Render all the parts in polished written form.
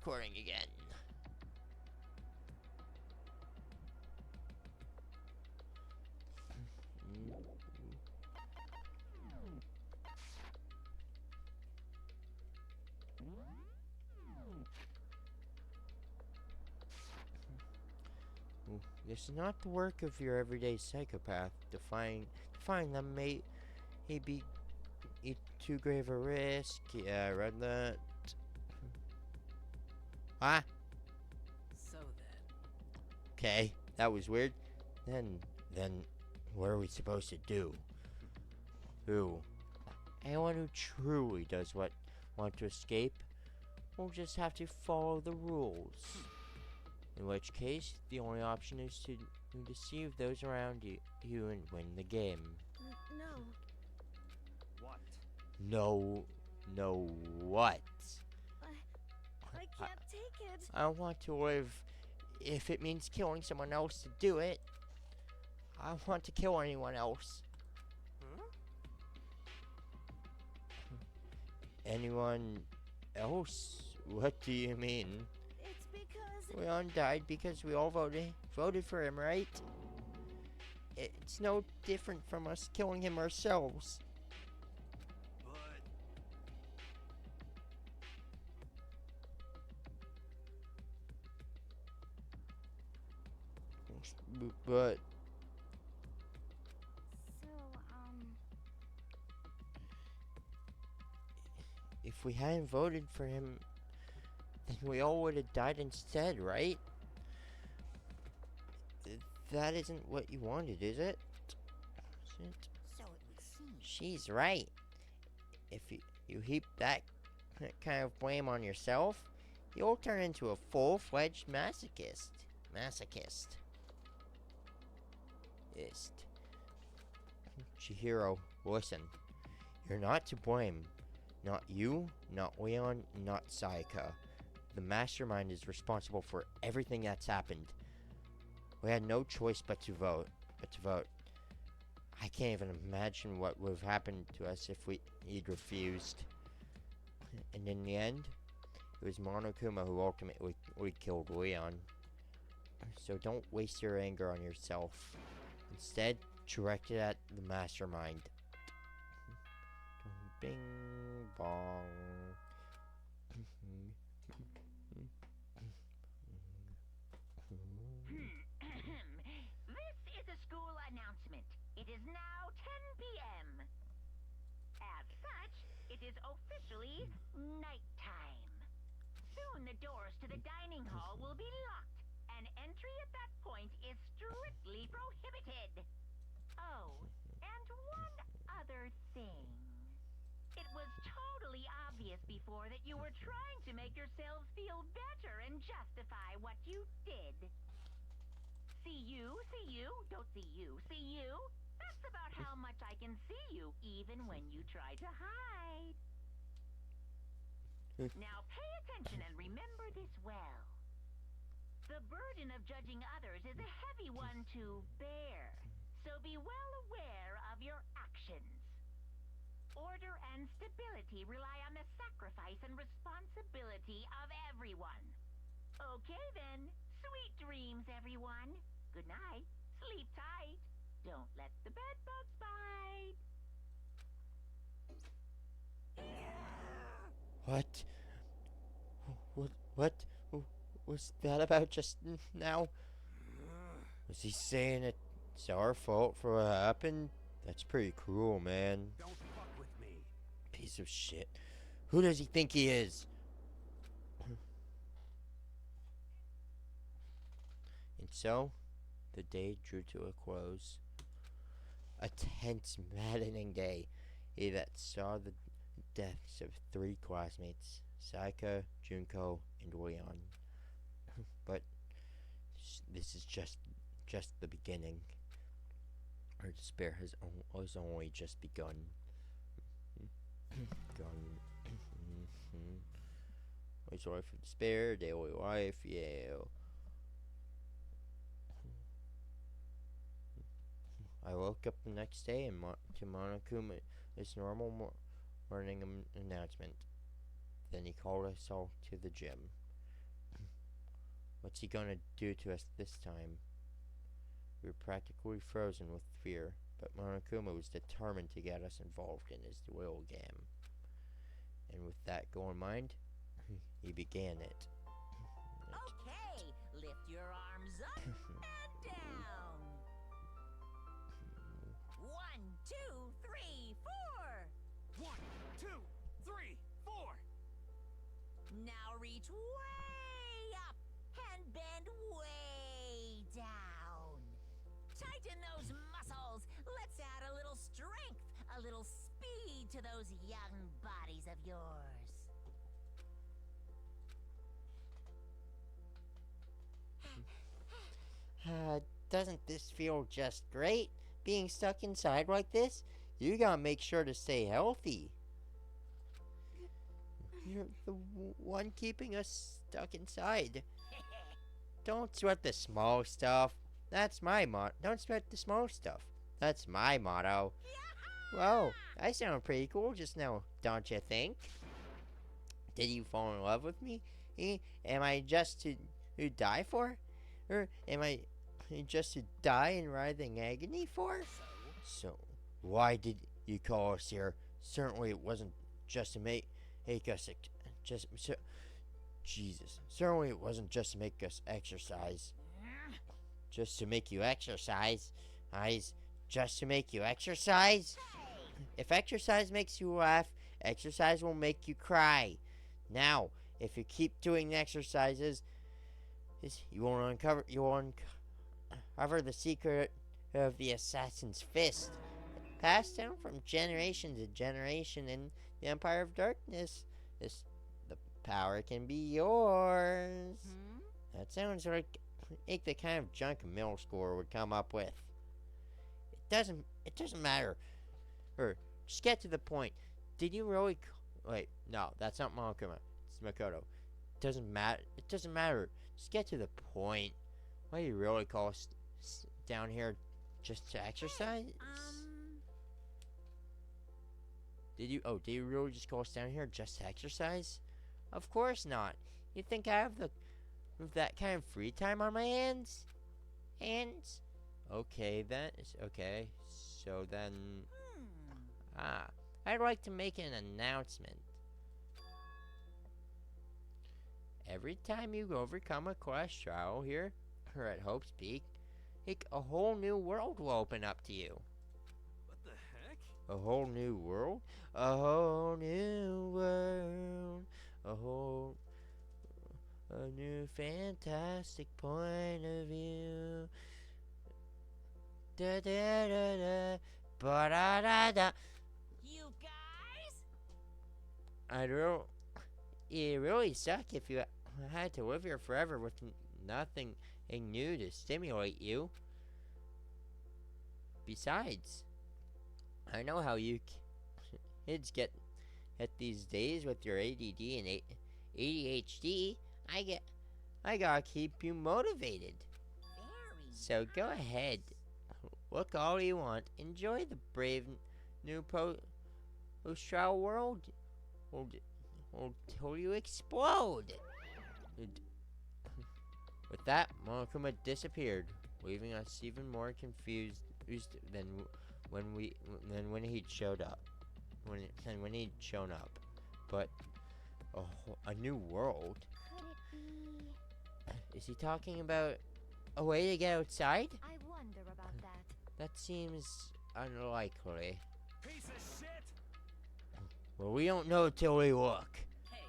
recording again. This is not the work of your everyday psychopath. Defying them may be too grave a risk. Yeah, I read that. Ah, So then. okay, that was weird. Then, what are we supposed to do? Anyone who truly does want to escape will just have to follow the rules. In which case, the only option is to deceive those around you and win the game. No. What? No, what? I can't take it. I don't want to live if it means killing someone else to do it. I don't want to kill anyone else. Huh? Anyone else? What do you mean? It's because Leon died because we all voted for him, right? It's no different from us killing him ourselves. But so if we hadn't voted for him, then we all would have died instead, right? That isn't what you wanted, is it? so it would seem. She's right. If you heap that kind of blame on yourself, you'll turn into a full-fledged masochist. Chihiro, listen. You're not to blame. Not you, not Leon, not Sayaka. The mastermind is responsible for everything that's happened. We had no choice but to vote. I can't even imagine what would have happened to us if he'd refused. And in the end, it was Monokuma who ultimately killed Leon. So don't waste your anger on yourself. Instead, direct it at the mastermind. Bing bong. This is a school announcement. It is now 10 p.m. As such, it is officially nighttime. Soon the doors to the dining hall will be locked, and entry at that point is strictly prohibited. Oh, and one other thing. It was totally obvious before that you were trying to make yourselves feel better and justify what you did. See you, don't see you. That's about how much I can see you, even when you try to hide. Now pay attention and remember this well. The burden of judging others is a heavy one to bear, so be well aware of your actions. Order and stability rely on the sacrifice and responsibility of everyone. Okay then, sweet dreams, everyone. Good night, sleep tight. Don't let the bed bugs bite. What was that about just now? Was he saying it's our fault for what happened? That's pretty cruel, man. Don't fuck with me. Piece of shit. Who does he think he is? And so, the day drew to a close. A tense, maddening day that saw the deaths of 3 classmates, Sayaka, Junko, and Leon. But this is just the beginning. Our despair has only just begun. We sorry for despair, daily life, yeah. I woke up the next day and to Monokuma's normal morning announcement. Then he called us all to the gym. What's he gonna do to us this time? We were practically frozen with fear, but Monokuma was determined to get us involved in his little game. And with that goal in mind, he began it. Okay, lift your arms up and down. 1, 2, 3, 4. 1, 2, 3, 4. Now reach way up and bend way down. Tighten those muscles. Let's add a little strength, a little speed to those young bodies of yours. Doesn't this feel just great? Being stuck inside like this? You gotta make sure to stay healthy. You're the one keeping us stuck inside. Don't sweat the small stuff. That's my motto. Don't sweat the small stuff. That's my motto. Whoa, I sound pretty cool just now, don't you think? Did you fall in love with me? Am I just to die for? Or am I just to die in writhing agony for? So, why did you call us here? Certainly it wasn't just to make us Jesus. Certainly it wasn't just to make us exercise. Just to make you exercise. Just to make you exercise? If exercise makes you laugh, exercise will make you cry. Now, if you keep doing the exercises, you will uncover the secret of the assassin's fist, passed down from generation to generation in the Empire of Darkness. The power can be yours. That sounds like the kind of junk a middle schooler would come up with. It doesn't matter. Or just get to the point. Did you really? Wait, no, that's not Monokuma. It's Makoto. It doesn't matter. Just get to the point. Why do you really call us down here just to exercise? Did you really just call us down here just to exercise? Of course not. You think I have that kind of free time on my hands? Okay, then. Okay, so then. I'd like to make an announcement. Every time you overcome a quest trial here, or at Hope's Peak, a whole new world will open up to you. What the heck? A whole new world? A whole new world. A new fantastic point of view. Da da da da. Ba da da da. You guys? It'd really suck if you had to live here forever with nothing new to stimulate you. Besides, I know how you kids get at these days with your ADD and ADHD. I gotta keep you motivated. Very. So go ahead, look all you want. Enjoy the brave new post-trial world. Until you explode. With that, Monokuma disappeared, leaving us even more confused than when he'd showed up. When he'd shown up. But a new world. Could it be? Is he talking about a way to get outside? I wonder about that. That seems unlikely. Piece of shit! Well, we don't know till we look. Hey,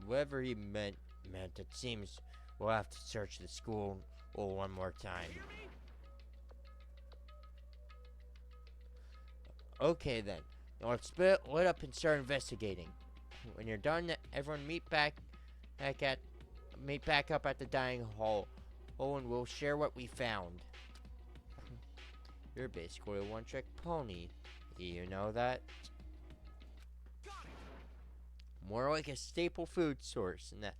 Whatever he meant, it seems we'll have to search the school one more time. hear me? Okay then, now let's split up and start investigating. When you're done, everyone meet back up at the dining hall, and we'll share what we found. You're basically a one-trick pony. You know that? Got it! More like a staple food source in that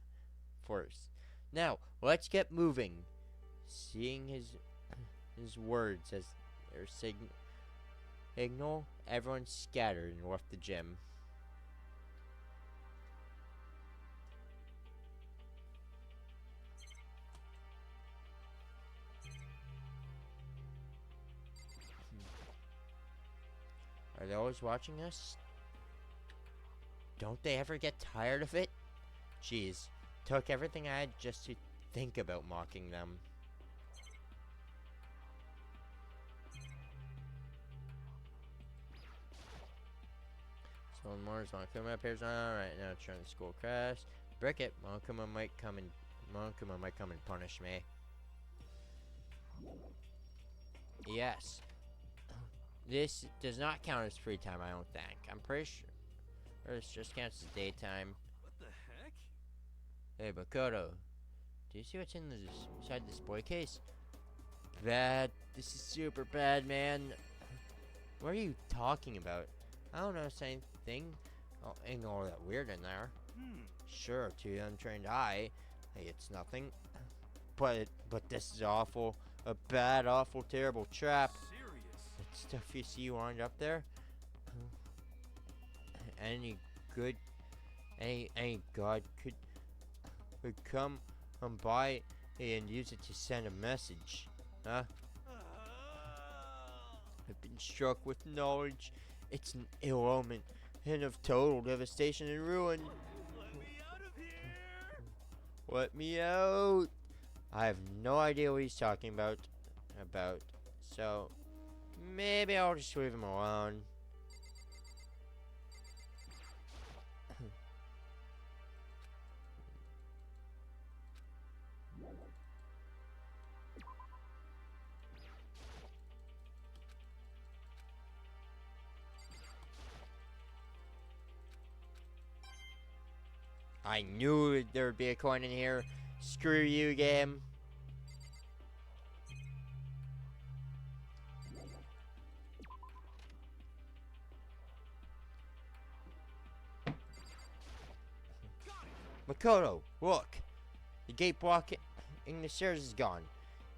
force. Now, let's get moving. Seeing his words as their signal, everyone scattered and left the gym. Are they always watching us? Don't they ever get tired of it? Jeez, took everything I had just to think about mocking them. Someone more is Monkuma appears on right now trying the school crash. Brick it, Monkuma might come and punish me. Yes. This does not count as free time, I don't think. I'm pretty sure. Or this just counts as daytime. What the heck? Hey, Makoto. Do you see what's inside this boy case? Bad. This is super bad, man. What are you talking about? I don't notice anything. Oh, ain't all that weird in there. Sure, to the untrained eye, hey, it's nothing. But this is awful. A bad, awful, terrible trap. Serious? That stuff you see wound up there? Any god could come by and use it to send a message, huh? I've been struck with knowledge. It's an ill omen, and of total devastation and ruin. Let me out of here! Let me out! I have no idea what he's talking about. So, maybe I'll just leave him alone. I knew there would be a coin in here. Screw you, game. Makoto, look. The gate blocking the stairs is gone.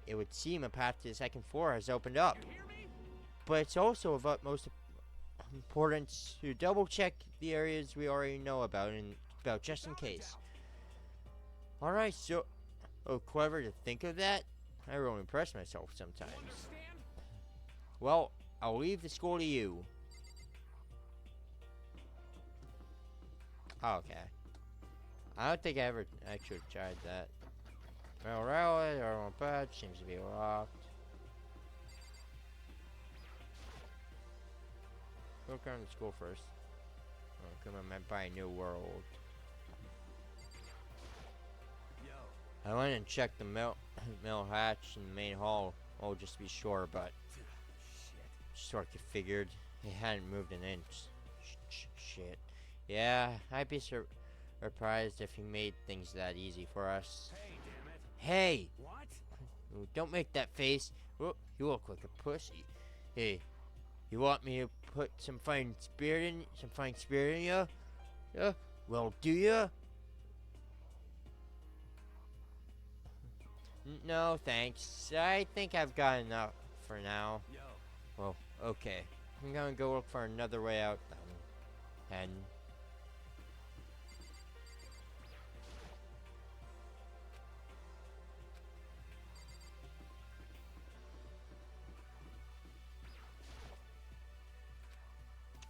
It would seem a path to the second floor has opened up. You hear me? But it's also of utmost importance to double check the areas we already know about just in case. Alright, so clever to think of that. I really impress myself sometimes. You understand? Well, I'll leave the school to you. Okay. I don't think I ever actually tried that. Well, railway, Danganronpa seems to be locked. Look around the school first. Oh, come on, meant by a new world. Yo. I went and checked the mill hatch in the main hall. Oh, just to be sure, but Shit. sort of figured it hadn't moved an inch. Shit. Yeah, I'd be surprised if he made things that easy for us. Hey, damn it. Hey! What? Ooh, don't make that face. Oh, you look like a pussy. Hey, you want me to put some fine spirit in you? Yeah? Well, do ya? No, thanks. I think I've got enough for now. Yo. Well, okay. I'm gonna go look for another way out then. And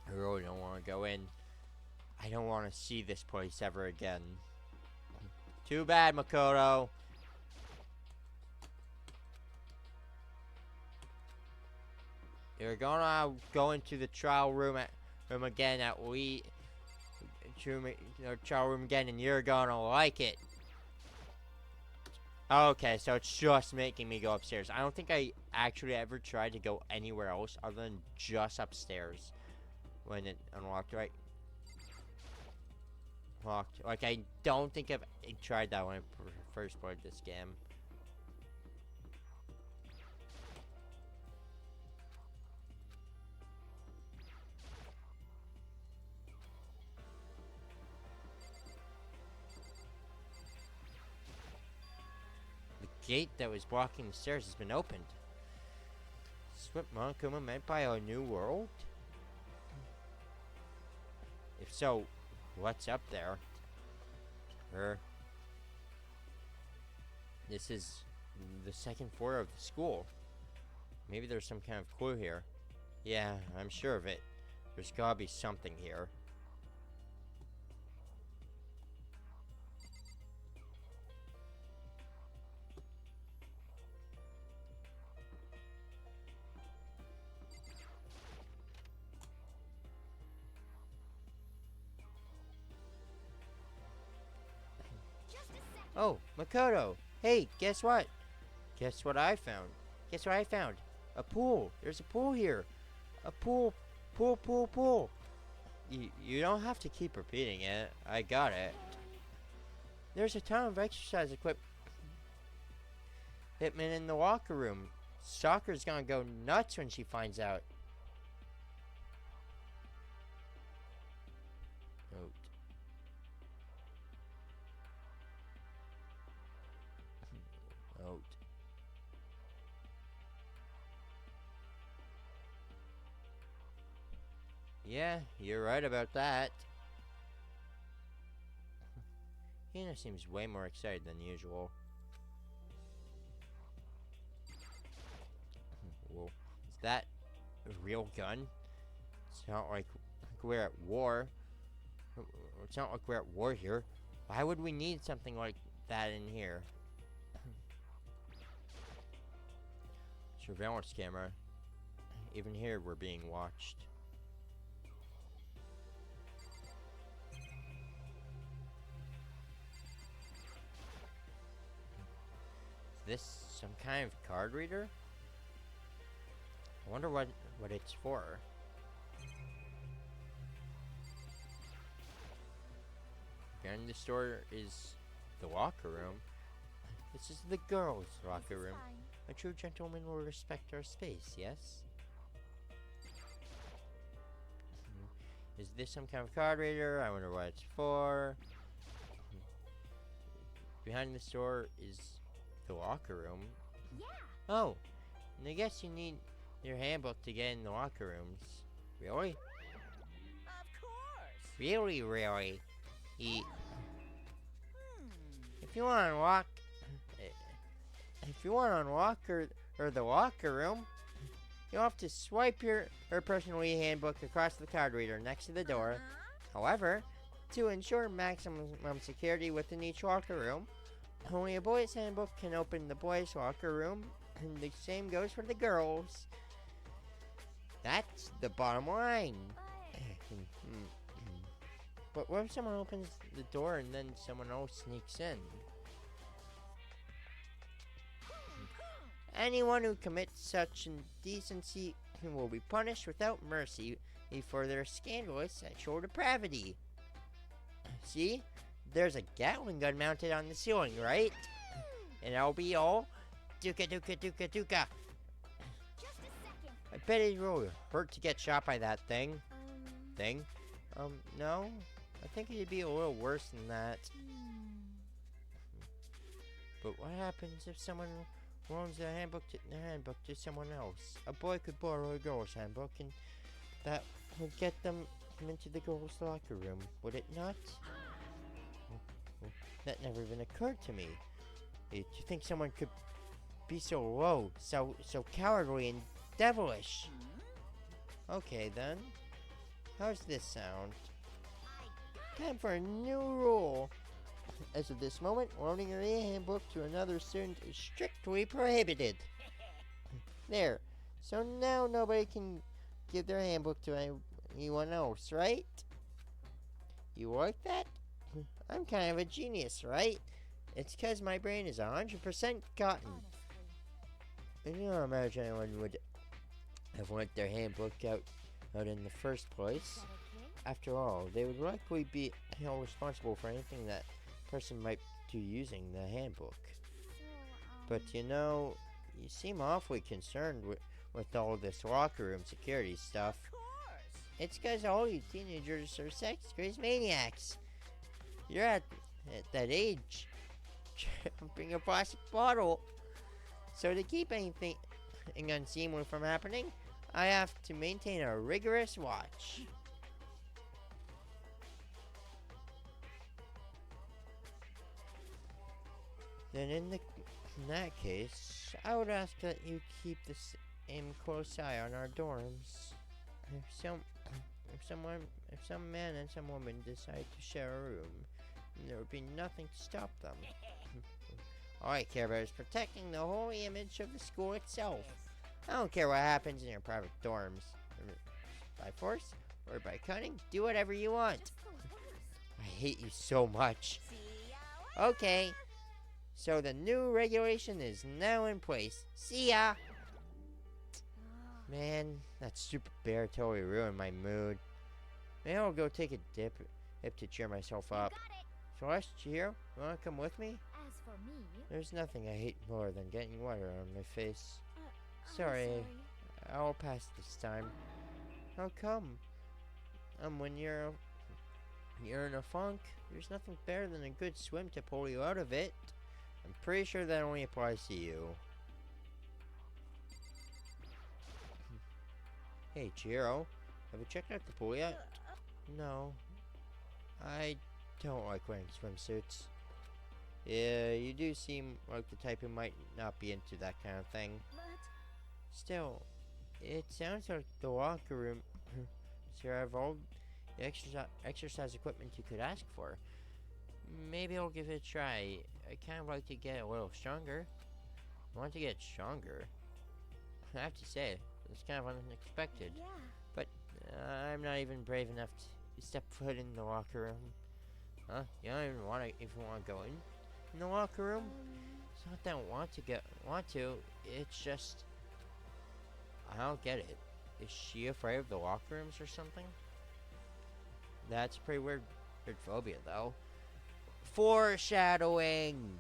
I really don't want to go in. I don't want to see this place ever again. Too bad, Makoto. You're gonna go into the trial room again trial room again, and you're gonna like it. Okay, so it's just making me go upstairs. I don't think I actually ever tried to go anywhere else other than just upstairs when it unlocked, right? Locked. Like, I don't think I've tried that when I first played this game. The gate that was blocking the stairs has been opened. Is what Monkuma meant by a new world? If so, what's up there? This is the second floor of the school. Maybe there's some kind of clue here. Yeah, I'm sure of it. There's gotta be something here. Just a second. Oh, Makoto. Hey, guess what? Guess what I found? Guess what I found? A pool. There's a pool here. A pool. Pool, pool, pool. You don't have to keep repeating it. I got it. There's a ton of exercise equipment in the locker room. Soccer's gonna go nuts when she finds out. Note. Note. Yeah, you're right about that. Hina seems way more excited than usual. Whoa. Is that a real gun? It's not like we're at war. It's not like we're at war here. Why would we need something like that in here? Surveillance camera. Even here we're being watched. Is this some kind of card reader? I wonder what it's for. Behind the store is the locker room. This is the girls' locker room. Fine. A true gentleman will respect our space, yes? Is this some kind of card reader? I wonder what it's for. Behind the store is the locker room. Yeah. Oh, and I guess you need your handbook to get in the locker rooms. Really? Of course. Really, really? Hmm. If you want to unlock, or the locker room, you'll have to swipe your personal handbook across the card reader next to the door. However, to ensure maximum security within each locker room, only a boy's handbook can open the boys' locker room, and the same goes for the girls. That's the bottom line. But what if someone opens the door and then someone else sneaks in? Anyone who commits such indecency will be punished without mercy for their scandalous sexual depravity. See? There's a Gatling gun mounted on the ceiling, right? And I'll be all duka duka duka duka. Just a second. I bet it really hurt to get shot by that thing. No. I think it'd be a little worse than that. But what happens if someone loans their handbook to someone else? A boy could borrow a girl's handbook, and that would get them into the girl's locker room, would it not? That never even occurred to me. Do you think someone could be so low, so cowardly and devilish? Okay then. How's this sound? Time for a new rule. As of this moment, loaning your handbook to another student is strictly prohibited. There. So now nobody can give their handbook to anyone else, right? You like that? I'm kind of a genius, right? It's 'cause my brain is 100% cotton. Honestly. I don't imagine anyone would have lent their handbook out in the first place. Is that okay? After all, they would likely be held responsible for anything that person might do using the handbook. So, But you seem awfully concerned with all this locker room security stuff. Of course. It's 'cause all you teenagers are sex crazed maniacs. You're at that age, jumping a plastic bottle. So to keep anything unseemly from happening, I have to maintain a rigorous watch. Then in that case, I would ask that you keep the same close eye on our dorms. if some man and some woman decide to share a room, there would be nothing to stop them. All I care about is protecting the holy image of the school itself. I don't care what happens in your private dorms. By force or by cunning, do whatever you want. Just the worst. I hate you so much. See ya later. Okay, so the new regulation is now in place. See ya! Man, that stupid bear totally ruined my mood. Maybe I'll go take a dip to cheer myself You up. got it. Celeste, Chihiro, you wanna come with me? As for me, There's nothing I hate more than getting water on my face. I'm Sorry. I'll pass this time. How come? When you're in a funk, there's nothing better than a good swim to pull you out of it. I'm pretty sure that only applies to you. Hey, Chihiro, have you checked out the pool yet? No. I don't like wearing swimsuits. Yeah, you do seem like the type who might not be into that kind of thing. but Still, it sounds like the locker room sure have all the exercise equipment you could ask for. Maybe I'll give it a try. I kind of like to get a little stronger. I want to get stronger. I have to say, it's kind of unexpected. yeah. But I'm not even brave enough to step foot in the locker room. Huh? You don't even want to go in the locker room? It's not that I want to. It's just I don't get it. Is she afraid of the locker rooms or something? That's a pretty weird phobia, though. Foreshadowing.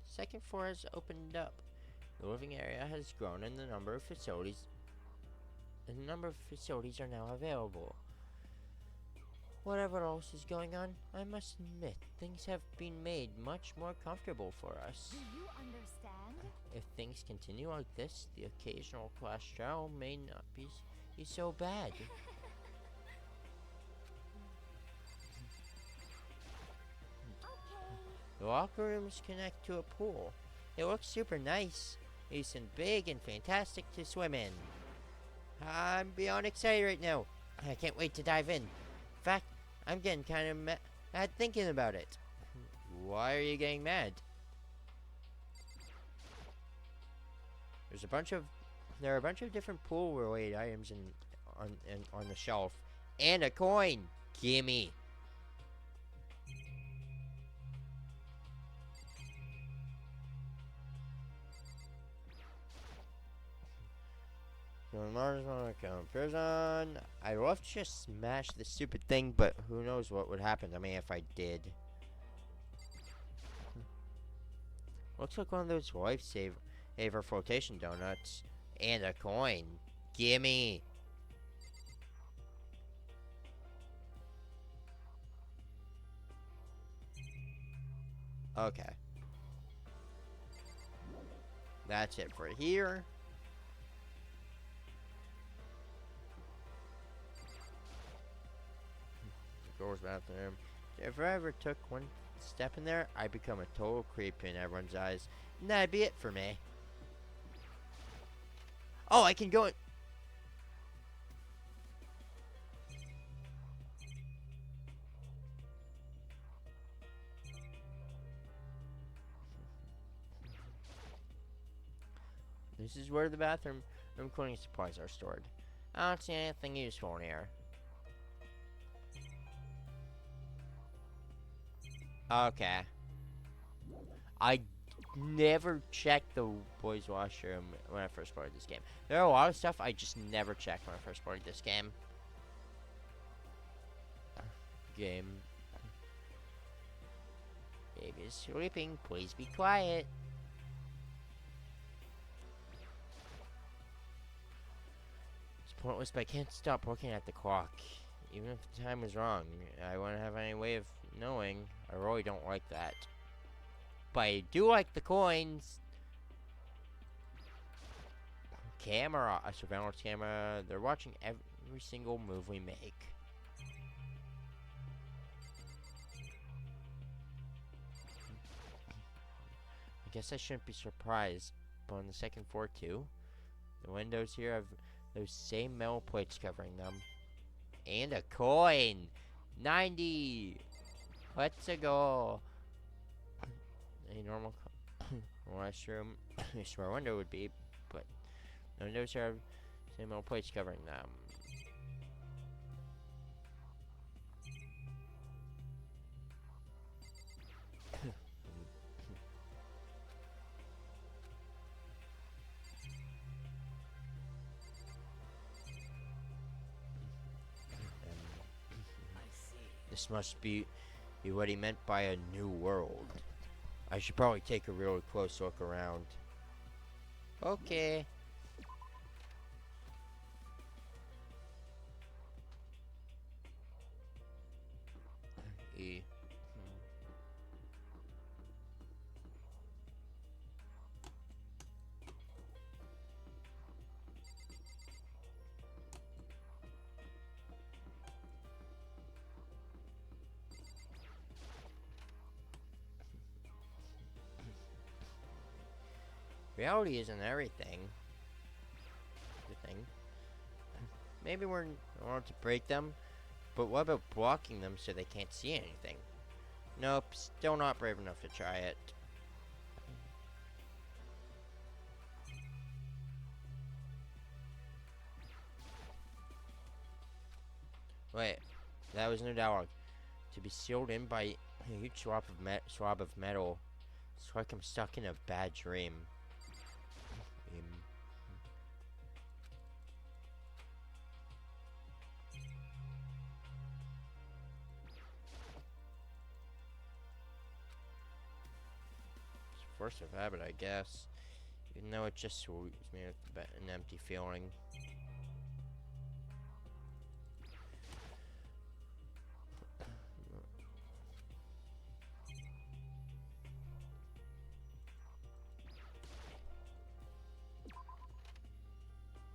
Second floor has opened up. The living area has grown, and the number of facilities are now available. Whatever else is going on, I must admit, things have been made much more comfortable for us. Do you understand? If things continue like this, the occasional class trial may not be so bad. Okay. The locker rooms connect to a pool. It looks super nice. It's big and fantastic to swim in. I'm beyond excited right now. I can't wait to dive in. In fact, I'm getting kind of mad thinking about it. Why are you getting mad? There are a bunch of different pool-related items on the shelf, and a coin. Gimme. Mars wanna come prison. I'd love to just smash this stupid thing, but who knows what would happen to me if I did. Looks like one of those lifesaver flotation donuts. And a coin. Gimme. Okay. That's it for here. Girls' bathroom. If I ever took one step in there, I'd become a total creep in everyone's eyes. And that'd be it for me. Oh, I can go in. This is where the bathroom and cleaning supplies are stored. I don't see anything useful in here. Okay. I never checked the boys' washroom when I first started this game. There are a lot of stuff I just never checked when I first started this game. Baby is sleeping. Please be quiet. It's pointless, but I can't stop looking at the clock. Even if the time is wrong, I wouldn't have any way of knowing. I really don't like that. But I do like the coins. Camera, a surveillance camera. They're watching every single move we make. I guess I shouldn't be surprised. But on the second floor too, the windows here have those same metal plates covering them. And a coin! 90! Let's go! A normal restroom, I swear window would be, but the windows here have same metal plates covering them. I see. This must be what he meant by a new world. I should probably take a really close look around. Okay. E. Reality isn't everything. Maybe we're allowed to break them, but what about blocking them so they can't see anything? Nope, still not brave enough to try it. Wait, that was no dialogue. To be sealed in by a huge swab of metal. It's like I'm stuck in a bad dream. Force of habit, I guess. Even though it just leaves me with an empty feeling.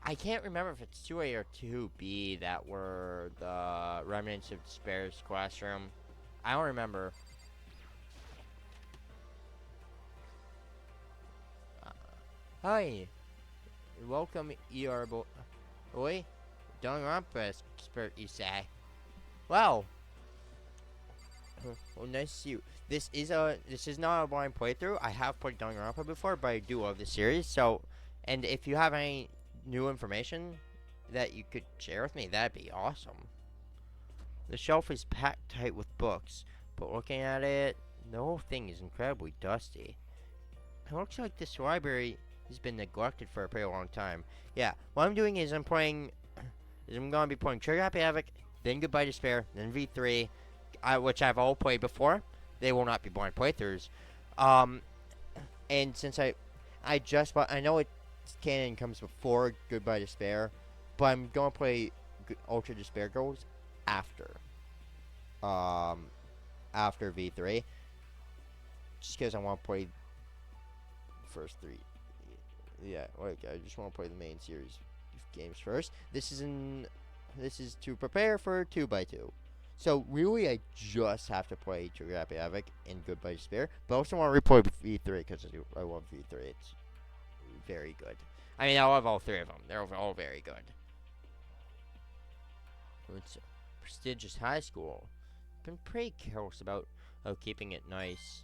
I can't remember if it's 2A or 2B that were the remnants of Despair's classroom. I don't remember. Hi. Welcome, Oi? Danganronpa expert, you say? Wow. Well, nice to see you. This is not a blind playthrough. I have played Danganronpa before, but I do love the series. So, and if you have any new information that you could share with me, that'd be awesome. The shelf is packed tight with books, but looking at it, the whole thing is incredibly dusty. It looks like this library has been neglected for a pretty long time. Yeah, what I'm doing is I'm going to be playing Trigger Happy Havoc, then Goodbye Despair, then V3, which I've all played before. They will not be blind playthroughs. And since I know it canon comes before Goodbye Despair, but I'm going to play Ultra Despair Girls after V3, just because I want to play the first three. Yeah, like I just want to play the main series games first. This is to prepare for 2x2. So really, I just have to play Trigger Happy Havoc and Goodbye Despair, but I also want to replay V3 because I love V3. It's very good. I mean, I love all three of them. They're all very good. It's a prestigious high school. Been pretty careless about keeping it nice.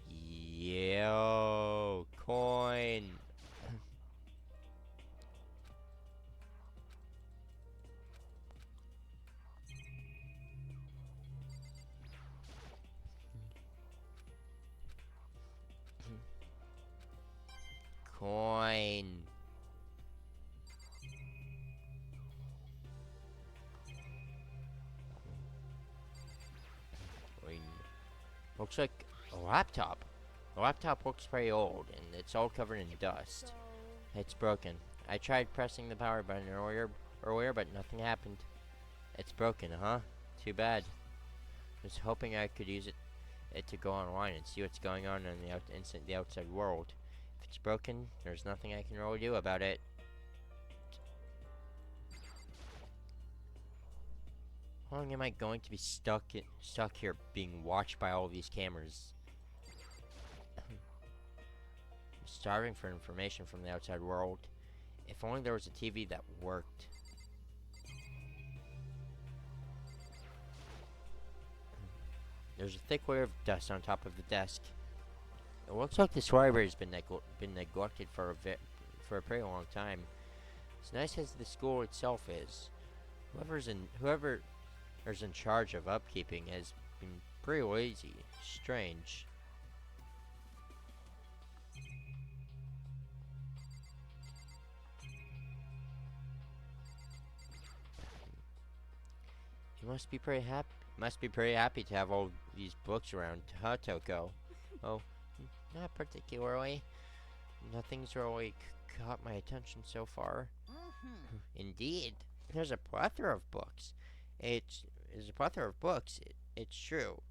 Yo, coin. Coin. Looks like a laptop. The laptop looks pretty old, and it's all covered in dust. So, It's broken. I tried pressing the power button earlier, but nothing happened. It's broken, huh? Too bad. I was hoping I could use it to go online and see what's going on in the outside world. If it's broken, there's nothing I can really do about it. How long am I going to be stuck here being watched by all these cameras? starving for information from the outside world. If only there was a TV that worked. There's a thick layer of dust on top of the desk. It looks like this library's been neglected for a pretty long time. As nice as the school itself is, whoever is in charge of upkeeping has been pretty lazy. Strange. You must be pretty happy. Must be pretty happy to have all these books around, huh, Toko? Oh, not particularly. Nothing's really caught my attention so far. Indeed, there's a plethora of books. It's true,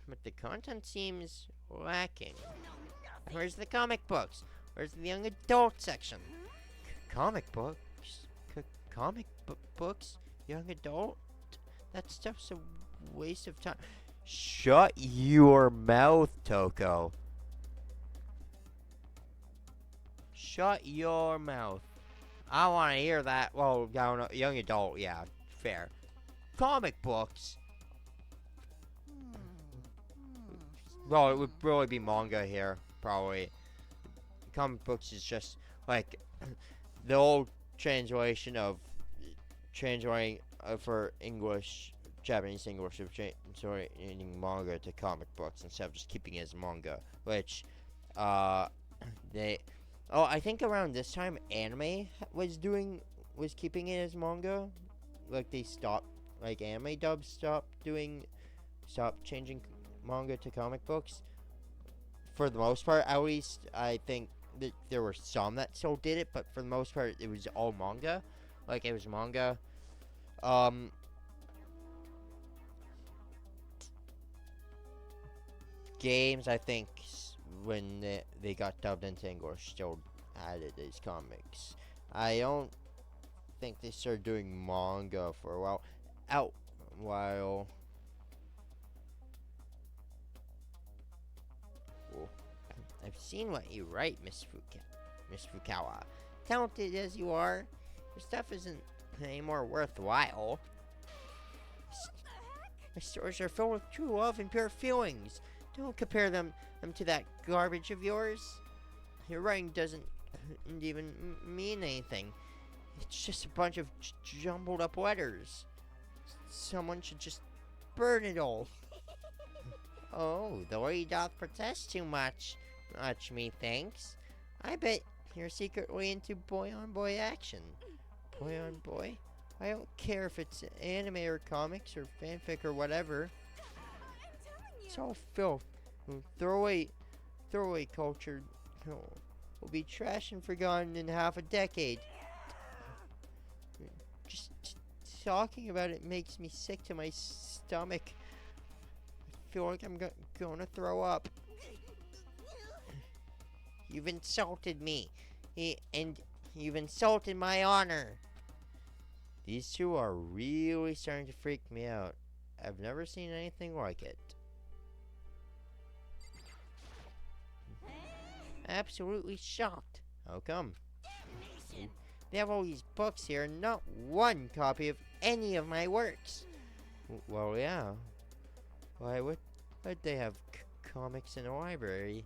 but the content seems lacking. Where's the comic books? Where's the young adult section? Comic books? Books? Young adult? That stuff's a waste of time. Shut your mouth, Toko. Shut your mouth. I want to hear that. Well, young adult, yeah, fair. Comic books? Well, it would really be manga here, probably. Comic books is just like the old translation of translating for English, Japanese English, of translating manga to comic books instead of just keeping it as manga. Which, I think around this time, anime was keeping it as manga. Like they stopped, like anime dubs stopped changing manga to comic books. For the most part, at least, I think that there were some that still did it, but for the most part, it was all manga. Like, it was manga. Games, I think, when they got dubbed into English, still added as comics. I don't think they started doing manga for a while. Cool. I've seen what you write, Miss Fukawa. Talented as you are, your stuff isn't any more worthwhile. My stories are filled with true love and pure feelings. Don't compare them to that garbage of yours. Your writing doesn't even mean anything. It's just a bunch of jumbled up letters. Someone should just burn it all. Oh, the lady doth protest too much. Much, methinks. I bet you're secretly into boy-on-boy action. Boy-on-boy? I don't care if it's anime or comics or fanfic or whatever. It's all filth. Throwaway culture will be trash and forgotten in half a decade. Just talking about it makes me sick to my stomach. I feel like I'm going to throw up. You've insulted me, and you've insulted my honor. These two are really starting to freak me out. I've never seen anything like it. Absolutely shocked. How come? They have all these books here, and not one copy of any of my works. Well, yeah. Why would they have comics in a library?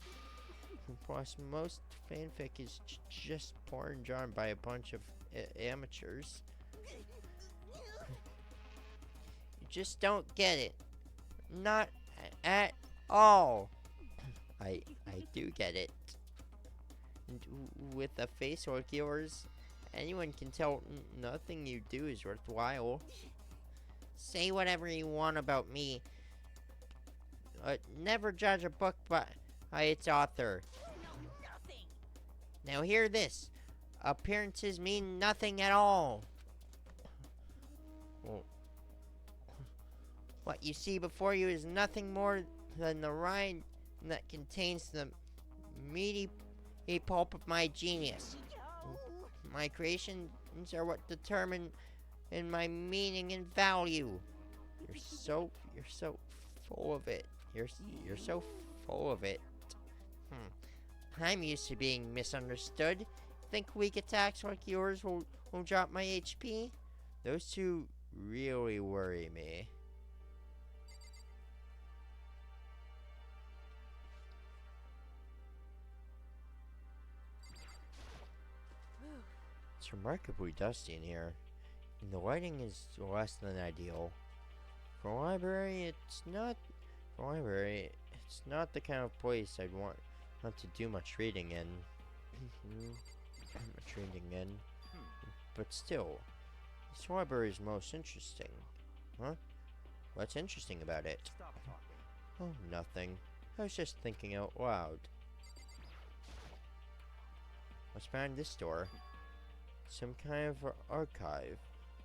Plus, most fanfic is just porn drawn by a bunch of amateurs. You just don't get it. Not at all. I do get it. And with a face like yours, anyone can tell nothing you do is worthwhile. Say whatever you want about me. Never judge a book by its author. Now hear this. Appearances mean nothing at all. Well, what you see before you is nothing more than the rind that contains the meaty pulp of my genius. My creations are what determine in my meaning and value. You're so full of it. You're so full of it. I'm used to being misunderstood. Think weak attacks like yours will drop my HP? Those two really worry me. It's remarkably dusty in here, and the lighting is less than ideal. For a library, it's not. For a library, it's not the kind of place I'd want to do much reading in. Much reading in. But still, this library is most interesting. Huh? What's interesting about it? Stop talking. Oh, nothing. I was just thinking out loud. What's behind this door? Some kind of archive.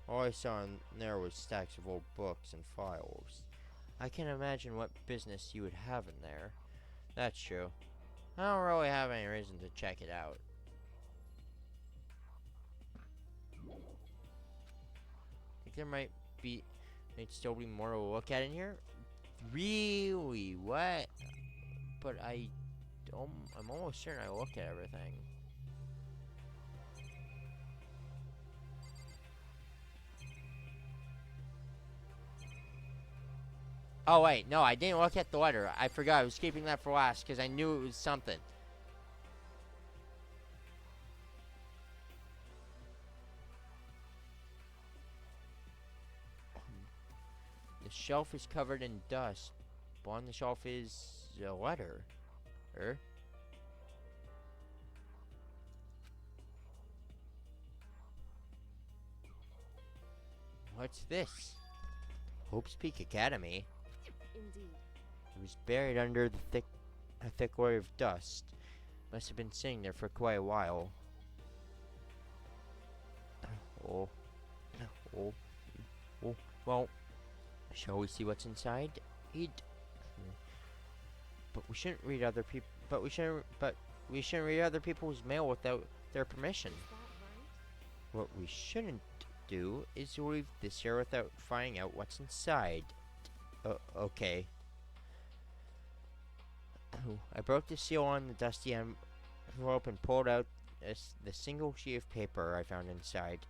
All I saw in there was stacks of old books and files. I can't imagine what business you would have in there. That's true. I don't really have any reason to check it out. Think there might still be more to look at in here? Really? What? But I'm almost certain I looked at everything. Oh wait, no, I didn't look at the letter. I forgot. I was keeping that for last because I knew it was something. The shelf is covered in dust, but on the shelf is a letter. What's this? Hope's Peak Academy. Indeed. It was buried under a thick layer of dust. Must have been sitting there for quite a while. Oh. Well, shall we see what's inside? But we shouldn't read other people. But we shouldn't read other people's mail without their permission. Is that right? What we shouldn't do is leave this here without finding out what's inside. Okay. I broke the seal on the dusty envelope and pulled out the single sheet of paper I found inside.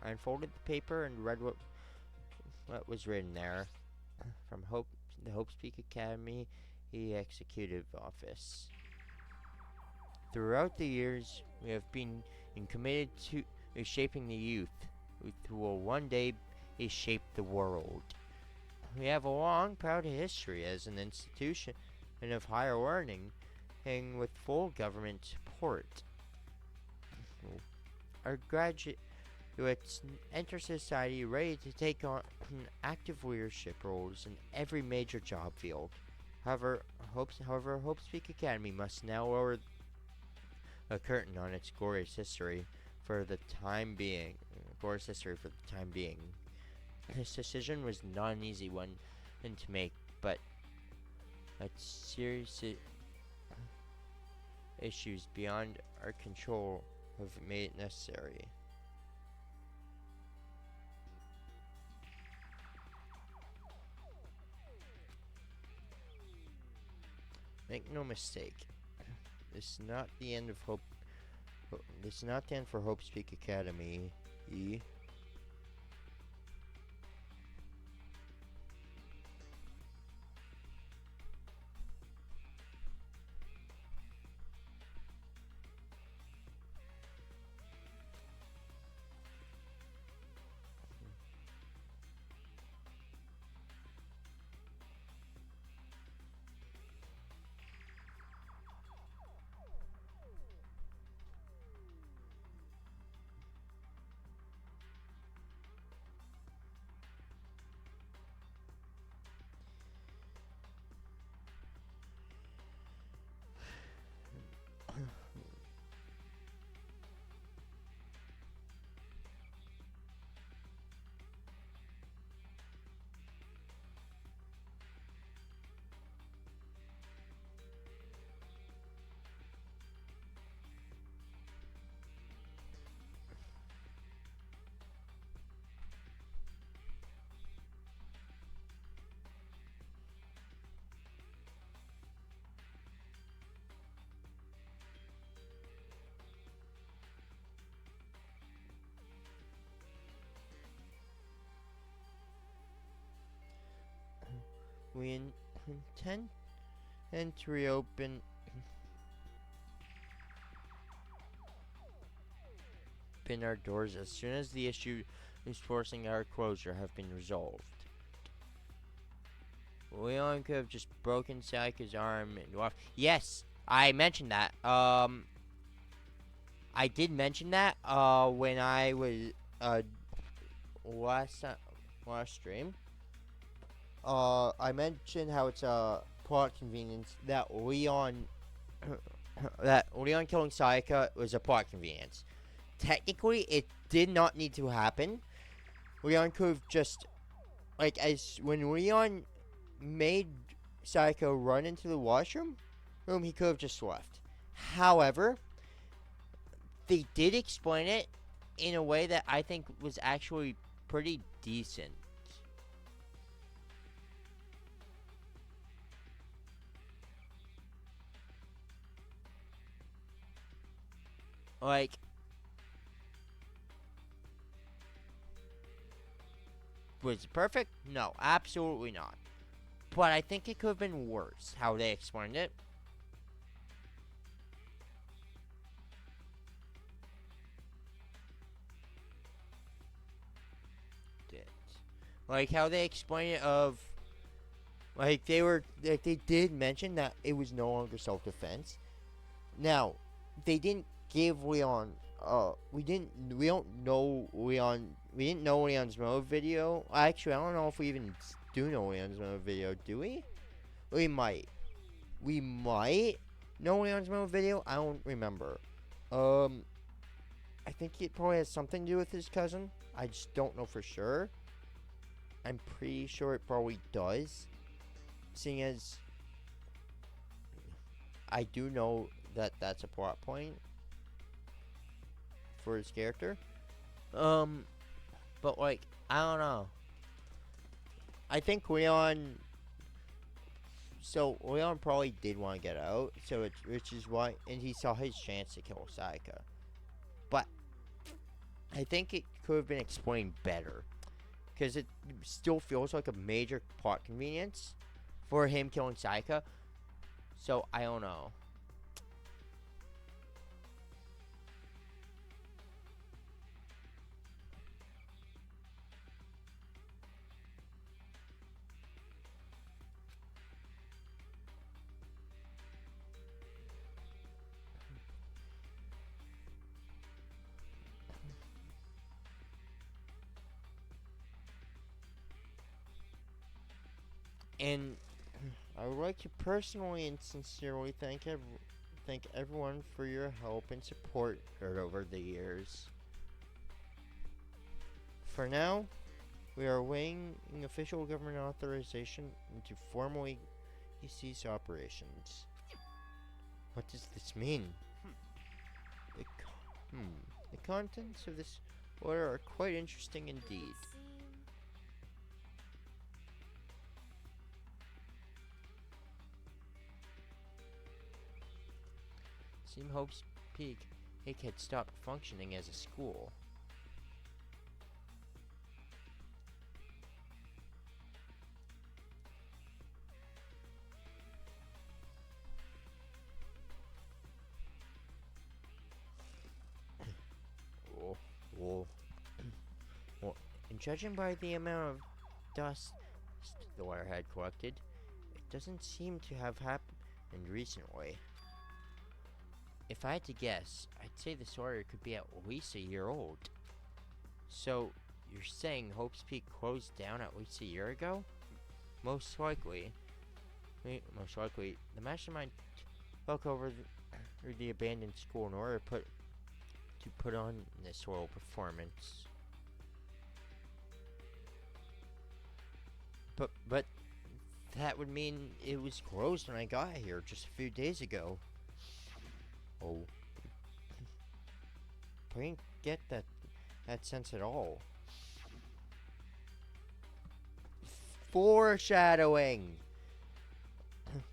I unfolded the paper and read what was written there. From the Hope's Peak Academy, the Executive Office. Throughout the years, we have been committed to shaping the youth, who will one day shape the world. We have a long, proud history as an institution of higher learning, and with full government support. Our graduates enter society ready to take on active leadership roles in every major job field. However, Hope's Peak Academy must now lower a curtain on its glorious history for the time being. This decision was not an easy one to make, but serious issues beyond our control have made it necessary. Make no mistake, this is not the end of Hope. This is not the end for Hope's Peak Academy. We intend and to reopen our doors as soon as the issue is forcing our closure have been resolved. Leon could have just broken Sayaka's arm and off. Yes, I mentioned that. I did mention that when I was last stream. I mentioned how it's a plot convenience that Leon killing Sayaka was a plot convenience. Technically, it did not need to happen. Leon could have just when Leon made Sayaka run into the washroom room, he could have just left. However, they did explain it in a way that I think was actually pretty decent. Was it perfect? No, absolutely not. But I think it could have been worse how they explained it. How they explain it they did mention that it was no longer self-defense. Now, they didn't give Leon we didn't know Leon's mode video. Actually, I don't know if we even do know Leon's mode video, do we? We might know Leon's mode video. I don't remember. I think it probably has something to do with his cousin. I just don't know for sure. I'm pretty sure it probably does, seeing as I do know that that's a plot point for his character. But I don't know. I think Leon probably did want to get out, which is why, and he saw his chance to kill Sayaka. But I think it could have been explained better, because it still feels like a major plot convenience for him killing Sayaka. So, I don't know. And I would like to personally and sincerely thank everyone for your help and support over the years. For now, we are awaiting official government authorization to formally cease operations. What does this mean? The contents of this order are quite interesting indeed. Seemed Hope's Peak had stopped functioning as a school. And judging by the amount of dust the wire had collected, it doesn't seem to have happened recently. If I had to guess, I'd say this order could be at least a year old. So, you're saying Hope's Peak closed down at least a year ago? Most likely, the mastermind took over the abandoned school in order to put on this royal performance. But that would mean it was closed when I got here just a few days ago. Oh. I didn't get that sense at all. Foreshadowing!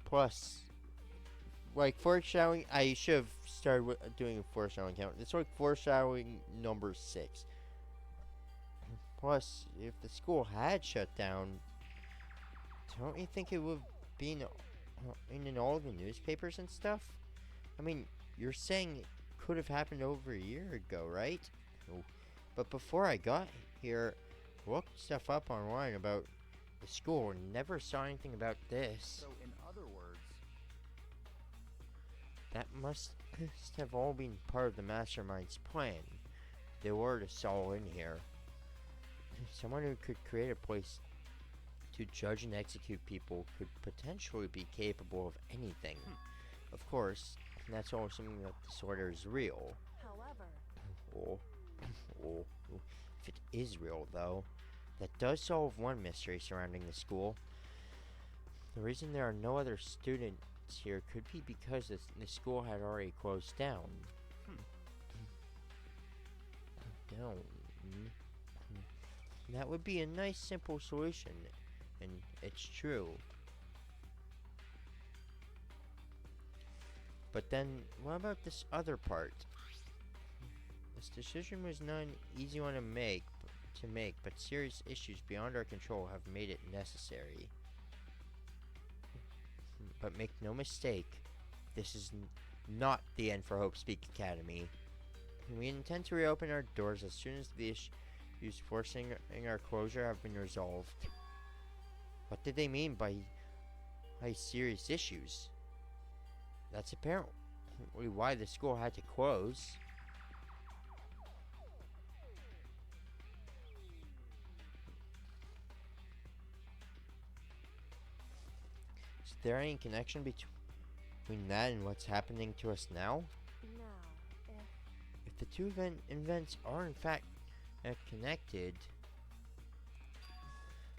Plus, foreshadowing, I should have started doing a foreshadowing count. It's foreshadowing number 6. Plus, if the school had shut down don't you think it would be in all the newspapers and stuff? I mean, you're saying it could have happened over a year ago, right? Oh, but before I got here, I looked stuff up online about the school and never saw anything about this. So, in other words, That must have all been part of the mastermind's plan. They lured us all in here. Someone who could create a place to judge and execute people could potentially be capable of anything. Of course, that's all assuming that this order is real. However, Oh, oh, if it is real, though, that does solve one mystery surrounding the school. The reason there are no other students here could be because the school had already closed down. Down. That would be a nice, simple solution, and it's true. But then, what about this other part? This decision was not an easy one to make, but serious issues beyond our control have made it necessary. But make no mistake, this is not the end for Hope Speak Academy. We intend to reopen our doors as soon as the issues forcing our closure have been resolved. What did they mean by serious issues? That's apparently why the school had to close. Is there any connection between that and what's happening to us now? now, If the two events are in fact connected,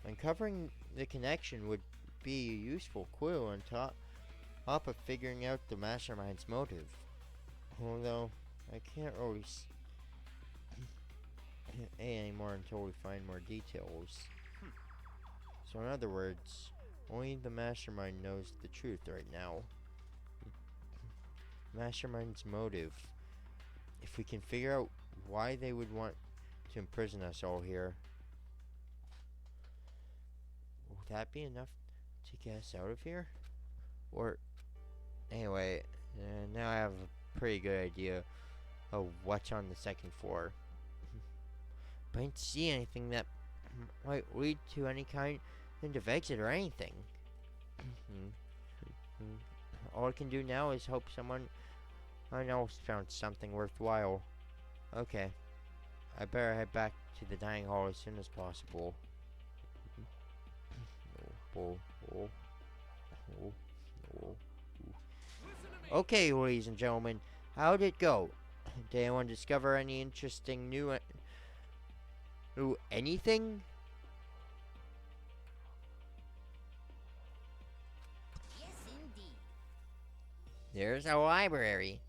uncovering the connection would be a useful clue on top of figuring out the mastermind's motive. Although, I can't really say anymore until we find more details. So in other words, only the mastermind knows the truth right now. Mastermind's motive. If we can figure out why they would want to imprison us all here, will that be enough to get us out of here? Or, anyway, now I have a pretty good idea of what's on the second floor. But I didn't see anything that might lead to any kind of exit or anything. All I can do now is hope someone else found something worthwhile. Okay, I better head back to the dining hall as soon as possible. Okay, ladies and gentlemen, how'd it go? Did anyone discover any interesting new anything? Yes, indeed. There's a library.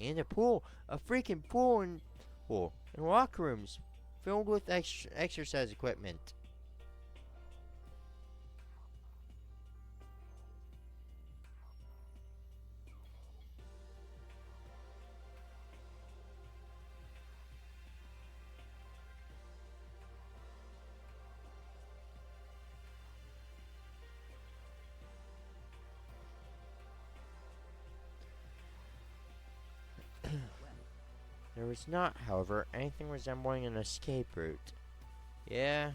And a pool, a freaking pool, and locker rooms filled with exercise equipment. There was not, however, anything resembling an escape route. Yeah,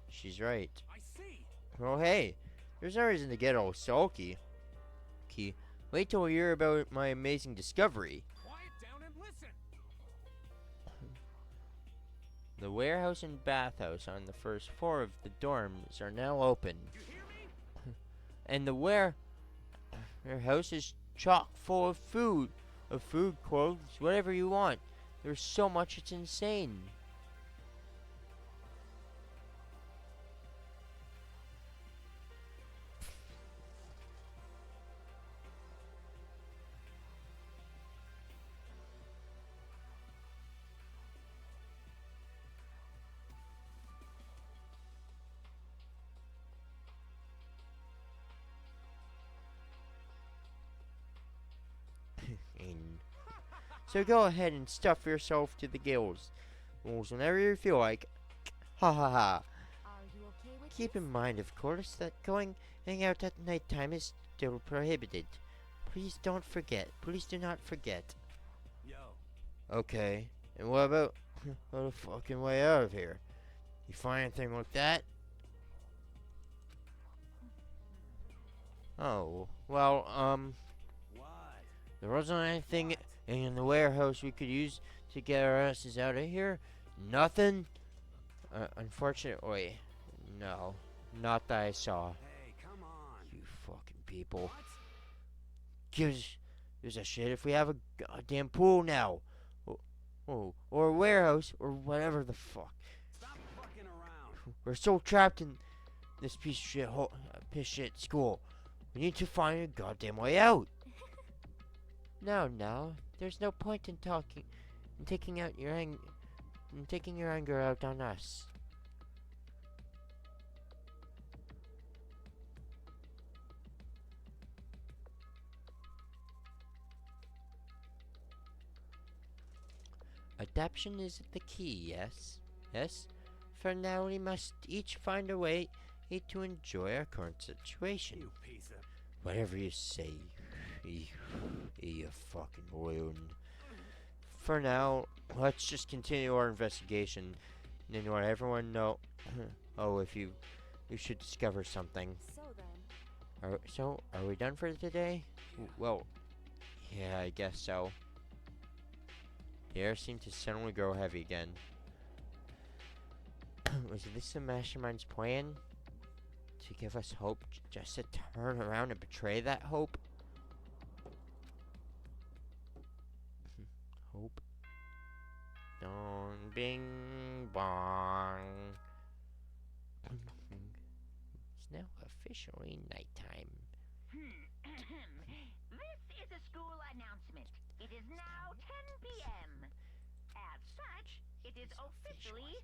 she's right. I see. Well, hey, there's no reason to get all sulky. Wait till you hear about my amazing discovery. Quiet down and listen. The warehouse and bathhouse on the first floor of the dorms are now open. You hear me? And the warehouse is chock full of food, clothes, whatever you want. There's so much, it's insane. So go ahead and stuff yourself to the gills whenever you feel like. Ha ha ha. Are you okay with Keep this? in mind, of course, that hang out at nighttime is still prohibited. Please don't forget. Please do not forget. Yo. Okay. And what about the fucking way out of here? You find anything like that? Oh, well, What? there wasn't anything in the warehouse we could use to get our asses out of here? Nothing? Unfortunately, no. Not that I saw. Hey, come on. You fucking people. What? Gives a shit if we have a goddamn pool now. Or a warehouse, or whatever the fuck. Stop fucking around. We're so trapped in this piece of shit, piece of shit school. We need to find a goddamn way out. No. There's no point in taking your anger out on us. Adaptation is the key, yes? Yes? For now, we must each find a way to enjoy our current situation. You piece of... Whatever you say, you fucking loon. For now, let's just continue our investigation and let everyone know. Oh, if you should discover something. So then, Are we done for today? Well, yeah, I guess so. The air seemed to suddenly grow heavy again. Was this the mastermind's plan? To give us hope, just to turn around and betray that hope? Hope. Dong, bing, bong. It's now officially nighttime. This is a school announcement. It is now 10 p.m. As such, it is officially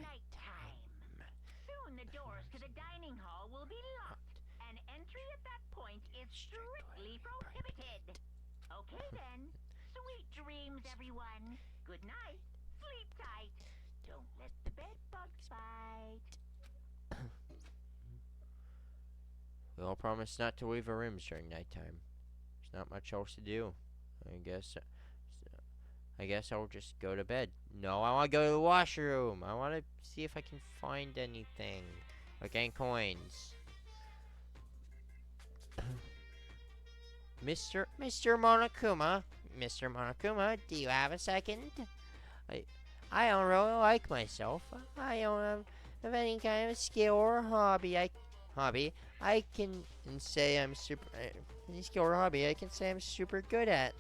nighttime. Soon the doors to the dining hall will be locked, and entry at that point is strictly prohibited. Okay then. Sweet dreams, everyone. Good night. Sleep tight. Don't let the bed bugs bite. We all promise not to leave our rooms during nighttime. There's not much else to do. I guess I'll just go to bed. No, I want to go to the washroom. I want to see if I can find anything. Like any coins. Mr. Monokuma. Mr. Monokuma, do you have a second? I don't really like myself. I don't have any kind of skill or hobby. I can say I'm super. Any skill or hobby I can say I'm super good at.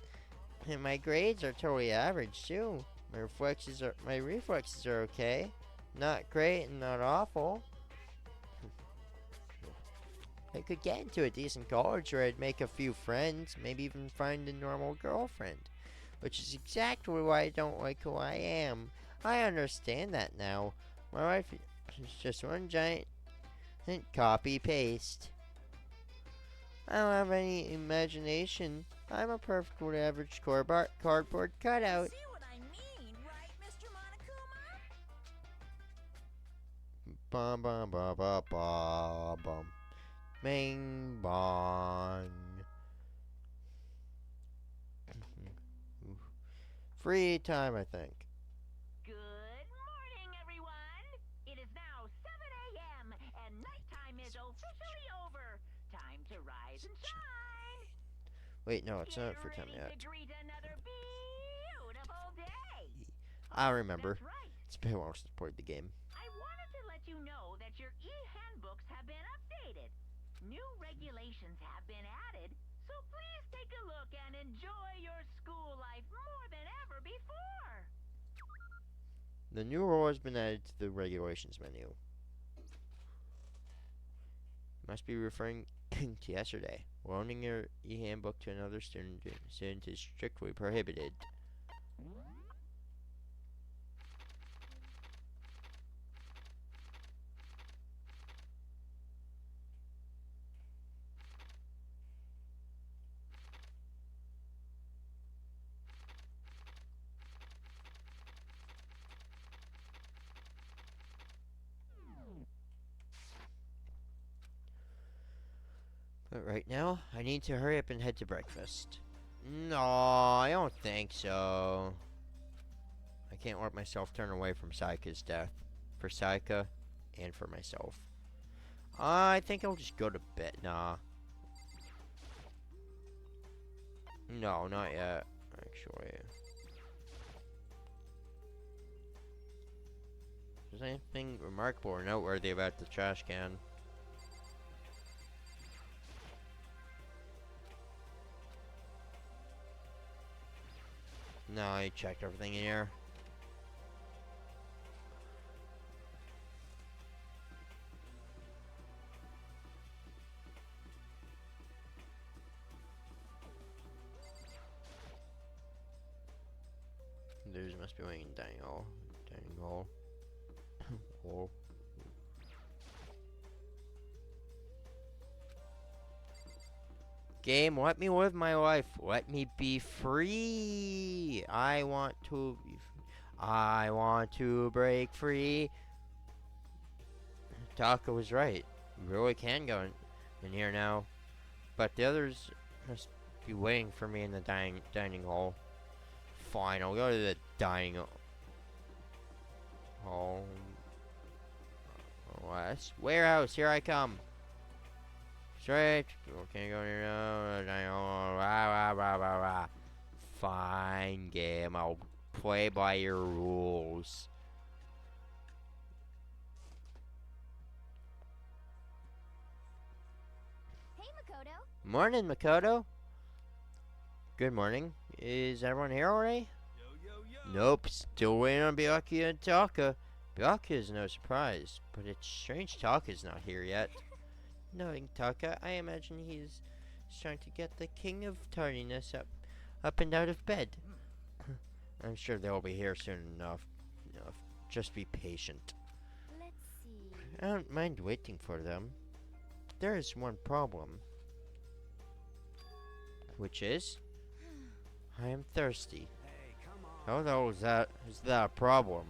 And my grades are totally average too. My reflexes are okay. Not great and not awful. I could get into a decent college where I'd make a few friends, maybe even find a normal girlfriend. Which is exactly why I don't like who I am. I understand that now. My life is just one giant copy-paste. I don't have any imagination. I'm a perfectly average cardboard cutout. See what I mean, right, Mr. Monokuma? Bum bum bum bum bum bum. Bing bong. Free time, I think. Good morning, everyone. It is now 7 a.m. and nighttime is officially over. Time to rise and shine. Wait, no, it's not Get for time ready yet. to greet another beautiful day. I remember. That's right. It's been a while since I played the game. I wanted to let you know that your e-handbooks have been updated. New regulations have been added, so please take a look and enjoy your school life more than ever before. The new rule has been added to the regulations menu. Must be referring to yesterday. Loaning your e-handbook to another student is strictly prohibited. But right now, I need to hurry up and head to breakfast. No, I don't think so. I can't let myself turn away from Saika's death. For Saika, and for myself. I think I'll just go to bed. Nah. No, not yet, actually. Is there anything remarkable or noteworthy about the trash can? No, I checked everything in here. There must be one in dining hall. Dining hall. Oh. Game, let me live my life. Let me be free. I want to break free. Taka was right. We really can go in here now. But the others must be waiting for me in the dining hall. Fine, I'll go to the dining hall. West warehouse, here I come. Straight. Can't go here now. Dining hall. Rah, rah, rah, rah, rah. Fine, game. I'll play by your rules. Hey, Makoto. Morning, Makoto. Good morning. Is everyone here already? Nope, still waiting on Byakuya and Taka. Byakuya is no surprise, but it's strange Taka's not here yet. Knowing Taka, I imagine he's trying to get the king of tardiness up and out of bed. I'm sure they'll be here soon enough. Just be patient. Let's see. I don't mind waiting for them. There is one problem. Which is? I am thirsty. Hey, come on. How the hell is that a problem?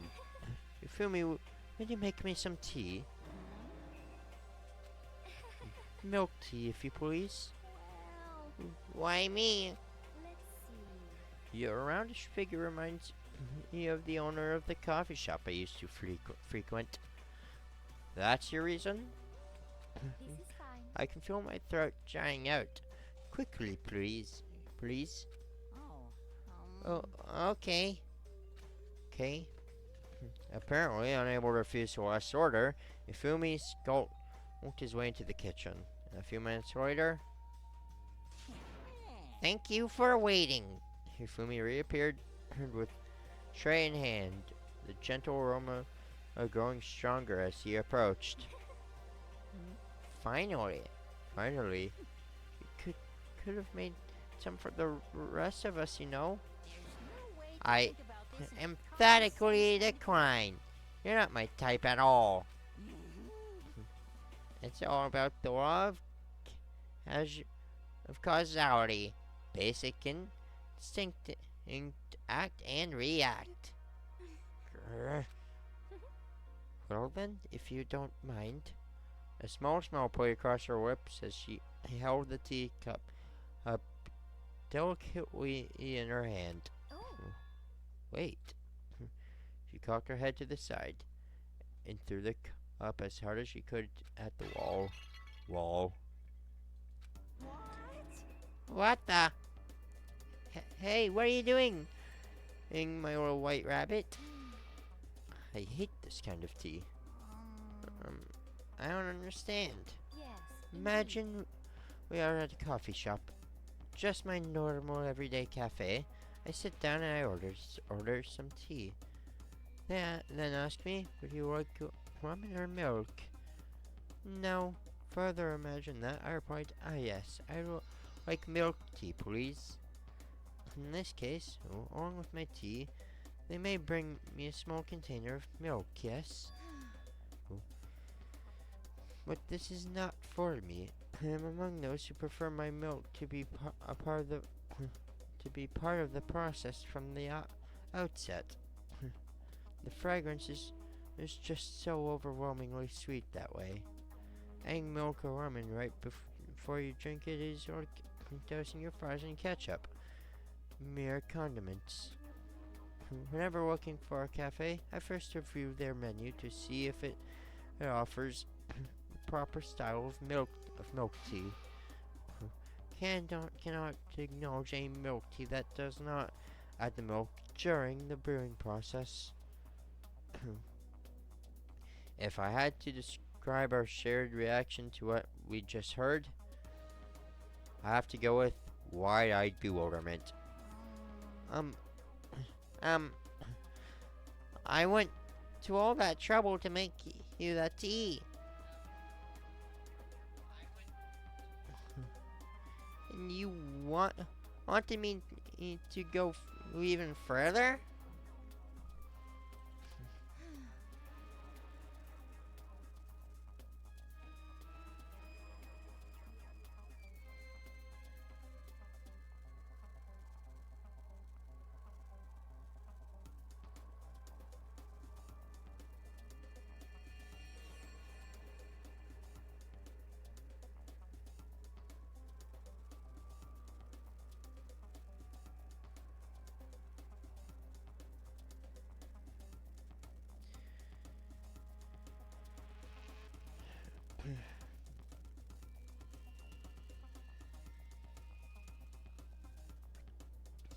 You feel me? Would you make me some tea? Milk tea, if you please. Well, Why me? let's see. Your roundish figure reminds me of the owner of the coffee shop I used to frequent. That's your reason? This is fine. I can feel my throat drying out. Quickly, please. Please? Oh, okay. Okay. Apparently, unable to refuse the last order, Ifumi skulked his way into the kitchen. And a few minutes later... Thank you for waiting. Ifumi reappeared with tray in hand, the gentle aroma growing stronger as he approached. Finally. You could have made some for the rest of us, you know. I emphatically decline. You're not my type at all. It's all about the law of causality. Basic instinct, act and react. Grr. Well then, if you don't mind. A small smile played across her lips as she held the teacup up delicately in her hand. Oh, Wait. She cocked her head to the side and threw the cup as hard as she could at the wall. What the? Hey, what are you doing? My little white rabbit. I hate this kind of tea. I don't understand. yes. Imagine we are at a coffee shop. Just my normal everyday cafe. I sit down and I order some tea. Then ask me, would you like ramen or milk? No. Further imagine that, I replied, yes, I would like milk tea, please. In this case, along with my tea, they may bring me a small container of milk, yes? But this is not for me. I am among those who prefer my milk to be part of the process from the outset. The fragrance is just so overwhelmingly sweet that way. Adding milk or ramen right before you drink it is like dousing your fries in ketchup. Mere condiments. Whenever looking for a cafe, I first review their menu to see if it offers the proper style of milk tea. Cannot acknowledge a milk tea that does not add the milk during the brewing process. If I had to describe our shared reaction to what we just heard, I have to go with wide-eyed bewilderment. I went to all that trouble to make you that tea. And you wanted me to go even further?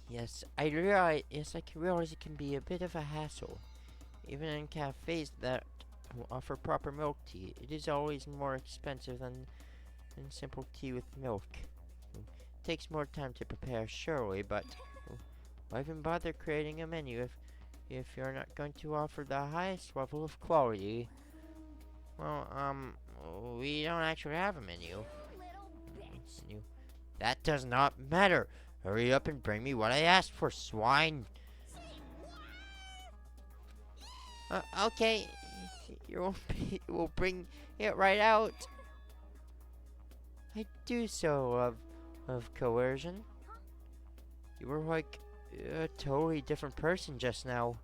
Yes, I realize. Yes, I can realize it can be a bit of a hassle, even in cafes that offer proper milk tea. It is always more expensive than simple tea with milk. It takes more time to prepare, surely, but why even bother creating a menu if you're not going to offer the highest level of quality? Well, we don't actually have a menu. Menu. That does not matter. Hurry up and bring me what I asked for, swine. Okay. We'll bring it right out. I do so of coercion. You were like a totally different person just now.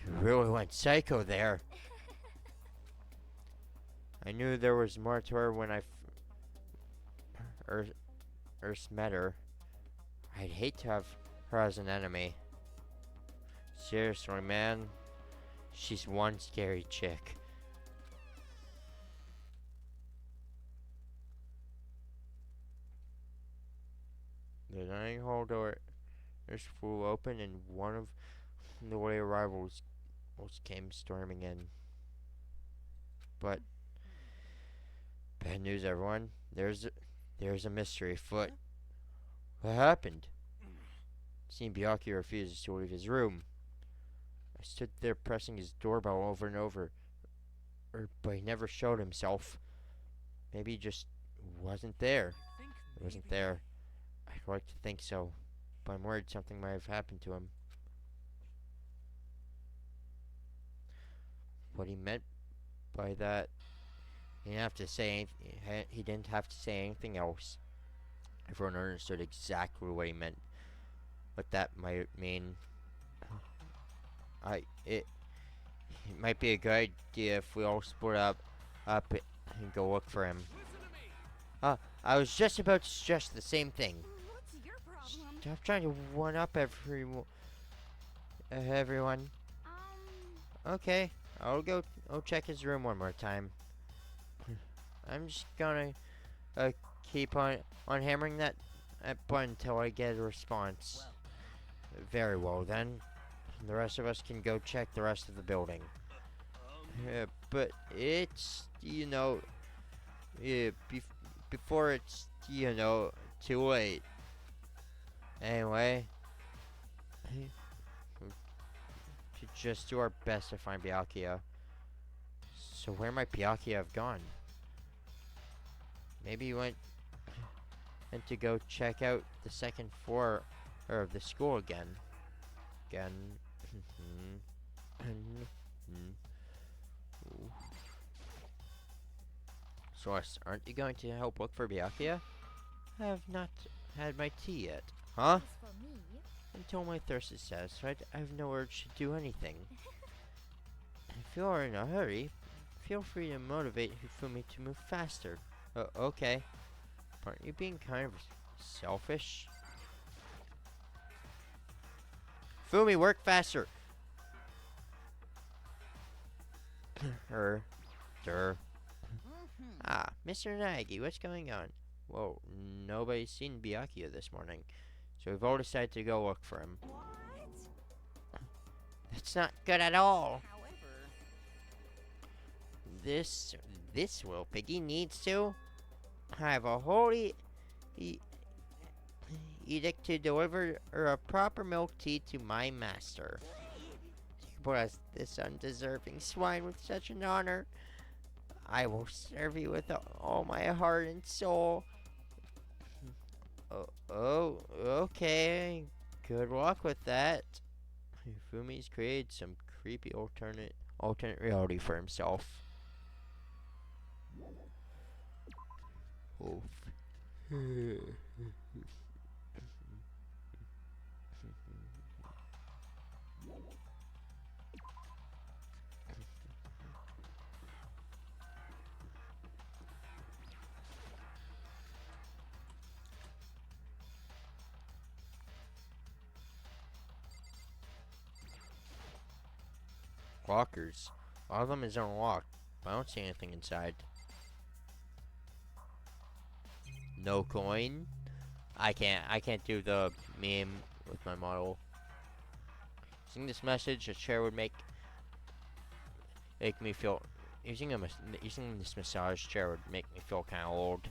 You really went psycho there. I knew there was more to her when I first met her. I'd hate to have her as an enemy. Seriously, man. She's one scary chick. The dining hall door flew open and one of the late arrivals came storming in. But bad news, everyone. There's a mystery afoot. What happened? Seeing Byakuya refuses to leave his room. I stood there pressing his doorbell over and over, but he never showed himself. Maybe he just wasn't there. He wasn't there. I'd like to think so, but I'm worried something might have happened to him. What he meant by that, he didn't have to say anything else. Everyone understood exactly what he meant. What that might mean. It might be a good idea if we all split up and go look for him. I was just about to suggest the same thing. What's your problem? Stop trying to one up everyone. Okay, I'll check his room one more time. I'm just gonna keep on hammering that button until I get a response. Very well then. The rest of us can go check the rest of the building. But it's, before it's, too late. Anyway, we should just do our best to find Byakuya. So where might Byakuya have gone? Maybe he went to go check out the second floor of the school again. Celeste, aren't you going to help look for Byakuya? I have not had my tea yet. Huh? As for me, Until my thirst is satisfied, I have no urge to do anything. If you are in a hurry, feel free to motivate Hifumi to move faster. Okay. Aren't you being kind of selfish? Fumi, work faster! Durr. Ah, Mr. Nagi, what's going on? Whoa, nobody's seen Byakuya this morning, so we've all decided to go look for him. What? That's not good at all. However, This little piggy needs to have a holy edict to deliver a proper milk tea to my master. Bless this undeserving swine with such an honor. I will serve you with all my heart and soul. Okay. Good luck with that. Fumi's created some creepy alternate reality for himself. Oof. Lockers. One of them is unlocked, but I don't see anything inside. No coin. I can't do the meme with my model. Using this message, a chair would make me feel. Using this massage chair would make me feel kind of old.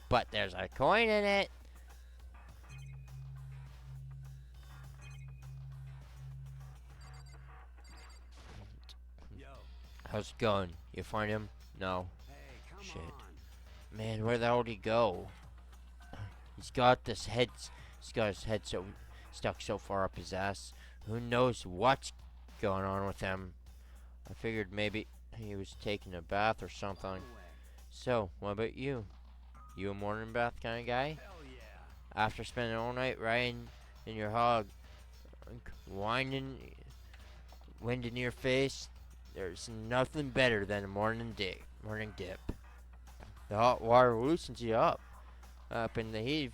But there's a coin in it. Yo. How's it going? You find him? No. Hey, come Shit. on. Man, where the hell did he go? He's got his head so stuck so far up his ass. Who knows what's going on with him? I figured maybe he was taking a bath or something. Away. So, what about you? You a morning bath kind of guy? Hell yeah. After spending all night riding in your hog, wind in your face, there's nothing better than a morning dip. The hot water loosens you up in the heat.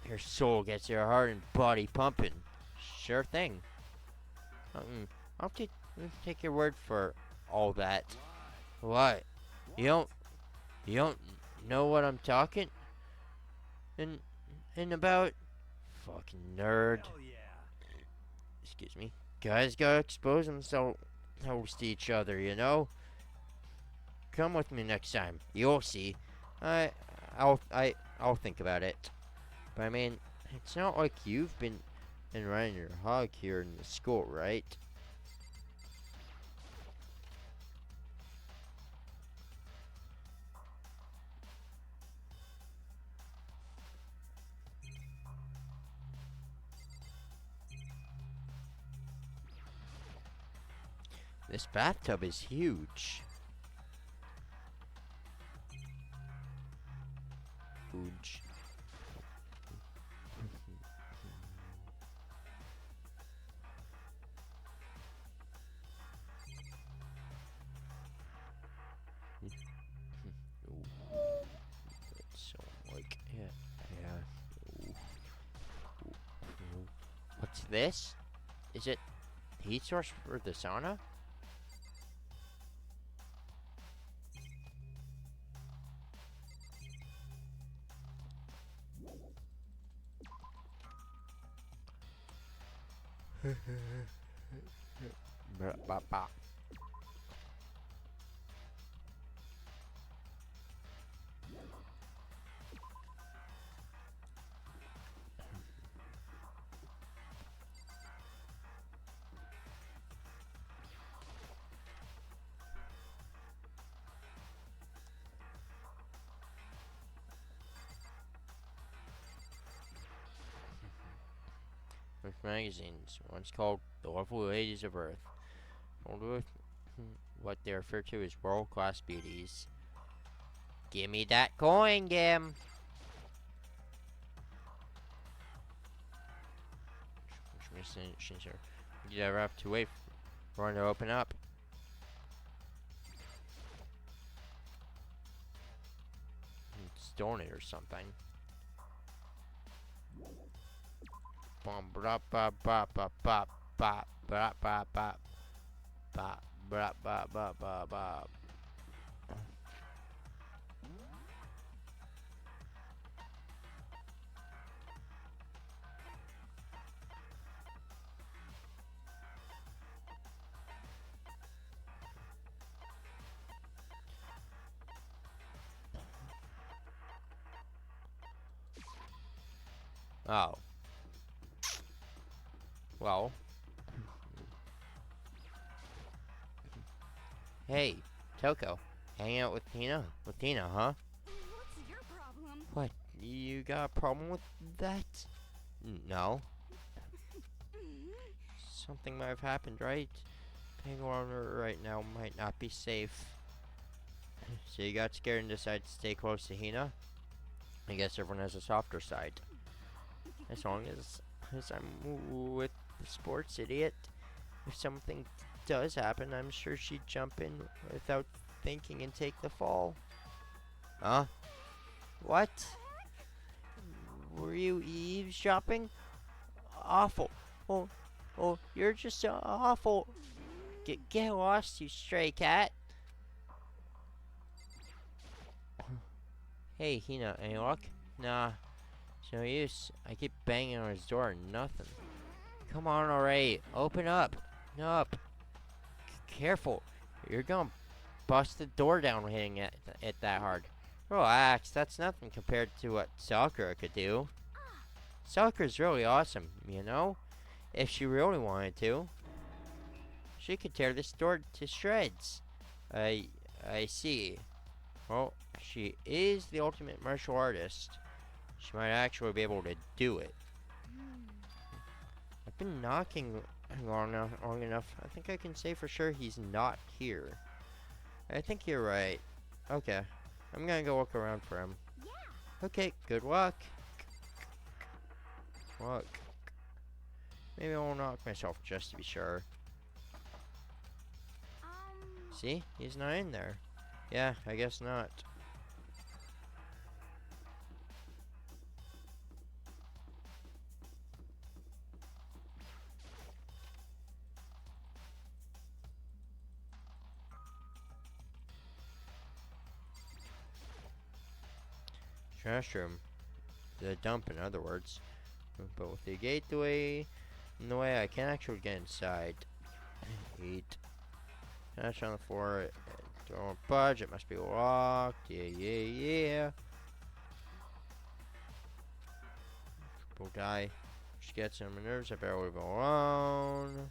Your soul gets your heart and body pumping. Sure thing. I'll take your word for all that. What? You don't know what I'm talking and about? Fucking nerd. Hell yeah. Excuse me. Guys gotta expose themselves to each other, you know? Come with me next time. You'll see. I'll think about it. But I mean, it's not like you've been running your hog here in the school, right? This bathtub is huge. Huge. So like, yeah. What's this? Is it heat source for the sauna? With magazines, once called the Lovely Ladies of Earth, filled with what they refer to as world-class beauties. Give me that coin, Gim! You ever have to wait for one to open up? stolen it or something. Bum blah ba ba ba ba ba ba ba ba ba ba ba ba ba ba. Oh. Well. Hey, Toko. Hang out with Tina? With Tina, huh? What's your problem? What? You got a problem with that? No. Something might have happened, right? Being around her right now might not be safe. So you got scared and decided to stay close to Hina? I guess everyone has a softer side. As long as I'm with the sports idiot. If something does happen, I'm sure she'd jump in without thinking and take the fall. Huh? What? Were you eavesdropping? Awful. Oh, you're just so awful. Get lost, you stray cat. Hey, Hina, any luck? Nah, it's no use. I keep banging on his door and nothing. Come on already, open up. Up. Careful, you're gonna bust the door down hitting it that hard. Relax, that's nothing compared to what Sakura could do. Sakura's really awesome, you know? If she really wanted to. She could tear this door to shreds. I see. Well, she is the ultimate martial artist. She might actually be able to do it. I've been knocking long enough. I think I can say for sure he's not here. I think you're right. Okay. I'm gonna go look around for him. Yeah. Okay, good luck. Look. Maybe I'll knock myself just to be sure. See? He's not in there. Yeah, I guess not. Trash room. The dump, in other words. But with the gateway in the way, I can't actually get inside. Eat. Trash on the floor. Don't budge. It must be locked. Yeah. People die. Just gets on my nerves. I better leave it alone.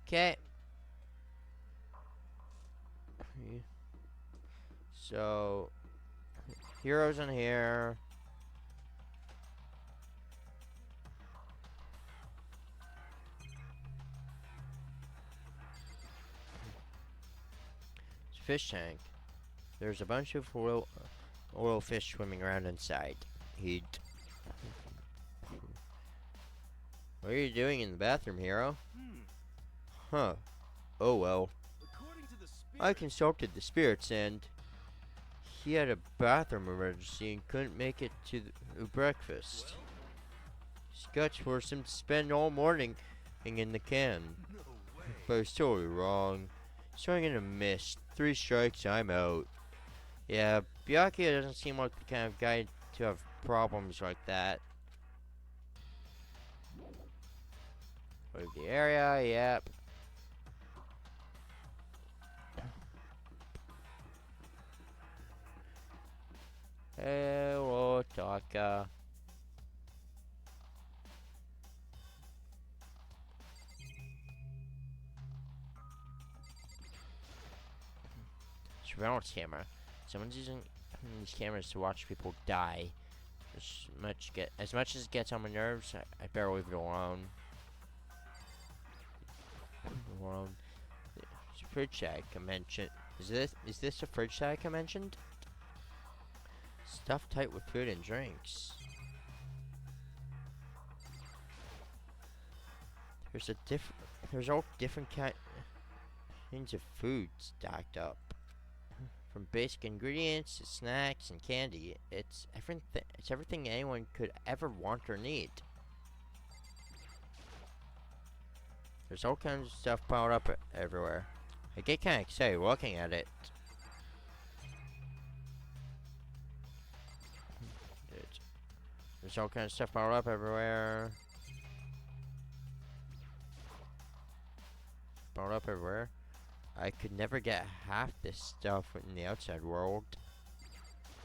Okay. So, heroes in here. It's a fish tank. There's a bunch of oil fish swimming around inside. Heat. What are you doing in the bathroom, hero? Huh. Oh well. According to the spirit, I consulted the spirits and he had a bathroom emergency and couldn't make it to breakfast. His guts forced him to spend all morning in the can. no way. But I was totally wrong. Swing and a miss. 3 strikes, I'm out. Yeah, Byakuya doesn't seem like the kind of guy to have problems like that. Leave the area, yep. Hello, Taka. Surveillance camera. Someone's using these cameras to watch people die. As much as it gets on my nerves, I better leave it alone. It's a fridge that I mentioned. Is this a fridge that I mentioned? Stuffed tight with food and drinks. There's all different Tons of food stacked up. From basic ingredients to snacks and candy, it's everything. It's everything anyone could ever want or need. There's all kinds of stuff piled up everywhere. I get kind of excited looking at it. There's all kinds of stuff piled up everywhere. Piled up everywhere. I could never get half this stuff in the outside world.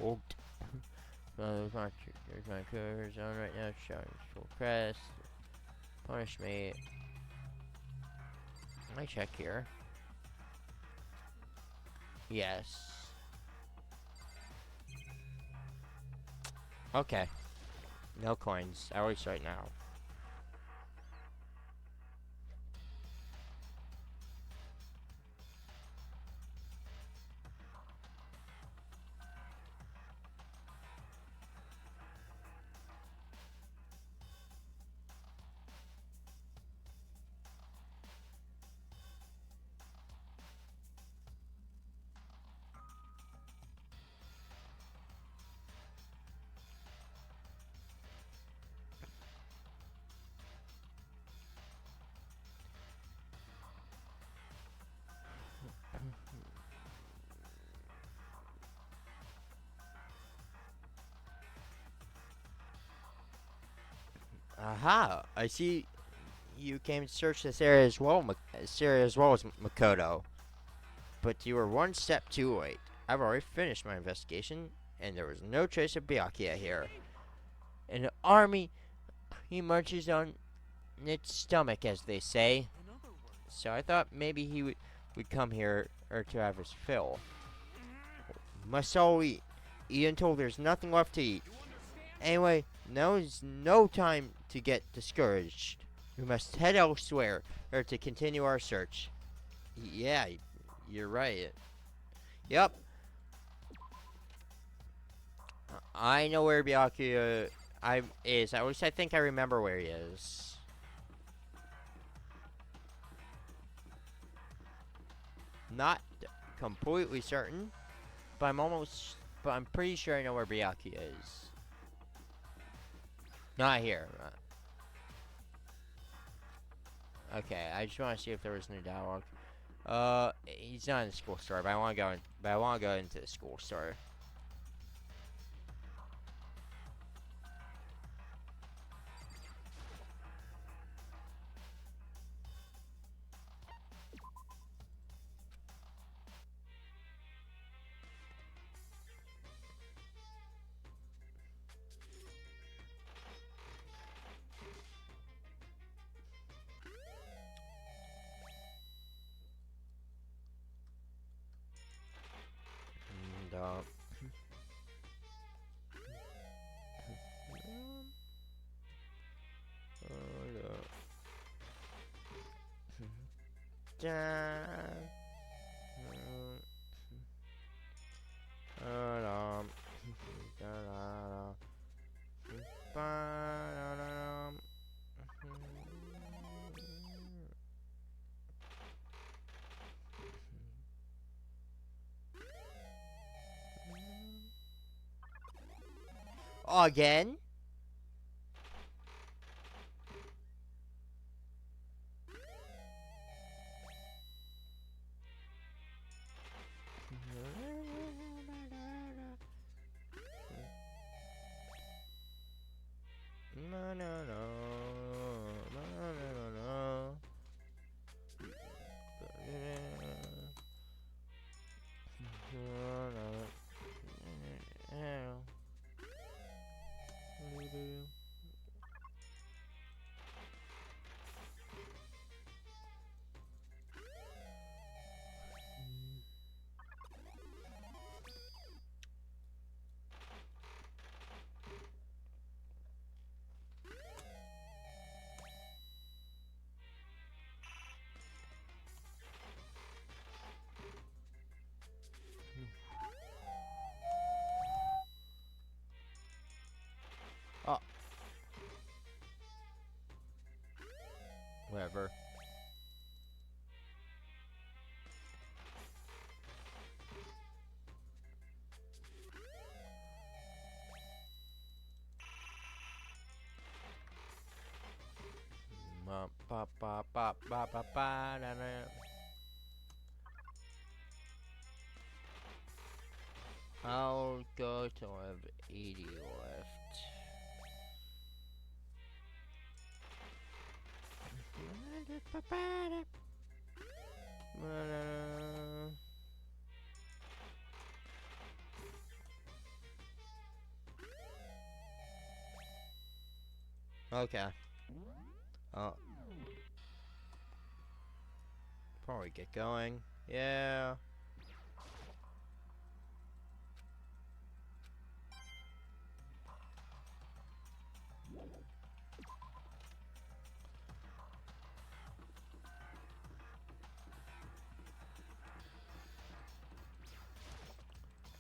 Well, there's my couriers on right now, showing full crest. Punish me. Can I check here? Yes. Okay. No coins, at least right now. Aha! I see you came to search this area as well, as Makoto. But you were one step too late. I've already finished my investigation, and there was no trace of Byakuya here. An army, he marches on its stomach, as they say. In other words, So I thought maybe he would come here or to have his fill. Must all eat until there's nothing left to eat. you understand? Anyway, now is no time to get discouraged. We must head elsewhere or to continue our search. Yeah, you're right. Yep. I know where Byakuya is. At least I think I remember where he is. Not completely certain, but I'm pretty sure I know where Byakuya is. Not here. Okay, I just want to see if there was new dialogue. He's not in the school store, but I want to go into the school store. And, again? Oh. Whatever. I'll go till I have 80 left. Okay. Probably get going. Yeah.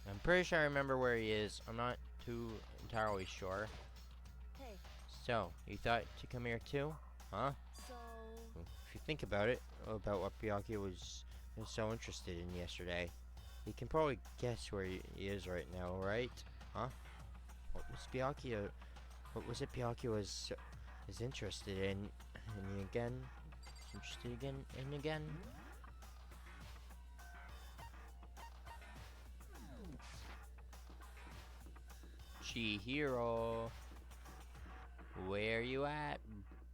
I'm pretty sure I remember where he is. I'm not too entirely sure. Hey, So, you thought to come here too? Huh? so If you think about it, about what Byakuya was so interested in yesterday, you can probably guess where he is right now, right? Huh? What was Byakuya? What was it Byakuya was interested in? And again, interested again and again. Chihiro, where you at,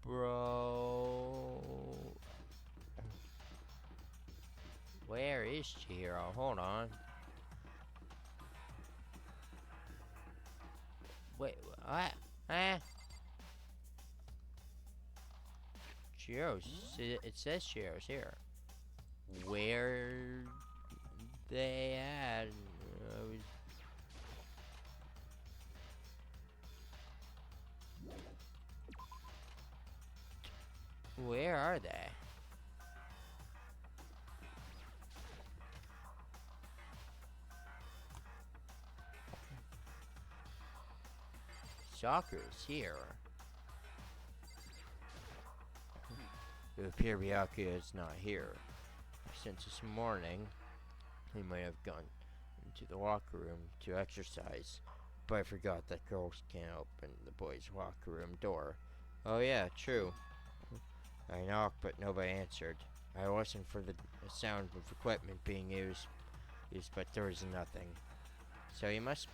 bro? Where is Chihiro? Hold on. Wait, what? Chihiro's. It says Chihiro's here. Where they at? Where are they? Sakura's here. It would appear Byakuya is not here. Since this morning, he may have gone into the locker room to exercise. But I forgot that girls can't open the boys' locker room door. Oh yeah, true. I knocked, but nobody answered. I listened for the sound of equipment being used, but there was nothing. So he must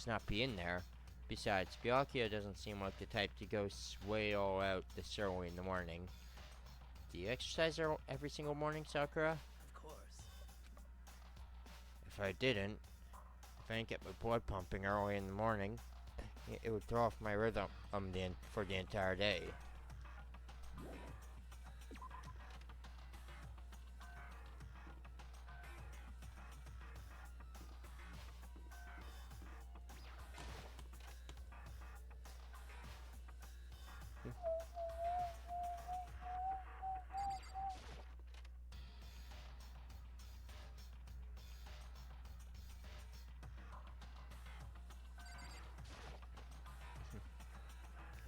not be in there. Besides, Byakuya doesn't seem like the type to go sway all out this early in the morning. Do you exercise every single morning, Sakura? Of course. If I didn't get my blood pumping early in the morning, it would throw off my rhythm for the entire day.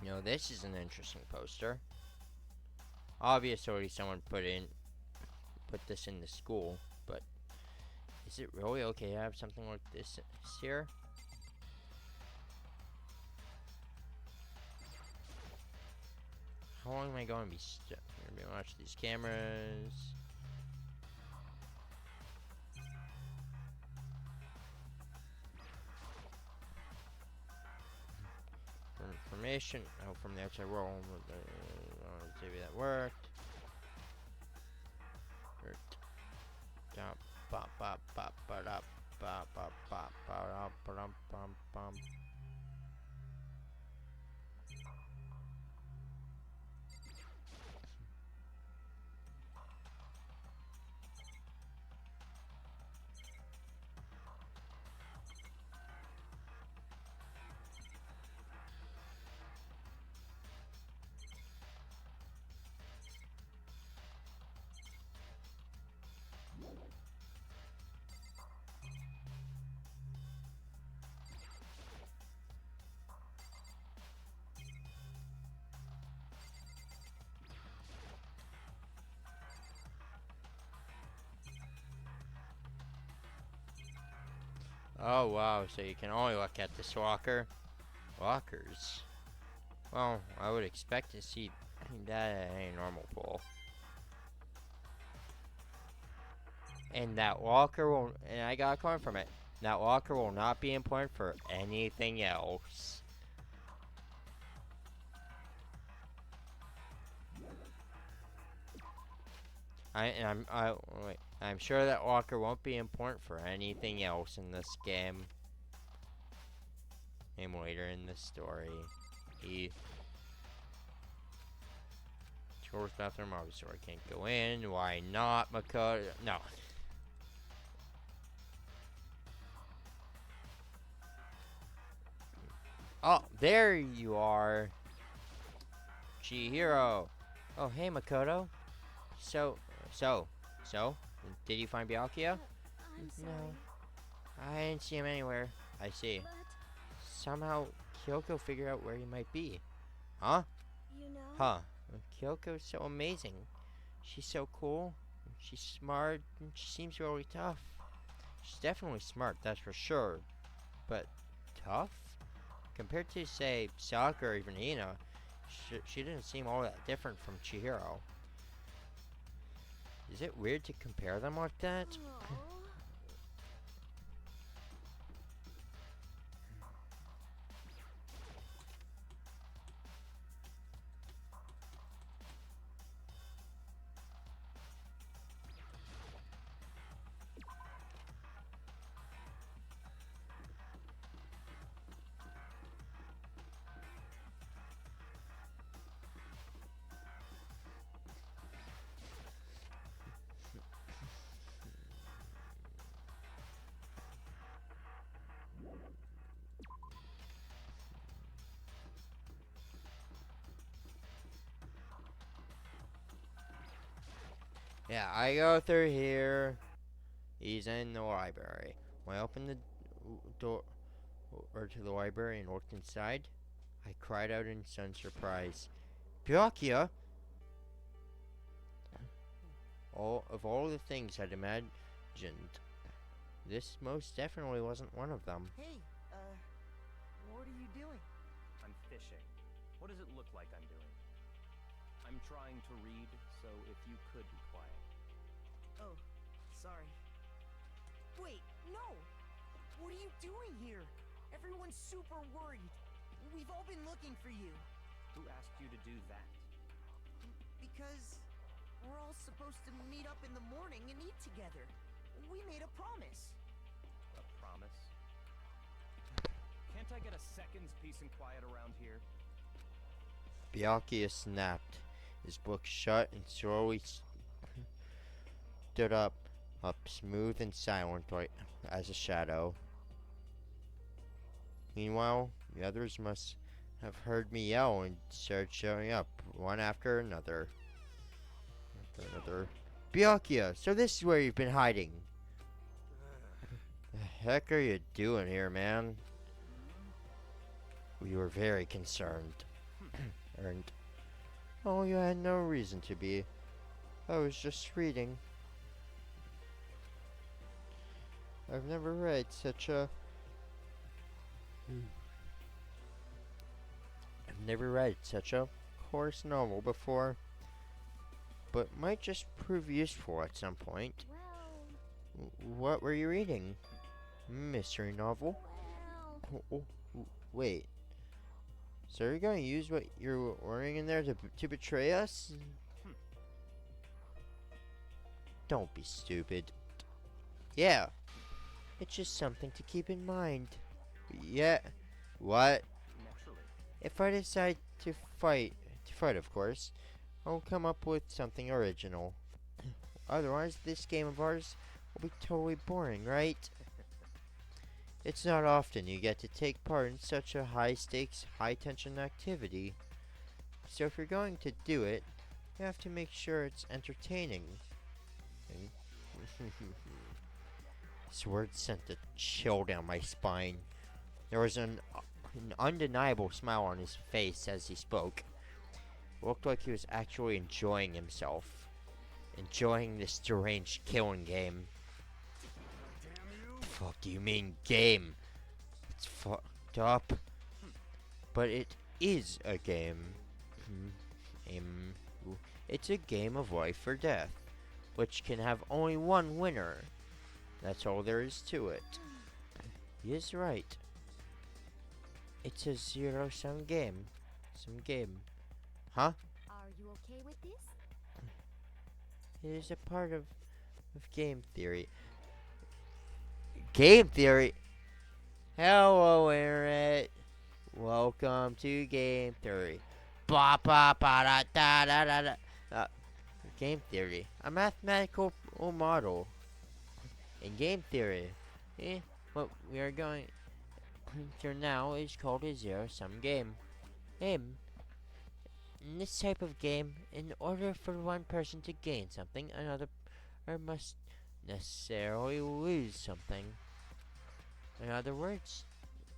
You know, this is an interesting poster. Obviously, someone put this in the school, but is it really okay to have something like this here? How long am I going to be stuck? I'm going to watch these cameras. For information, from the outside world, maybe that worked. Bop bop bop bop bop bop bop bop bop bop bop bop. Oh wow, so you can only look at this lockers. Well, I would expect to see that at any normal pool. And that walker will, and I got a coin from it. That walker will not be important for anything else. I'm sure that walker won't be important for anything else in this game. And later in the story, Chores bathroom, obviously I can't go in. Why not, Makoto? No. Oh, there you are. Chihiro. Oh, hey, Makoto. So, did you find Byakuya? I'm sorry. No. I didn't see him anywhere. I see. But, Somehow, Kyoko figured out where he might be. Huh? you know, Huh. Kyoko's so amazing. She's so cool. She's smart. And she seems really tough. She's definitely smart, that's for sure. But tough? Compared to, say, Sokka or even Ina, she didn't seem all that different from Chihiro. Is it weird to compare them like that? aw. Yeah, I go through here. He's in the library. When I opened the door to the library and looked inside, I cried out in sudden surprise. Byakuya! All the things I'd imagined, this most definitely wasn't one of them. Hey, what are you doing? I'm fishing. What does it look like I'm doing? I'm trying to read, so if you could be quiet. Oh, sorry. Wait, no! What are you doing here? Everyone's super worried. We've all been looking for you. Who asked you to do that? Because we're all supposed to meet up in the morning and eat together. We made a promise. A promise? Can't I get a second's peace and quiet around here? Byakuya snapped. His book shut and slowly stood up smooth and silent like as a shadow. Meanwhile, the others must have heard me yell and started showing up, one after another. Byakuya, so this is where you've been hiding. The heck are you doing here, man? We were very concerned. Oh, you had no reason to be. I was just reading. I've never read such a coarse novel before, but might just prove useful at some point. Well, What were you reading? Mystery novel? Wait. So you're going to use what you're wearing in there to betray us? Don't be stupid. Yeah. It's just something to keep in mind. Yeah. What? Naturally. If I decide to fight of course, I'll come up with something original. Otherwise, this game of ours will be totally boring, right? It's not often you get to take part in such a high-stakes, high-tension activity. So if you're going to do it, you have to make sure it's entertaining. His words sent a chill down my spine. There was an undeniable smile on his face as he spoke. It looked like he was actually enjoying himself. Enjoying this deranged killing game. Fuck do you mean game? It's fucked up. But it is a game. It's a game of life or death. which can have only one winner. That's all there is to it. He is right. It's a zero-sum game. Huh? Are you okay with this? It is a part of game theory. Game theory? Hello, Internet. Welcome to game theory. Ba ba ba da da da da da. Game theory, a mathematical model. In game theory, what we are going through now is called a zero-sum game. In this type of game, in order for one person to gain something, another must necessarily lose something. In other words,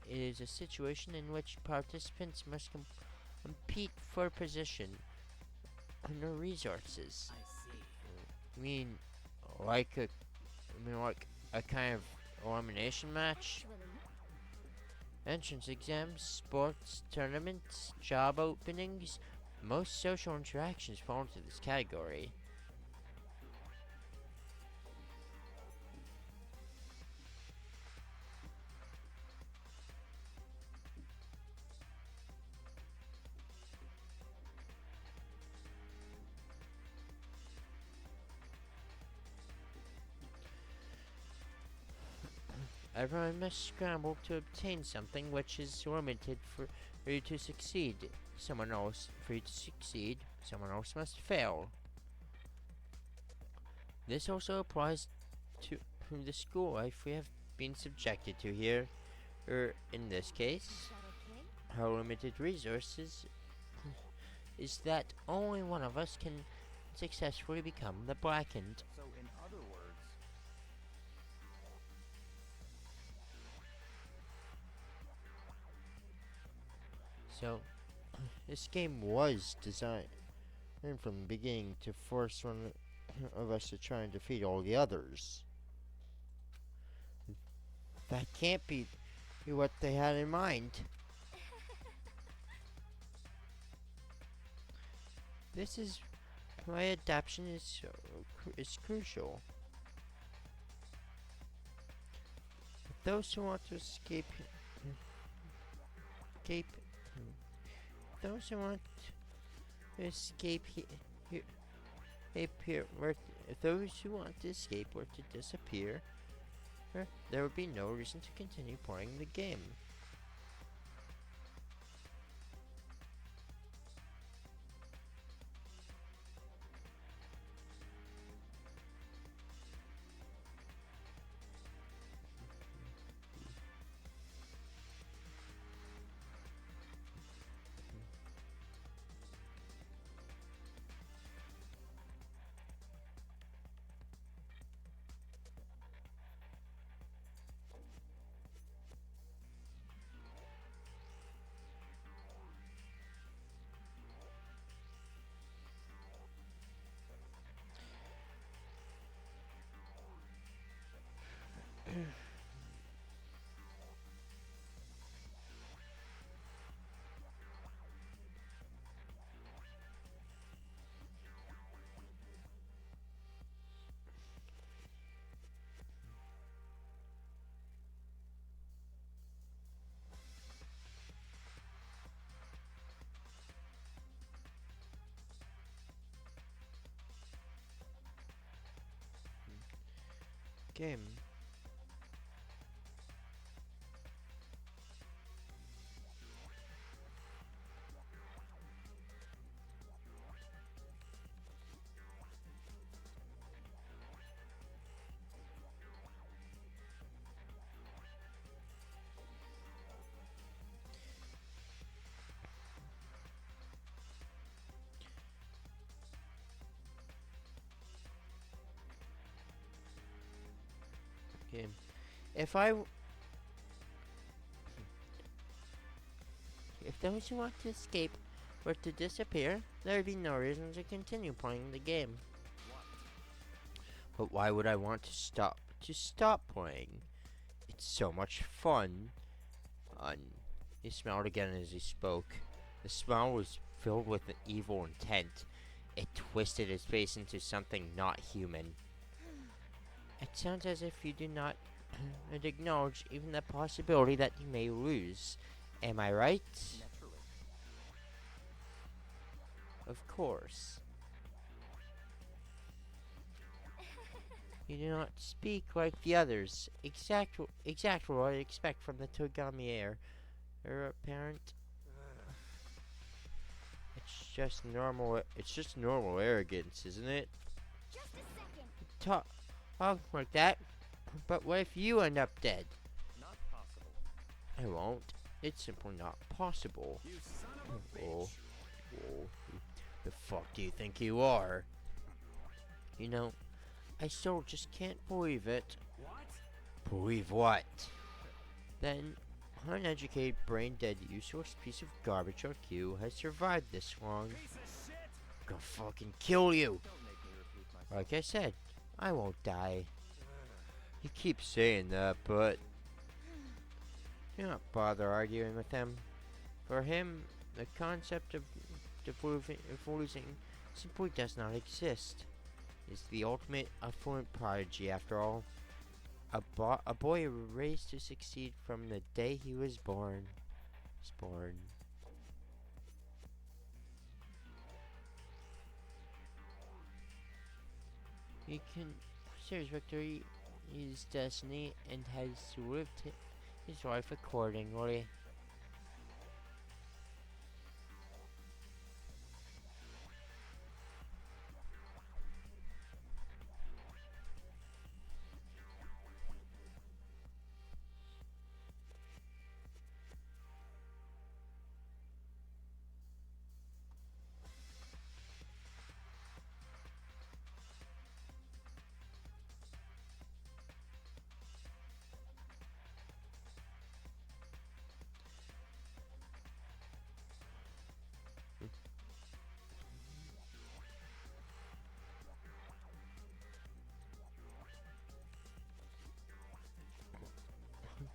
it is a situation in which participants must compete for position and their resources. I see. You mean like a kind of elimination match? Actually, Entrance exams, sports, tournaments, job openings, most social interactions fall into this category. Everyone must scramble to obtain something which is limited for you to succeed. For you to succeed, someone else must fail. This also applies to the school life we have been subjected to here, or in this case, is that okay? our limited resources is that only one of us can successfully become the Blackened. So, in other words, So, this game was designed from the beginning to force one of us to try and defeat all the others. That can't be what they had in mind. This is why adaptation is crucial. Those who want to escape those who want to escape if those who want to escape were to disappear, there would be no reason to continue playing the game. Game. Game. If those who want to escape were to disappear, there would be no reason to continue playing the game. But why would I want to stop playing? It's so much fun. He smiled again as he spoke. The smile was filled with an evil intent. It twisted his face into something not human. It sounds as if you do not acknowledge even the possibility that you may lose. Am I right? Naturally. Of course. You do not speak like the others. Exact what I expect from the Togami heir. Apparent. It's just normal arrogance, isn't it? Just a second. Talk like that. But what if you end up dead? Not possible. I won't. It's simply not possible. You son of a Oh, bitch. oh, the fuck do you think you are? You know, I still just can't believe it. What? Believe what? Then, uneducated, brain-dead, useless piece of garbage like you has survived this long. Piece of shit. I'm gonna fucking kill you! Don't make me repeat myself. Like I said, I won't die. You keep saying that, but do not bother arguing with him. For him, the concept of losing simply does not exist. It's the ultimate affluent prodigy, after all. A boy raised to succeed from the day he was born. He considers victory his destiny and has lived his life accordingly.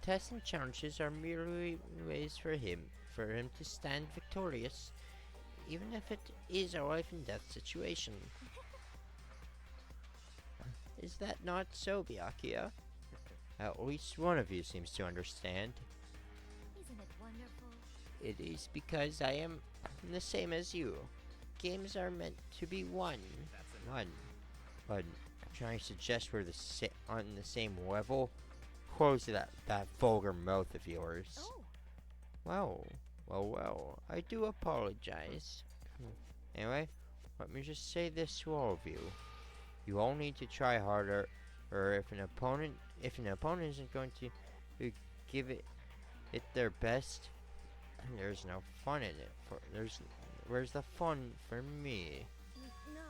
Tests and challenges are merely ways for him to stand victorious, even if it is a life and death situation. Is that not so, Byakuya? At least one of you seems to understand. Isn't it wonderful? It is because I am the same as you. Games are meant to be won. That's enough. Won. But trying to suggest we're on the same level? Close that vulgar mouth of yours. Oh, Well, I do apologize. Anyway, let me just say this to all of you. You all need to try harder, or if an opponent isn't going to give it their best, there's no fun in it. Where's the fun for me? no.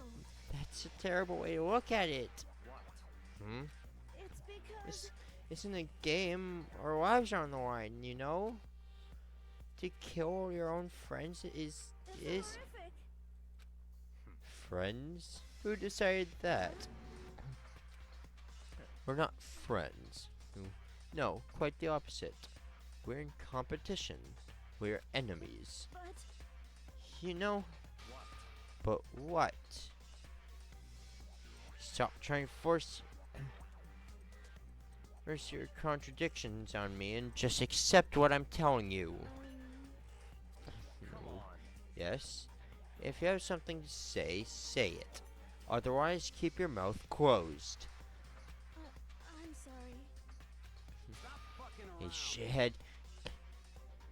That's a terrible way to look at it. What? It's because... Isn't a game, our lives are on the line, you know? To kill your own friends is horrific. friends? Who decided that? We're not friends. No, quite the opposite. We're in competition. We're enemies. But You know, What? but what? Stop trying to force your contradictions on me and just accept what I'm telling you. Come on. Yes? If you have something to say, say it. Otherwise, keep your mouth closed. I'm sorry. Stop fucking Hey, around. shithead.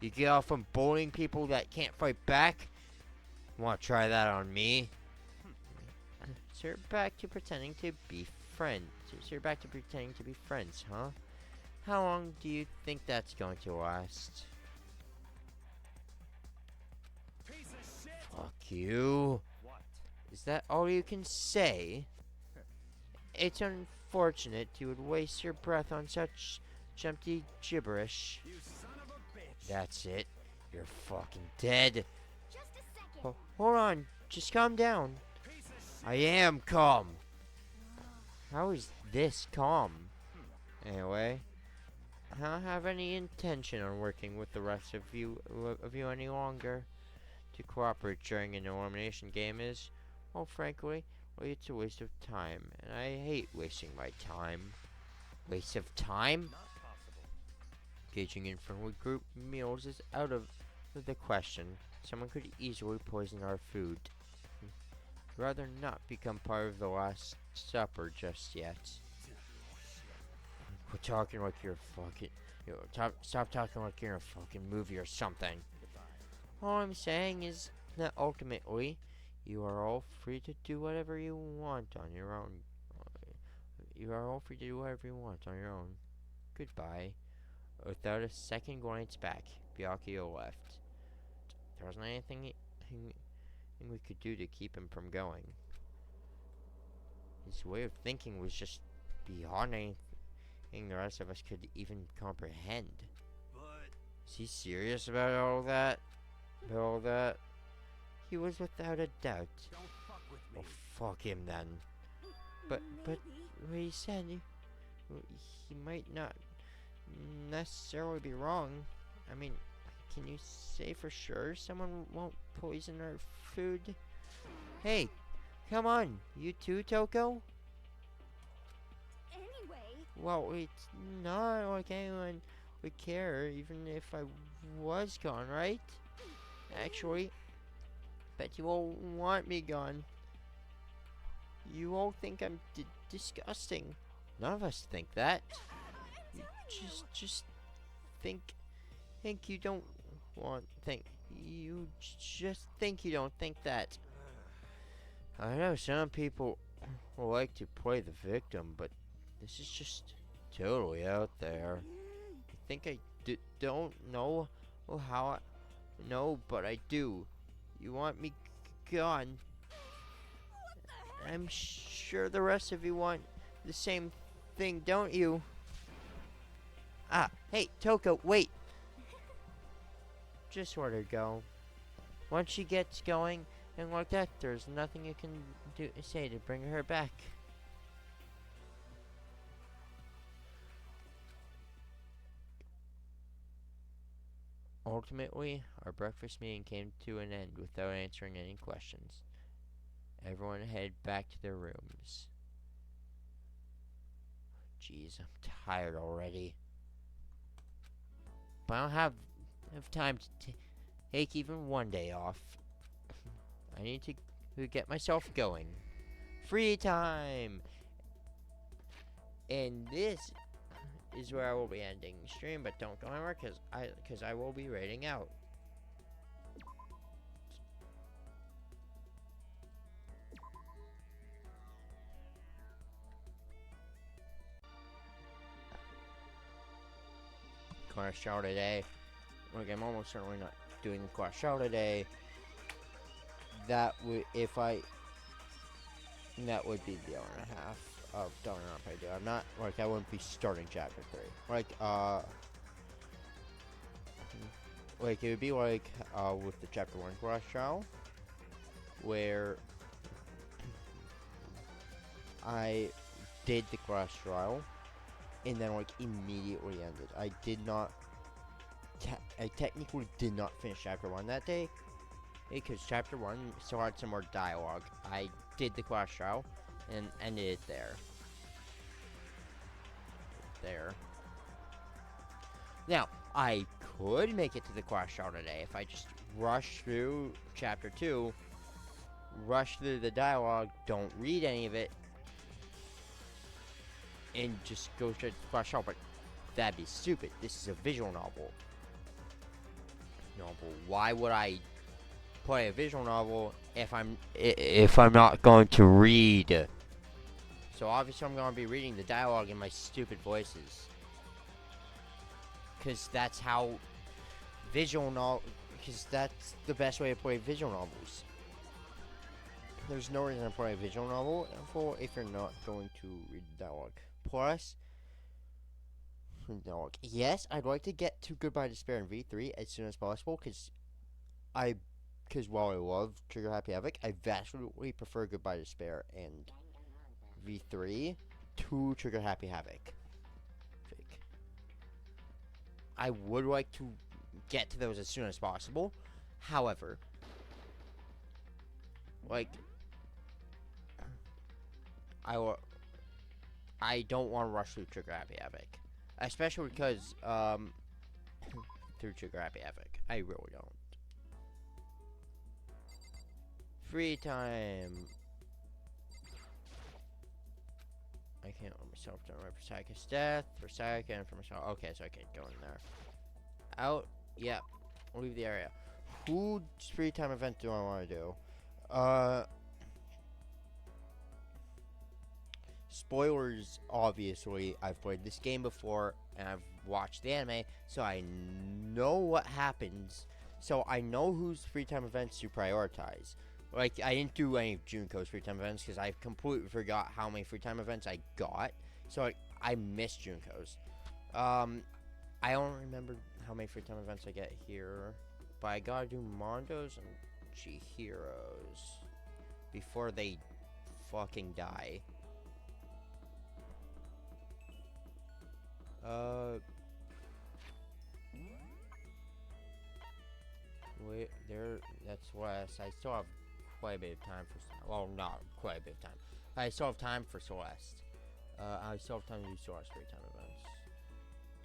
You get off on bullying people that can't fight back? Wanna try that on me? So you're back to pretending to be friends. So you're back to pretending to be friends, huh? How long do you think that's going to last? Piece of shit. Fuck you. What? Is that all you can say? It's unfortunate you would waste your breath on such empty gibberish. You son of a bitch. That's it. You're fucking dead. Just a second. Hold on. Just calm down. Piece of shit. I am calm. How is this calm? Anyway, I don't have any intention on working with the rest of you any longer. To cooperate during an elimination game is Well, frankly, it's a waste of time, and I hate wasting my time. Waste of time? Not possible. Engaging in friendly group meals is out of the question. Someone could easily poison our food. I'd rather not become part of the Last Supper just yet. Quit talking like you're fucking. Stop talking like you're in a fucking movie or something. All I'm saying is that ultimately, you are all free to do whatever you want on your own. You are all free to do whatever you want on your own. Goodbye. Without a second glance back, Byakuya left. There wasn't anything we could do to keep him from going. His way of thinking was just beyond anything the rest of us could even comprehend. But Is he serious about all that? About all that? He was without a doubt. don't fuck with me. Well, fuck him then. But what he said, he might not necessarily be wrong. I mean, can you say for sure someone won't poison our food? Hey, come on, you too, Toko? Anyway, Well, it's not like anyone would care, even if I was gone, right? Actually, bet you all want me gone. You all think I'm disgusting. None of us think that. You just think you don't you just think you don't think that. I know some people like to play the victim, but this is just totally out there. I think I don't know how I know, but I do. You want me gone. I'm sure the rest of you want the same thing, don't you? Ah, hey, Toko, wait. Just let her go. Once she gets going and like that, there's nothing you can say to bring her back. Ultimately, our breakfast meeting came to an end without answering any questions. Everyone headed back to their rooms. Jeez, I'm tired already. But I don't have time to take even one day off. I need to get myself going. Free time! And this is where I will be ending the stream, but don't go anywhere because I will be raiding out. Clash show today. Like, I'm almost certainly not doing the clash show today. That would that would be the hour and a half of Danganronpa I do. I'm not I wouldn't be starting chapter 3. Like it would be with the chapter 1 clash show, where I did the clash trial and then immediately ended. I technically did not finish chapter 1 that day because chapter 1 still had some more dialogue. I did the clash trial and ended it there. Now, I could make it to the clash trial today if I just rush through chapter 2, rush through the dialogue, don't read any of it, and just go straight to the clash trial, but that'd be stupid. This is a visual novel. Why would I play a visual novel if I'm not going to read? So obviously I'm going to be reading the dialogue in my stupid voices, because that's how because that's the best way to play visual novels. There's no reason to play a visual novel if you're not going to read the dialogue. Plus, yes, I'd like to get to Goodbye Despair in V3 as soon as possible, because while I love Trigger Happy Havoc, I vastly prefer Goodbye Despair and V3 to Trigger Happy Havoc. I would like to get to those as soon as possible. However, I don't want to rush through Trigger Happy Havoc, especially because through Trigger Happy Havoc, I really don't. Free time. I can't let myself down right for Sayaka's death, for Sayaka, and for myself. Okay, so I can't go in there. Out. Yep. Leave the area. Whose free time event do I want to do? Spoilers, obviously. I've played this game before, and I've watched the anime, so I know what happens. So I know whose free time events to prioritize. Like, I didn't do any of Junko's free time events because I completely forgot how many free time events I got. So I missed Junko's. I don't remember how many free time events I get here. But I gotta do Mondo's and Chihiro's before they fucking die. Wait, that's West. I still have quite a bit of time for, well, not quite a bit of time. I still have time for Celeste. I still have time to do Celeste free time events.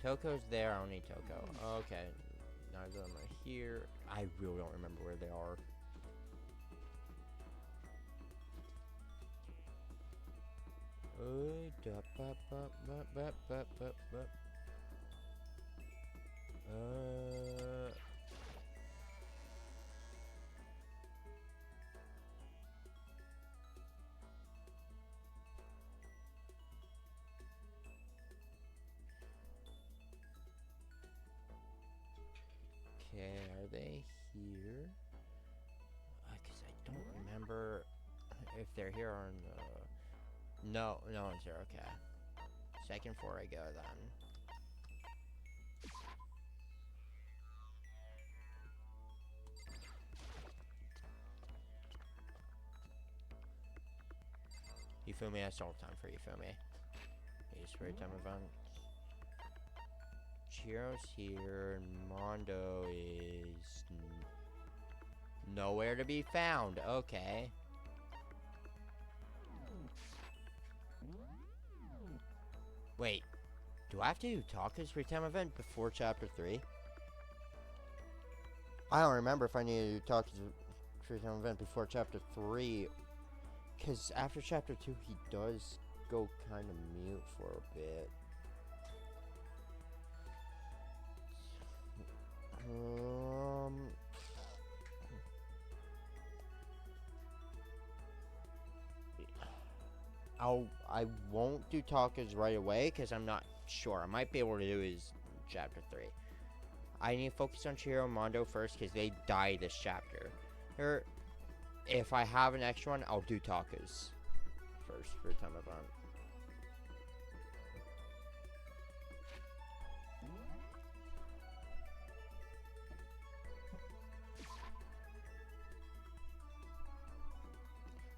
Toko's there, I don't need Toko. Okay, neither of them are here. I really don't remember where they are. Okay, are they here? Because I don't remember if they're here or no, no one's here. Okay, second floor I go then. You feel me? I still have time for you. Feel me? Use free time event. Chihiro's here, and Mondo is nowhere to be found. Okay. Wait, do I have to do Taka's free time event before Chapter 3? I don't remember if I need to do Taka's free time event before Chapter 3. Because after Chapter 2, he does go kind of mute for a bit. I won't do Taka's right away because I'm not sure. I might be able to do his Chapter 3. I need to focus on Chihiro and Mondo first because they die this chapter. Or if I have an extra one, I'll do Taka's first for time event.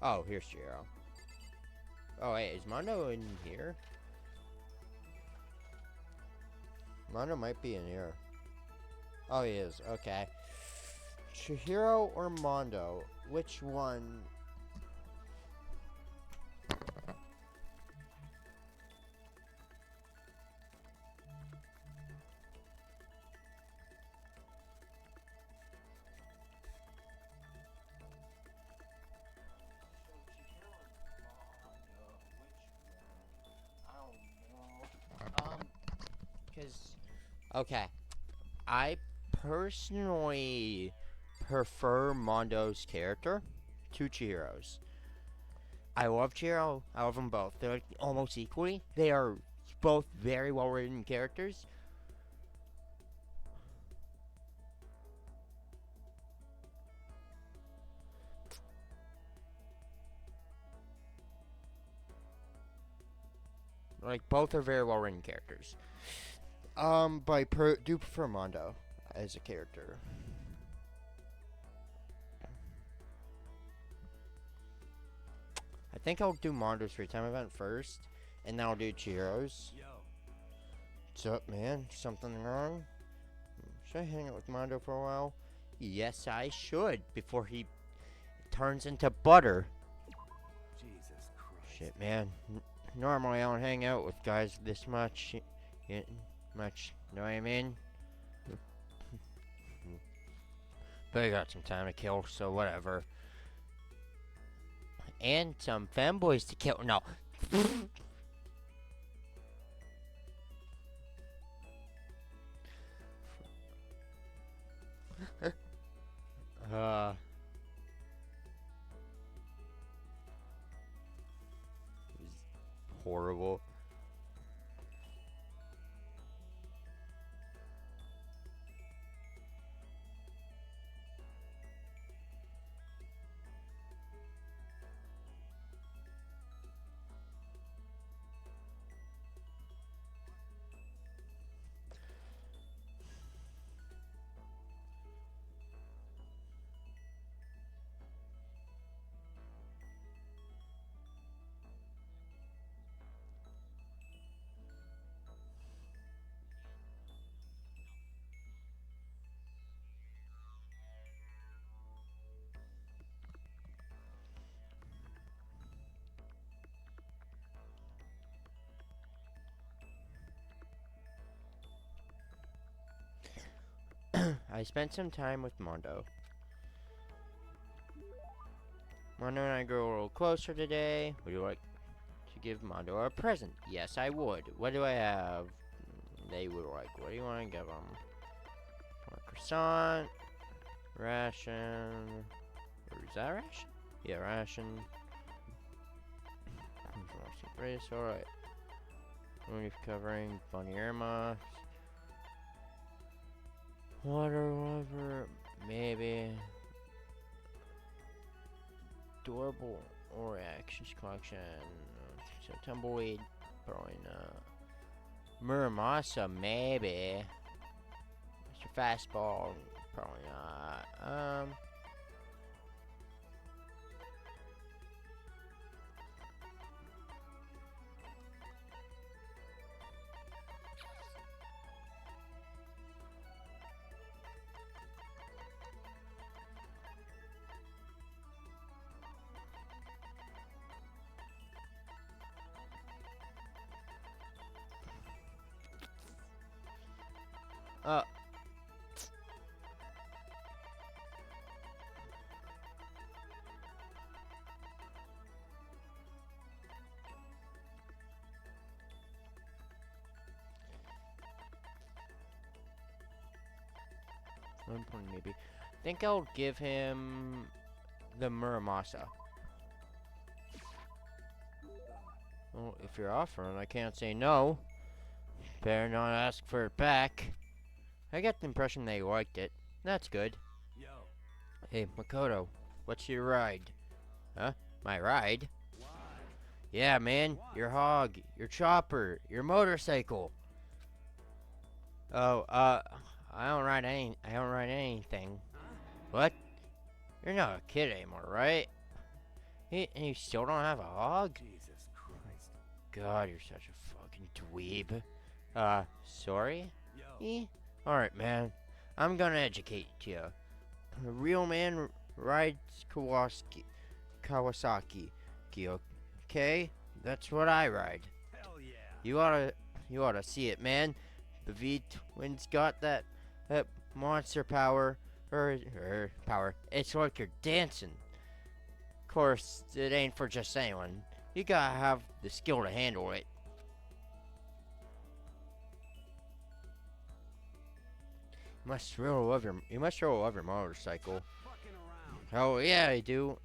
Oh, here's Chihiro. Oh, wait, is Mondo in here? Mondo might be in here. Oh, he is. Okay. Chihiro or Mondo? Which one? Okay, I personally prefer Mondo's character to Chihiro's. I love Chihiro. I love them both. They're almost equally. They are both very well written characters. Like, both are very well written characters. But I do prefer Mondo as a character. I think I'll do Mondo's free time event first, and then I'll do Chihiro's. Yo. What's up, man? Something wrong? Should I hang out with Mondo for a while? Yes, I should, before he turns into butter. Jesus Christ. Shit, man. Normally I don't hang out with guys this much. Much, know what I mean? But I got some time to kill, so whatever. And some femboys to kill. No. uh. Horrible. I spent some time with Mondo. Mondo and I grew a little closer today. Would you like to give Mondo a present? Yes, I would. What do I have? They would like. What do you want to give them? A croissant. Ration. Or is that ration? Yeah, ration. Race, alright. Leaf covering. Bunny earmuffs. Water lover, maybe. Adorable or actions collection. So tumbleweed, probably not. Muramasa, maybe. Mr. Fastball, probably not. Uh. One point maybe. I think I'll give him the Muramasa. Well, if you're offering, I can't say no. Better not ask for it back. I got the impression they liked it. That's good. Yo. Hey, Makoto, what's your ride? Huh? My ride? Why? Yeah, man. Your hog, your chopper, your motorcycle. Oh, I don't ride anything. What? You're not a kid anymore, right? And you still don't have a hog? Jesus Christ. God, you're such a fucking dweeb. Sorry? Yo. Alright, man. I'm gonna educate you. A real man rides Kawasaki. Okay? That's what I ride. Hell yeah. You oughta see it, man. The V-Twin's got that monster power. Power. It's like you're dancing. Of course, it ain't for just anyone. You gotta have the skill to handle it. You must really love your motorcycle. Fucking around. Oh yeah, I do.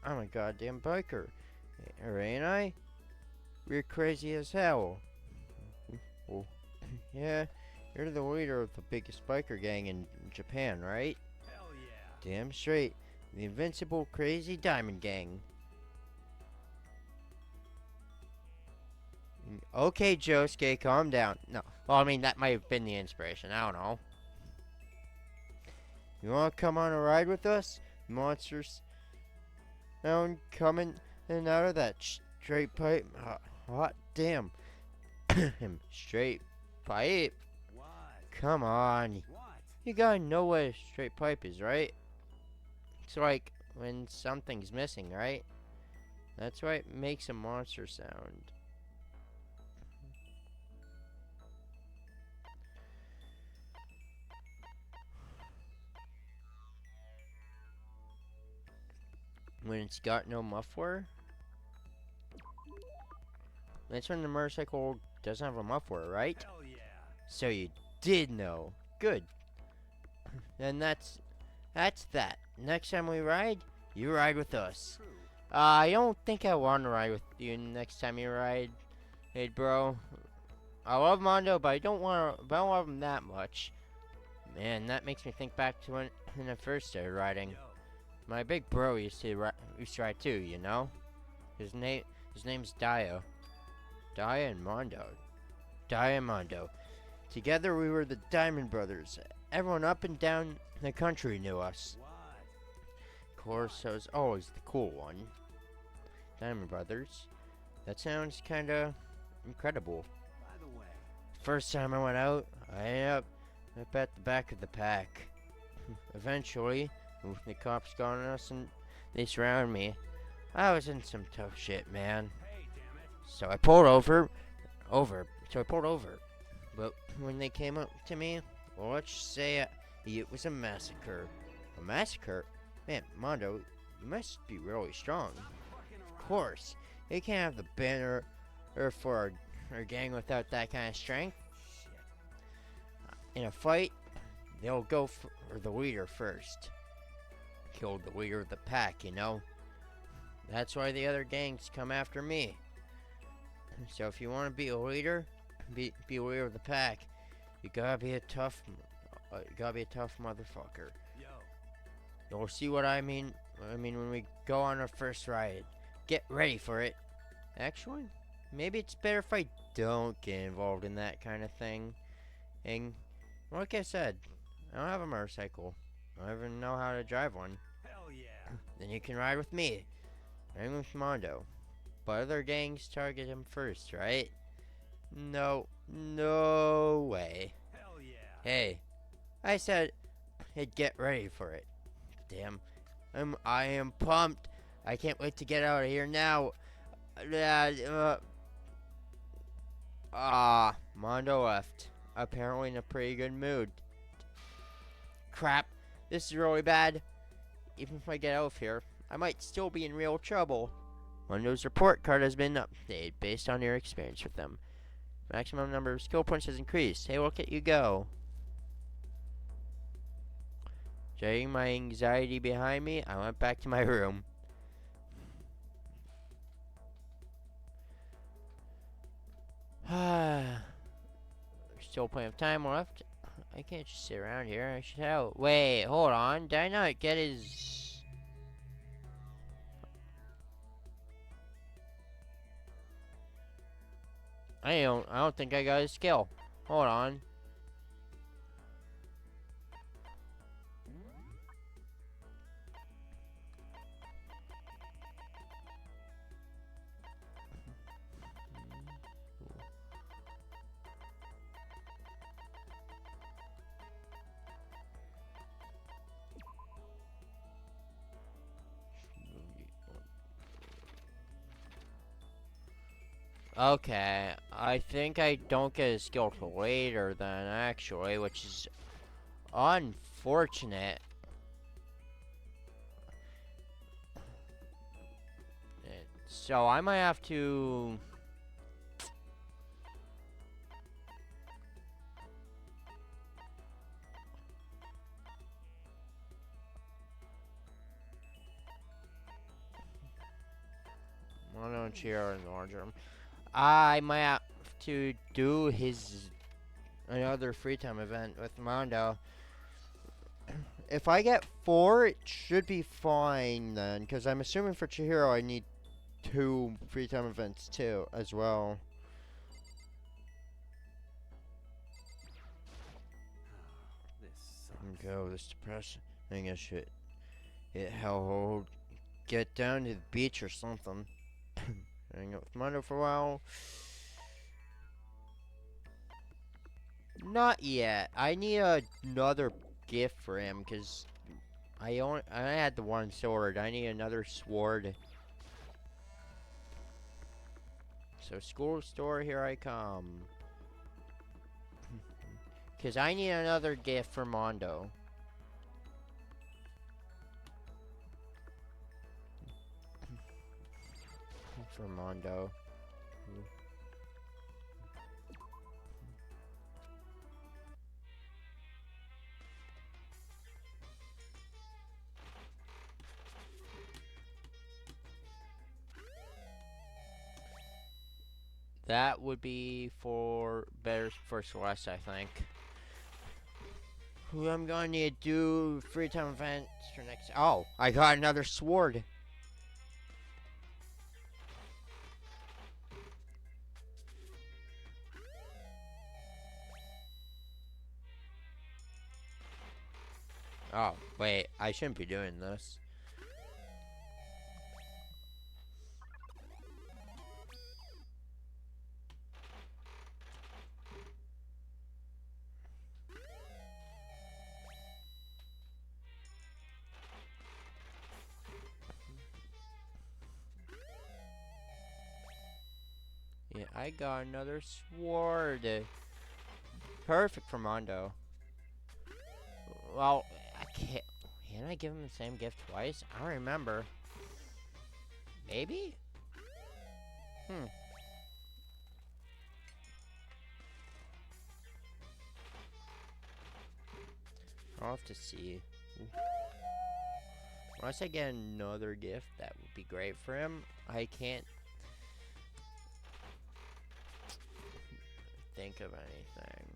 I'm a goddamn biker, ain't I? We're crazy as hell. Oh, yeah, you're the leader of the biggest biker gang in Japan, right? Hell yeah. Damn straight. The invincible crazy diamond gang. Okay, Josuke, calm down. No, well, I mean, that might have been the inspiration. I don't know. You want to come on a ride with us? Monsters now coming and out of that straight pipe. Hot damn. Straight pipe? What? Come on. What? You gotta know what a straight pipe is, right? It's like when something's missing, right? That's why it makes a monster sound. When it's got no muffler? That's when the motorcycle doesn't have a muffler, right? Hell yeah. So you did know. Good. And that's that. Next time we ride, you ride with us. True. I don't think I want to ride with you next time you ride. Hey, bro. I love Mondo, but I don't love him that much. Man, that makes me think back to when I first started riding. Yo. My big bro used to ride too, you know? His name's Dio. Dio and Mondo. Dio and Mondo. Together we were the Diamond Brothers. Everyone up and down the country knew us. What? Of course, I was always the cool one. Diamond Brothers. That sounds kinda incredible. By the way, First time I went out, I ended up at the back of the pack. Eventually, the cops got on us and they surrounded me. I was in some tough shit, man. hey, damn it. So I pulled over. But when they came up to me, well, let's just say it was a massacre. A massacre? Man, Mondo, you must be really strong. Of course, you can't have the banner for our gang without that kind of strength. In a fight, they'll go for the leader first. Kill the leader of the pack, you know? That's why the other gangs come after me. So if you want to be a leader, be a leader of the pack, you gotta be a tough motherfucker. Yo. You'll see what I mean. When we go on our first ride, get ready for it. Actually, maybe it's better if I don't get involved in that kind of thing. And like I said, I don't have a motorcycle. I don't even know how to drive one. Hell yeah. Then you can ride with me. I'm with Mondo. But other gangs target him first, right? No way. Hell yeah. Hey, I said, hey, get ready for it. Damn, I am pumped. I can't wait to get out of here now. Mondo left. Apparently in a pretty good mood. Crap, this is really bad. Even if I get out of here, I might still be in real trouble. Mondo's report card has been updated based on your experience with them. Maximum number of skill points has increased. Hey, look at you go. Dragging my anxiety behind me, I went back to my room. Still plenty of time left. I can't just sit around here. I should help. Wait, hold on. Did I not get his... I don't think I got his skill. Hold on. Okay, I think I don't get a skill till later then, actually, which is unfortunate. So I might have to... I don't cheer in the large room. I might have to do another free time event with Mondo. If I get 4, it should be fine then, because I'm assuming for Chihiro I need 2 free time events too, as well. This sucks. Go, this depression thing I should hit hellhole, get down to the beach or something. Hang out with Mondo for a while. Not yet. I need another gift for him because I had the one sword. I need another sword. So school store, here I come. Because I need another gift for Mondo. For Mondo. That would be for better for Celeste, I think. Who I'm gonna need to do free time events for next. Oh, I got another sword. Oh, wait, I shouldn't be doing this. Yeah, I got another sword. Perfect for Mondo. Well, I can't. Can I give him the same gift twice? I don't remember. Maybe? I'll have to see. Unless I get another gift, that would be great for him. I can't think of anything.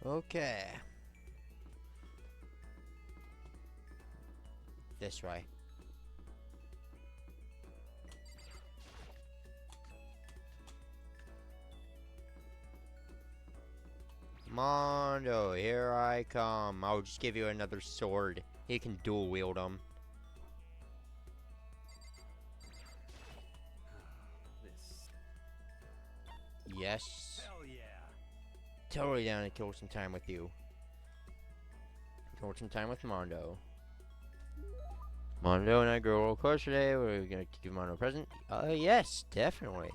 Okay. This way. Mondo, here I come. I'll just give you another sword. You can dual wield them. This. Yes. Hell yeah. Totally down to kill some time with you. Kill some time with Mondo. Mondo and I grow a little closer today. We're gonna give Mondo a present. Yes, definitely.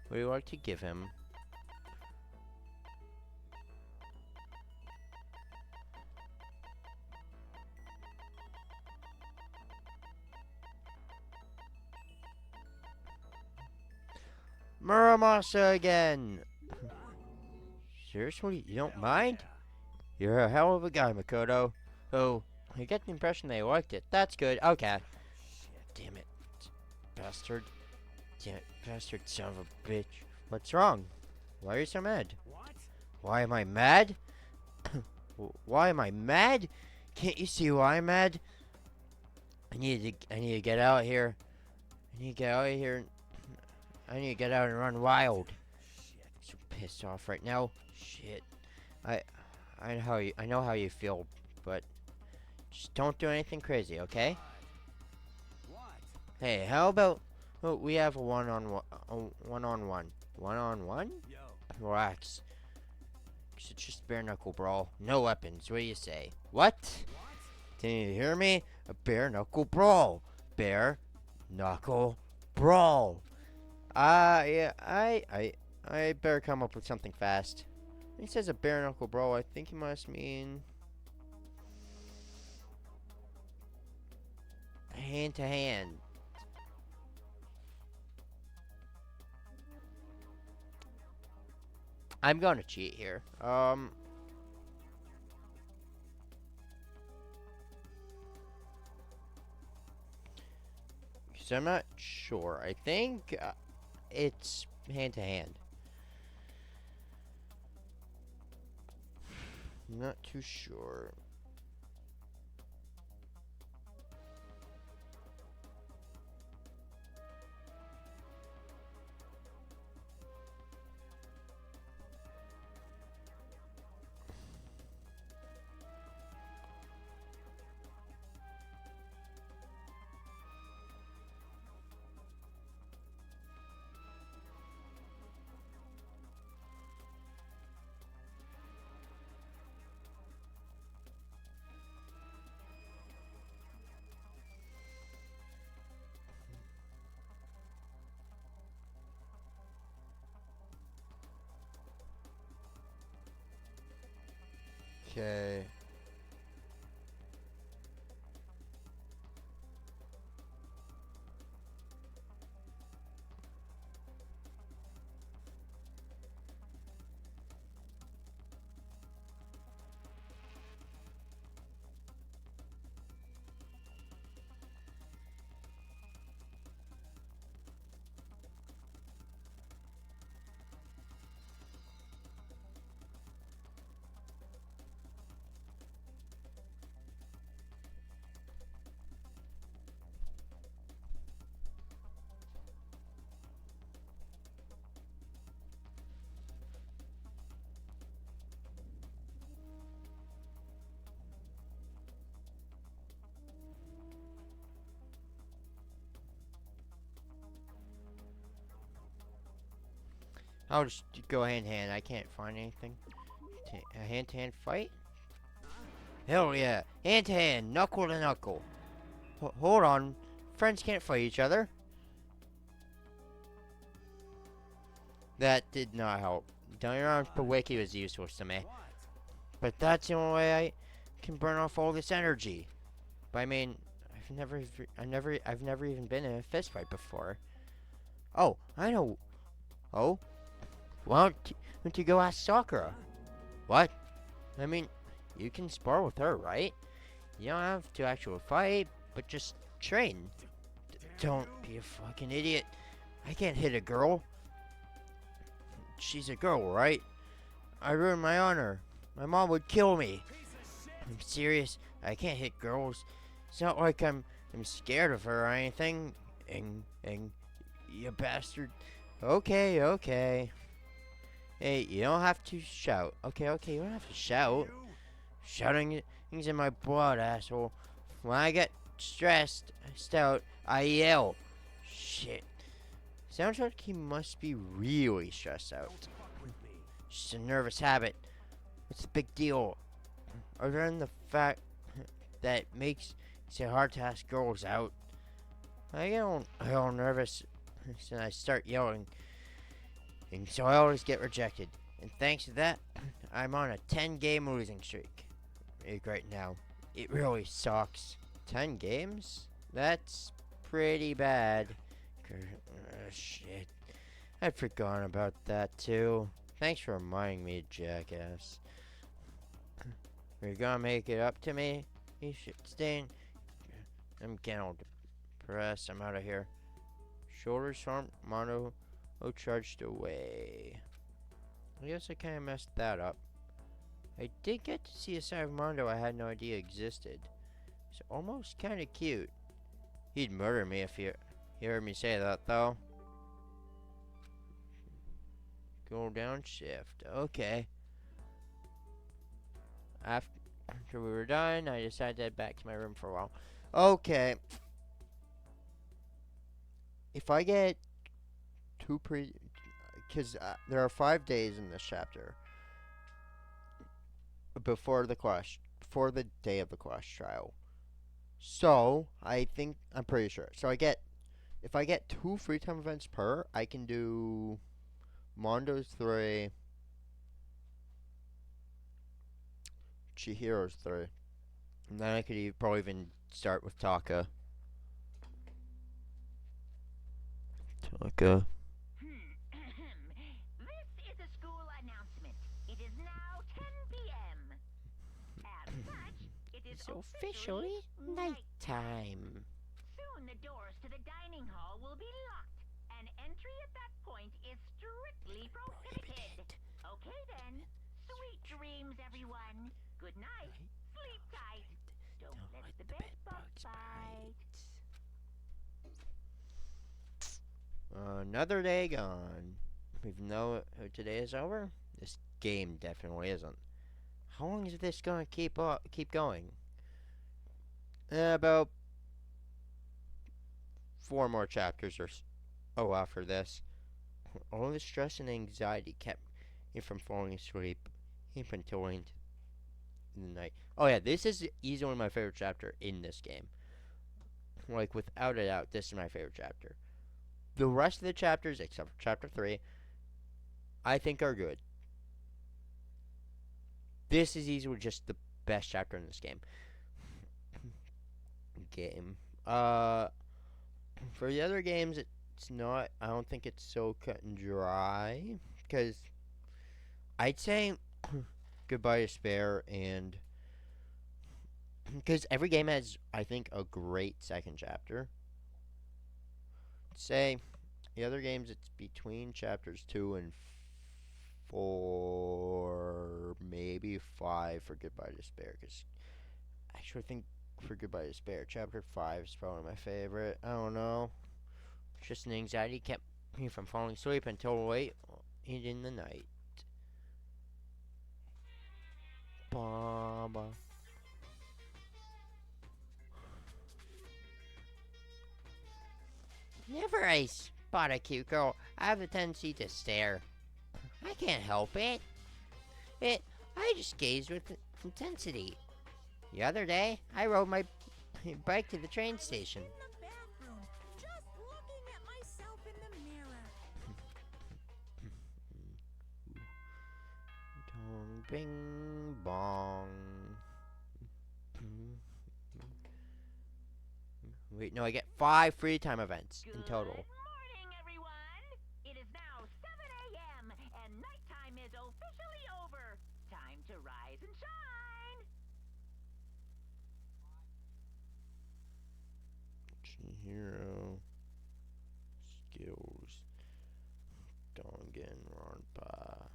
What do you like to give him? Muramasa again! Seriously, you don't mind? You're a hell of a guy, Makoto. Oh, I get the impression they liked it. That's good. Okay. Damn it. Bastard. Damn it. Bastard son of a bitch. What's wrong? Why are you so mad? What? Why am I mad? Why am I mad? Can't you see why I'm mad? I need to get out of here. I need to get out of here. I need to get out and run wild. Shit. I'm so pissed off right now. Shit. I know how you feel, but just don't do anything crazy, okay? What? Hey, how about we have a one-on-one? One-on-one? Yo. Relax. It's just bare knuckle brawl. No weapons. What do you say? What? What? Didn't you hear me? A bare knuckle brawl. Bare knuckle brawl. Yeah, I better come up with something fast. He says a bare knuckle brawl. I think he must mean hand to hand. I'm gonna cheat here. Cause I'm not sure. I think it's hand to hand. I'm not too sure. Okay. I'll just go hand to hand. I can't find anything. A hand to hand fight? Hell yeah. Hand to hand. Knuckle to knuckle. Hold on. Friends can't fight each other. That did not help. Danganronpa Wiki was useless to me. But that's the only way I can burn off all this energy. But I mean, I've never even been in a fist fight before. Oh, I know. Oh, why don't you go ask Sakura? What? I mean, you can spar with her, right? You don't have to actually fight, but just train. Don't be a fucking idiot. I can't hit a girl. She's a girl, right? I ruined my honor. My mom would kill me. I'm serious. I can't hit girls. It's not like I'm scared of her or anything. And you bastard. Okay. Hey, you don't have to shout. Okay, you don't have to shout. Shouting things in my blood, asshole. When I get stressed out, I yell. Shit. Sounds like he must be really stressed out. Just a nervous habit. What's the big deal? Other than the fact that makes it hard to ask girls out. I get all nervous and I start yelling. And so I always get rejected. And thanks to that, I'm on a 10-game losing streak. Right now. It really sucks. 10 games? That's pretty bad. Shit. I'd forgotten about that too. Thanks for reminding me, jackass. Are you gonna make it up to me? You should stay. I'm getting all depressed. I'm out of here. Shoulders from mono charged away. I guess I kind of messed that up. I did get to see a side of Mondo I had no idea existed. It's almost kind of cute. He'd murder me if he heard me say that, though. Go down shift. Okay. After we were done, I decided to head back to my room for a while. Okay. If I get because there are 5 days in this chapter before the day of the quest trial. So I'm pretty sure. So I get If I get 2 free time events per, I can do Mondo's 3, Chihiro's 3. And then I could probably even start with Taka. Taka. This is a school announcement. It is now 10 p.m. As such, it is officially nighttime. Soon the doors to the dining hall will be locked, and entry at that point is strictly prohibited. Okay then. Sweet dreams, everyone. Good night. Sleep tight. Don't let the bed bugs bite. Another day gone. Even though today is over, this game definitely isn't. How long is this gonna keep going? About 4 more chapters after this. All the stress and anxiety kept me from falling asleep even until into the night. Oh yeah, this is easily my favorite chapter in this game. Like, without a doubt, this is my favorite chapter. The rest of the chapters, except for chapter 3, I think are good. This is easily just the best chapter in this game. For the other games, it's not. I don't think it's so cut and dry. Because I'd say Goodbye Despair and. Because every game has, I think, a great second chapter. Say, the other games, it's between chapters 2 and 4, maybe 5 for Goodbye Despair. Because I actually think for Goodbye Despair, chapter 5 is probably my favorite. I don't know. Just an anxiety kept me from falling asleep until late in the night. Baba. Whenever I spot a cute girl, I have a tendency to stare. I can't help it. I just gaze with intensity. The other day, I rode my bike to the train station. In the bathroom, just looking at myself in the mirror. Dong bing bong. Wait, no, I get 5 free time events in total. Good morning, everyone. It is now 7 a.m. and nighttime is officially over. Time to rise and shine. Chihiro. Skills. Danganronpa.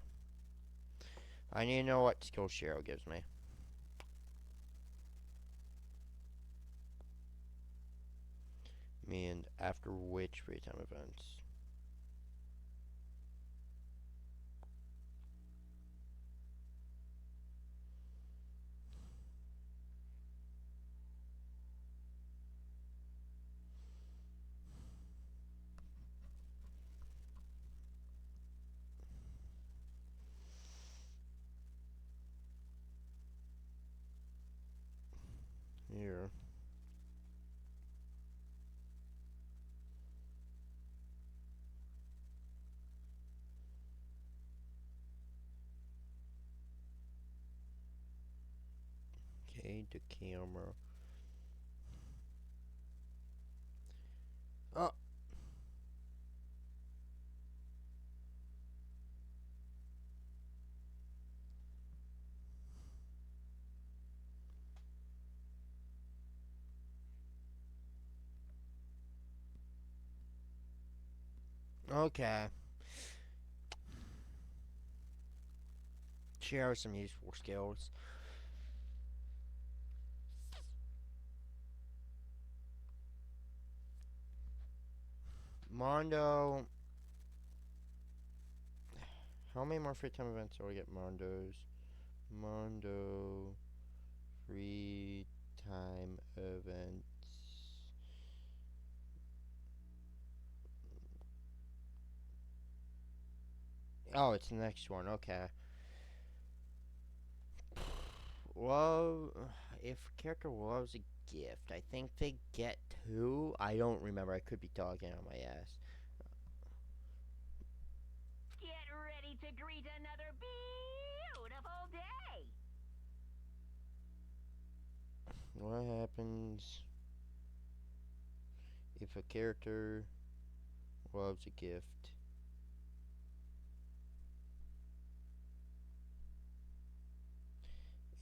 I need to know what skill Shiro gives me. And after which free time events? Here. Okay, the camera. Oh. Okay. Share some useful skills. Mondo. How many more free time events do I get? Mondo free time events. Oh, it's the next one. Okay. Well, if a character loves a gift, I think they get 2. I don't remember. I could be talking on my ass. Get ready to greet another beautiful day. What happens if a character loves a gift?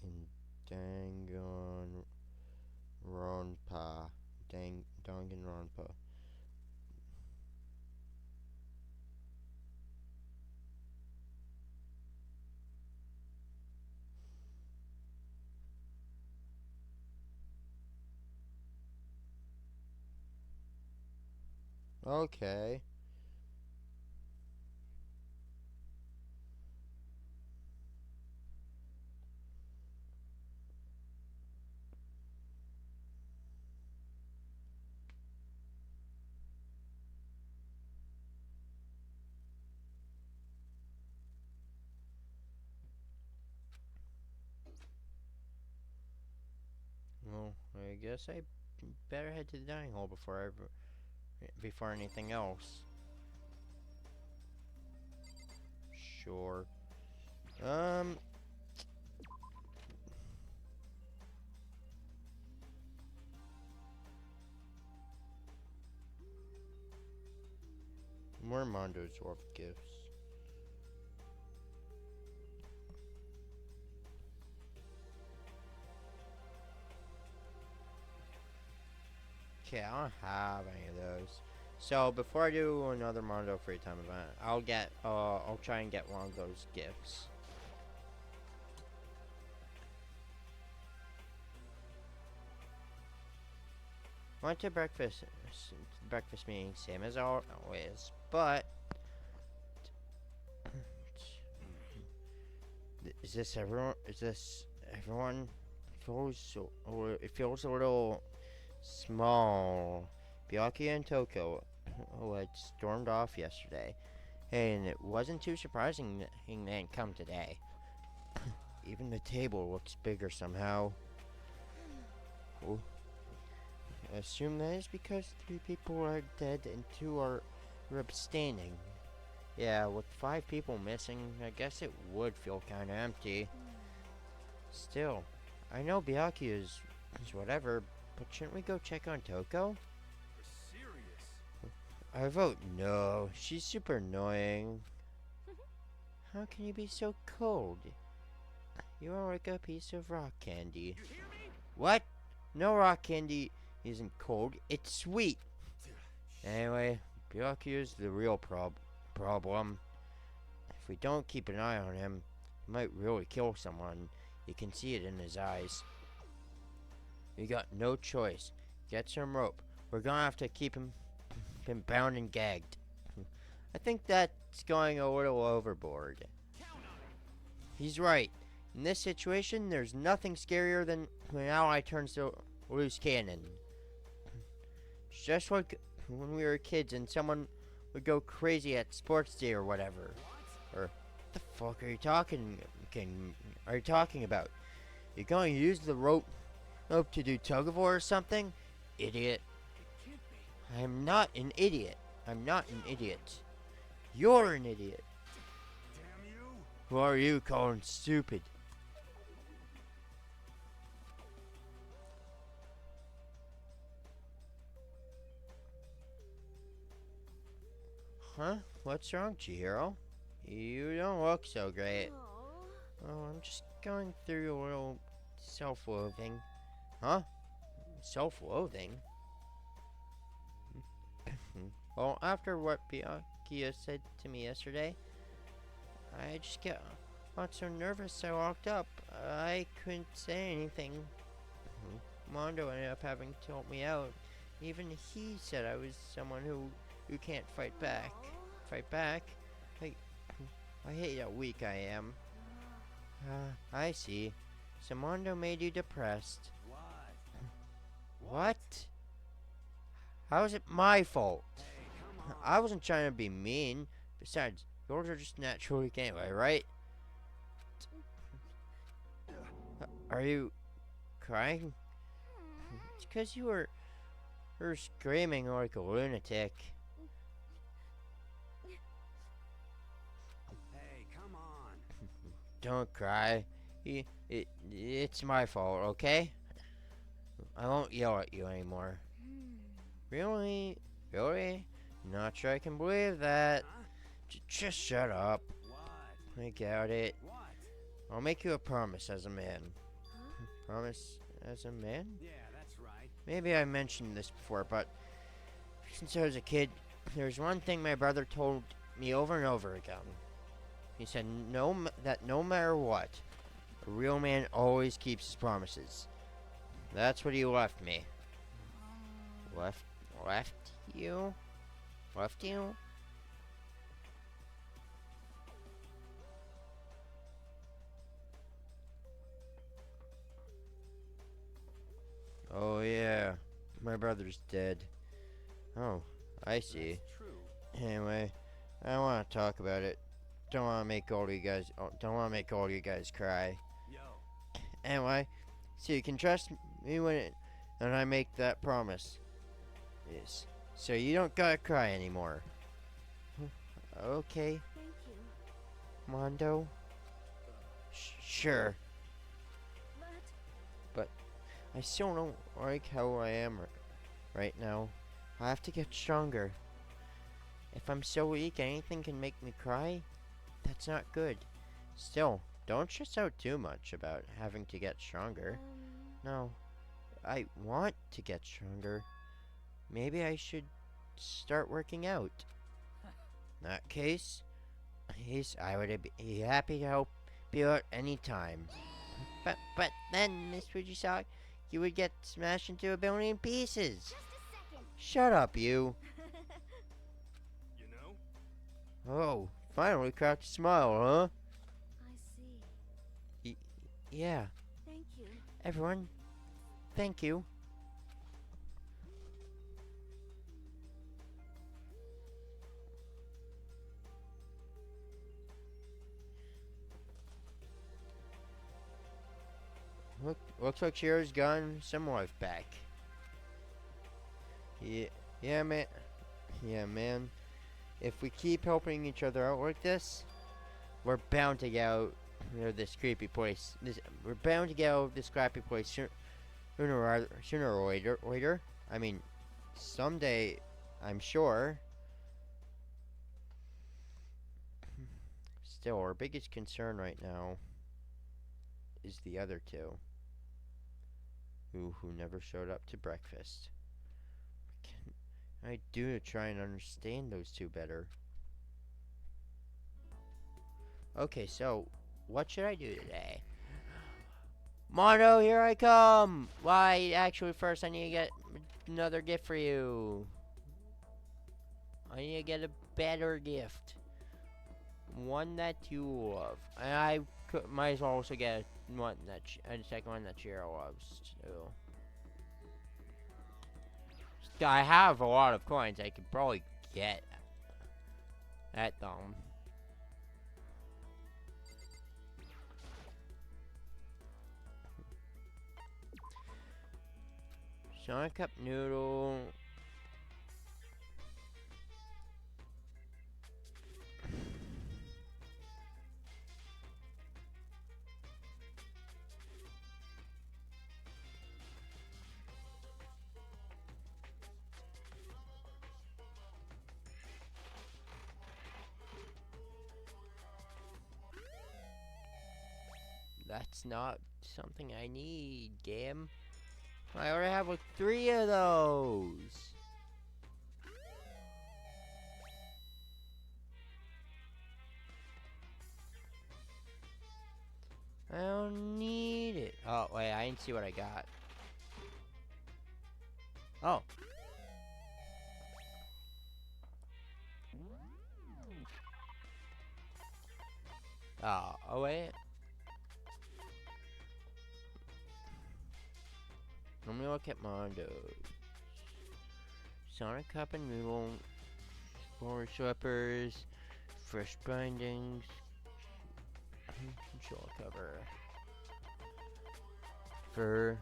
In Danganronpa. Okay. Well, I guess I better head to the dining hall before anything else. Sure. More Mondo's worth gifts. Okay, I don't have any of those. So before I do another Mondo free time event, I'll try and get one of those gifts. Went to breakfast meeting, same as always, but is this everyone? It feels a little small. Byakuya and Toko had stormed off yesterday, and it wasn't too surprising that he didn't come today. Even the table looks bigger somehow. Oh. I assume that is because 3 people are dead and 2 are abstaining. Yeah, with 5 people missing, I guess it would feel kinda empty. Still, I know Byakuya is whatever, but shouldn't we go check on Toko? You're serious? I vote no. She's super annoying. How can you be so cold? You are like a piece of rock candy. You hear me? What? No, rock candy isn't cold. It's sweet. Anyway, Byakuya's the real problem. If we don't keep an eye on him, he might really kill someone. You can see it in his eyes. We got no choice. Get some rope. We're gonna have to keep him bound and gagged. I think that's going a little overboard. He's right. In this situation, there's nothing scarier than when an ally turns to loose cannon. It's just like when we were kids and someone would go crazy at sports day or whatever. Or what the fuck are you talking about? You're going to use the rope to do tug of war or something? Idiot. I'm not an idiot. You're an idiot. Damn you! Who are you calling stupid? Huh? What's wrong, Chihiro? You don't look so great. Oh. Oh, I'm just going through a little self-loathing. Huh? Self-loathing? Well, after what Byakuya said to me yesterday, I just got so nervous I walked up. I couldn't say anything. Mondo ended up having to help me out. Even he said I was someone who can't fight back. I hate how weak I am. I see. So Mondo made you depressed. What? How is it my fault? I wasn't trying to be mean. Besides, yours are just naturally anyway, right? Are you crying? It's because you were screaming like a lunatic. Hey, come on. Don't cry. It's my fault, okay? I won't yell at you anymore. Really? Really? Not sure I can believe that. Huh? Just shut up. What? I got it. What? I'll make you a promise as a man. Promise as a man? Yeah, that's right. Maybe I mentioned this before, but since I was a kid, there's one thing my brother told me over and over again. He said that no matter what, a real man always keeps his promises. That's what he left me. Left you? Left you? Oh yeah, my brother's dead. Oh, I see. That's true. Anyway, I don't want to talk about it. Don't want to make all you guys. Don't want to make all you guys cry. Yo. Anyway, so you can trust me when I make that promise. Yes. So you don't gotta cry anymore. Okay, Thank you. Mondo. Sure. But I still don't like how I am right now. I have to get stronger. If I'm so weak anything can make me cry, that's not good. Still, don't stress out too much about having to get stronger. No, I want to get stronger. Maybe I should start working out. In that case, I would be happy to help you out anytime. But then, Miss Fujisawa, you would get smashed into a billion pieces. just a second. Shut up, you. You know? Oh, finally cracked a smile, huh? I see. Yeah, Thank you. everyone, thank you. Looks like Shiro's gotten some life back. Yeah, man. Yeah, man. If we keep helping each other out like this, we're bound to get out of this creepy place. We're bound to get out of this crappy place sooner or later. I mean, someday, I'm sure. Still, our biggest concern right now is the other two, who never showed up to breakfast. What can I do to try and understand those two better? Okay, so what should I do today? Mondo, here I come! Why, actually, first I need to get another gift for you. I need to get a better gift. One that you love. And I might as well also get one that a second one that Shiro loves too. I have a lot of coins. I could probably get at them. Sonic Cup Noodle. That's not something I need, game. I already have like 3 of those. I don't need it. Oh, wait, I didn't see what I got. Oh. Oh, wait. Let me look at Mondo's. Sonic Cup and Noodle, Spore Slippers, Fresh Bindings, Control Cover, Fur,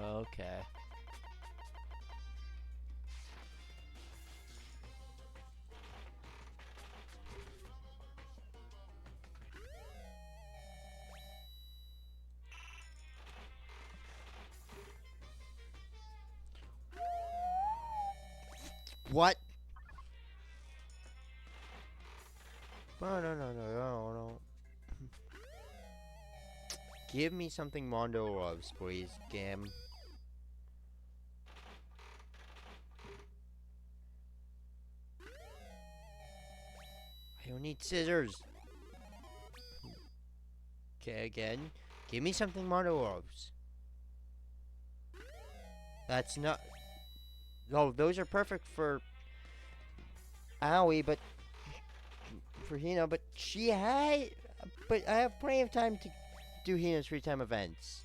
Okay. What? No. Give me something Mondo loves, please, game. I don't need scissors. Okay, again. Give me something Mondo loves. That's not... Oh, those are perfect for... Aoi, but... For Hina, but she had... But I have plenty of time to do Hina's free time events.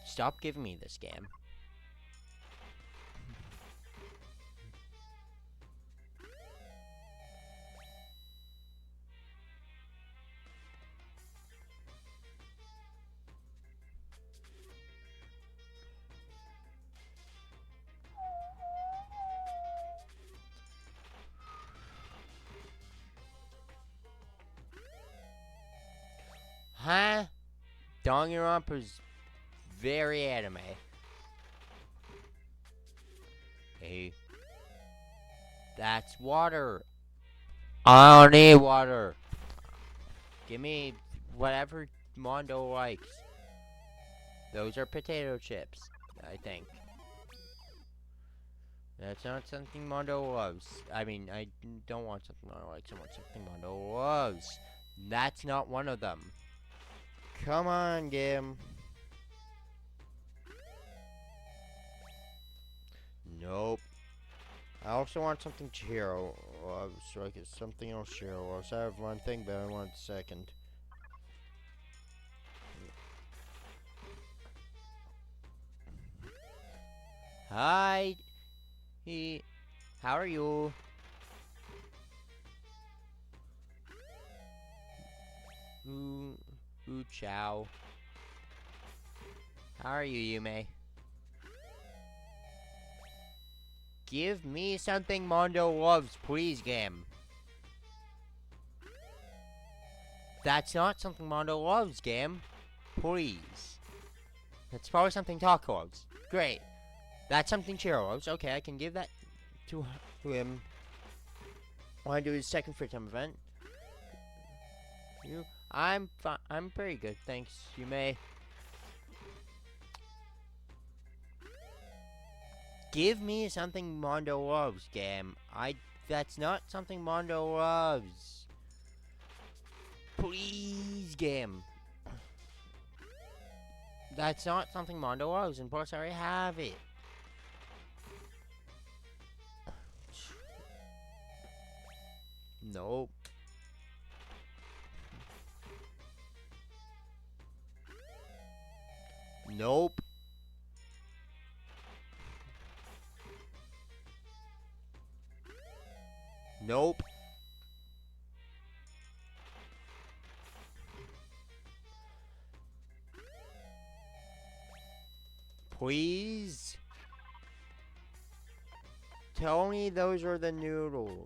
Stop giving me this game. Huh? Danganronpa is very anime. Hey. That's water. I don't need water. Give me whatever Mondo likes. Those are potato chips, I think. That's not something Mondo loves. I mean, I don't want something Mondo likes. I want something Mondo loves. That's not one of them. Come on, game. Nope. I also want something Chihiro loves, so I get something else Chihiro loves. I have one thing, but I want a second. Hi. How are you? Ciao. How are you, Yume? Give me something Mondo loves, please, game. That's not something Mondo loves, game. Please. That's probably something Taco loves. Great. That's something Chiro loves. Okay, I can give that to him. Want to do his second free time event? I'm fine. I'm pretty good, thanks. You may. Give me something Mondo loves, game. That's not something Mondo loves. Please, game. That's not something Mondo loves, and plus I already have it. Nope. Nope. Nope. Please? Tell me those are the noodles.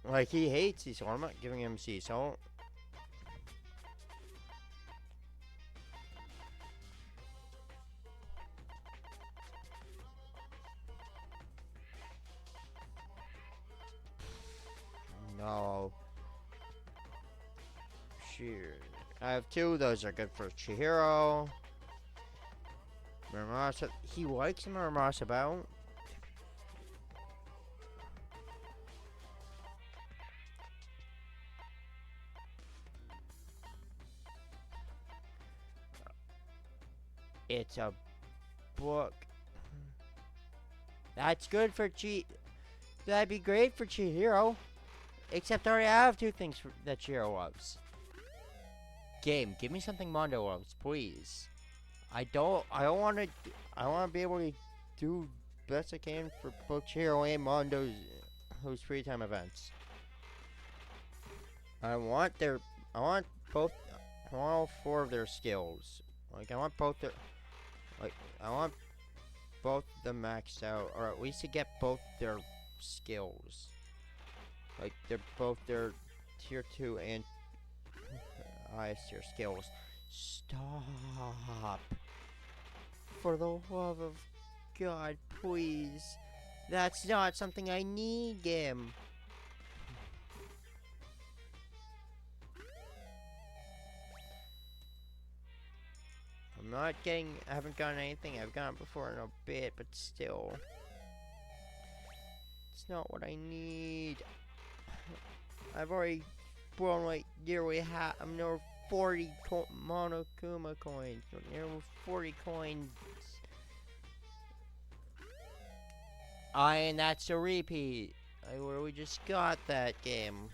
Like, he hates sea salt. I'm not giving him sea salt. No. Sure. I have two. Those are good for Chihiro. Muramasa. He likes Muramasa about. It's a book. That's good for That'd be great for Chihiro. Except I already have two things that Chihiro loves. Game, give me something Mondo loves, please. I want to be able to do best I can for both Chihiro and Mondo's whose free time events. I want both. I want all four of their skills. Like I want both them maxed out, or at least to get both their skills. Like they're both their tier 2 and highest tier skills. Stop. For the love of God, please. That's not something I need, game. I haven't gotten anything I've gotten before in a bit, but still. It's not what I need. I've already blown like nearly half. I'm near 40 Monokuma coins. Nearly 40 coins. And that's a repeat. I literally just got that game.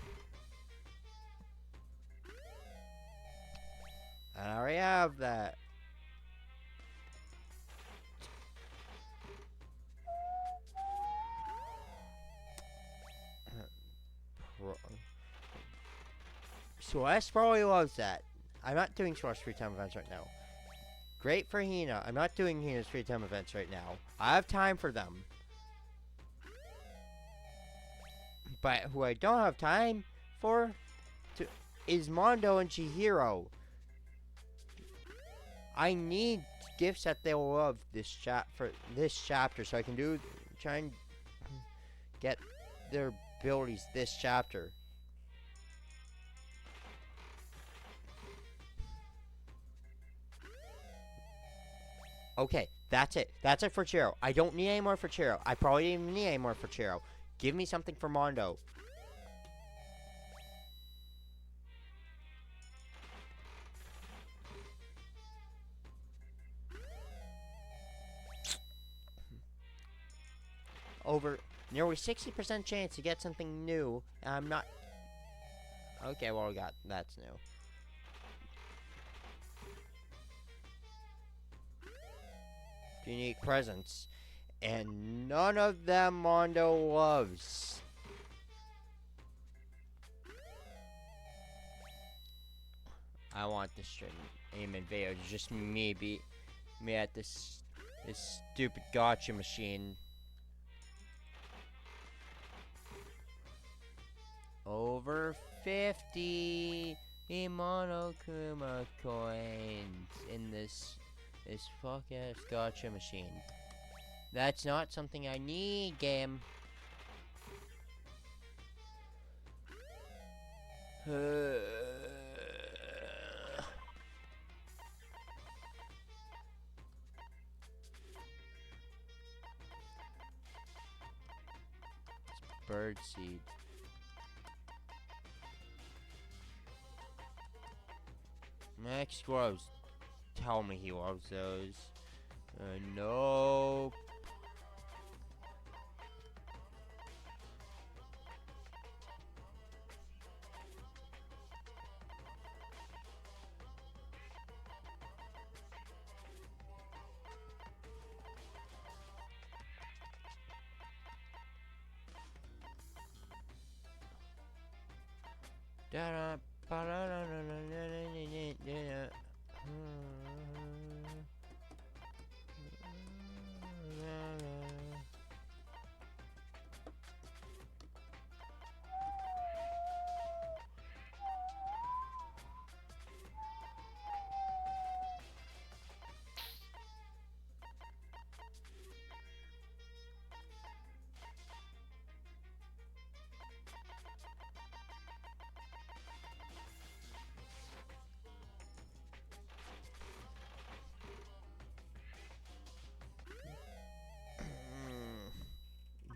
I already have that. Celeste probably loves that. I'm not doing Celeste's free time events right now. Great for Hina. I'm not doing Hina's free time events right now. I have time for them. But who I don't have time for is Mondo and Chihiro. I need gifts that they will love for this chapter so I can try and get their abilities this chapter. Okay, that's it. That's it for Chihiro. I don't need any more for Chihiro. I probably didn't even need any more for Chihiro. Give me something for Mondo. Over nearly 60% chance to get something new. And I'm not. Okay, well, that's new. Unique presents. And none of them Mondo loves. I want this aim video to just me at this stupid gotcha machine. Over 50 Monokuma coins in this fuck ass gotcha machine. That's not something I need, game. Birdseed. Max Groves. Tell me he loves those. Nope.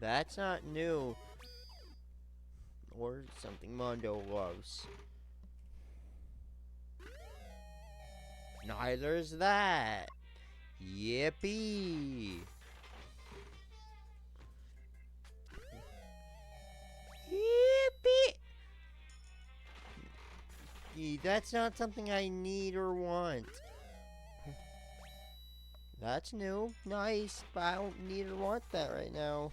That's not new. Or something Mondo loves. Neither is that. Yippee! Yippee! That's not something I need or want. That's new. Nice, but I don't need or want that right now.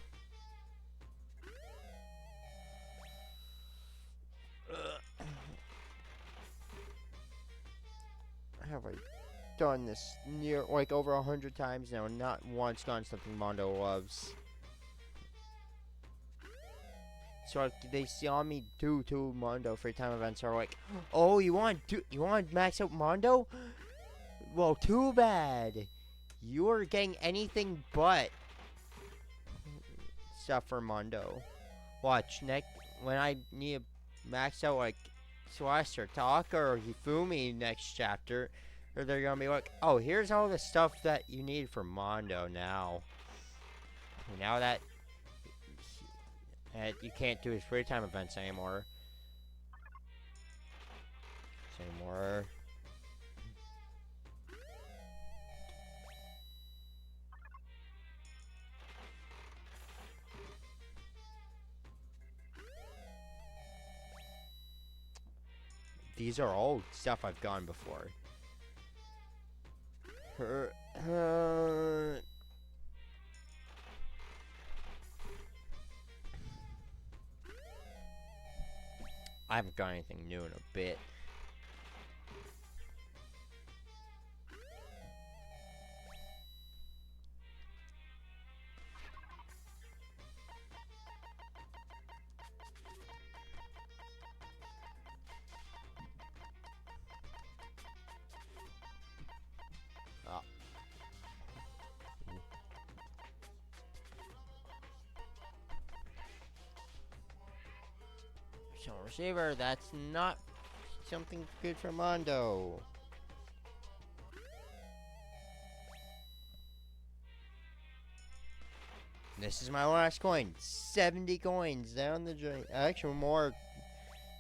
Have I done this like over 100 times now and not once gotten something Mondo loves? So they saw me do 2 Mondo free time events are like, oh, you want max out Mondo? Well, too bad. You're getting anything but stuff for Mondo. Watch, when I need to max out like Celeste or Taka or Hifumi next chapter, or they're gonna be like, oh, here's all the stuff that you need for Mondo now. Now that you can't do his free time events anymore. These are all stuff I've gone before. I haven't got anything new in a bit. Receiver, that's not something good for Mondo. This is my last coin. 70 coins down the drain. Actually, more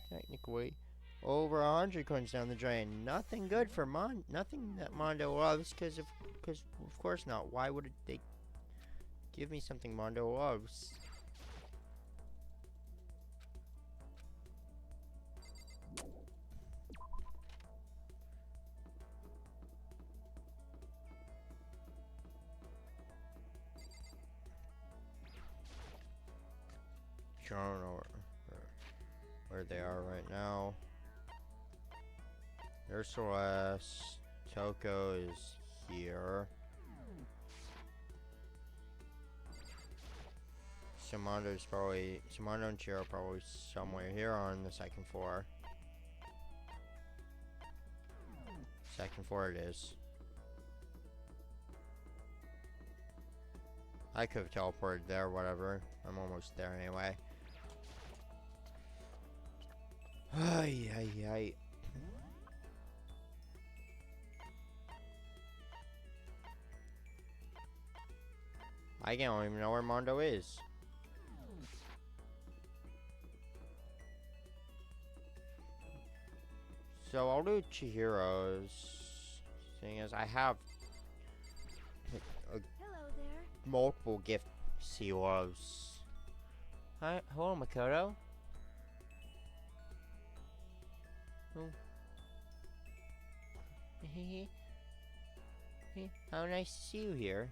technically. Over 100 coins down the drain. Nothing good for nothing that Mondo loves, because of course not. Why would they give me something Mondo loves? I don't know where they are right now. There's Celeste. Toko is here. Shimondo and Chiro probably somewhere here on the 2nd floor. 2nd floor it is. I could have teleported there, whatever. I'm almost there anyway. Ay, ay, ay. I don't even know where Mondo is. So I'll do Chihiro's, seeing as I have Hello there. multiple gift silos. Hi, hello, Makoto. Oh. How nice to see you here.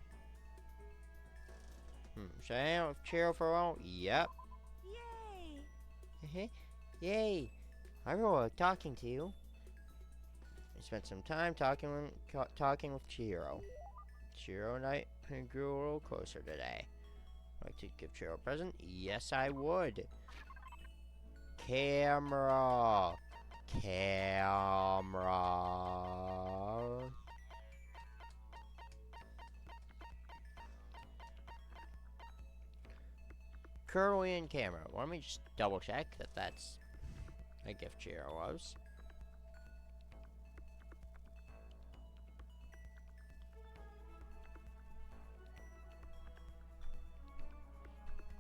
Should I hang out with Chiro for a while? Yep. Yay! Yay! I really like talking to you. I spent some time talking with Chihiro. Chihiro and I grew a little closer today. Like to give Chihiro a present? Yes, I would. Camera. Korean camera. Let me just double check that that's a gift Chihiro loves.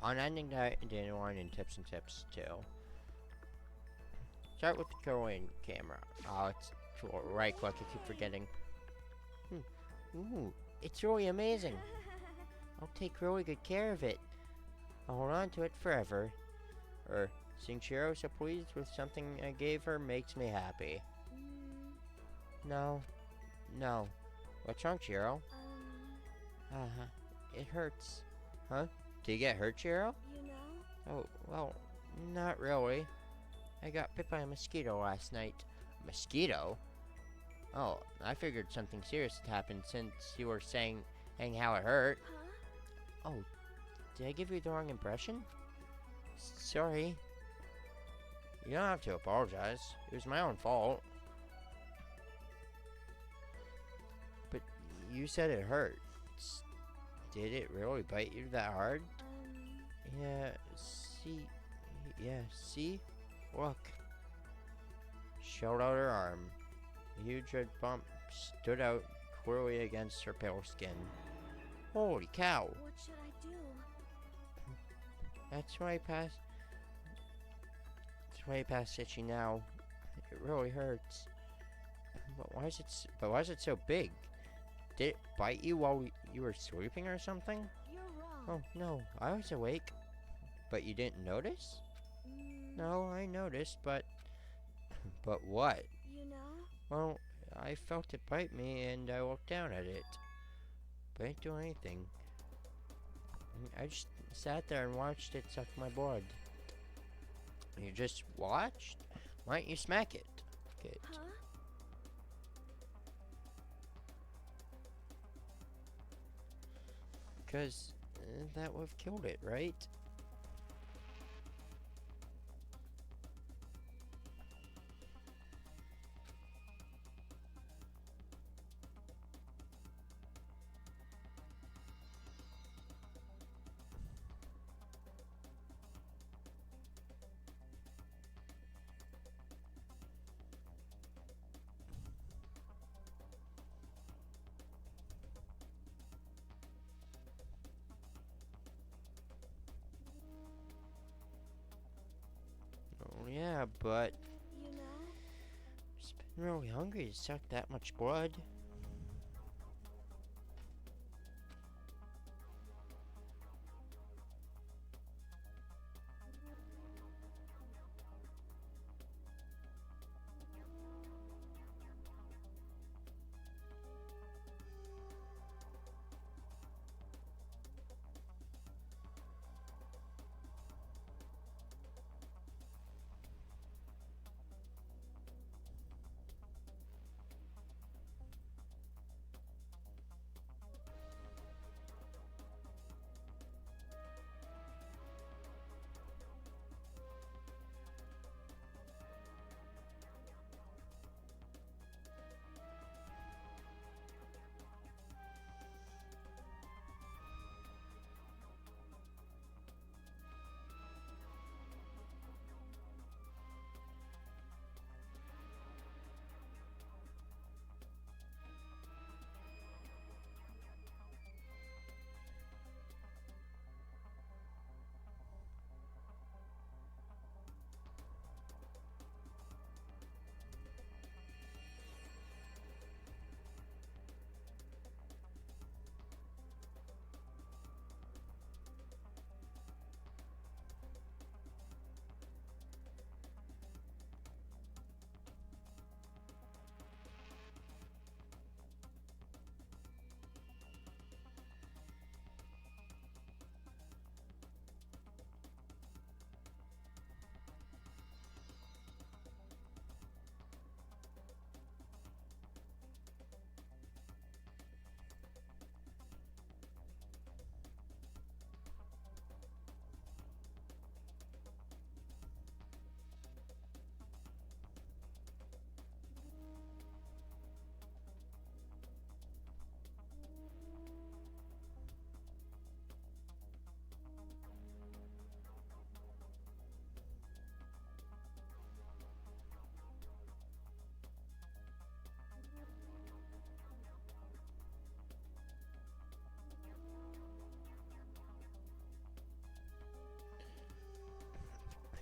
Unending Dandelion and Tips and Tips too. Start with the Korean camera. Oh, it's right click. I keep forgetting. Ooh, It's really amazing. I'll take really good care of it. I'll hold on to it forever. Seeing Shiro so pleased with something I gave her makes me happy. No. What's wrong, Shiro? It hurts. Huh? Did you get hurt, Shiro? You know? Oh, well, not really. I got bit by a mosquito last night. Mosquito? Oh, I figured something serious had happened since you were saying how it hurt. Huh? Oh, did I give you the wrong impression? Sorry. You don't have to apologize. It was my own fault. But you said it hurt. Did it really bite you that hard? Yeah, see? Look. Showed out her arm. A huge red bump stood out clearly against her pale skin. Holy cow! What should I do? That's why I pass itchy now. It really hurts. But why is it so big? Did it bite you while you were sleeping or something? You're wrong. Oh no, I was awake. But you didn't notice? No, I noticed, but what? You know? Well, I felt it bite me and I looked down at it. But I didn't do anything. I just sat there and watched it suck my blood. You just watched? Why don't you smack it? Good. Huh? Because that would have killed it, right? Oh yeah, but You know? it's been really hungry to suck that much blood.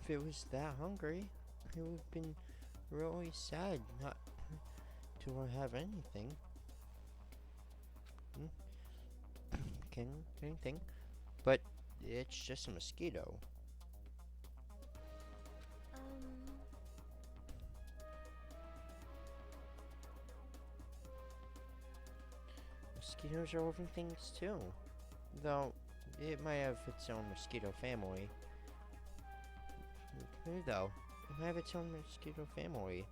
If it was that hungry, it would have been really sad not to have anything. anything. But it's just a mosquito. Mosquitoes are living things too. Though, it might have its own mosquito family. Maybe though, it might have its own mosquito family.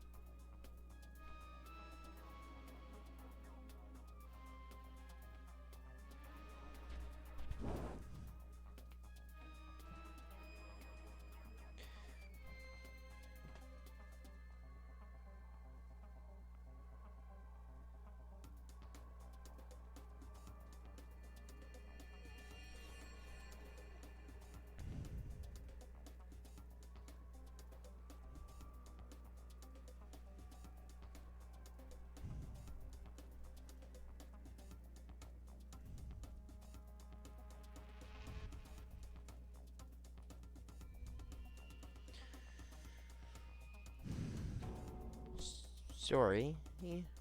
Sorry.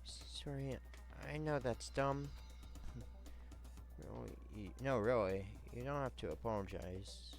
Sorry. I know that's dumb. No, really. You don't have to apologize.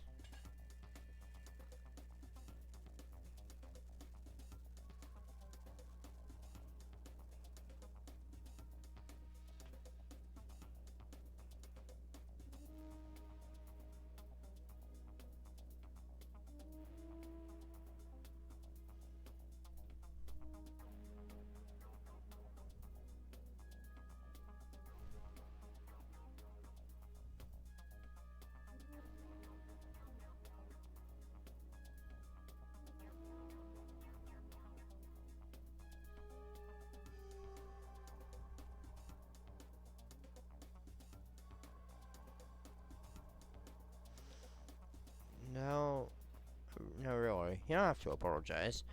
No, really. You don't have to apologize.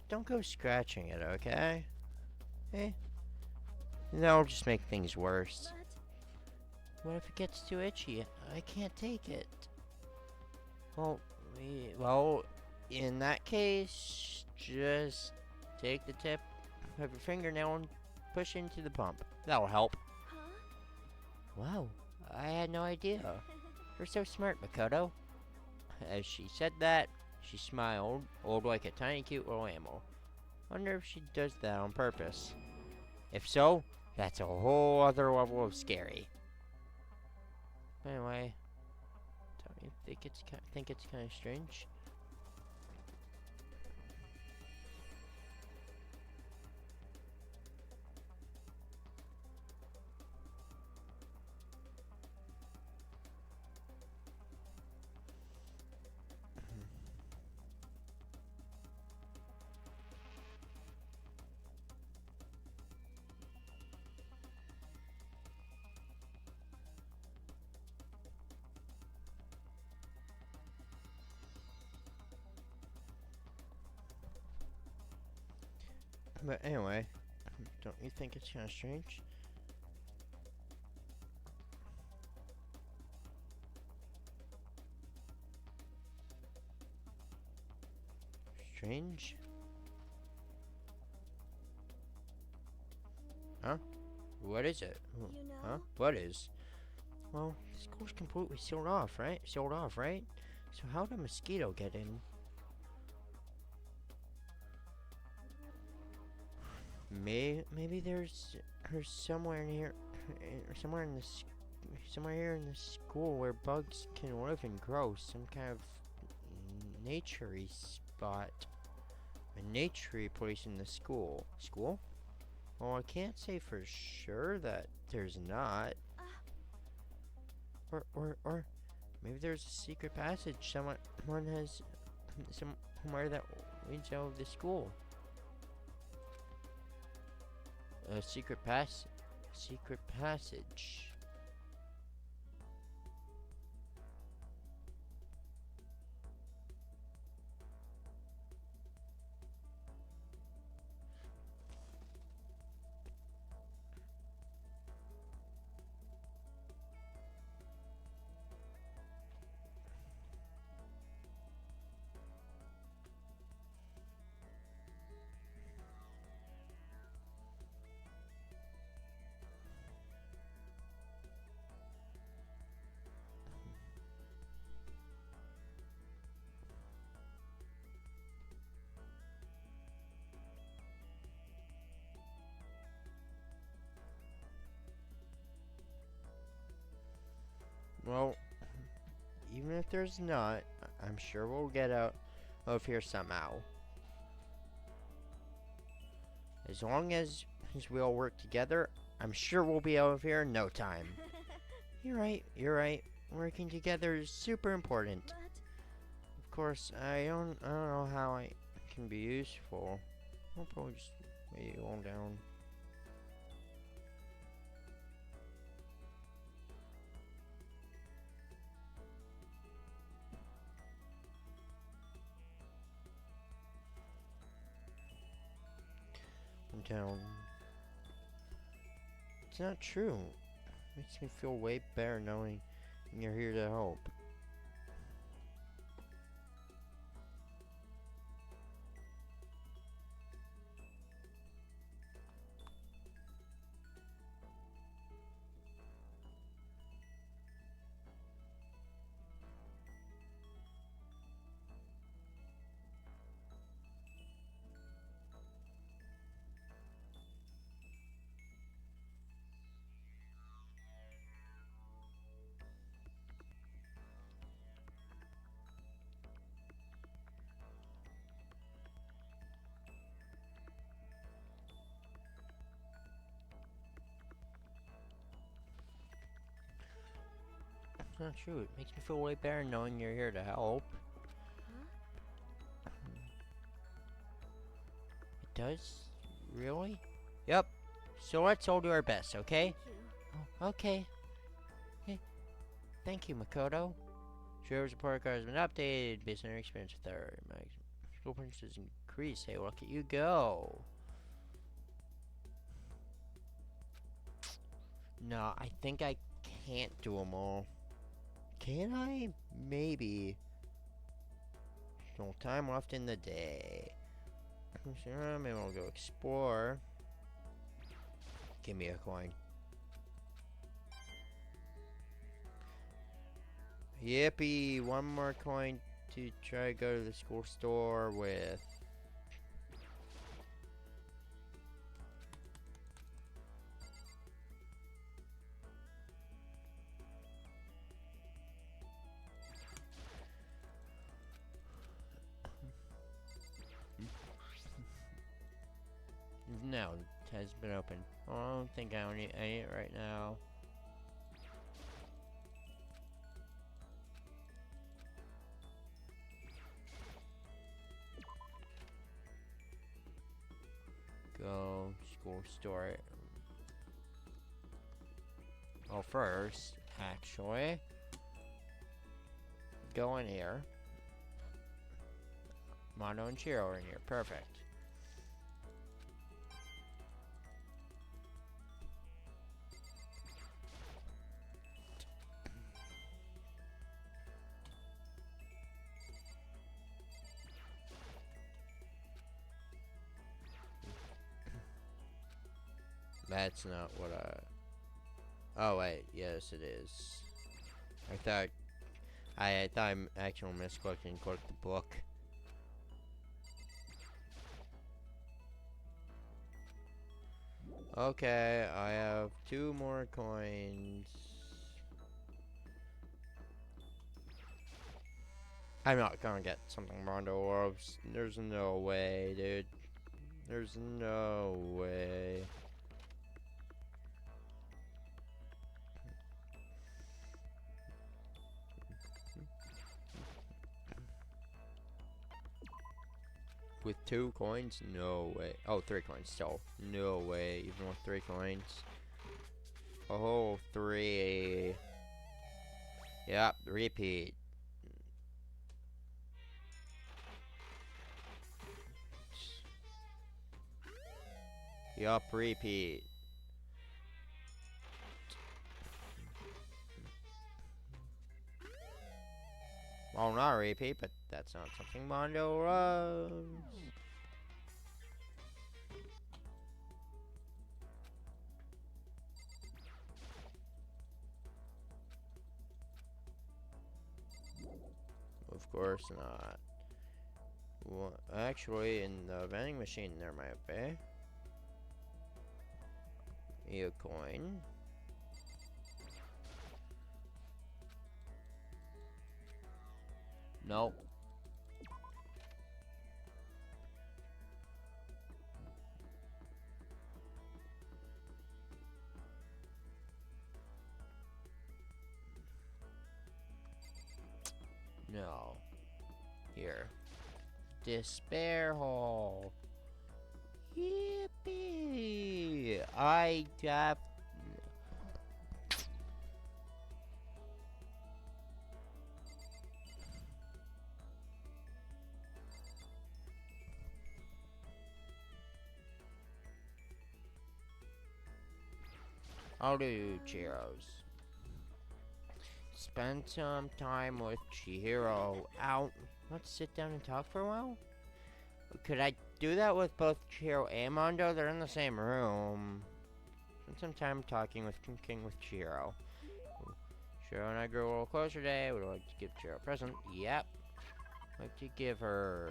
Don't go scratching it, okay? Eh? That'll just make things worse. But What if it gets too itchy? I can't take it. Well, in that case, just take the tip of your fingernail and push into the pump. That'll help. huh? Wow, I had no idea. You're so smart, Makoto. As she said that, she smiled, old like a tiny cute little animal. Wonder if she does that on purpose. If so, that's a whole other level of scary. Anyway, don't you think it's kind of strange? But anyway, don't you think it's kind of strange? Strange? Huh? What is it? You know? Huh? What is? Well, the school's completely sealed off, right? Sealed off, right? So how did a mosquito get in? Maybe there's somewhere near, somewhere here in the school where bugs can live and grow. Some kind of naturey spot, a naturey place in the school. School? Well, I can't say for sure that there's not. Or maybe there's a secret passage someone has somewhere that leads out of the school. A secret passage. Well, even if there's not, I'm sure we'll get out of here somehow. As long as we all work together, I'm sure we'll be out of here in no time. You're right. Working together is super important. But Of course, I don't know how I can be useful. I'll probably just lay you all down. I'm down. It's not true. Makes me feel way better knowing you're here to help. It's not true. It makes me feel way better knowing you're here to help. It does? Really? Yep. So let's all do our best, okay? thank you. Oh, okay. Hey, thank you, Makoto. Traver's report card has been updated based on your experience with our school points has increased. Hey, look at you go. No, I think I can't do them all. Can I? Maybe. No time left in the day. Maybe I'll go explore. Give me a coin. Yippee! One more coin to try to go to the school store with. No, it has been open. Oh, I don't think I need it right now. Go school store. Oh, first, actually, go in here. Mono and Chiro are in here. Perfect. That's not what Oh wait, yes it is. I thought I actually misclicked and clicked the book. Okay, I have 2 more coins. I'm not gonna get something Rondo Orbs. There's no way, dude. There's no way. With 2 coins? No way. Oh, 3 coins still. No way. Even with 3 coins. Oh, 3. Yep, repeat. Yup, repeat. Well, not repeat, but that's not something Mondo loves. Of course not. Well, actually, in the vending machine there might be a coin. No. No. Here. Despair hole. Yippee! I got. I'll do Chihiro's. Spend some time with Chihiro. Out. Let's sit down and talk for a while. Could I do that with both Chihiro and Mondo? They're in the same room. Spend some time talking with King with Chihiro. Chihiro and I grew a little closer today. Would like to give Chihiro a present. Yep. Like to give her.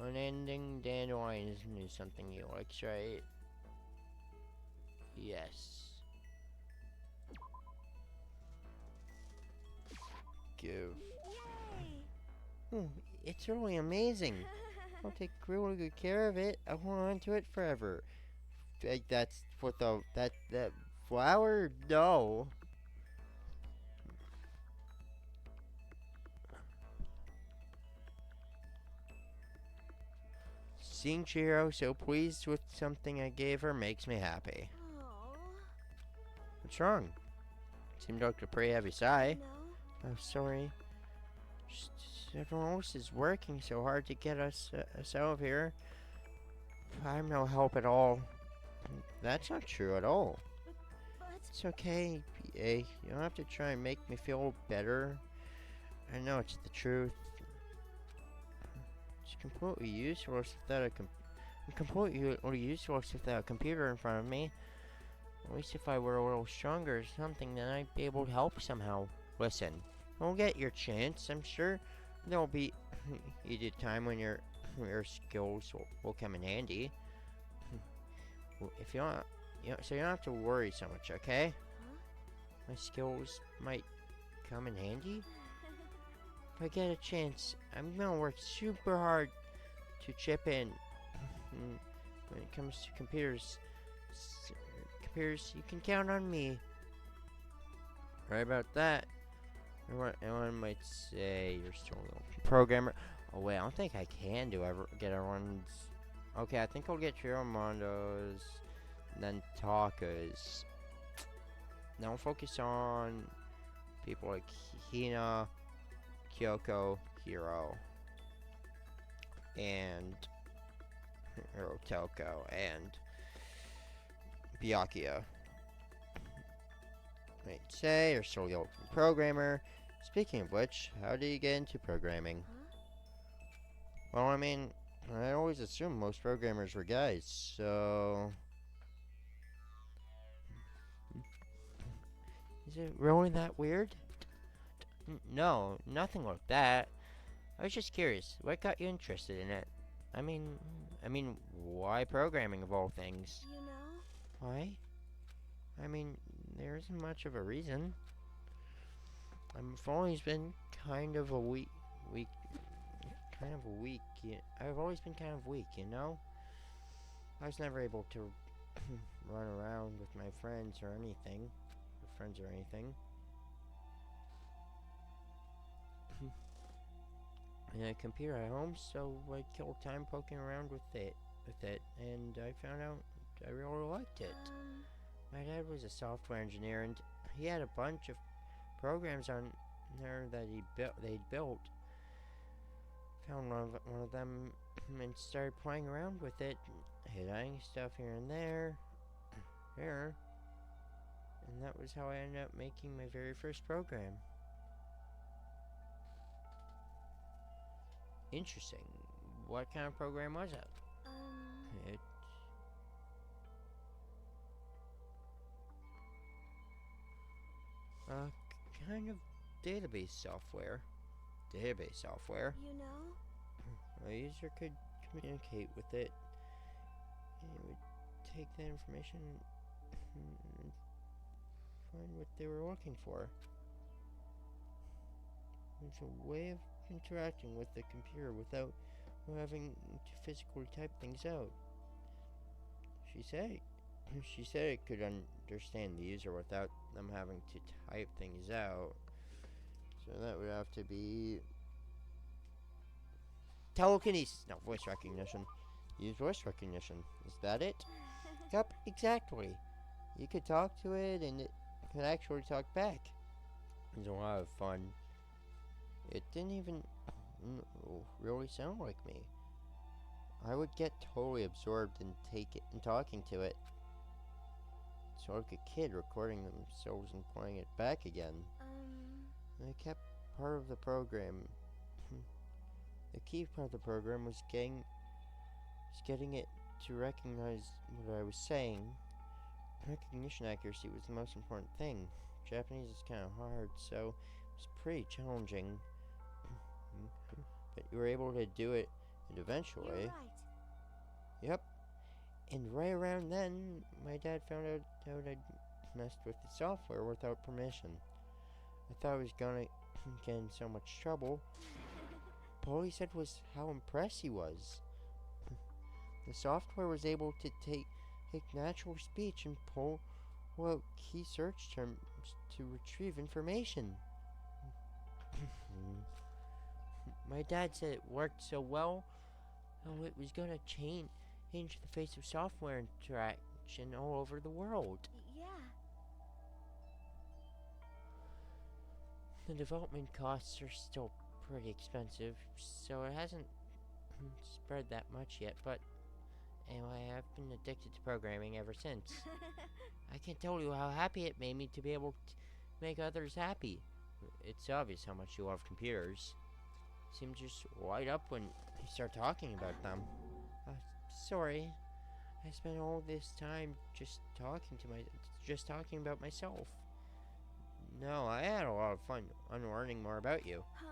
Unending dandelions is something he likes, right? Yes. Give. Yay! Oh, it's really amazing. I'll take really good care of it. I hold on to it forever. Like that's what that flower? No. Seeing Chihiro so pleased with something I gave her makes me happy. Oh, What's wrong? Seemed like a pretty heavy sigh. no. I'm sorry. Just everyone else is working so hard to get us out of here. I'm no help at all. That's not true at all. But It's okay, PA. You don't have to try and make me feel better. I know it's the truth. It's completely useless without I'm completely useless without a computer in front of me. At least if I were a little stronger or something, then I'd be able to help somehow. Listen, you'll get your chance, I'm sure. There'll be a time when your skills will come in handy. If you don't, so you don't have to worry so much, okay? Huh? My skills might come in handy. If I get a chance, I'm gonna work super hard to chip in. When it comes to computers, you can count on me. Right about that. Everyone might say you're still a little programmer. Oh wait, I don't think I can get everyone's. Okay, I think I'll get Mondo's, and then Taka's. Now I'll focus on people like Hina, Kyoko, Hiro, and Toko, and Byakuya. Might say you're still a little programmer. Speaking of which, how do you get into programming? Huh? Well, I mean, I always assumed most programmers were guys, so. Is it really that weird? No, nothing like that. I was just curious, what got you interested in it? I mean, why programming of all things? You know? Why? I mean, there isn't much of a reason. I've always been kind of a weak. I've always been kind of weak, you know? I was never able to run around with my friends or anything. I had a computer at home, so I killed time poking around with it, and I found out I really liked it. My dad was a software engineer, and he had a bunch of programs on there that they'd built. Found one of them and started playing around with it, hitting stuff here and there, and that was how I ended up making my very first program. Interesting. What kind of program was it? It kind of database software. You know? A user could communicate with it. And it would take that information and find what they were looking for. It's a way of interacting with the computer without having to physically type things out. She said it could understand the user without them having to type things out. So that would have to be telekinesis. No, voice recognition. Use voice recognition. Is that it? Yep, exactly. You could talk to it and it could actually talk back. It was a lot of fun. It didn't even really sound like me. I would get totally absorbed in talking to it. So like a kid recording themselves and playing it back again. I kept part of the program. The key part of the program was getting it to recognize what I was saying. Recognition accuracy was the most important thing. Japanese is kind of hard, so it was pretty challenging. But you were able to do it, and eventually. You're right. Yep. And right around then, my dad found out I'd messed with the software without permission. I thought I was gonna get in so much trouble. But all he said was how impressed he was. The software was able to take natural speech and pull out key search terms to retrieve information. My dad said it worked so well, it was gonna change the face of software interaction all over the world. Yeah. The development costs are still pretty expensive, so it hasn't spread that much yet, but anyway, I've been addicted to programming ever since. I can't tell you how happy it made me to be able to make others happy. It's obvious how much you love computers. Seems just light up when you start talking about them. Sorry, I spent all this time just talking about myself. No, I had a lot of fun unlearning more about you. Huh?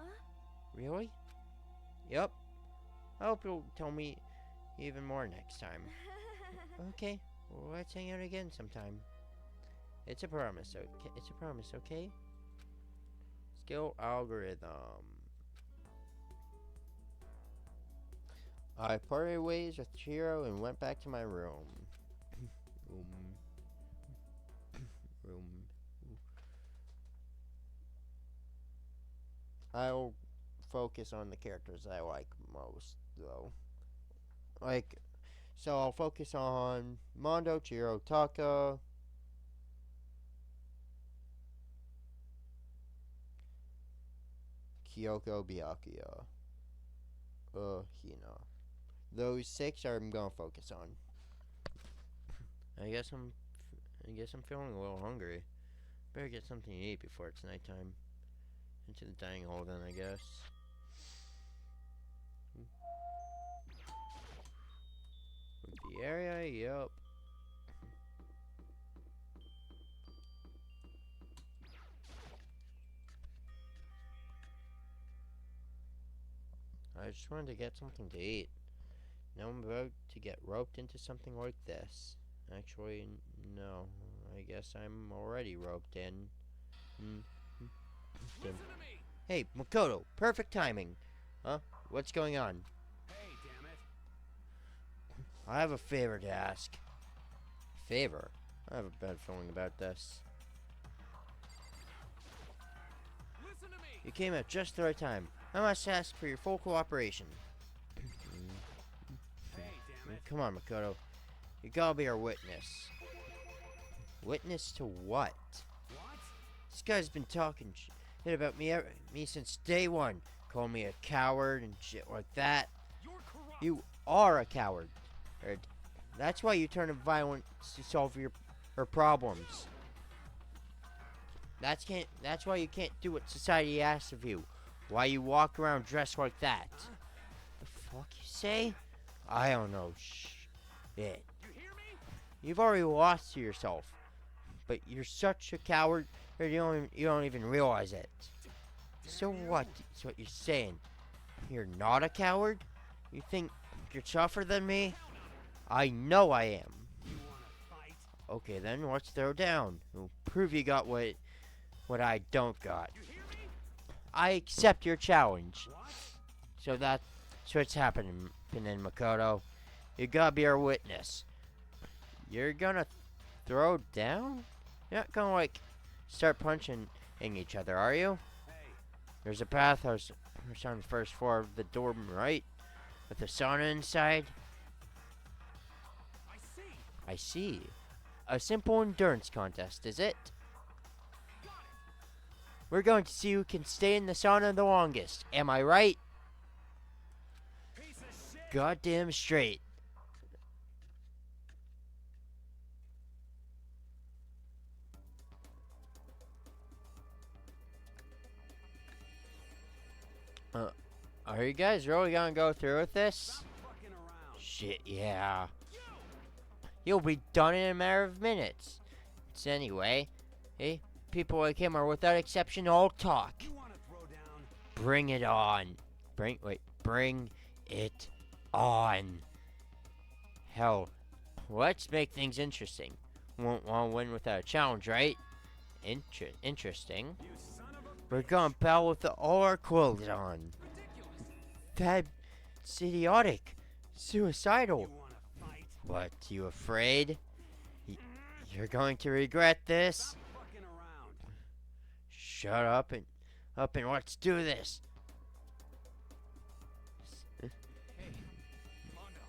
Really? Yep. I hope you'll tell me even more next time. Okay, well, let's hang out again sometime. It's a promise, okay? It's a promise, okay? Skill algorithm. I parted ways with Chiro and went back to my room. room. I'll focus on the characters I like most, though. So I'll focus on Mondo, Chiro, Taka, Kyoko, Byakuya, Hina. Those 6 I'm gonna focus on. I guess I'm feeling a little hungry. Better get something to eat before it's nighttime. Into the dining hall then, I guess. The area, yep. I just wanted to get something to eat. Now I'm about to get roped into something like this. Actually, no. I guess I'm already roped in. Listen to me! Hey, Makoto, perfect timing. Huh? What's going on? Hey, damn it! I have a favor to ask. Favor? I have a bad feeling about this. Listen to me! You came at just the right time. I must ask for your full cooperation. Hey, damn it! Come on, Makoto. You gotta be our witness. Witness to what? What? This guy's been talking shit about me since day one. Calling me a coward and shit like that. You're corrupt! You are a coward. That's why you turn to violence to solve her problems. That's why you can't do what society asks of you. Why you walk around dressed like that. The fuck you say? I don't know shit. You hear me? You've already lost to yourself. But you're such a coward that you don't even realize it. So what? That's what you're saying. You're not a coward? You think you're tougher than me? I know I am. You wanna fight? Okay, then let's throw down. We'll prove you got what I don't got. You hear me? I accept your challenge. What? So that's what's happening, Makoto. You gotta be our witness. You're gonna throw down? You're not gonna, like, start punching each other, are you? Hey, There's a bathhouse on the first floor of the dorm, right? With a sauna inside? I see. I see. A simple endurance contest, is it? Got it. We're going to see who can stay in the sauna the longest. Am I right? Piece of shit. Goddamn straight. Are you guys really gonna go through with this? Stop fucking around. Shit, yeah. You'll be done in a matter of minutes. It's anyway. Hey, people like him are without exception all talk. You wanna throw down? Bring it on. Bring it on. Hell, let's make things interesting. Won't want to win without a challenge, right? Interesting. You son of a We're gonna battle with all our clothes on. ridiculous. That's idiotic. Suicidal. You wanna fight? What, you afraid? You're going to regret this? Stop fucking around. Shut up and let's do this. Hey, Mondo.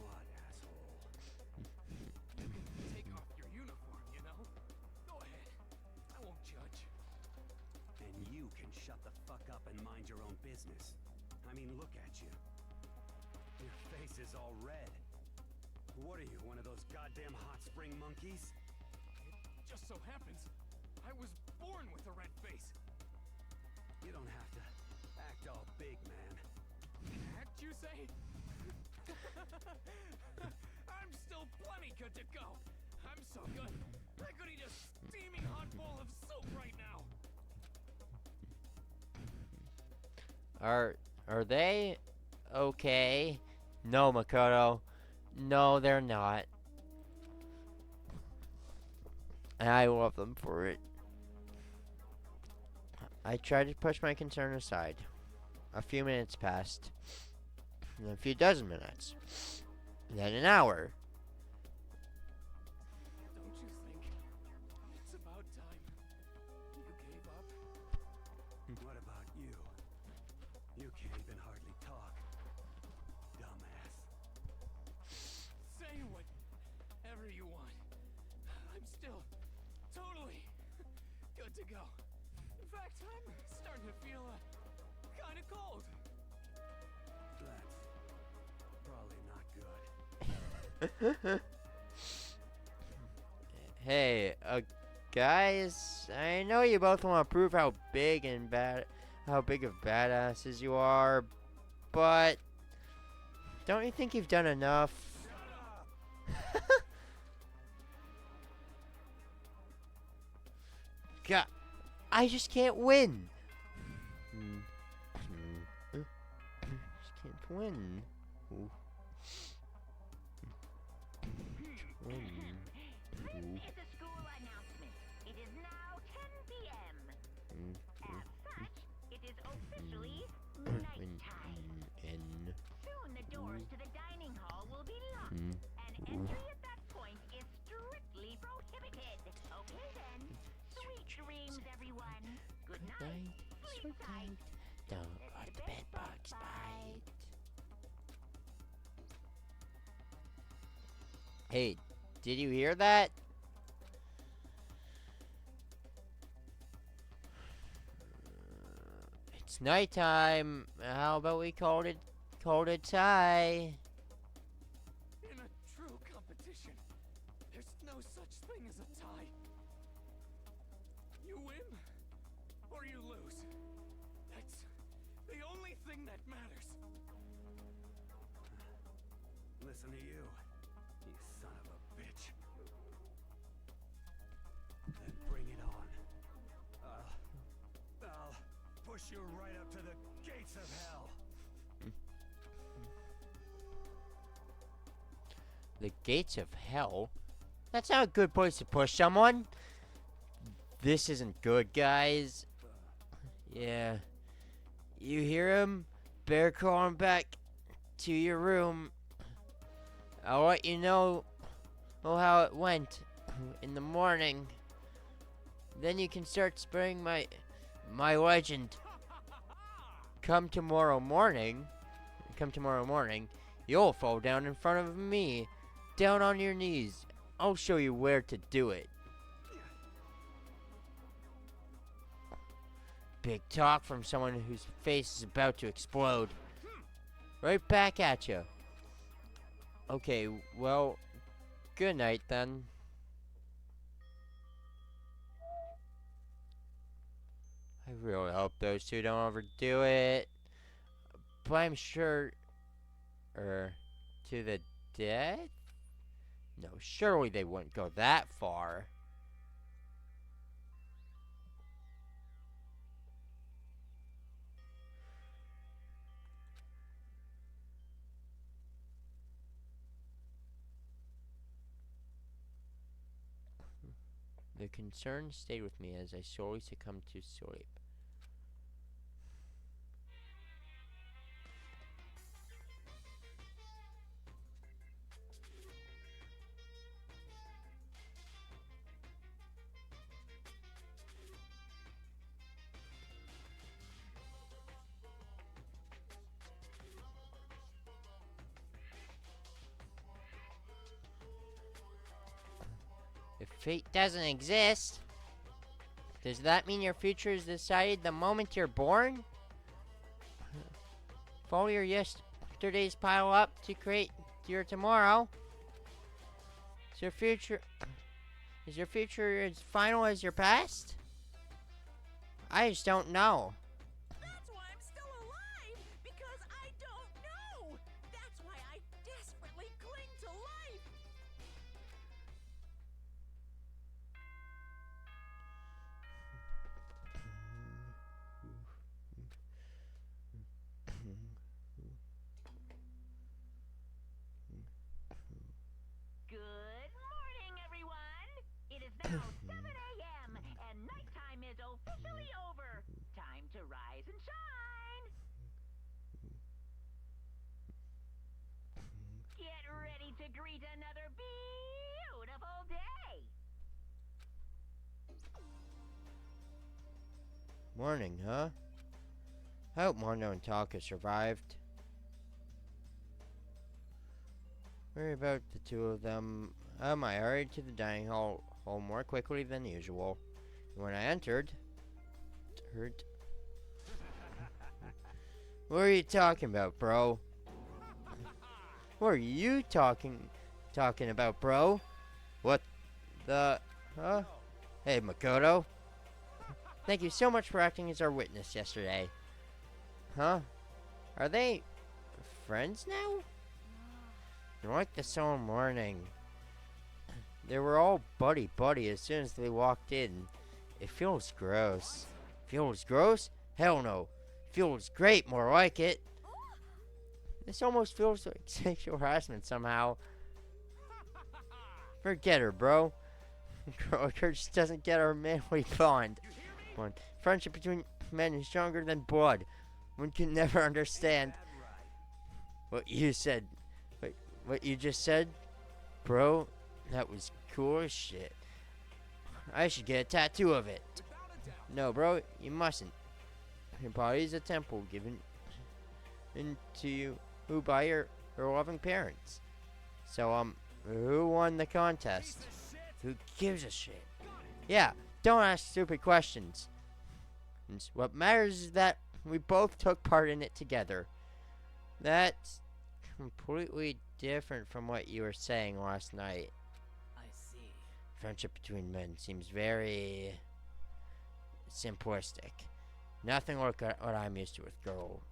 What, asshole? Take off your uniform, you know? Go ahead. I won't judge. And you can shut the fuck up and mind your own business. I mean, look at you. Your face is all red. What are you, one of those goddamn hot spring monkeys? It just so happens I was born with a red face. You don't have to act all big, man. Act, you say? I'm still plenty good to go. I'm so good. I could eat a steaming hot bowl of soup right now. Are they okay? No, Makoto. No, they're not. And I love them for it. I tried to push my concern aside. A few minutes passed. And a few dozen minutes. And then an hour. Don't you think it's about time you gave up? What about you? You can't even hardly talk. Dumbass. Say whatever you want. I'm still totally good to go. In fact, I'm starting to feel kind of cold. That's probably not good. Hey, guys, I know you both want to prove how big of badasses you are, but don't you think you've done enough? God, I just can't win. Just can't win. This is a school announcement. It is now 10 p.m. As such, it is officially nighttime. Soon the doors to the dining hall will be locked, and entry at that point is strictly prohibited. Okay then. Sweet dreams, everyone. Good night. Sleep tight. Don't let the bed bugs bite. Hey, did you hear that? It's nighttime. How about we call it a tie? In a true competition, there's no such thing as a tie. You win or you lose. That's the only thing that matters. Listen to you, you son of a bitch. Then bring it on. I'll push you right up to the gates of hell. The gates of hell? That's not a good place to push someone. This isn't good, guys. Yeah. You hear him? Better crawling back to your room. I'll let you know how it went in the morning. Then you can start spreading my legend. Come tomorrow morning, you'll fall down in front of me. Down on your knees. I'll show you where to do it. Big talk from someone whose face is about to explode. Right back at you. Okay, well, good night then. I really hope those two don't overdo it. But I'm sure... to the death? No, surely they wouldn't go that far. The concern stayed with me as I slowly succumbed to sleep. If fate doesn't exist, does that mean your future is decided the moment you're born? If all your yesterdays pile up to create your tomorrow, is your future as final as your past? I just don't know. That's why I'm still alive, because I don't know. That's why I desperately cling to life. Good morning, everyone! It is now 7 a.m. and nighttime is officially over. Time to rise and shine! Get ready to greet another beautiful day! Morning, huh? I hope Mondo and Taka survived. Worry about the two of them. I hurried to the dining hall more quickly than usual. When I entered... What are you talking about, bro? What are you talking about, bro? What the... Huh? Hey, Makoto. Thank you so much for acting as our witness yesterday. Huh? Are they friends now? They're like this whole morning. They were all buddy-buddy as soon as they walked in. It feels gross. Feels gross? Hell no. Feels great, more like it. This almost feels like sexual harassment somehow. Forget her, bro. Girl just doesn't get our manly bond. Friendship between men is stronger than blood. One can never understand what you said. What you just said, bro, that was cool as shit. I should get a tattoo of it. No, bro, you mustn't. Your body is a temple given to you by your loving parents. So, who won the contest? Who gives a shit? Yeah, don't ask stupid questions. What matters is that we both took part in it together. That's completely different from what you were saying last night. I see. Friendship between men seems very simplistic. Nothing like what I'm used to with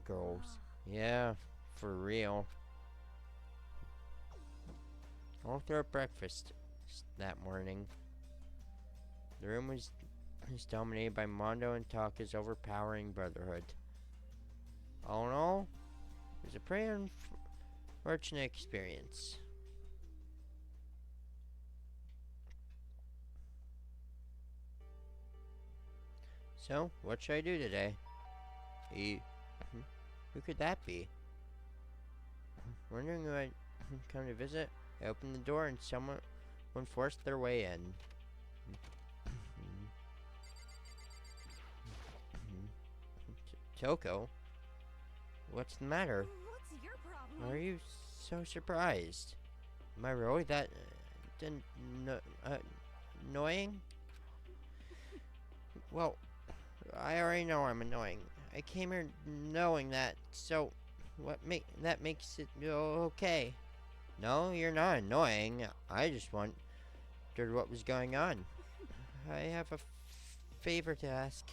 girls. Yeah, for real. All throughout breakfast that morning, the room was dominated by Mondo and Taka's overpowering brotherhood. All in all, it was a pretty unfortunate experience. So, what should I do today? Who could that be? Wondering who I'd come to visit? I opened the door and someone forced their way in. Toko? What's the matter? What's your problem? Why are you so surprised? Am I really that annoying? Well, I already know I'm annoying. I came here knowing that, so that makes it okay. No, you're not annoying. I just wondered what was going on. I have a favor to ask.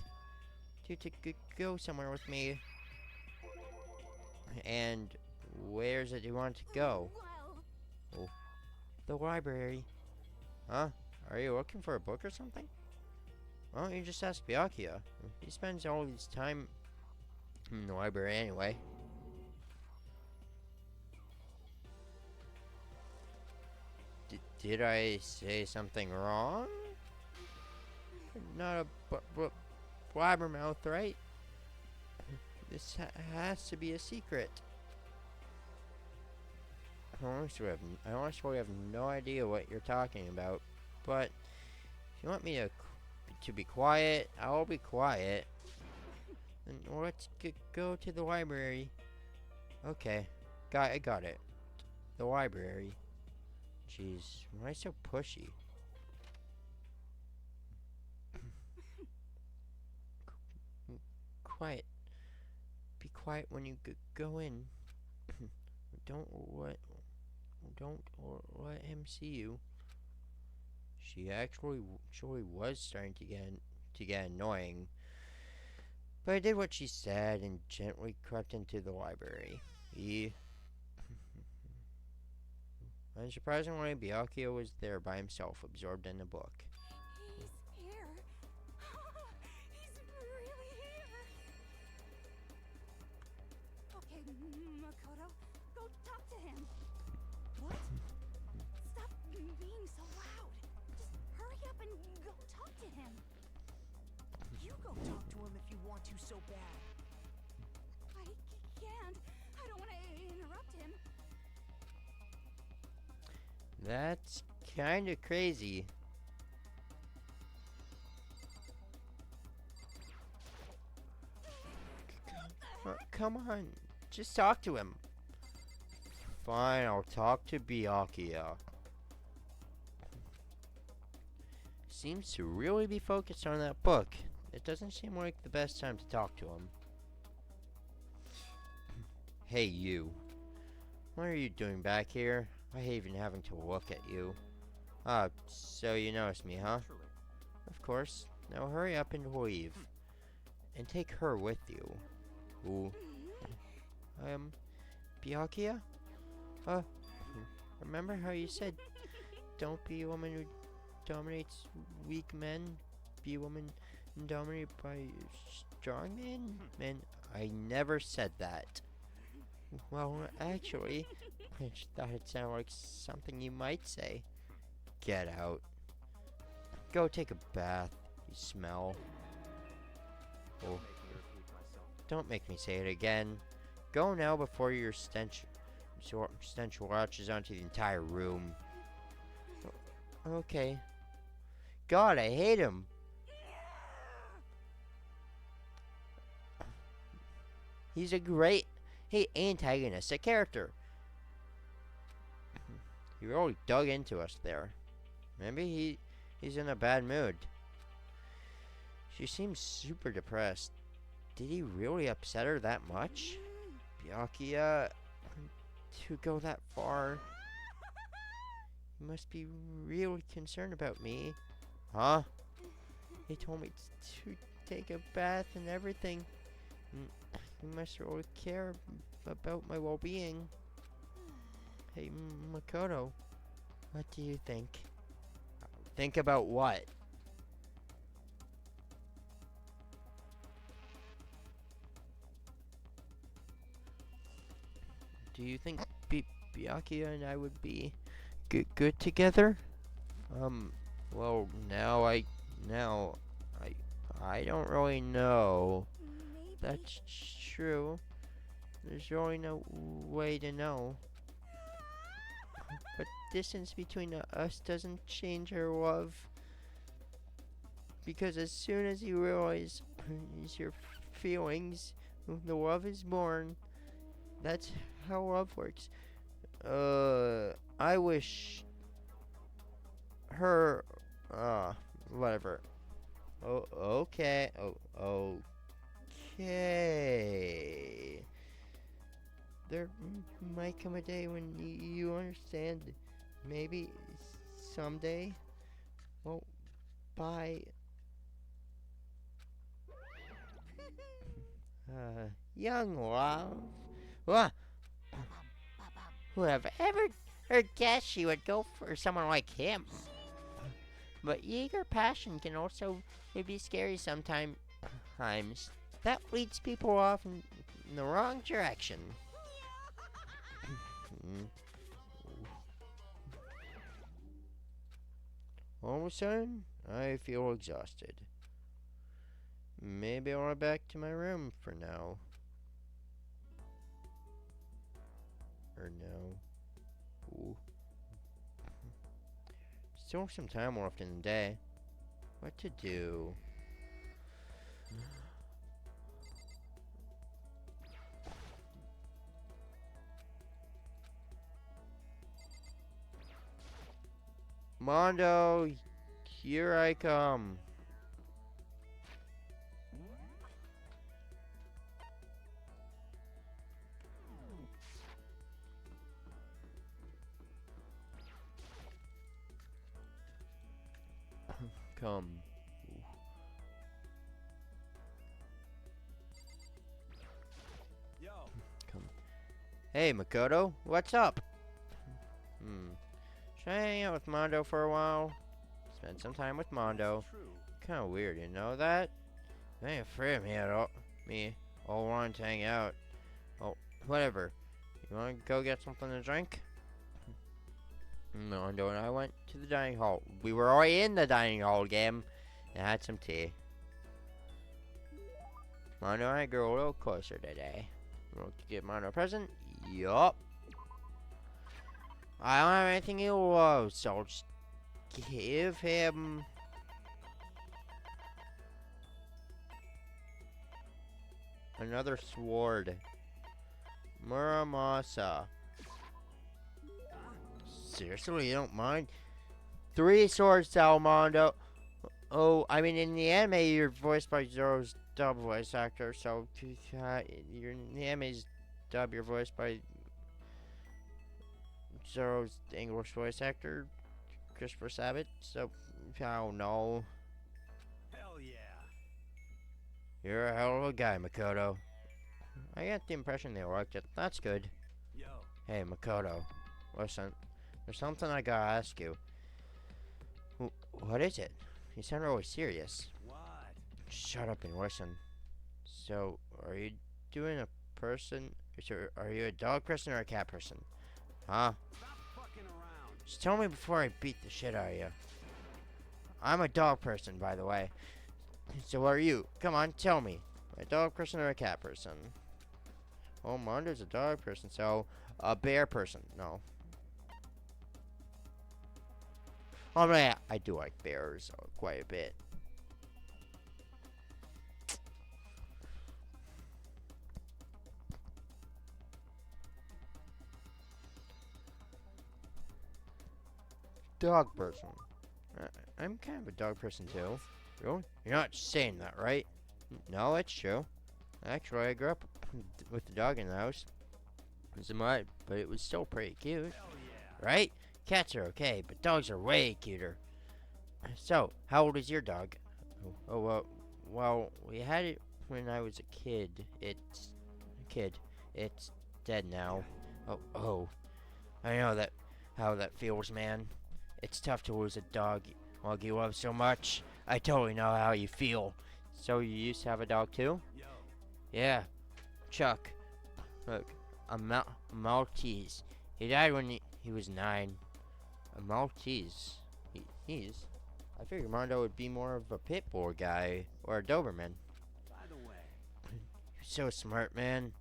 To go somewhere with me. And where's it you want to go? Well, Oh, the library. Huh? Are you looking for a book or something? Why don't you just ask Byakuya? He spends all his time in the library anyway. Did I say something wrong? Not a blabbermouth, right? This has to be a secret. I honestly have no idea what you're talking about, but if you want me to be quiet, I'll be quiet. Then let's go to the library. Okay, I got it. The library. Jeez, why am I so pushy? Quiet. Be quiet when you go in. Don't let him see you. She actually was starting to get annoying, but I did what she said and gently crept into the library. Unsurprisingly, Byakuya was there by himself, absorbed in a book. he's here. He's really here. Okay, Makoto, go talk to him. What? Stop being so loud. Just hurry up and go talk to him. You go talk to him if you want to so bad. I can't. I don't want to interrupt him. That's kind of crazy. Come on, just talk to him. Fine, I'll talk to Byakuya. Seems to really be focused on that book. It doesn't seem like the best time to talk to him. Hey, you. What are you doing back here? I hate even having to look at you. Ah, so you noticed me, huh? Of course. Now hurry up and leave. And take her with you. Ooh. Byakuya? Remember how you said, don't be a woman who dominates weak men, be a woman dominated by strong men? Man, I never said that. Well, actually, I just thought it sounded like something you might say. Get out. Go take a bath, you smell. Oh. Don't make me say it again. Go now before your stench latches onto the entire room. Okay. God, I hate him. He's a great antagonistic character. He really dug into us there. Maybe he's in a bad mood. She seems super depressed. Did he really upset her that much? Byakuya, to go that far. He must be really concerned about me. Huh? He told me to take a bath and everything. He must really care about my well-being. Hey, Makoto, what do you think? Think about what? Do you think Byakuya and I would be good together? Well, now I I don't really know. Maybe. That's true. There's really no way to know. But distance between us doesn't change her love. Because as soon as you realize your feelings, the love is born. That's how love works. I wish her, whatever. Oh, okay. Oh, okay. There might come a day when you understand. Maybe someday. Well, bye. Young love. Wha- Who have ever guessed she would go for someone like him? But eager passion can also be scary sometimes. That leads people off in the wrong direction. All of a sudden, I feel exhausted. Maybe I'll head back to my room for now. Or no. Ooh. Still have some time left in the day. What to do? Mondo, here I come. Come. Yo, Come. Hey, Makoto, what's up? Should I hang out with Mondo for a while? Spend some time with Mondo. true. Kinda weird, you know that? I ain't afraid of me at all. Me, all want to hang out. Oh, whatever. You wanna go get something to drink? Mondo and I went to the dining hall. We were already in the dining hall game and had some tea. Mondo and I grew a little closer today. Want to give Mondo a present? Yup. I don't have anything he loves, so I'll just give him another sword. Muramasa. Seriously, you don't mind? 3 swords, Salmondo. Oh, I mean, in the anime, you're voiced by Zoro's dub voice actor, so you're in the anime's dub, you're voiced by Zoro's English voice actor, Christopher Sabat. So, I don't know. Hell yeah. You're a hell of a guy, Makoto. I got the impression they liked it. That's good. Yo, Hey, Makoto. Listen, there's something I gotta ask you. What is it? You sound really serious. what? Shut up and listen. So, are you doing a person? Are you a dog person or a cat person? Huh? Stop fucking around. Just tell me before I beat the shit out of you. I'm a dog person, by the way. So what are you? Come on, tell me. A dog person or a cat person? Oh, Mondo's a dog person, so a bear person. No. Oh, man, I do like bears quite a bit. Dog person. I'm kind of a dog person too. Really? You're not saying that, right? No, it's true. Actually, I grew up with the dog in the house. It was a mutt, but it was still pretty cute. Hell yeah. Right? Cats are okay, but dogs are way cuter. So, how old is your dog? Well, we had it when I was a kid. It's dead now. Oh. I know how that feels, man. It's tough to lose a dog you love so much. I totally know how you feel. So you used to have a dog too? Yo, Yeah, Chuck. Look, a Maltese. He died when he was 9. A Maltese. I figured Mondo would be more of a pit bull guy or a Doberman. By the way, You're so smart, man.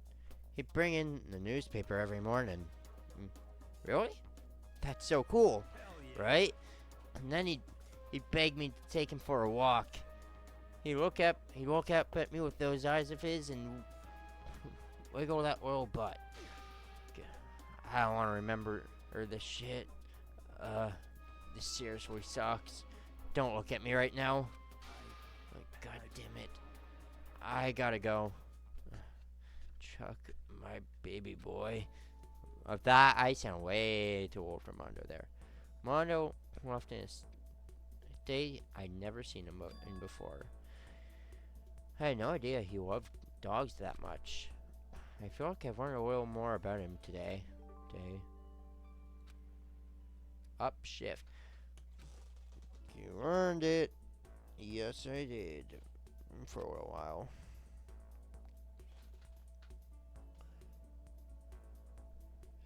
He'd bring in the newspaper every morning. Really? That's so cool, hell yeah. right? And then he'd beg me to take him for a walk. He'd look up at me with those eyes of his and wiggle that little butt. I don't want to remember this shit. This seriously sucks. Don't look at me right now. God damn it. I gotta go. Chuck, my baby boy. Of that, I sound way too old for Mondo there. Mondo left in a state I'd never seen him in before. I had no idea he loved dogs that much. I feel like I've learned a little more about him today. Up shift. You learned it. Yes, I did. For a little while.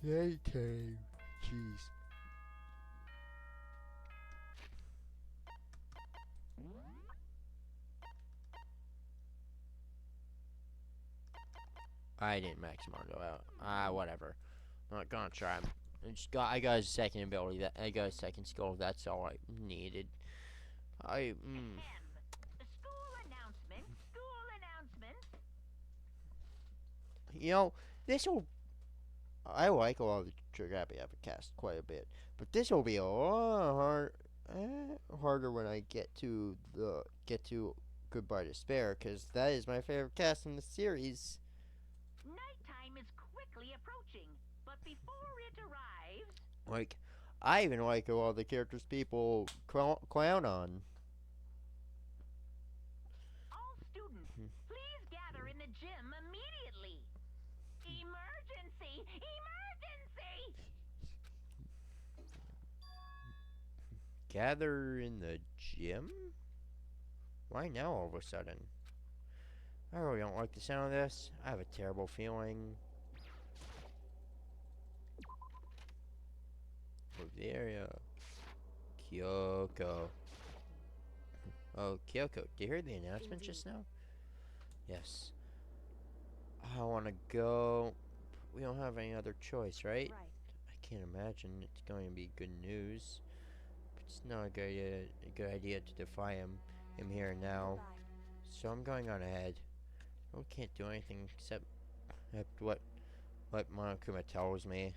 Nighttime. Jeez. I didn't max Mondo out. Whatever. I'm not gonna try him. I got a second ability. I got a second skill. That's all I needed. School announcement. School announcement. You know, this'll. I like a lot of the Trigger Happy Ever cast quite a bit, but this will be a lot harder when I get to Goodbye Despair, because that is my favorite cast in the series. Nighttime is quickly approaching, but before it arrives, Like, I even like a lot of the characters people clown on. all students, please gather in the gym immediately. Emergency! Emergency! Gather in the gym? Why now all of a sudden? I really don't like the sound of this. I have a terrible feeling. Move the area. Kyoko. Oh, Kyoko. Did you hear the announcement just now? Yes. I want to go. We don't have any other choice, right? Right. I can't imagine it's going to be good news. But it's not a good idea to defy him here and now. Goodbye. So I'm going on ahead. We can't do anything except what Monokuma tells me.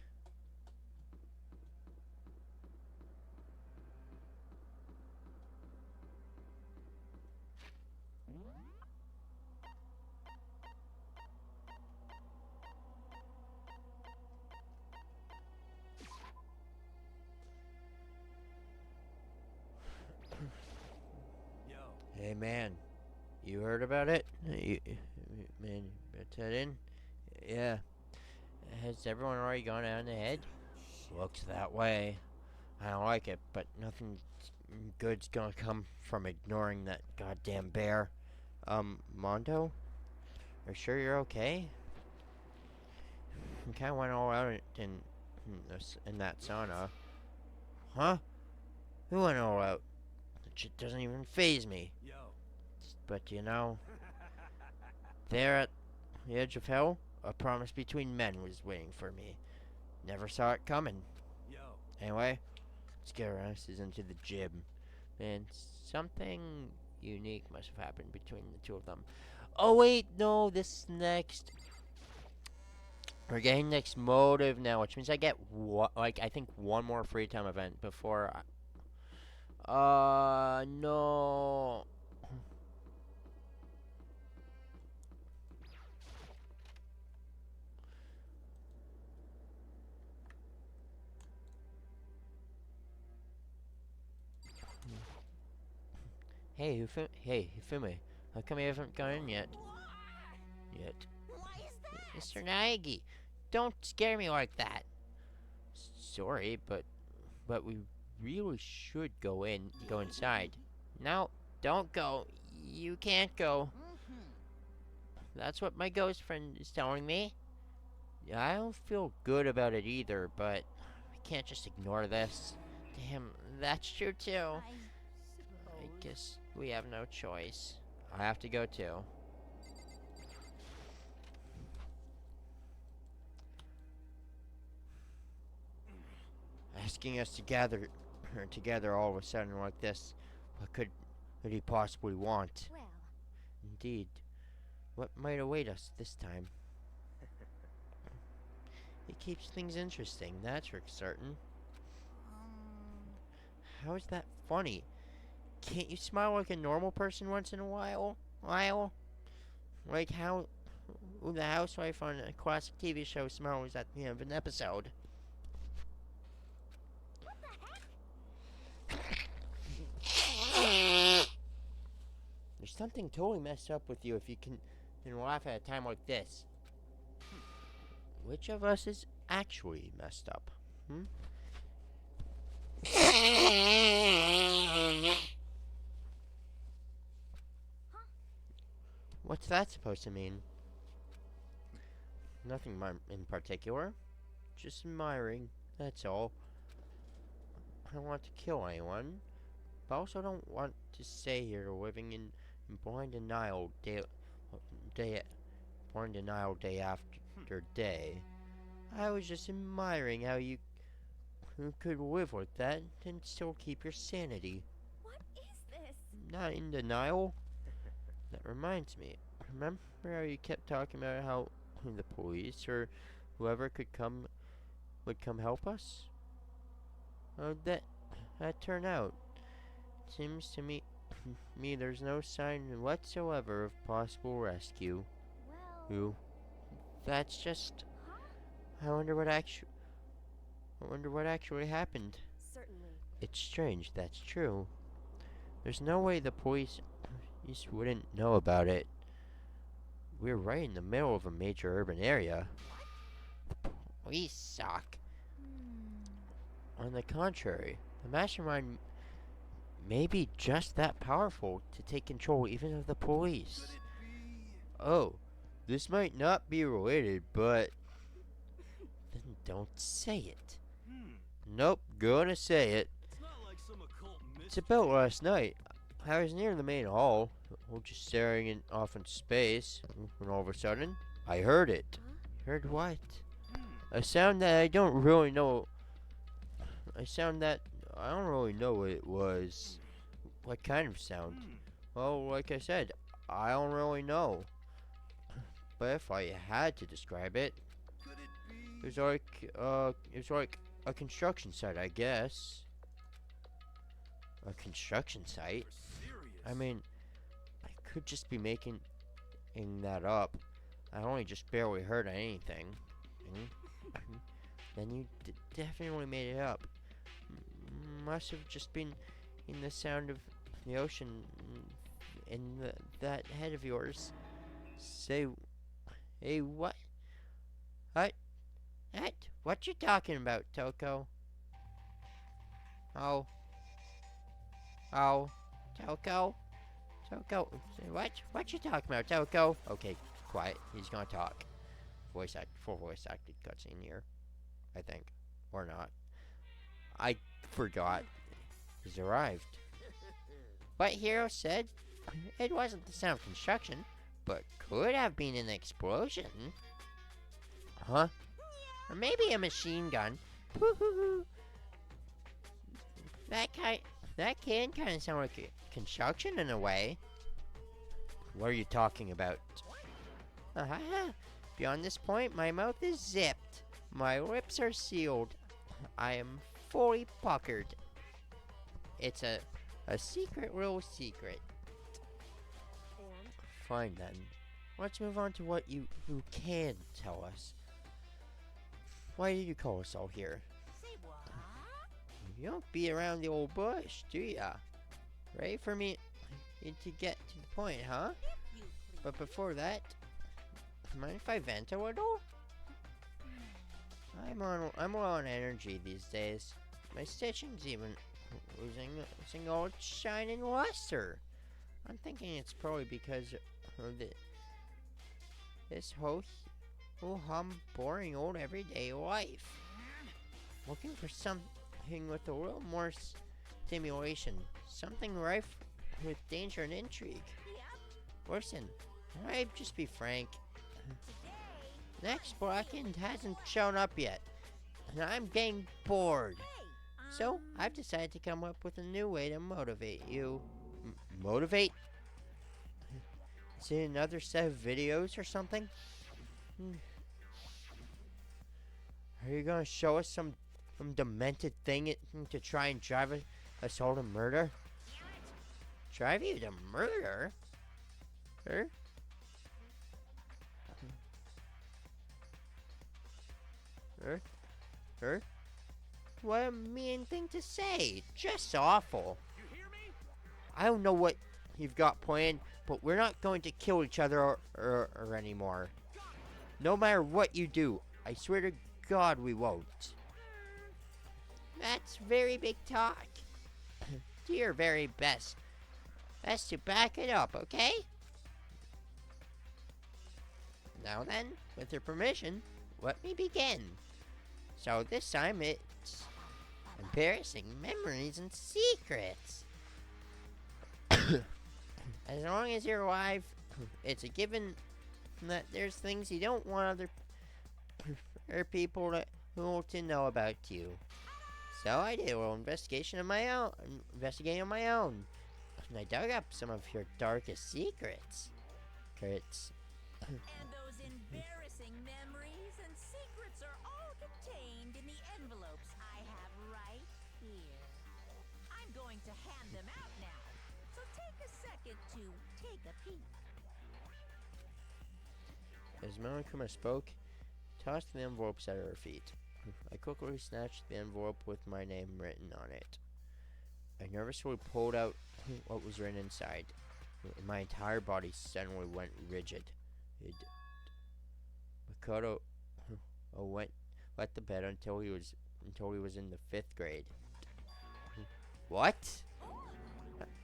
Yo, Hey man, you heard about it? Man, better head in. Yeah. Has everyone already gone out in the head? Looks that way. I don't like it, but nothing good's gonna come from ignoring that goddamn bear. Mondo? Are you sure you're okay? You kinda went all out in that sauna. Huh? Who went all out? That shit doesn't even faze me. yo. But you know, there at the edge of hell, a promise between men was waiting for me. Never saw it coming. Yo. Anyway, let's get our asses into the gym. Man, something unique must have happened between the two of them. Oh wait, no, this next. We're getting next motive now, which means I get I think one more free time event before. No. Hey, Hifumi, how come you haven't gone in yet? Why is that? Mr. Naegi, don't scare me like that. Sorry, but we really should go inside. No, don't go. You can't go. That's what my ghost friend is telling me. I don't feel good about it either, but I can't just ignore this. Damn, that's true too. I guess we have no choice. I have to go too. Asking us to gather together all of a sudden like this, what could he possibly want? Well, Indeed, what might await us this time? It keeps things interesting, that's for certain. How is that funny? Can't you smile like a normal person once in a while? Like how the housewife on a classic TV show smiles at the end of an episode. There's something totally messed up with you if you can laugh at a time like this. Which of us is actually messed up? What's that supposed to mean? Nothing in particular. Just admiring, that's all. I don't want to kill anyone, but I also don't want to stay here living in blind denial day after day. I was just admiring how you could live like that and still keep your sanity. what is this? Not in denial. That reminds me. Remember how you kept talking about how the police or whoever would come help us? Oh, that turned out. Seems to me there's no sign whatsoever of possible rescue. Well, Who? That's just. huh? I wonder what actually happened. Certainly. It's strange. That's true. There's no way the police just wouldn't know about it. We're right in the middle of a major urban area. The police suck. On the contrary, the mastermind may be just that powerful to take control even of the police. Oh, this might not be related, but then don't say it. Nope, gonna say it. It's not like some occult It's about last night. I was near the main hall, just staring off in space, when all of a sudden, I heard it. Heard what? A sound that I don't really know. A sound that I don't really know what it was. What kind of sound? Well, like I said, I don't really know. But if I had to describe it, it was like a construction site, I guess. A construction site? I mean, I could just be making that up. I only just barely heard anything. Then you definitely made it up. Must have just been in the sound of the ocean in that head of yours. Say, hey, what? What you talking about, Toko? Oh, Toko? What you talking about, Toko? Okay, quiet. He's gonna talk. Full voice acted cutscene here, I think, or not. I forgot. He's arrived. But Hero said it wasn't the sound of construction, but could have been an explosion. Huh? Or maybe a machine gun. That can kind of sound like construction in a way. What are you talking about? Beyond this point, my mouth is zipped. My lips are sealed. I am fully puckered. It's a secret little secret. And Fine then. Let's move on to what you can tell us. Why did you call us all here? Say what? You don't beat around the old bush, do ya? Ready for me to get to the point, huh? You please. But before that, mind if I vent a little? I'm low on energy these days. My stitching's even losing all its shine and luster. I'm thinking it's probably because of this whole boring old everyday life. Looking for something with a little more stimulation, something rife with danger and intrigue. Yep. Listen, I'd just be frank. Today, Next Bracken hasn't shown up yet, and I'm getting bored. hey, So, I've decided to come up with a new way to motivate you. Motivate? Is it another set of videos or something? Are you gonna show us some demented thing to try and drive us all to murder? Drive you to murder? Her? Her? What a mean thing to say. Just awful. You hear me? I don't know what you've got planned, but we're not going to kill each other or anymore. No matter what you do, I swear to God we won't. That's very big talk. Do your very best. Best to back it up, okay? Now then, with your permission, let me begin. So this time it's embarrassing memories and secrets. As long as you're alive, it's a given that there's things you don't want other people to know about you. So I did a little investigating on my own, and I dug up some of your darkest secrets. and those embarrassing memories and secrets are all contained in the envelopes I have right here. I'm going to hand them out now, so take a second to take a peek. As Monokuma spoke, tossed the envelopes at her feet. I quickly snatched the envelope with my name written on it. I nervously pulled out what was written inside, and my entire body suddenly went rigid. Makoto let the bed until he was in the 5th grade. What?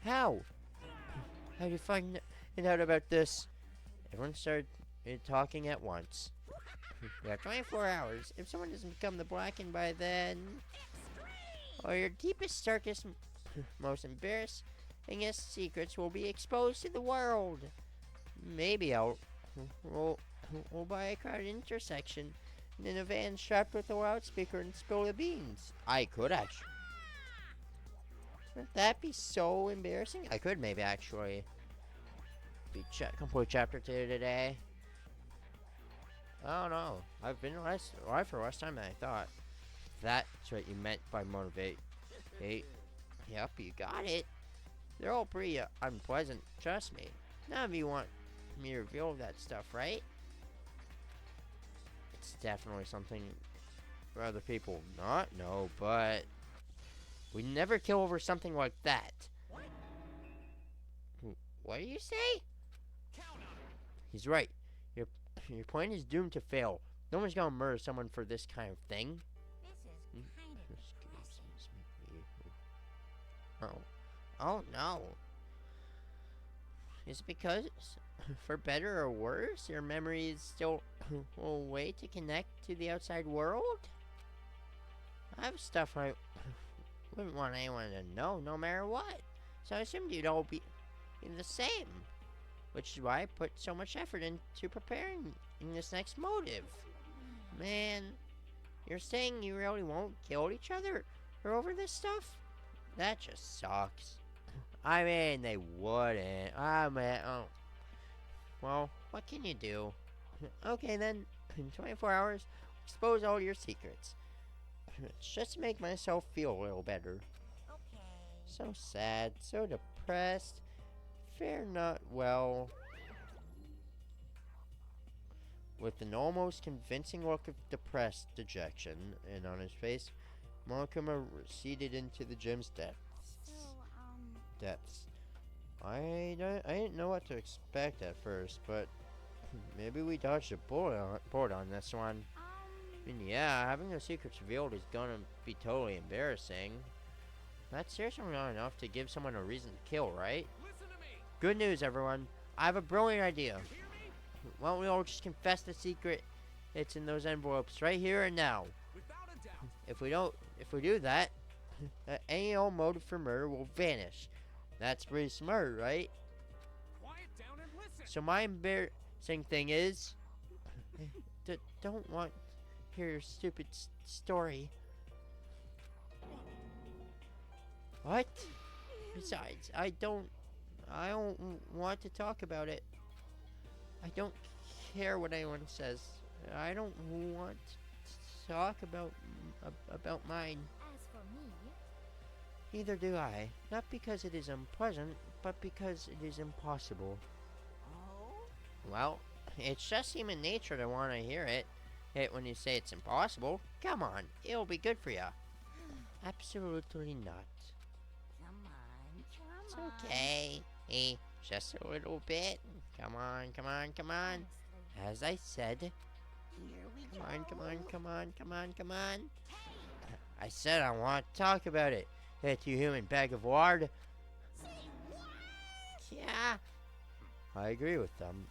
How? How did you find out about this? Everyone started talking at once. You have 24 hours. If someone doesn't become the Blacken by then, or your deepest, darkest, most embarrassingest secrets will be exposed to the world. Maybe we'll buy a crowded intersection and in a van strapped with a loudspeaker and spill the beans. I could actually. Would that be so embarrassing? I could maybe actually complete chapter 2 today. I don't know. I've been alive for less time than I thought. That's what you meant by motivate. Hey, yep, you got it. They're all pretty unpleasant, trust me. None of you want me to reveal that stuff, right? It's definitely something for other people not know, but we never kill over something like that. What do you say? Count on it. He's right. Your plan is doomed to fail. No one's gonna murder someone for this kind of thing. This is kind of depressing. Oh no. Is it because, for better or worse, your memory is still a way to connect to the outside world? I have stuff I wouldn't want anyone to know, no matter what. So I assumed you'd all be the same. Which is why I put so much effort into preparing in this next motive. Man, you're saying you really won't kill each other over this stuff? That just sucks. I mean, they wouldn't. Oh. Well, what can you do? Okay then, in 24 hours, expose all your secrets. It's just to make myself feel a little better. Okay. So sad, so depressed. Fare not well. With an almost convincing look of depressed dejection and on his face, Monokuma receded into the gym's depths. I didn't know what to expect at first, but maybe we dodged a bullet on this one. I mean, yeah, having the secrets revealed is gonna be totally embarrassing. That's seriously not enough to give someone a reason to kill, right? Listen to me. Good news, everyone. I have a brilliant idea. You hear me? Why don't we all just confess the secret? It's in those envelopes right here and now. Without a doubt. If we do that, any old motive for murder will vanish. That's pretty smart, right? Quiet down and listen. So my embarrassing thing is, don't want to hear your stupid story. What? Besides, I don't want to talk about it. I don't care what anyone says. I don't want to talk about mine. As for me, Neither do I. Not because it is unpleasant, but because it is impossible. Oh? Well, it's just human nature to want to hear it. When you say it's impossible, come on, it'll be good for you. Absolutely not. come on, It's come on. okay. Hey, just a little bit. Come on, come on, come on. Honestly, As I said, here we come go. on, come on, come on, come on, come on. I said I want to talk about it. Hey, you human bag of lard. Yeah, I agree with them.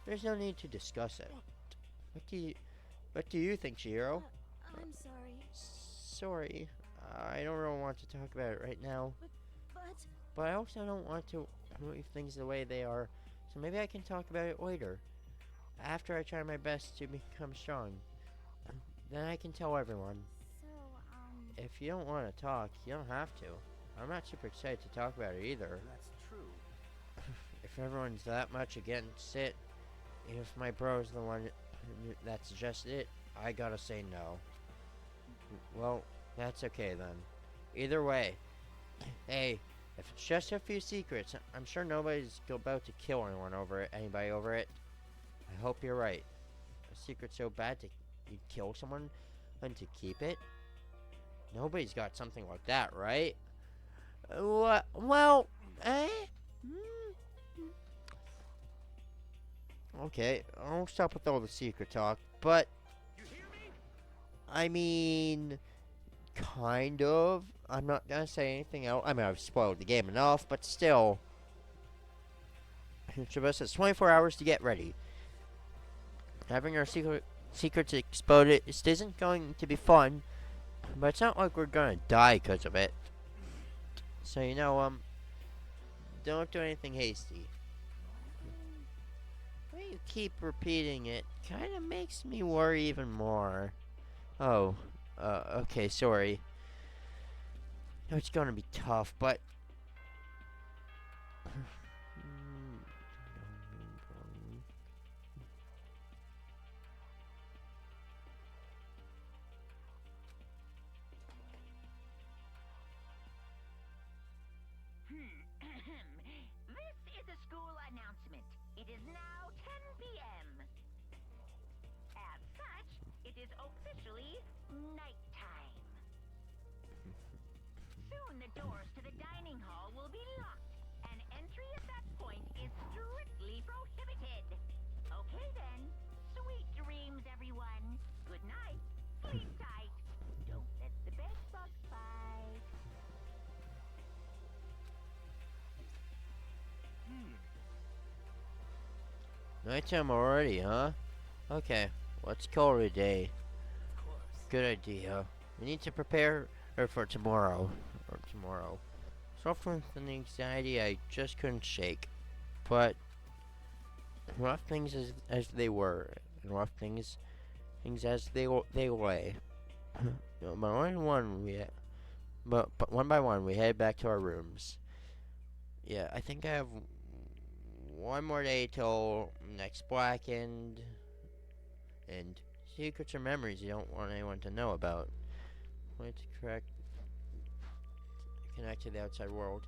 There's no need to discuss it. What do you think, Chihiro? I'm sorry, Sorry, I don't really want to talk about it right now. but But I also don't want to leave things the way they are. So maybe I can talk about it later. After I try my best to become strong. Then I can tell everyone. so, If you don't want to talk, you don't have to. I'm not super excited to talk about it either. That's true. If everyone's that much against it, if my bro's the one that suggested it, I gotta say no. Well, that's okay then. Either way, hey, if it's just a few secrets, I'm sure nobody's about to kill anybody over it. I hope you're right. A secret so bad that you'd kill someone and to keep it? Nobody's got something like that, right? Well, Okay, I'll stop with all the secret talk, but You hear me? I mean, kind of. I'm not gonna say anything else. I mean, I've spoiled the game enough, but still. Each of us has 24 hours to get ready. Having our secrets exploded isn't going to be fun, but it's not like we're gonna die because of it. So, don't do anything hasty. The way you keep repeating it kind of makes me worry even more. Oh, okay, sorry. No, it's gonna be tough, but... This is a school announcement. It is now 10 p.m. As such, it is officially nighttime. Soon the doors to the dining hall will be locked, and entry at that point is strictly prohibited. Okay then, sweet dreams, everyone. Good night. Sleep tight. Don't let the bed bugs bite. Nighttime already, huh? Okay, let's call it a day. Of course. Good idea. We need to prepare for tomorrow. Suffering from anxiety I just couldn't shake. But rough things as they were, and rough things as they lay. But one by one we head back to our rooms. Yeah, I think I have one more day till next Blackened, and secrets or memories you don't want anyone to know about. Way to connect to the outside world.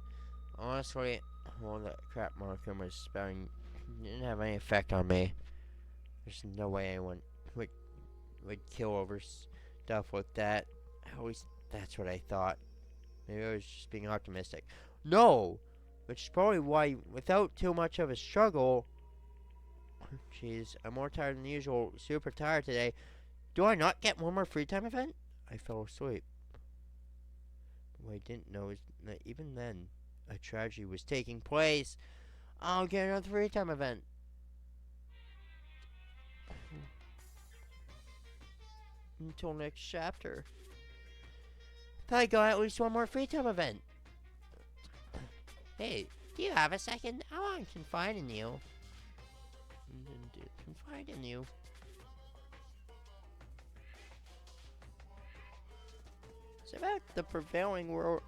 Honestly, all that crap Markham was spouting didn't have any effect on me. There's no way anyone would kill over stuff like that. At least that's what I thought. Maybe I was just being optimistic. No! Which is probably why, without too much of a struggle... Jeez, I'm more tired than usual. Super tired today. Do I not get one more free time event? I fell asleep. What I didn't know is that even then, a tragedy was taking place. I'll get another free time event. Until next chapter. I got at least one more free time event. Hey, do you have a second? I want to confide in you. and confide in you. It's about the prevailing world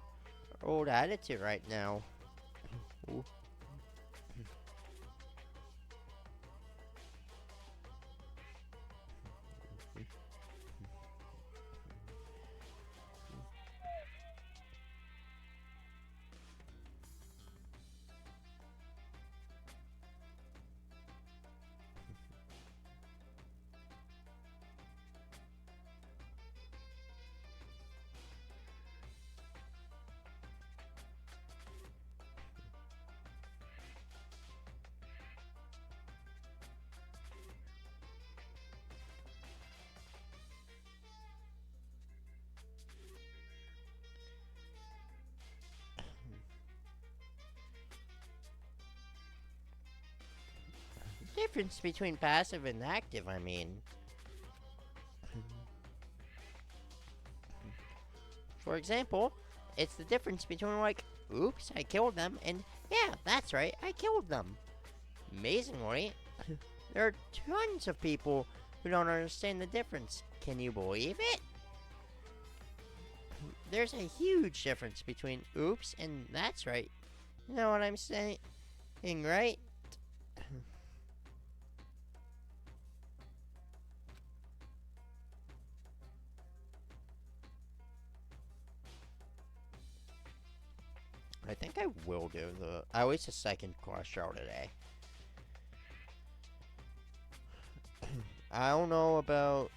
attitude right now. Ooh. Difference between passive and active, I mean. For example, it's the difference between like, oops, I killed them, and yeah, that's right, I killed them. Amazingly, there are tons of people who don't understand the difference. Can you believe it? There's a huge difference between oops and that's right. You know what I'm saying, right? I think I will do at least a second class show today. I don't know about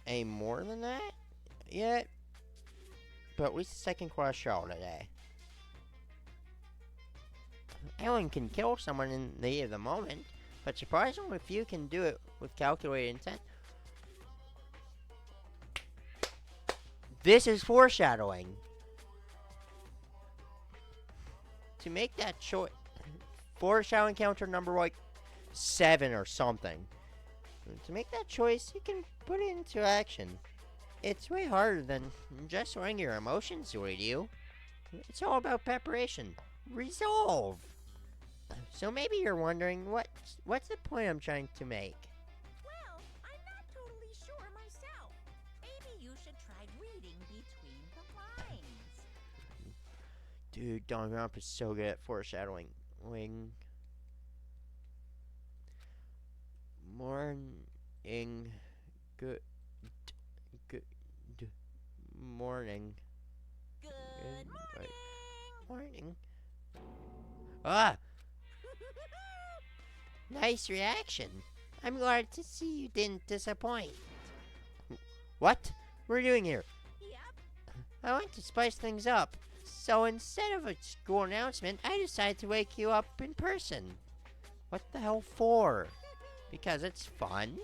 a more than that yet, but at least a second class show today. Anyone can kill someone in the heat of the moment, but surprisingly few can do it with calculated intent. This is foreshadowing. To make that choice, foreshadowing counter number like 7 or something. To make that choice, you can put it into action. It's way harder than just letting your emotions lead you. It's all about preparation. Resolve. So maybe you're wondering, what's the point I'm trying to make? Well, I'm not totally sure myself. Maybe you should try reading between the lines. Dude, Danganronpa is so good at foreshadowing. Morning. Good morning. Good morning. Morning. Ah! Nice reaction. I'm glad to see you didn't disappoint. What? What are you doing here? Yep. I want to spice things up. So instead of a school announcement, I decided to wake you up in person. What the hell for? Because it's fun?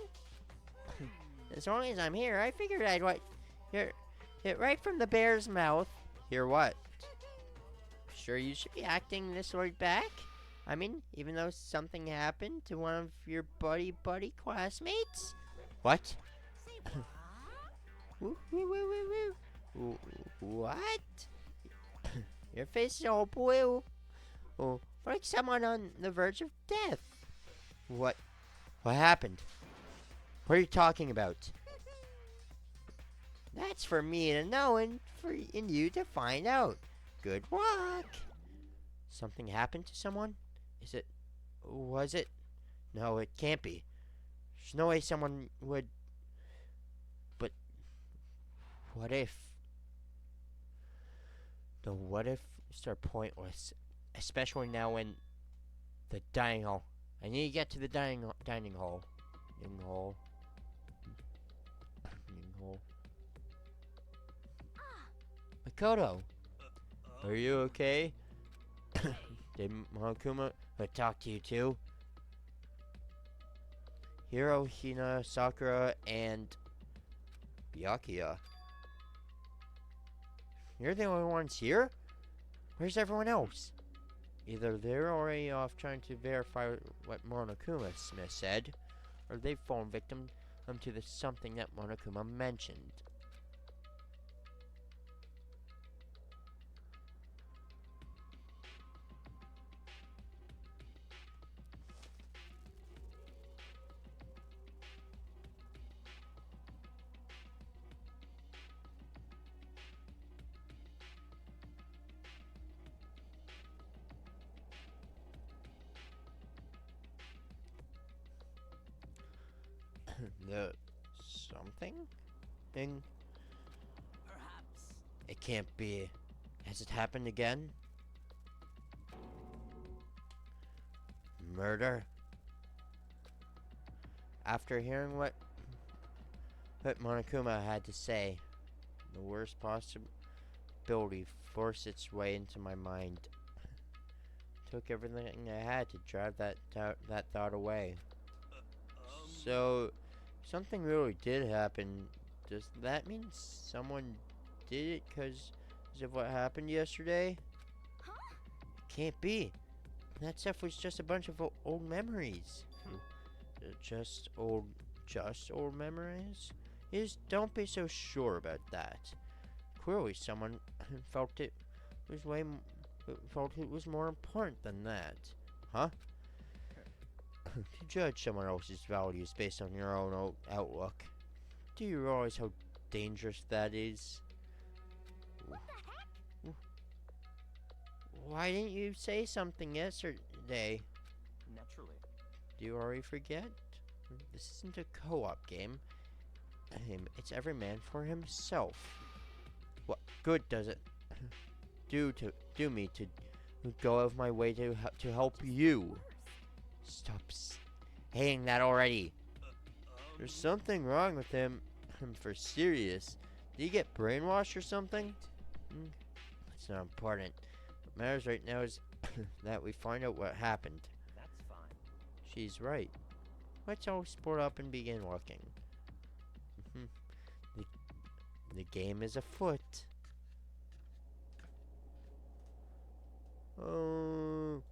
As long as I'm here, I figured I'd hear it right from the bear's mouth. Hear what? Sure you should be acting this word back? I mean, even though something happened to one of your buddy classmates? What? Say what? Woo, woo, woo, woo, woo. What? Your face is all blue. Oh, like someone on the verge of death. What happened? What are you talking about? That's for me to know and you to find out. Good luck. Something happened to someone? Was it? No, it can't be. There's no way someone would. But what if? The what if are pointless, especially now when the dining hall. I need to get to the dining hall. Dining hall. Makoto, are you okay? Did Monokuma talk to you too? Hiro, Hina, Sakura, and Byakuya. You're the only ones here? Where's everyone else? Either they're already off trying to verify what Monokuma Smith said, or they've fallen victim to something that Monokuma mentioned. The something thing? Perhaps. It can't be. Has it happened again? Murder? After hearing what Monokuma had to say, the worst possibility forced its way into my mind. Took everything I had to drive that thought away. So, something really did happen. Does that mean someone did it because of what happened yesterday? Huh? Can't be. That stuff was just a bunch of old memories. Just old memories? Don't be so sure about that. Clearly, someone felt it was more important than that. Huh? To judge someone else's values based on your own outlook. Do you realize how dangerous that is? What the heck? Why didn't you say something yesterday? Naturally. Do you already forget? This isn't a co-op game. It's every man for himself. What good does it do me to go out of my way to help you? Stop saying that already. There's something wrong with him. For serious. Did he get brainwashed or something? That's not important. What matters right now is that we find out what happened. That's fine. She's right. Let's all sport up and begin walking. The game is afoot. Oh.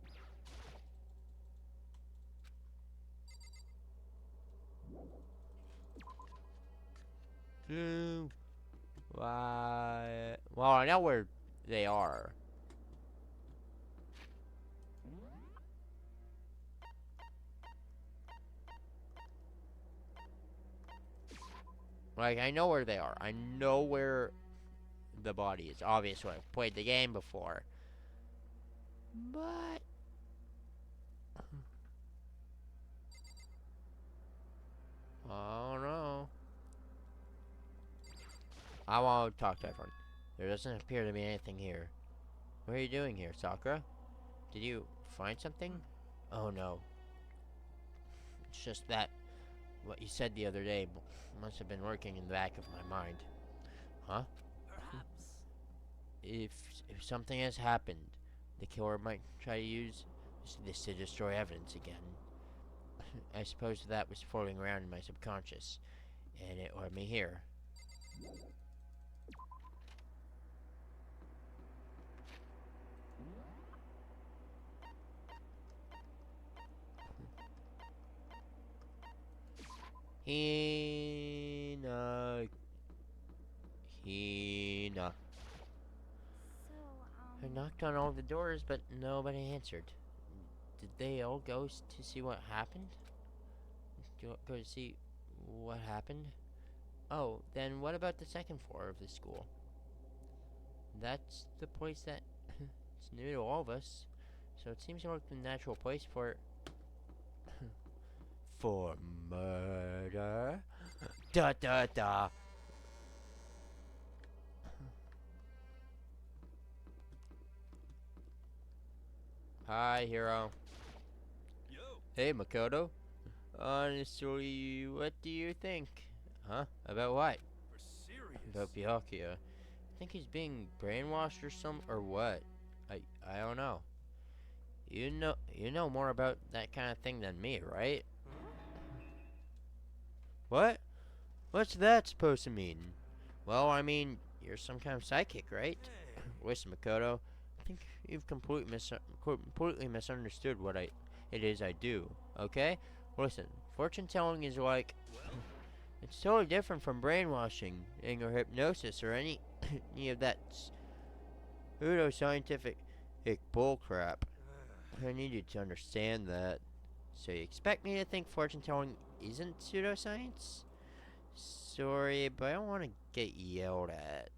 Why? Well, I know where they are. Like, I know where they are. I know where the body is. Obviously, I've played the game before. But... oh no. I want to talk to everyone. There doesn't appear to be anything here. What are you doing here, Sakura? Did you find something? Oh no. It's just that what you said the other day must have been working in the back of my mind. Huh? Perhaps. If something has happened, the killer might try to use this to destroy evidence again. I suppose that was floating around in my subconscious, and it led me here. Hina. So, I knocked on all the doors, but nobody answered. Did they all go to see what happened? Go to see what happened? Oh, then what about the second floor of the school? That's the place that it's new to all of us, so it seems like the natural place for for murder. Da da da. Hi, hero. Yo, Hey, Makoto. Honestly, what do you think? Huh? About what? for serious. About Byakuya. I think he's being brainwashed or what? I don't know. You know more about that kind of thing than me, right? What? What's that supposed to mean? Well, I mean, you're some kind of psychic, right? Hey, Listen, Makoto, I think you've completely misunderstood what it is I do, okay? Listen, fortune telling is like... it's totally different from brainwashing, or hypnosis, or any of that pseudo-scientific bullcrap. I need you to understand that. So you expect me to think fortune telling isn't pseudoscience? Sorry, but I don't want to get yelled at.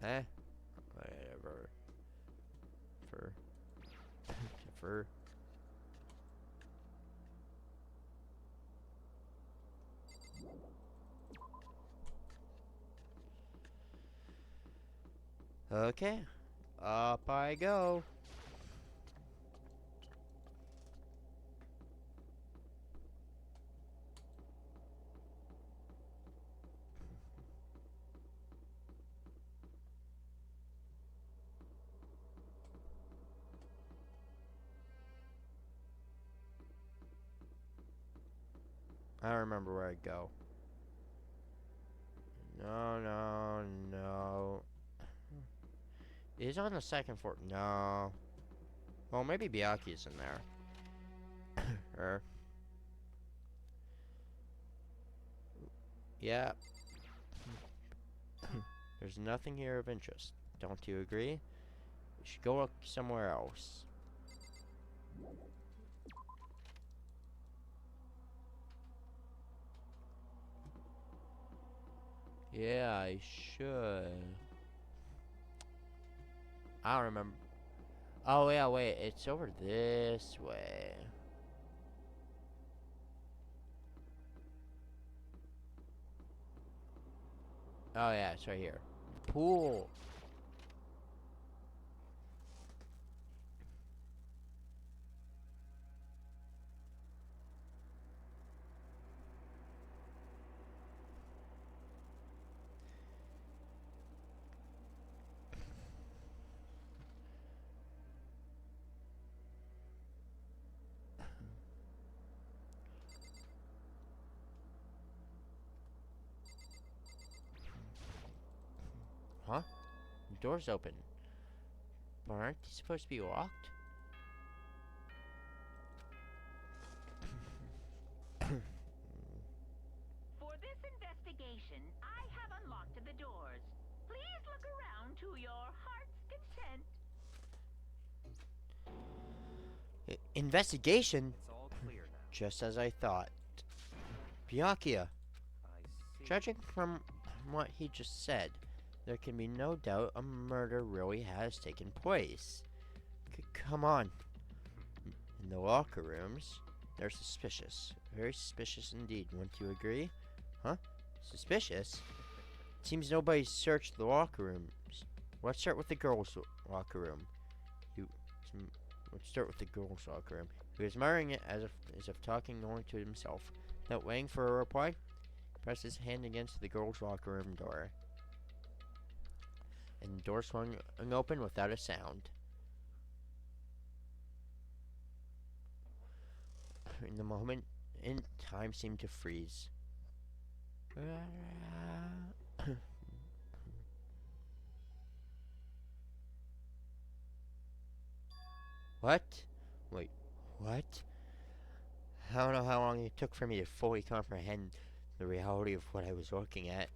Eh? Whatever. For. Okay. Up I go. I don't remember where I'd go. No. It is on the second floor. No. Well, maybe Byakuya's in there. Yeah. There's nothing here of interest. Don't you agree? We should go look somewhere else. Yeah, I should. I don't remember. Oh, yeah, wait. It's over this way. Oh, yeah, it's right here. Pool. Huh? The door's open. But aren't they supposed to be locked? For this investigation, I have unlocked the doors. Please look around to your heart's content. Investigation? It's all clear now. Just as I thought. Byakuya, I see. judging from what he just said, there can be no doubt a murder really has taken place. Come on. In the locker rooms, they're suspicious. Very suspicious indeed, wouldn't you agree? Huh? Suspicious? Seems nobody searched the locker rooms. Let's start with the girls' locker room. Let's start with the girls' locker room. He was muttering it as if talking only to himself. Without waiting for a reply, he pressed his hand against the girls' locker room door. And the door swung open without a sound. In the moment, time seemed to freeze. What? Wait, what? I don't know how long it took for me to fully comprehend the reality of what I was looking at.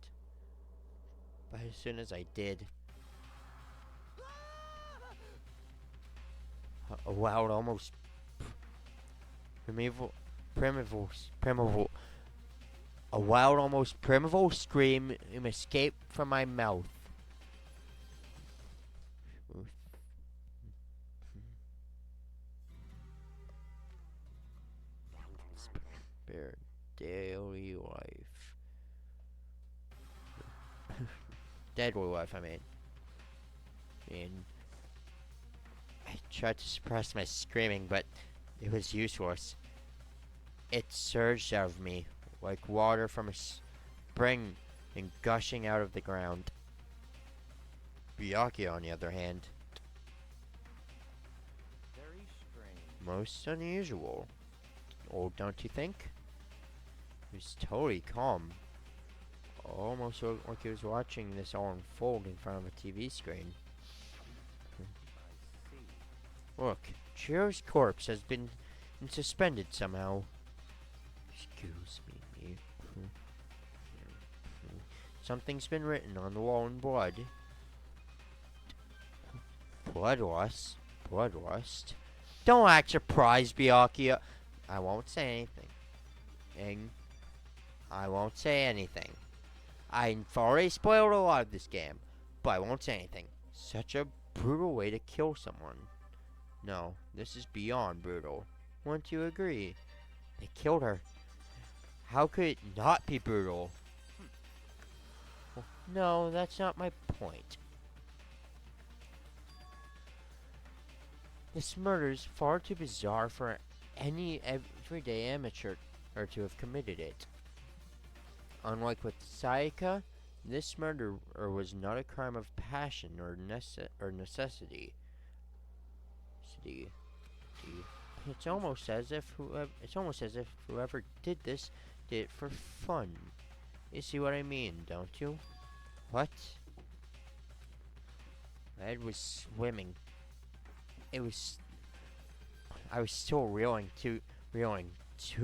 But as soon as I did, a loud, almost a wild, almost primeval scream escaped from my mouth. Spare daily life. Deadly life, I mean. And I tried to suppress my screaming, but it was useless. It surged out of me like water from a spring and gushing out of the ground. Byakuya, on the other hand, Very strange. most unusual. Oh, don't you think? He was totally calm. Almost looked like he was watching this all unfold in front of a TV screen. I see. Look, Chihiro's corpse has been suspended somehow. Excuse me. Something's been written on the wall in blood. Bloodlust? Bloodlust? Don't act surprised, Byakuya. I won't say anything. I won't say anything. I've already spoiled a lot of this game. but I won't say anything. Such a brutal way to kill someone. No, this is beyond brutal. Wouldn't you agree? They killed her. How could it not be brutal? Well, no, that's not my point. This murder is far too bizarre for any everyday amateur to have committed it. Unlike with Sayaka, this murder was not a crime of passion or necessity. It's almost as if whoever did this did it for fun. You see what I mean, don't you? What? My head was swimming. I was still reeling, too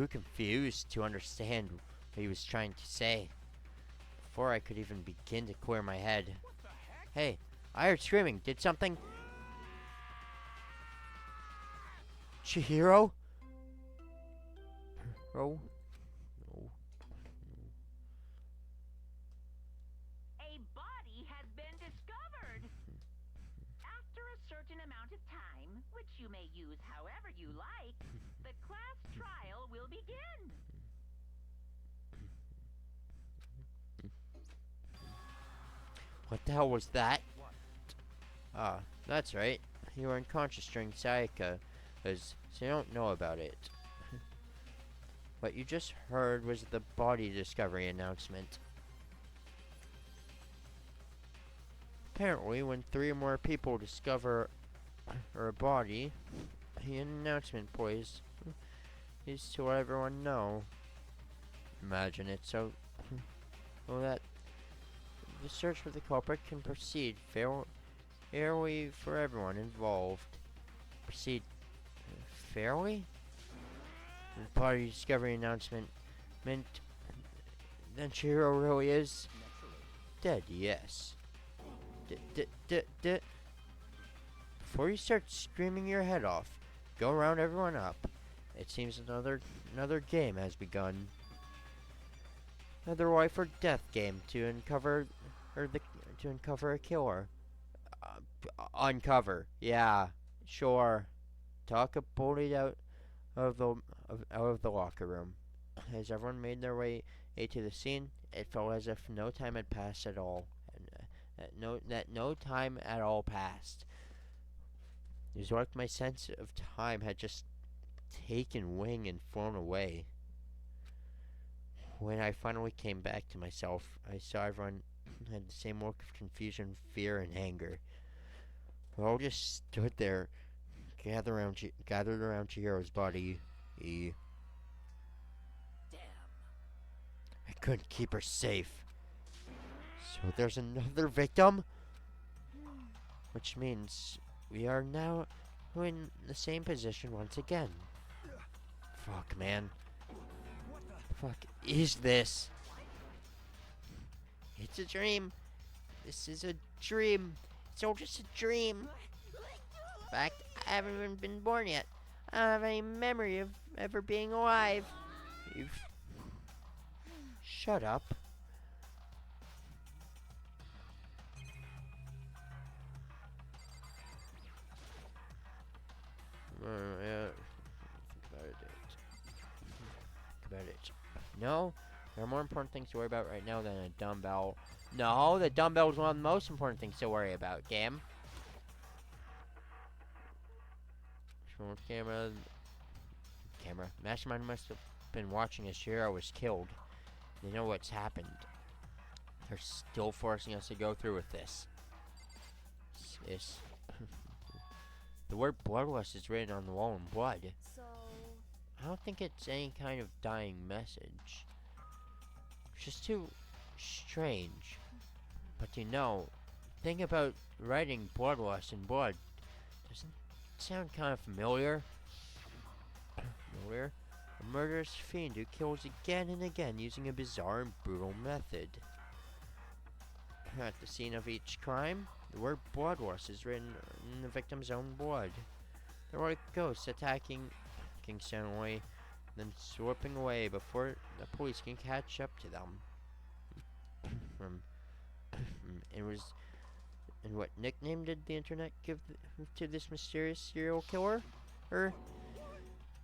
confused to understand what he was trying to say. Before I could even begin to clear my head. Hey, I heard screaming. Did something? Chihiro? Oh. No. A body has been discovered. After a certain amount of time, which you may use however you like, the class trial will begin. What the hell was that? Ah, that's right. You were unconscious during Sayaka, so you don't know about it. What you just heard was the body discovery announcement. Apparently, when 3 or more people discover a body, the announcement plays is to let everyone know. Imagine it so that the search for the culprit can proceed fairly for everyone involved. Proceed fairly? The body discovery announcement meant then Chihiro really is dead, yes. Before you start screaming your head off, go round everyone up. It seems another game has begun. Another life or death game to uncover a killer. Uncover, yeah, sure. Talk a bullied out of the locker room. As everyone made their way to the scene, it felt as if no time had passed at all. That no time at all passed. It was like my sense of time had just taken wing and flown away. When I finally came back to myself, I saw everyone had the same look of confusion, fear, and anger. We all just stood there, gathered around Chihiro's body. Damn. I couldn't keep her safe. So there's another victim? Which means we are now in the same position once again. Fuck, man. Fuck is this? It's a dream. This is a dream. It's all just a dream. In fact, I haven't even been born yet. I don't have any memory of ever being alive. You've... Shut up. Yeah. Think about it. No, there are more important things to worry about right now than a dumbbell. No, the dumbbell is one of the most important things to worry about, game. Camera. Mastermind must have been watching as Chihiro was killed. They know what's happened. They're still forcing us to go through with this. The word bloodlust is written on the wall in blood. So, I don't think it's any kind of dying message. It's just too strange. But you know, think about writing bloodlust in blood. Doesn't it sound kind of familiar? Familiar? A murderous fiend who kills again and again using a bizarre and brutal method. At the scene of each crime, the word bloodlust is written in the victim's own blood. They're like ghosts attacking suddenly, then slipping away before the police can catch up to them. And what nickname did the internet give to this mysterious serial killer?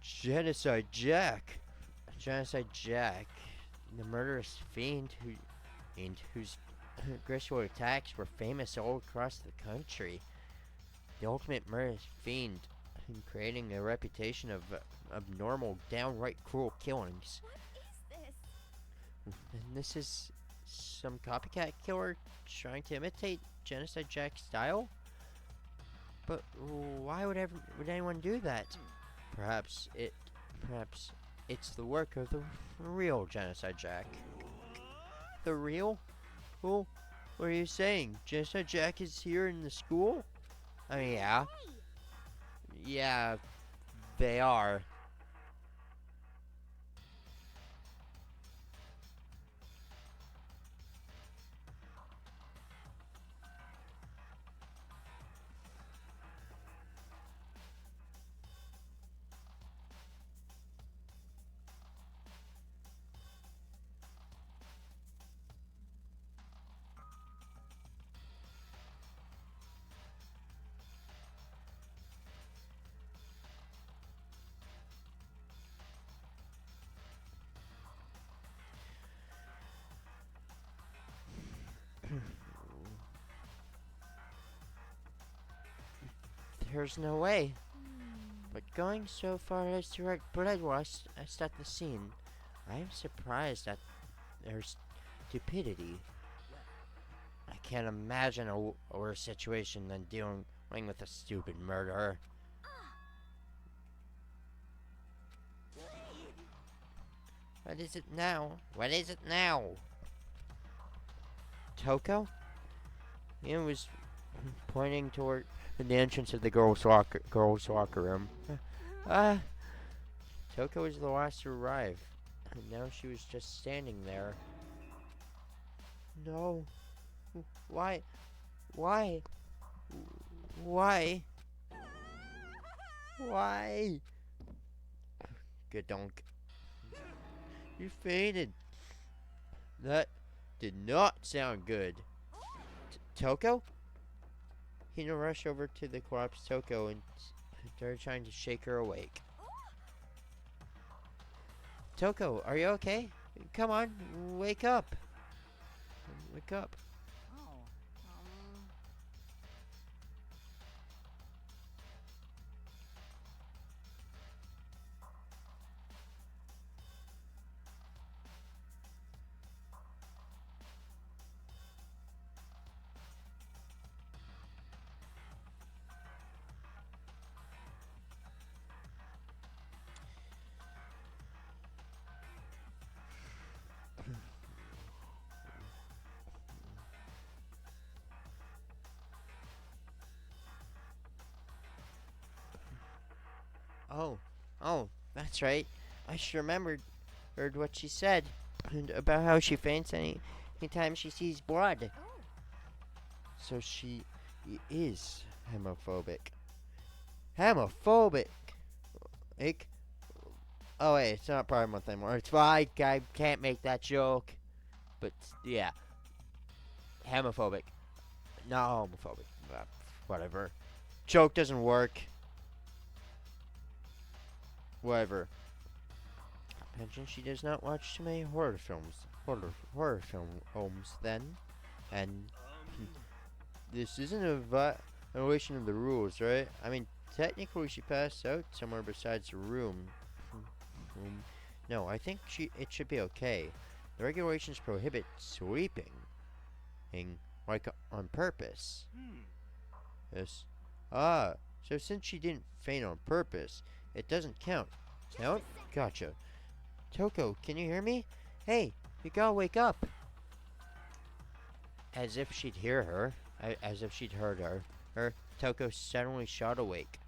Genocide Jack. Genocide Jack, the murderous fiend whose graceful attacks were famous all across the country. The ultimate murderous fiend, creating a reputation of abnormal, downright cruel killings. What is this? And this is some copycat killer trying to imitate Genocide Jack's style? But why would anyone do that? Perhaps it's the work of the real Genocide Jack. The real? Well, what are you saying? Genocide Jack is here in the school? I mean, yeah. Yeah, they are. There's no way. But going so far as to write blood wash at the scene, I am surprised at their stupidity. I can't imagine a worse situation than dealing with a stupid murderer. What is it now? What is it now? Toko? Ian was pointing toward the entrance of the girls' locker room. Toko was the last to arrive, and now she was just standing there. No. Why? Why? Why? Why? Gadonk. You fainted. That did not sound good. Toko? Hina rushed over to the collapsed Toko and started trying to shake her awake. Toko, are you okay? Come on, wake up. Wake up. Oh, that's right. I just remembered heard what she said and about how she faints anytime she sees blood. So she is homophobic. Homophobic. Oh wait, it's not part of month anymore. It's fine. I can't make that joke. But yeah, homophobic. Not homophobic. Whatever. Joke doesn't work. Whatever. Imagine she does not watch too many horror films. Horror films then. And this isn't a violation of the rules, right? I mean, technically she passed out somewhere besides the room. No, I think it should be okay. The regulations prohibit sleeping. Like on purpose. Yes. So since she didn't faint on purpose, it doesn't count. Count? Gotcha. Toko, can you hear me? Hey, you gotta wake up. As if she'd hear her. As if she'd heard her. Toko suddenly shot awake.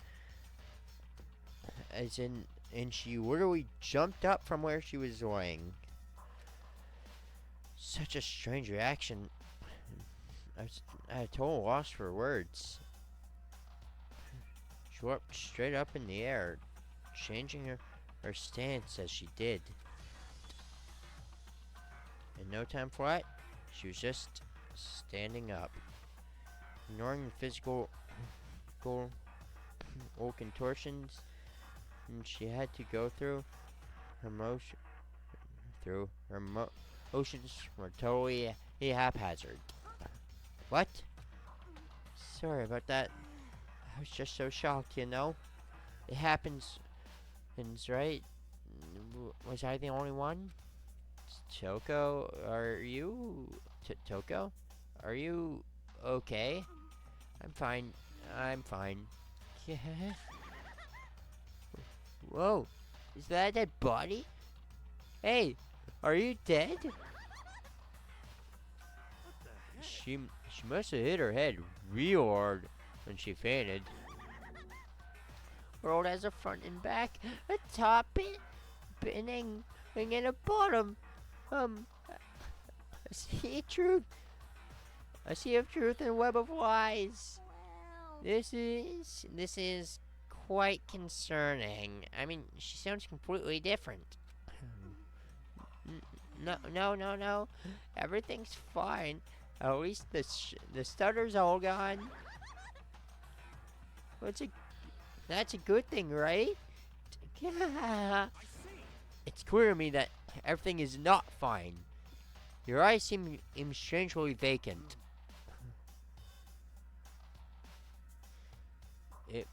And she literally jumped up from where she was laying. Such a strange reaction. I was at a total loss for words. She walked straight up in the air, changing her stance as she did. In no time flat, she was just standing up. ignoring the physical contortions and she had to go through. Her motions were totally haphazard. What? Sorry about that. I was just so shocked, you know? It happens, right? Was I the only one? Toko, are you... Toko? Are you okay? I'm fine. Yeah. Whoa, is that a dead body? Hey, are you dead? She must have hit her head real hard when she fainted. Rolled has a front and back, a top pinning, and a bottom. I see a truth. I see of truth and a web of lies. Well, This is quite concerning. I mean, she sounds completely different. No. Everything's fine. At least the stutter's all gone. That's a good thing, right? It's clear to me that everything is not fine. Your eyes seem strangely vacant. It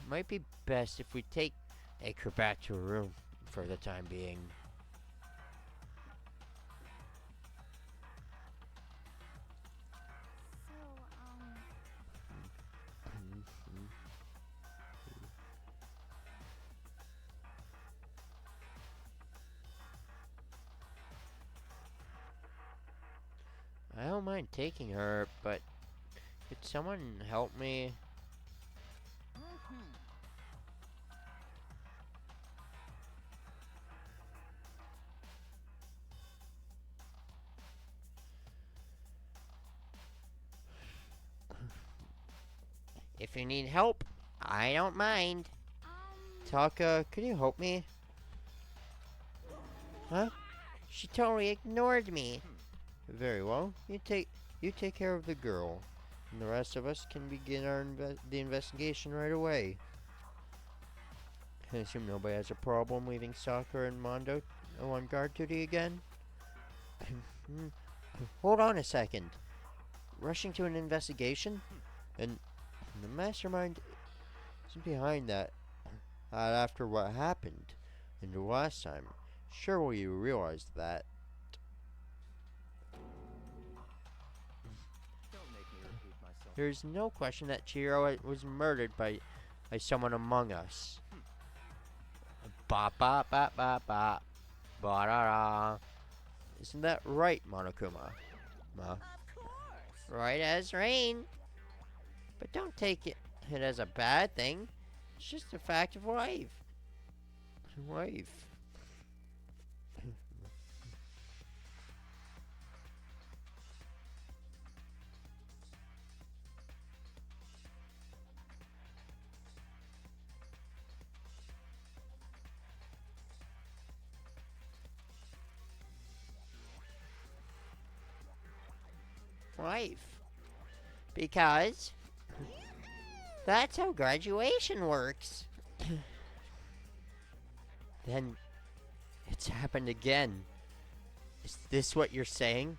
might be best if we take her back to her room for the time being. I don't mind taking her, but could someone help me? If you need help, I don't mind. Taka, could you help me? Huh? She totally ignored me. Very well. You take care of the girl, and the rest of us can begin the investigation right away. I assume nobody has a problem leaving Sakura and Mondo on guard duty again? Hold on a second. Rushing to an investigation? And the mastermind isn't behind that. After what happened in the last time, surely you realized that. Don't make me repeat myself. There's no question that Chihiro was murdered by someone among us. Ba ba ba ba ba. Ba da da. Isn't that right, Monokuma? Of course. Right as rain. But don't take it as a bad thing. It's just a fact of life. Life. Because that's how graduation works. Then it's happened again. Is this what you're saying?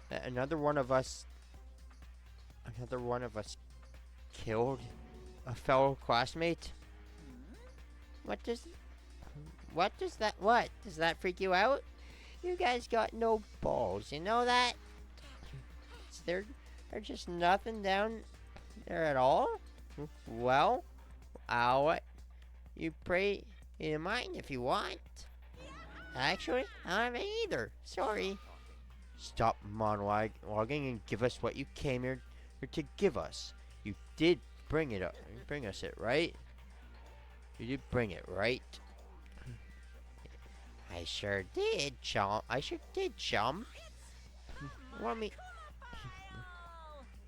That another one of us killed a fellow classmate? What does that freak you out? You guys got no balls, you know that? Is there just nothing down there at all? Well, I'll let you pray in mind if you want. Actually, I don't have any either. Sorry. Stop monologuing and give us what you came here to give us. You did bring us it, right? You did bring it, right? I sure did, chum.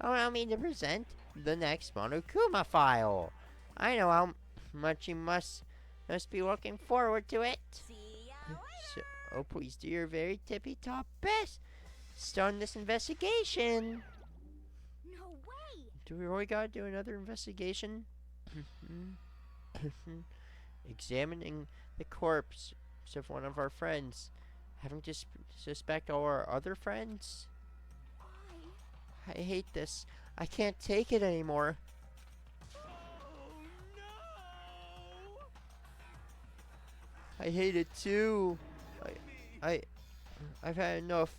Allow me to present the next Monokuma file. I know how much you must be looking forward to it. See ya later. So, please do your very tippy-top best. Start this investigation. no way. Do we really gotta do another investigation? Examining the corpse of one of our friends. Having to suspect all our other friends? Why? I hate this. I can't take it anymore. Oh no! I hate it too. I've had enough.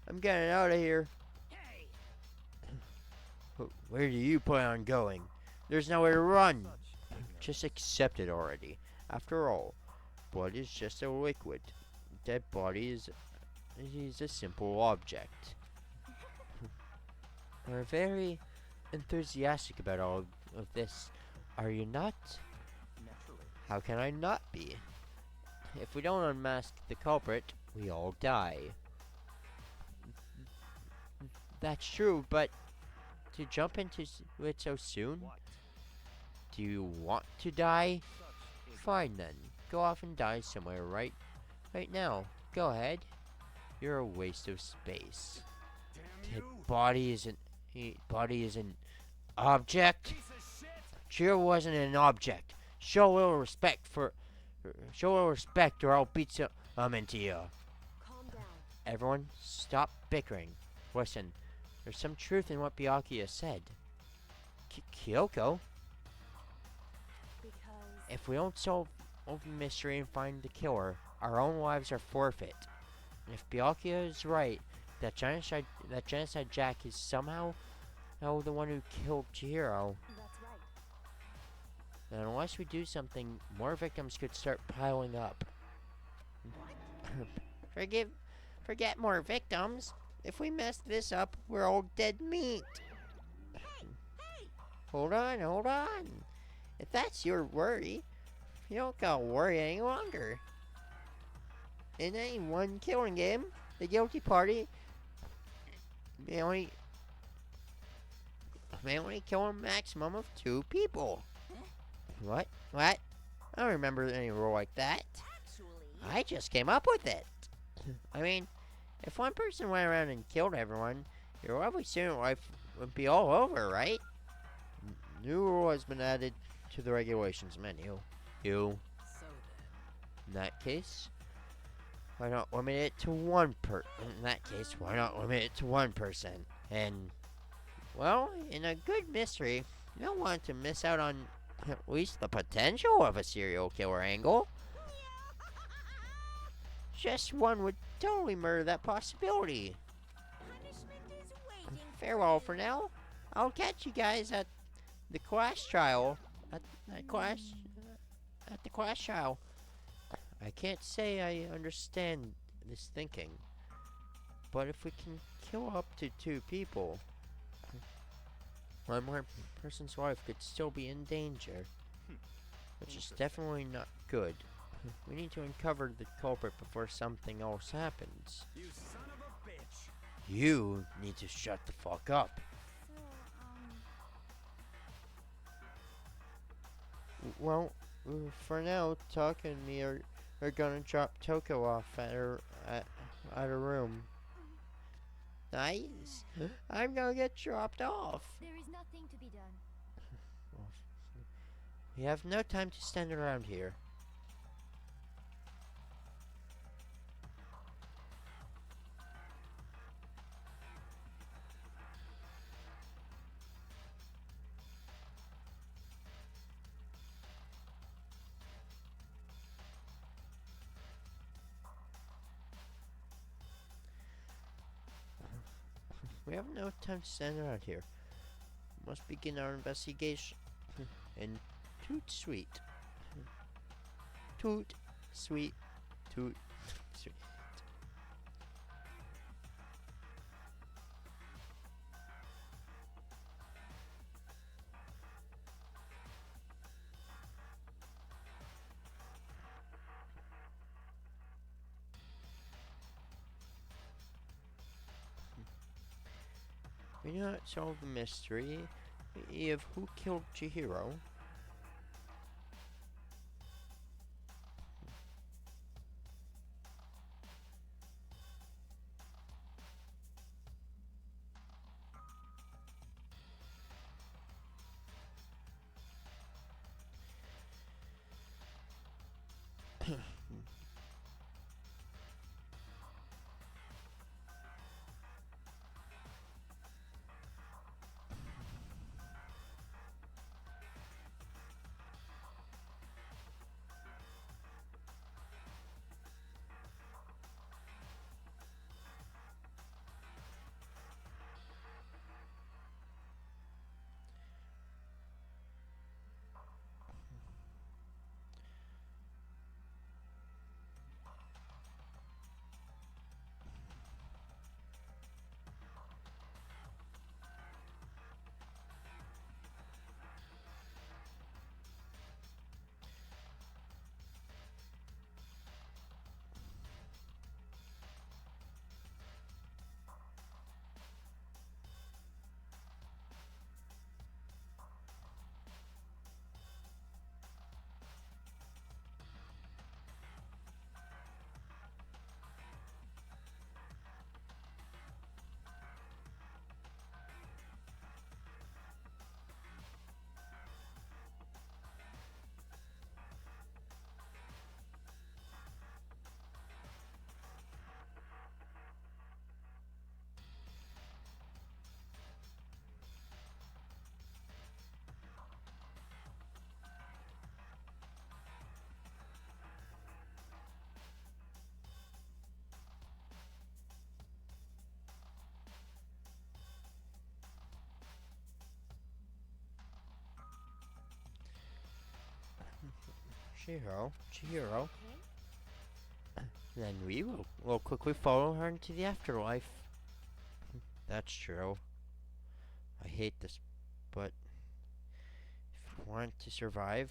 I'm getting out of here. Hey! Where do you plan on going? There's nowhere to run. Such ignorance. Just accept it already. After all, blood is just a liquid. Dead body is a simple object. We're very enthusiastic about all of this. Are you not? Naturally. How can I not be? If we don't unmask the culprit, we all die. That's true, but to jump into it so soon? What? Do you want to die? Such ignorance. Fine then. Go off and die somewhere right now. Go ahead. You're a waste of space. Damn Dead you! body isn't object. Piece of shit! Jiro wasn't an object. Show a little respect or I'll beat some into you. Calm down. Everyone, stop bickering. Listen, there's some truth in what Byakuya said. Kyoko, Because if we don't solve the mystery and find the killer, our own lives are forfeit. And if Byakuya is right, that genocide Jack is somehow the one who killed Chihiro, that's right. then unless we do something, more victims could start piling up. Forget more victims. If we mess this up, we're all dead meat. Hold on. If that's your worry, you don't gotta worry any longer. In any one killing game, the guilty party may only kill a maximum of 2 people. What? I don't remember any rule like that. Actually, I just came up with it. I mean, if one person went around and killed everyone, your lovely student life would be all over, right? New rule has been added to the regulations menu. So In that case, why not limit it to one In that case, why not limit it to one person? And, well, in a good mystery, you don't want to miss out on at least the potential of a serial killer angle. Just one would totally murder that possibility. punishment is waiting. Farewell for now. I'll catch you guys at the class trial. At the class trial. I can't say I understand this thinking, but if we can kill up to 2 people, one more person's life could still be in danger, which is definitely not good. We need to uncover the culprit before something else happens. You son of a bitch! You need to shut the fuck up. So, Well, for now, Taka and me are gonna drop Toko off at her room. Nice. I'm gonna get dropped off. there is nothing to be done. We have no time to stand around here. We have no time to stand around here. We must begin our investigation. And toot sweet. Toot sweet. Toot sweet. We do not solve the mystery of who killed Chihiro. Chihiro. Then we will quickly follow her into the afterlife. That's true. I hate this, but if we want to survive,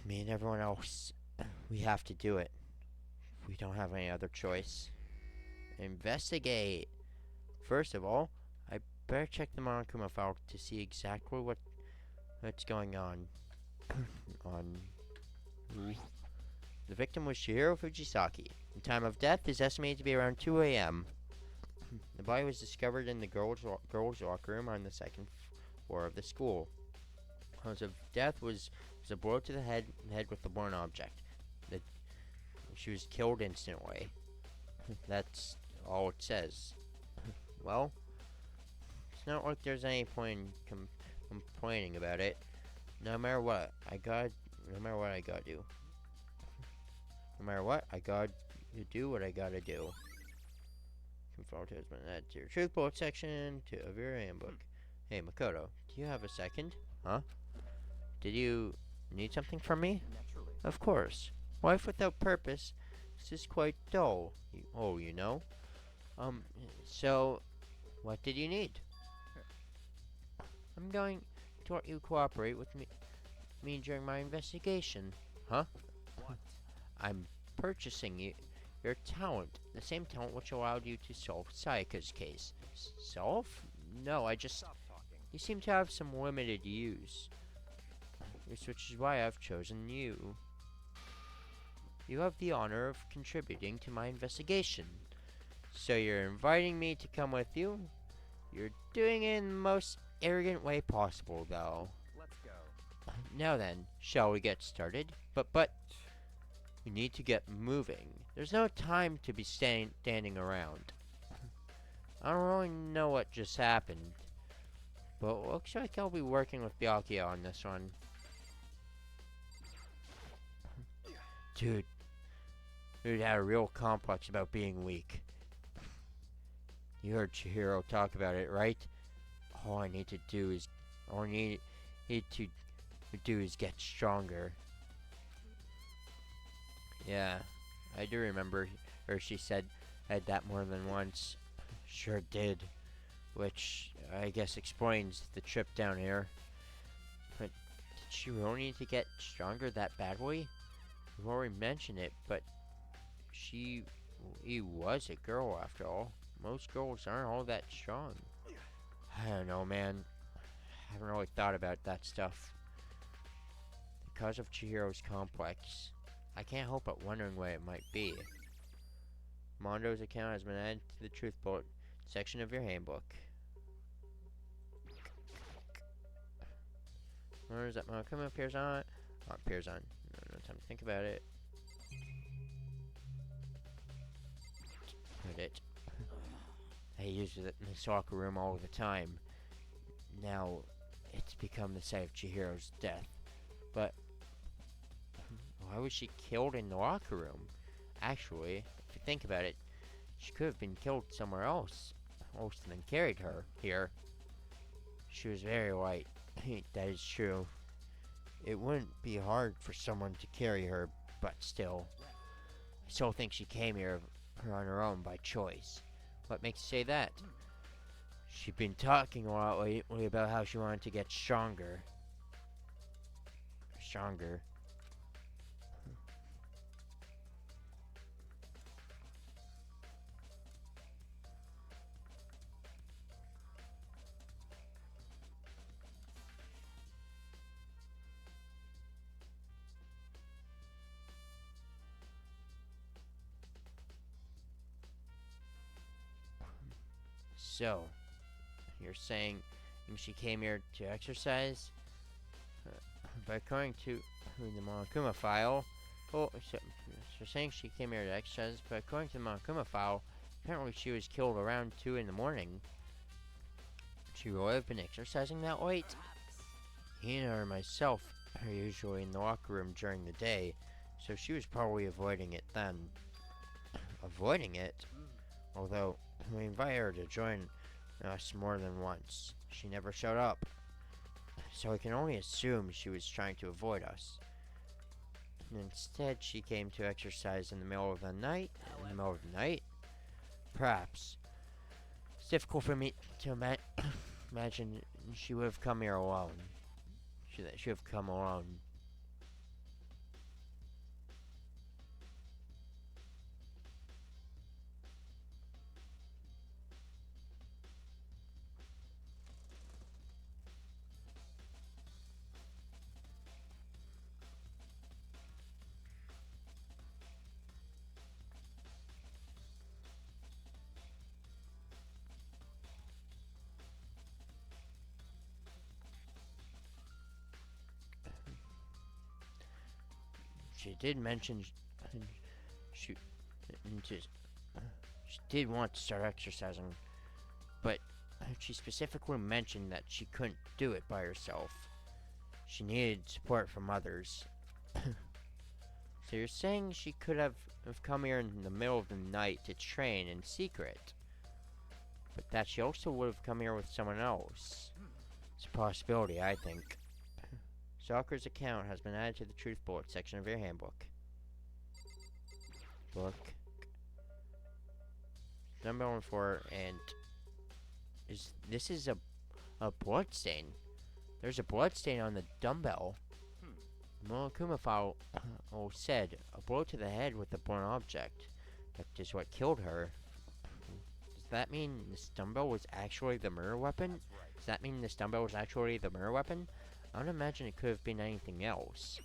me and everyone else, we have to do it. We don't have any other choice. Investigate. First of all, I better check the Monokuma file to see exactly what's going on. The victim was Chihiro Fujisaki. The time of death is estimated to be around 2 a.m. The body was discovered in the girls' locker room on the second floor of the school. Cause of death was a blow to the head with a blunt object. She was killed instantly. That's all it says. Well, it's not like there's any point in complaining about it. No matter what, I gotta do. No matter what, I gotta do what I gotta do. Conform to has been added to your truth bullet section of your handbook. Hey, Makoto, do you have a second? Huh? Did you need something from me? Naturally. Of course. Life without purpose is quite dull. You know? So, what did you need? I'm going to let you cooperate with me during my investigation. Huh? What? I'm purchasing your talent. The same talent which allowed you to solve Sayaka's case. Solve? No, I just... Stop talking. You seem to have some limited use. Which is why I've chosen you. You have the honor of contributing to my investigation. So you're inviting me to come with you? You're doing it in the most arrogant way possible, though. Let's go. Now then, shall we get started? But we need to get moving. There's no time to be standing around. I don't really know what just happened, but it looks like I'll be working with Byakuya on this one. Dude had a real complex about being weak. You heard Chihiro talk about it, right? All I need to do is get stronger. Yeah, I do remember her. She said that more than once. Sure did. Which I guess explains the trip down here. But did she really need to get stronger that badly? We've already mentioned it, but he was a girl after all. Most girls aren't all that strong. I don't know, man. I haven't really thought about that stuff. The cause of Chihiro's complex. I can't help but wondering what it might be. Mondo's account has been added to the truth bullet section of your handbook. Where is that Monokuma appears on? Oh, it appears on. No time to think about it. Put it. I use it in the soccer room all the time. Now, it's become the site of Chihiro's death. But why was she killed in the locker room? Actually, if you think about it, she could have been killed somewhere else and then carried her here. She was very light. That is true. It wouldn't be hard for someone to carry her, but still. I still think she came here on her own by choice. What makes you say that? She'd been talking a lot lately about how she wanted to get stronger. Stronger. So, you're saying she came here to exercise? But according to the Monokuma file, well, so you're saying she came here to exercise, but according to the Monokuma file, apparently she was killed around 2 in the morning. She would have been exercising that late? Hina or myself are usually in the locker room during the day, so she was probably avoiding it then. Avoiding it? Although, we invited her to join us more than once. She never showed up. So we can only assume she was trying to avoid us. And instead, she came to exercise in the middle of the night? In the middle of the night? Perhaps. It's difficult for me to imagine she would have come here alone. She would have come alone. She did mention she did want to start exercising, but she specifically mentioned that she couldn't do it by herself. She needed support from others. So you're saying she could have come here in the middle of the night to train in secret, but that she also would have come here with someone else. It's a possibility, I think. Stalker's account has been added to the Truth Bullet section of your handbook. Book. Number 4, and this is a blood stain. There's a blood stain on the dumbbell. Monokuma file said a blow to the head with a blunt object. That is what killed her. Does that mean this dumbbell was actually the murder weapon? Does that mean this dumbbell was actually the murder weapon? I don't imagine it could have been anything else.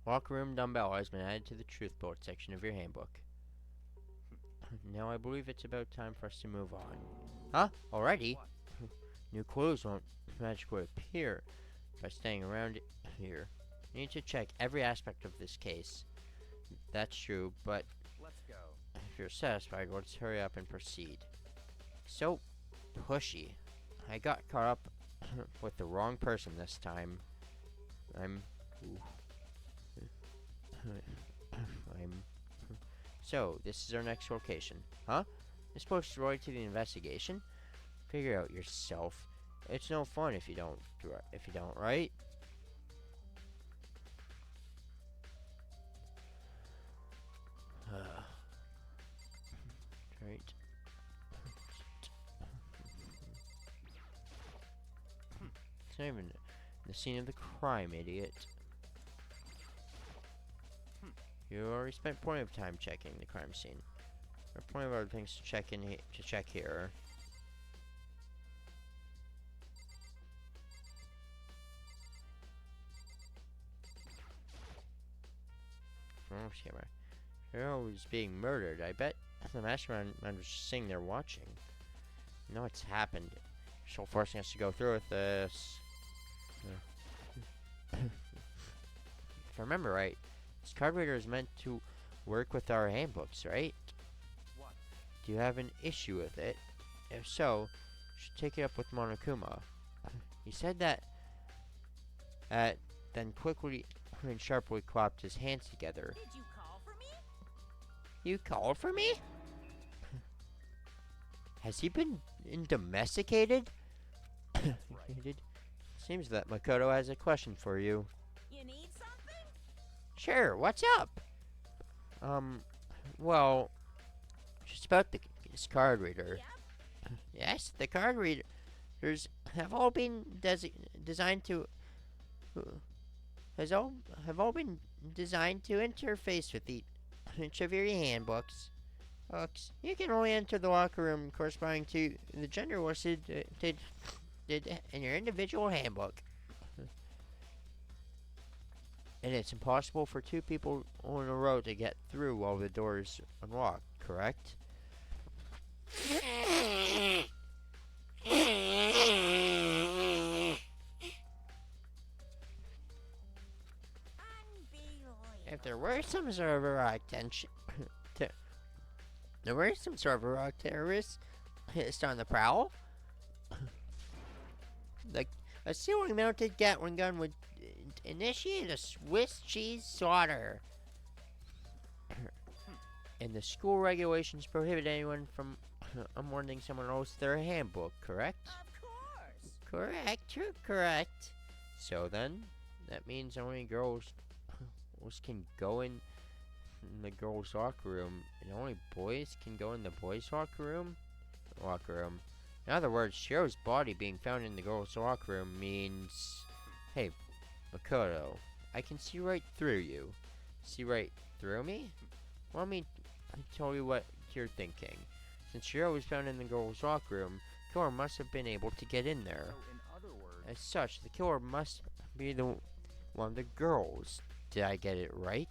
Locker room dumbbell has been added to the Truth Bullet section of your handbook. Now I believe it's about time for us to move on. Huh? Already? New clues won't magically appear by staying around here. You need to check every aspect of this case. That's true, but Let's go. if you're satisfied, let's hurry up and proceed. So pushy. I got caught up with the wrong person this time. So, this is our next location. Huh? This post is related to the investigation? Figure it out yourself. It's no fun if you don't, right? Right. It's not even the scene of the crime, idiot. You already spent plenty of time checking the crime scene. There are plenty of other things to check here. Camera. Hero was being murdered. I bet the mastermind was just sitting there watching. You know what's happened. Still forcing us to go through with this. if I remember right, this card reader is meant to work with our handbooks, right? What? Do you have an issue with it? If so, you should take it up with Monokuma. He said that, then quickly and sharply clapped his hands together. Did you call for me? You called for me? Has he been domesticated? Seems that Makoto has a question for you. You need something? Sure, what's up? Well, just about this card reader. Yep. Yes, the card readers have all been designed to interface with each of your handbooks. You can only enter the locker room corresponding to the gender listed in your individual handbook. And it's impossible for two people in a row to get through while the door is unlocked, correct? If there were some sort of erotic tension, there were some sort of erotic terrorists on the prowl, like a ceiling-mounted Gatling gun would initiate a Swiss cheese slaughter. And the school regulations prohibit anyone from unwarning someone else their handbook, correct? Of course. Correct. So then, that means only girls can go in the girls' locker room, and only boys can go in the boys' locker room. In other words, Shiro's body being found in the girls' locker room means, hey, Makoto, I can see right through you. See right through me? Let me tell you what you're thinking. Since Shiro was found in the girls' locker room, the killer must have been able to get in there. So, in other words, As such, the killer must be one of the girls. Did I get it right?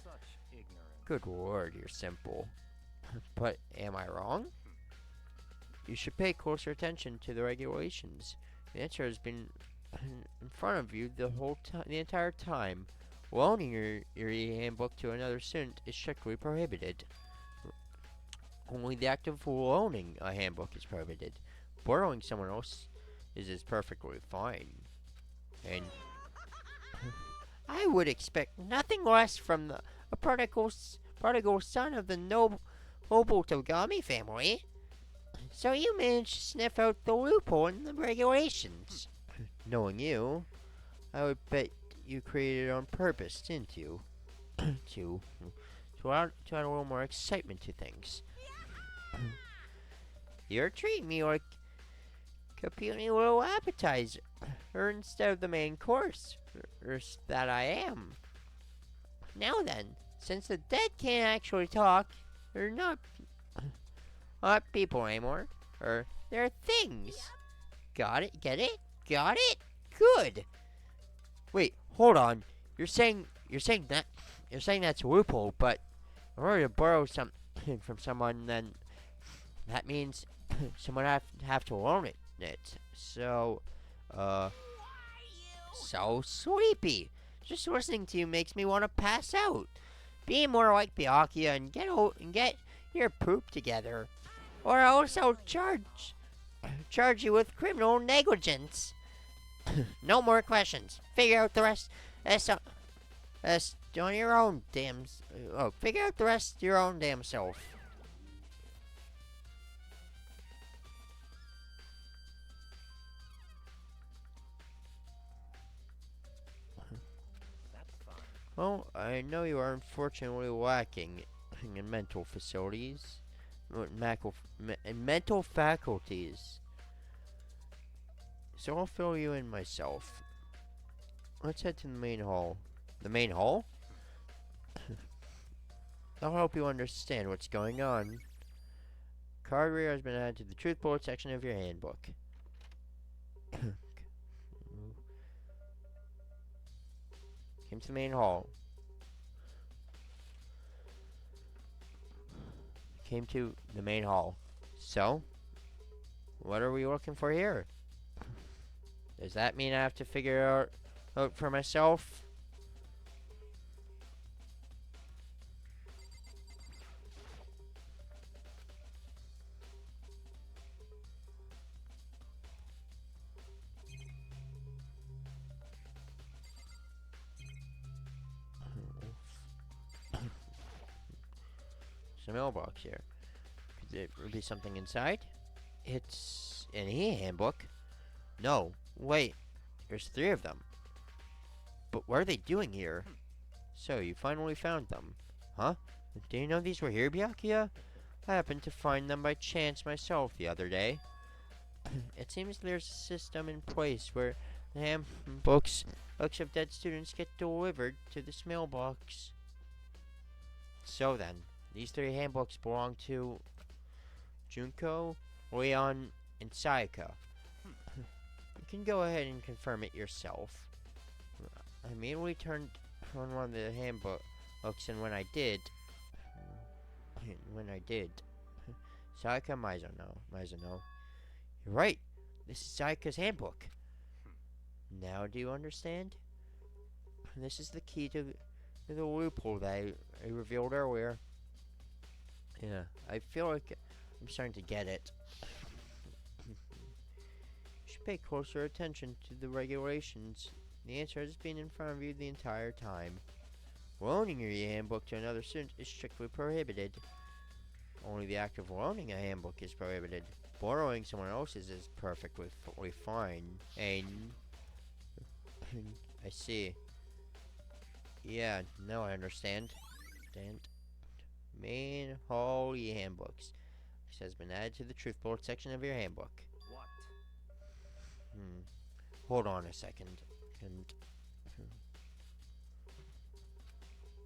such ignorance. Good lord, you're simple. But am I wrong? You should pay closer attention to the regulations. The answer has been in front of you the entire time. Loaning your handbook to another student is strictly prohibited. Only the act of loaning a handbook is prohibited. Borrowing someone else is perfectly fine. And I would expect nothing less from a prodigal son of the noble Togami family. So you managed to sniff out the loophole in the regulations. Knowing you, I would bet you created it on purpose, didn't you? to add a little more excitement to things. You're treating me like a puny little appetizer, or instead of the main course, or that I am. Now then, since the dead can't actually talk, they're not people anymore, or they're things. Got it? Get it? Got it? Good. Wait, hold on. You're saying that's a loophole, but in order to borrow something from someone, then that means someone have to loan it. So, so sleepy. Just listening to you makes me want to pass out. Be more like Byakuya and get your poop together, or else I'll charge you with criminal negligence. No more questions. Figure out the rest. On your own damn. Figure out the rest your own damn self. That's fine. Well, I know you are unfortunately lacking in mental facilities, mental faculties. So I'll fill you in myself. Let's head to the main hall. The main hall? I'll help you understand what's going on. Card reader has been added to the truth bullet section of your handbook. Came to the main hall. Came to the main hall. So, what are we looking for here? Does that mean I have to figure out for myself? There's a mailbox here. Could there be something inside? It's an e-handbook. No, wait. There's 3 of them. But what are they doing here? So, you finally found them. Huh? Do you know these were here, Byakuya? I happened to find them by chance myself the other day. It seems there's a system in place where the handbooks of dead students get delivered to this mailbox. So then, these 3 handbooks belong to Junko, Leon, and Sayaka. You can go ahead and confirm it yourself. I immediately turned on one of the handbooks, and when I did, Sayaka Mizuno. You're right. This is Sayaka's handbook. Now do you understand? This is the key to the loophole that I revealed earlier. Yeah, I feel like I'm starting to get it. You should pay closer attention to the regulations. The answer has been in front of you the entire time. Loaning your handbook to another student is strictly prohibited. Only the act of loaning a handbook is prohibited. Borrowing someone else's is perfectly fine. And I see. Yeah, now I understand. Main Holy Handbooks. This has been added to the truth bullet section of your handbook. What? Hold on a second.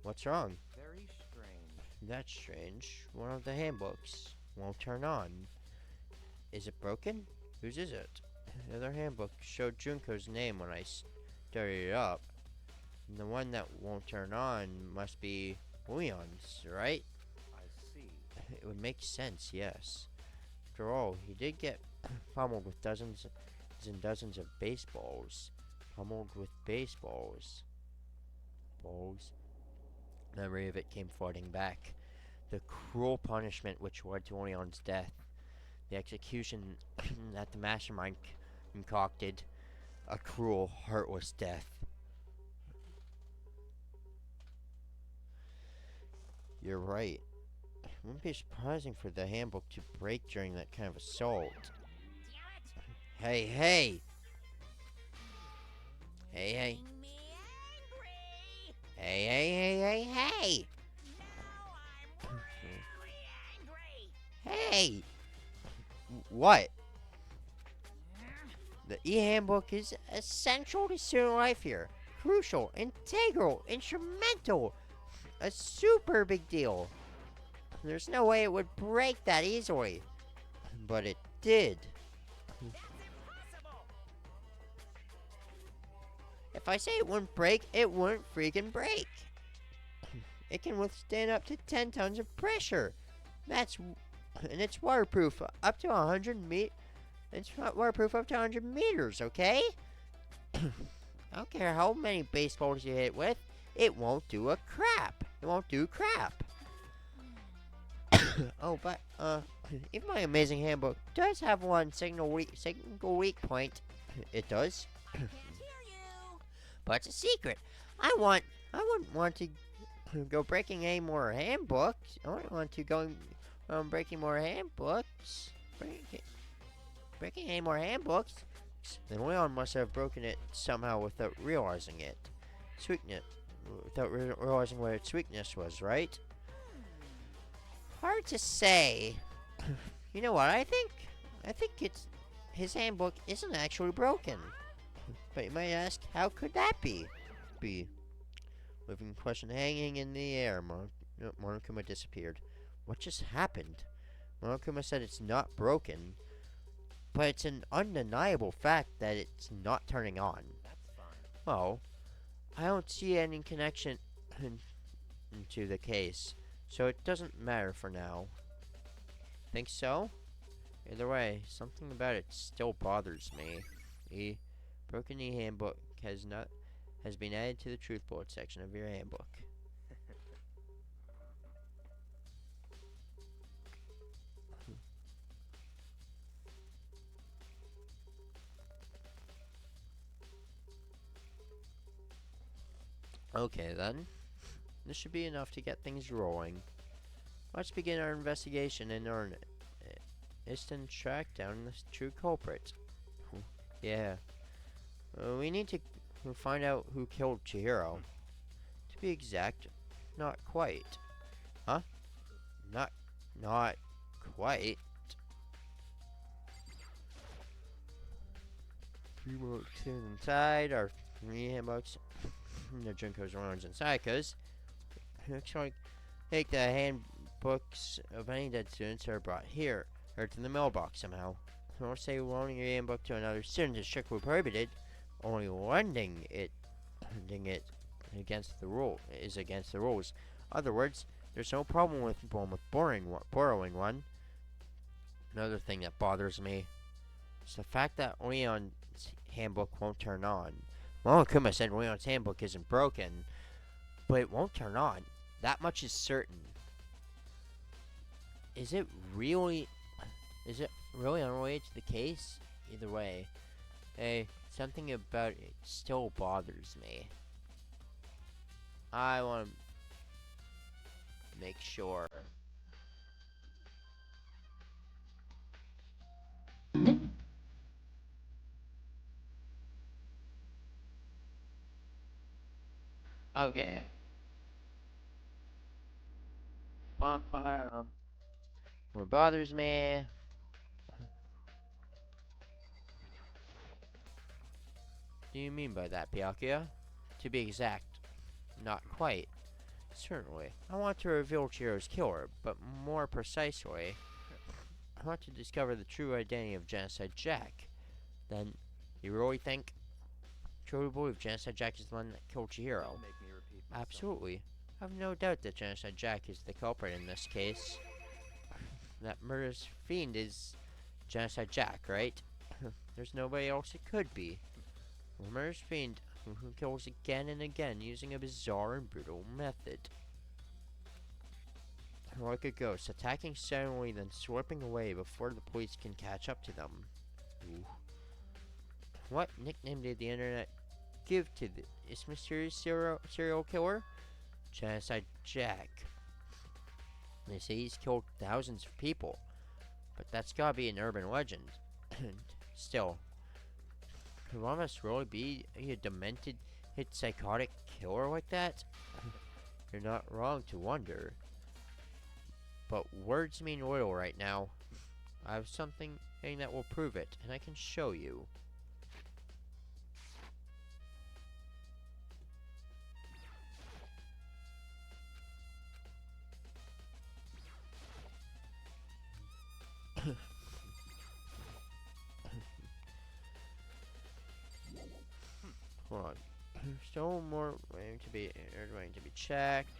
What's wrong? Very strange. That's strange. One of the handbooks won't turn on. Is it broken? Whose is it? The other handbook showed Junko's name when I started it up. And the one that won't turn on must be Leon's, right? I see. It would make sense, yes. After all, he did get pummeled with dozens and dozens of baseballs. Memory of it came flooding back. The cruel punishment which led to Leon's death. The execution that the mastermind concocted. A cruel, heartless death. You're right. It wouldn't be surprising for the handbook to break during that kind of assault. Hey! Making me angry. Hey! Now I'm really angry. Hey! What? The e-handbook is essential to student life here. Crucial, integral, instrumental. A super big deal. There's no way it would break that easily. But it did. That's impossible. If I say it wouldn't break, it wouldn't freaking break. It can withstand up to 10 tons of pressure. And it's waterproof up to 100 meters, okay? I don't care how many baseballs you hit with, it won't do a crap. It won't do crap. Oh, but even my amazing handbook does have one single weak point. It does. I can't hear you. But it's a secret. I wouldn't want to go breaking any more handbooks. I wouldn't want to go breaking more handbooks. Breaking any more handbooks. Then Leon must have broken it somehow without realizing it. Without realizing what its weakness was, right? Hard to say. You know what I think? I think his handbook isn't actually broken. But you might ask, how could that be? Living question hanging in the air. Monokuma disappeared. What just happened? Monokuma said it's not broken, but it's an undeniable fact that it's not turning on. That's fine. Well, I don't see any connection into the case, so it doesn't matter for now. Think so? Either way, something about it still bothers me. The broken handbook has been added to the truth bullet section of your handbook. Okay then. This should be enough to get things rolling. Let's begin our investigation in earnest and track down the true culprit. Yeah. We need to find out who killed Chihiro. To be exact, not quite. Huh? Not quite. 3 books inside, our 3 handbooks. No Junko's, Ron's, and Sayaka's. Looks like the handbooks of any dead students are brought here, or to the mailbox somehow. Or say loaning your handbook to another student is strictly prohibited. Only lending it against the rule is against the rules. Other words, there's no problem with borrowing one. Another thing that bothers me is the fact that Leon's handbook won't turn on. Monokuma said Leon's handbook isn't broken, but it won't turn on. That much is certain. Is it really unrelated to the case? Either way, hey, something about it still bothers me. I want to make sure. Okay. What bothers me? What do you mean by that, Byakuya? To be exact, not quite. Certainly. I want to reveal Chihiro's killer, but more precisely, I want to discover the true identity of Genocide Jack. Then, you really truly believe Genocide Jack is the one that killed Chihiro? Don't make me repeat myself. Absolutely. I have no doubt that Genocide Jack is the culprit in this case. That murderous fiend is Genocide Jack, right? There's nobody else it could be. A murderous fiend who kills again and again using a bizarre and brutal method. Like a ghost, attacking suddenly then slipping away before the police can catch up to them. Ooh. What nickname did the internet give to this mysterious serial killer? Genocide Jack. They say he's killed thousands of people, but that's gotta be an urban legend. Still, could one of us really be a demented, psychotic killer like that? You're not wrong to wonder. But words mean little right now. I have something that will prove it, and I can show you. Hold on. Still more waiting to be checked.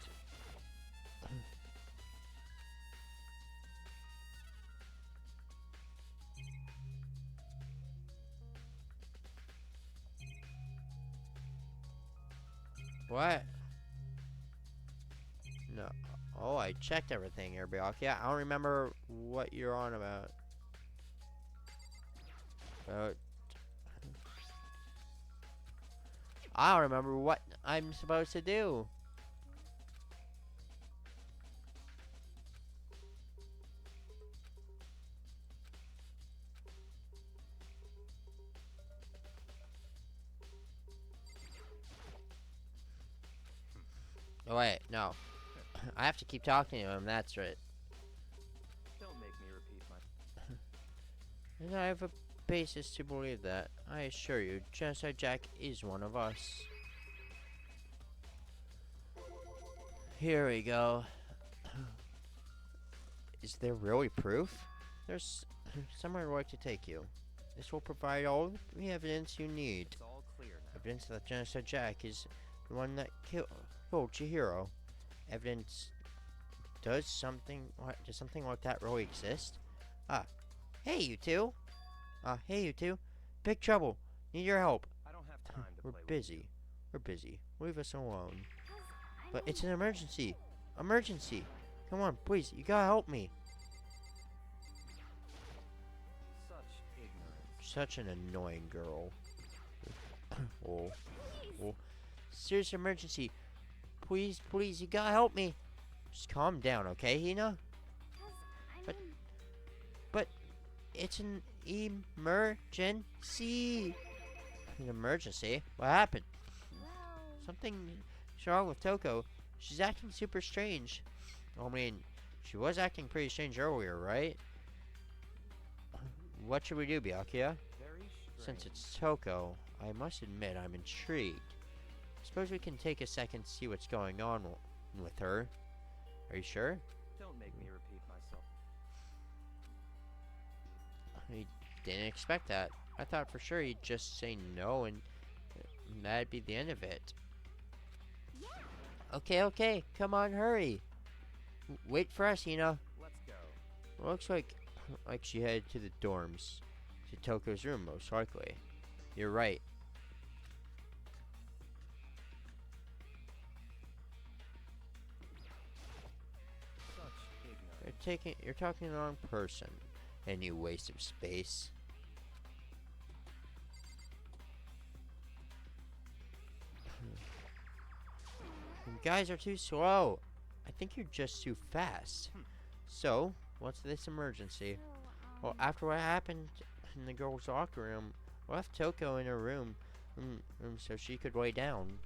What? No. Oh, I checked everything here, Byakuya. I don't remember what you're on about. I don't remember what I'm supposed to do. Oh, wait, no. I have to keep talking to him, that's right. Don't make me repeat my... And I have a basis to believe that. I assure you, Genocide Jack is one of us. Here we go. Is there really proof? There's somewhere I'd like to take you. This will provide all the evidence you need. It's all clear now. Evidence that Genocide Jack is the one that killed Chihiro. Evidence. Does something like that really exist? Hey you two. Hey you two. Big trouble. Need your help. I don't have time to We're play with busy. We're busy. Leave us alone. I But don't it's an emergency. Emergency. Come on, please. You gotta help me. you. Such ignorance. Such an annoying girl. Oh. Serious emergency. Please, you gotta help me. Just calm down, okay, Hina? It's an emergency. An emergency? What happened? Well, Something's wrong with Toko. She's acting super strange. I mean, she was acting pretty strange earlier, right? What should we do, Byakuya? Very Since strange. it's Toko, I must admit I'm intrigued. Suppose we can take a second to see what's going on with her. Are you sure? Don't make me repeat myself. I didn't expect that. I thought for sure he'd just say no and that'd be the end of it. yeah. Okay, come on, hurry. Wait for us, Hina. Let's go. Looks like she headed to the dorms. To Toko's room, most likely. You're right. Such ignorance. You're talking to the wrong person. And you waste of space. You guys are too slow. I think you're just too fast. So, what's this emergency? So, Well, after what happened in the girls' locker room, we left Toko in her room so she could lay down.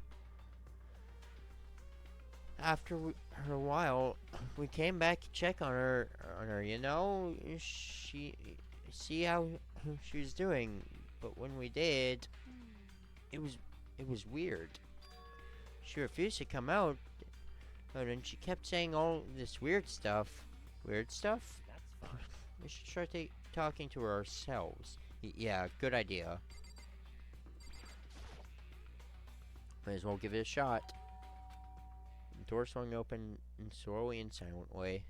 After a while, we came back to check on her. You know, see how she was doing. But when we did, it was weird. She refused to come out, and she kept saying all this weird stuff. Weird stuff? That's fine. We should try talking to her ourselves. Yeah, good idea. Might as well give it a shot. The door swung open slowly and silently.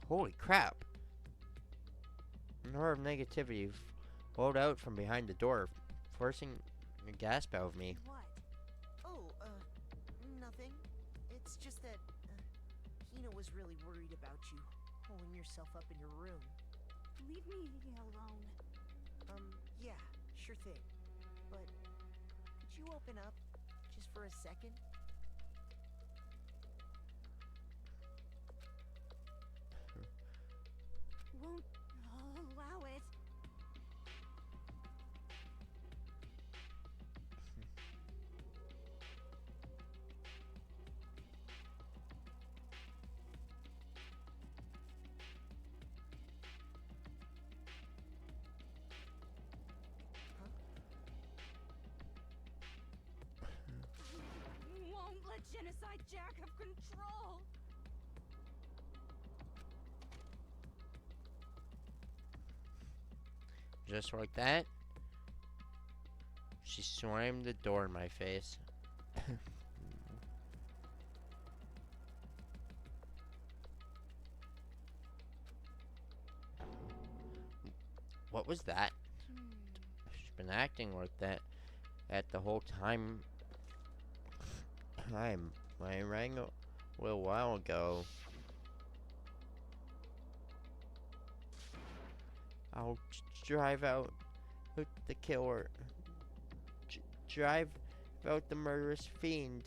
Holy crap! An aura of negativity flowed out from behind the door, forcing a gasp out of me. What? Oh, nothing. It's just that, Hina was really worried about you, holding yourself up in your room. leave me alone. Yeah, sure thing. But, could you open up, just for a second? Won't allow it. Won't let Genocide Jack have control. Just like that, she slammed the door in my face. What was that? She's been acting like that at the whole time. I rang a little while ago. I'll drive out with the killer. Drive out the murderous fiend.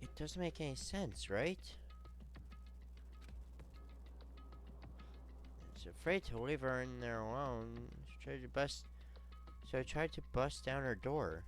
It doesn't make any sense, right? I was afraid to leave her in there alone. So I tried to bust down her door.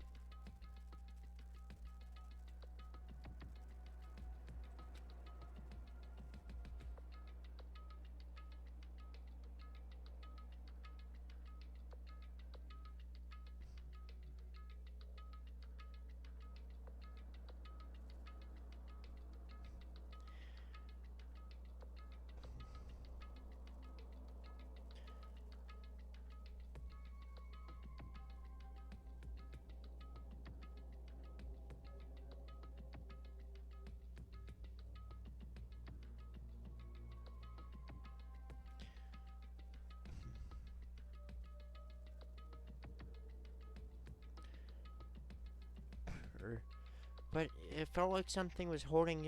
it felt like something was holding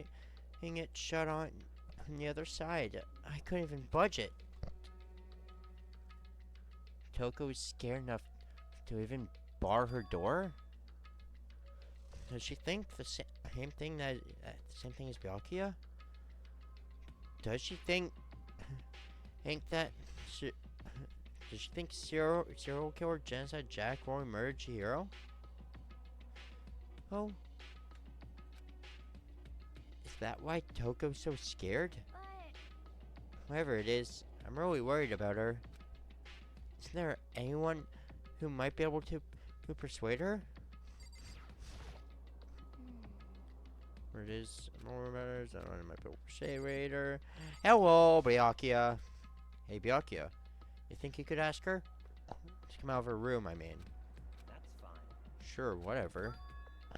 it shut on the other side. I couldn't even budge it. Toko was scared enough to even bar her door? Does she think the same thing the same thing as Byakuya? Does she think that does she think serial killer genocide Jack will emerge hero? Oh, is that why Toko's so scared? But Whatever it is, I'm really worried about her. Isn't there anyone who might be able to persuade her? Where it is, more matters. I don't know, might be able to persuade her. Hello, Byakuya. Hey, Byakuya. You think you could ask her to come out of her room? I mean, That's fine. sure, whatever.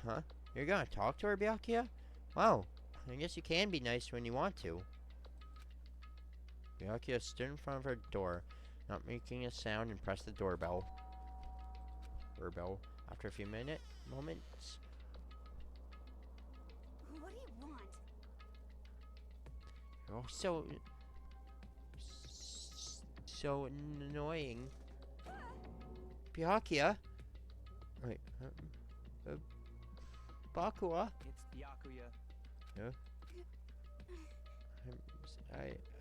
Huh? You're gonna talk to her, Byakuya? Wow. I guess you can be nice when you want to. Byakuya stood in front of her door, not making a sound, and pressed the doorbell. After a few moments. what do you want? Oh, so annoying. Byakuya? Wait, Bakua? It's Byakuya.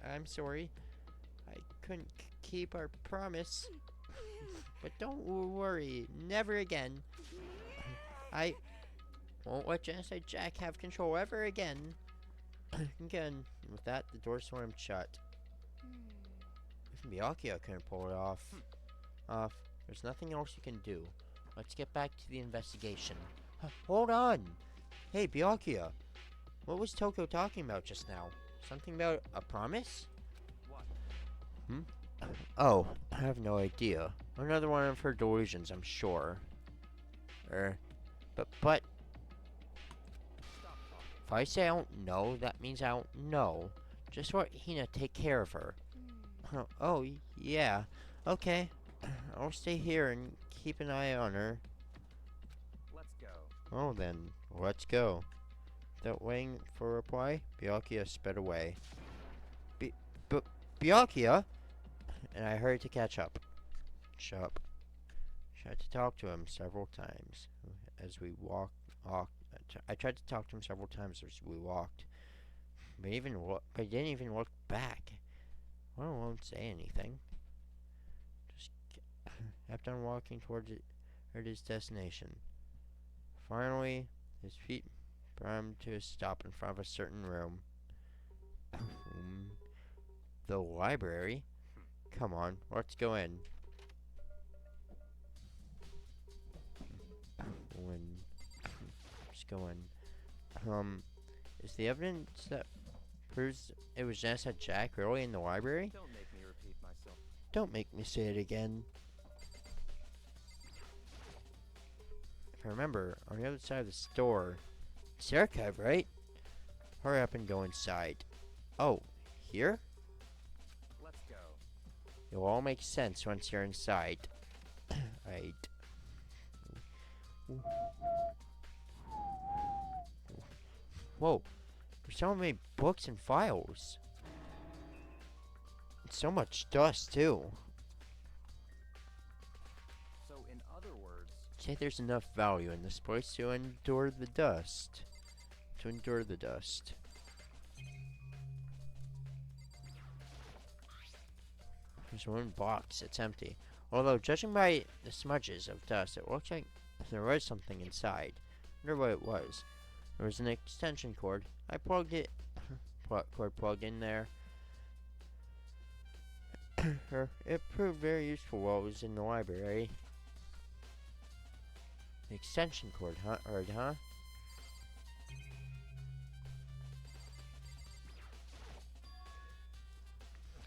I'm sorry. I couldn't keep our promise. But don't worry, never again. I won't let Genocide Jack have control ever again. Again. With that, the door slammed shut. Even Byakuya couldn't pull it off. There's nothing else you can do. Let's get back to the investigation. Hold on! Hey, Byakuya. What was Toko talking about just now? Something about a promise? What? Oh, I have no idea. Another one of her delusions, I'm sure. But Stop talking. if I say I don't know, that means I don't know. Just let Hina take care of her. Oh, yeah. Okay. I'll stay here and keep an eye on her. Let's go. Oh, then, let's go. Without waiting for a reply, Byakuya sped away. Byakuya? And I hurried to catch up. Shut up. Tried to talk to him several times as we walked. I tried to talk to him several times as we walked, but he didn't even look back. Well, I won't say anything. Just kept on walking toward his destination. Finally, his feet brought him to a stop in front of a certain room. The library? Come on, let's go in. Let's go in. Is the evidence that proves it was Genocide Jack really in the library? Don't make me repeat myself. Don't make me say it again. If I remember, on the other side of the store, it's the archive, right? Hurry up and go inside. Oh, here? Let's go. It'll all make sense once you're inside. Right. Whoa, there's so many books and files. And so much dust, too. So, in other words, Say there's enough value in this place to endure the dust. There's one box, it's empty. Although, judging by the smudges of dust, it looks like there was something inside. I wonder what it was. There was an extension cord. I plugged it. Cord plugged in there. It proved very useful while it was in the library. The extension cord, huh?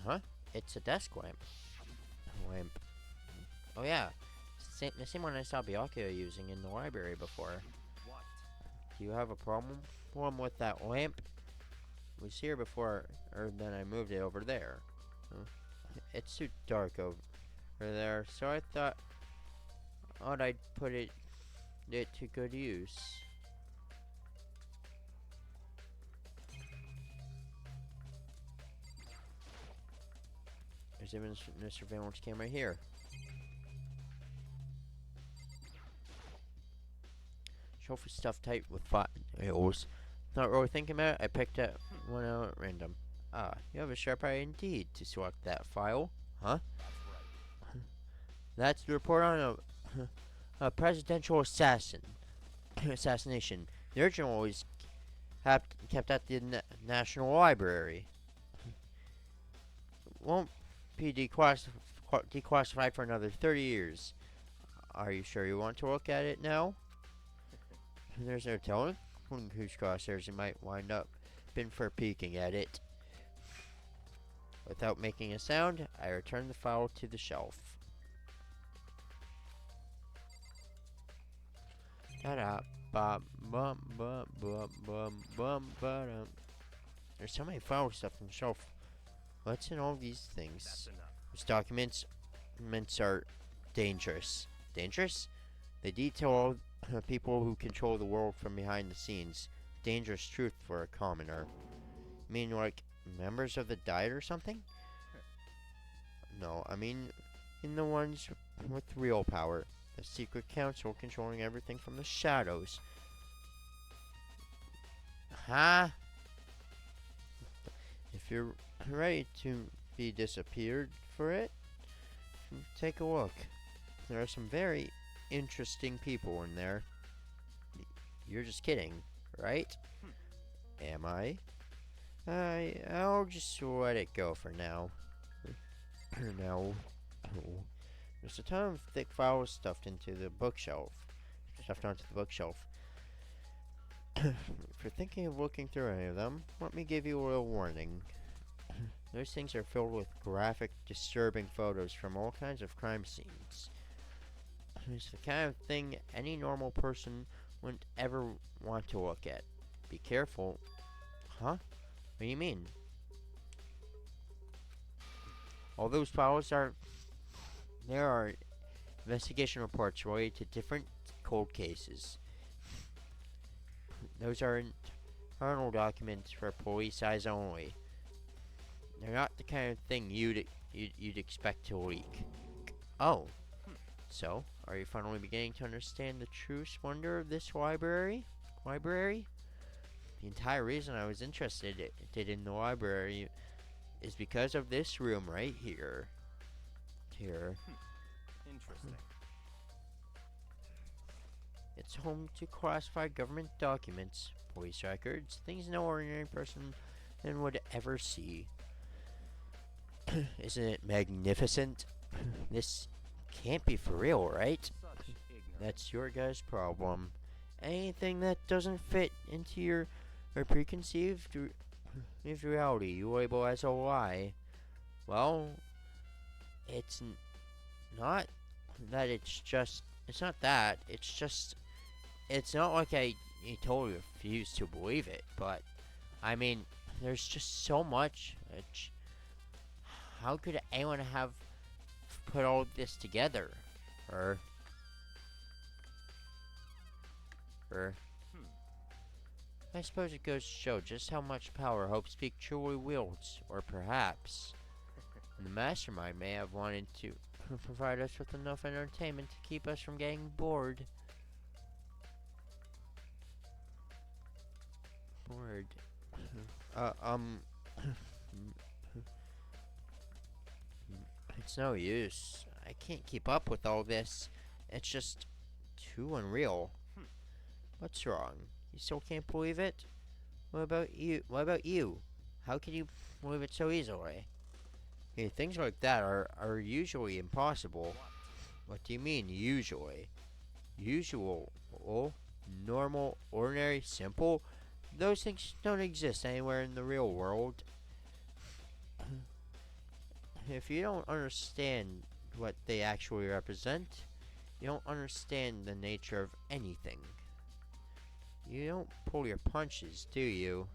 Huh? It's a desk lamp. Oh yeah, the same one I saw Byakuya using in the library before. what? Do you have a problem with that lamp? It was here before, or then I moved it over there. It's too dark over there, so I thought I'd put it to good use. exhibit in the surveillance camera here. Shelf is stuffed tight with files. Not really thinking about it, I picked up one out at random. Ah, you have a sharp eye indeed to select that file. Huh? That's right. That's the report on a presidential assassination. The original was kept at the National Library. Won't be declassified for another 30 years. Are you sure you want to look at it now? There's no telling whose crosshairs you might wind up been for peeking at it. Without making a sound, I return the file to the shelf. Da-da, bum bum bum bum bum bum ba-dum. There's so many file stuff on the shelf. What's in all these things? That's enough. These documents are dangerous. Dangerous? They detail all the people who control the world from behind the scenes. Dangerous truth for a commoner. You mean like members of the Diet or something? No, I mean in the ones with real power. The secret council controlling everything from the shadows. Huh? If you're ready to be disappeared for it, take a look. There are some very interesting people in there. You're just kidding, right? Am I? I'll just let it go for now. There's a ton of thick files stuffed onto the bookshelf. If you're thinking of looking through any of them, let me give you a little warning. Those things are filled with graphic, disturbing photos from all kinds of crime scenes. It's the kind of thing any normal person wouldn't ever want to look at. Be careful. Huh? What do you mean? All those files there are investigation reports related to different cold cases. Those are internal documents for police eyes only. They're not the kind of thing you'd expect to leak. Oh. So, are you finally beginning to understand the true splendor of this library? The entire reason I was interested in the library is because of this room right here. Interesting. It's home to classified government documents, police records, things no ordinary person would ever see. Isn't it magnificent? This can't be for real, right? Such ignorance. That's your guys' problem. Anything that doesn't fit into your preconceived reality, you label as a lie. Well, it's not that. It's not that. It's just. It's not like I totally refuse to believe it, but I mean, there's just so much. How could anyone have put all this together? Or I suppose it goes to show just how much power Hope Speak truly wields, or perhaps the mastermind may have wanted to provide us with enough entertainment to keep us from getting bored. It's no use. I can't keep up with all this. It's just too unreal. What's wrong? You still can't believe it? What about you? How can you believe it so easily? Hey, things like that are usually impossible. What do you mean, usually? Usual, normal, ordinary, simple? Those things don't exist anywhere in the real world. If you don't understand what they actually represent, you don't understand the nature of anything. You don't pull your punches, do you?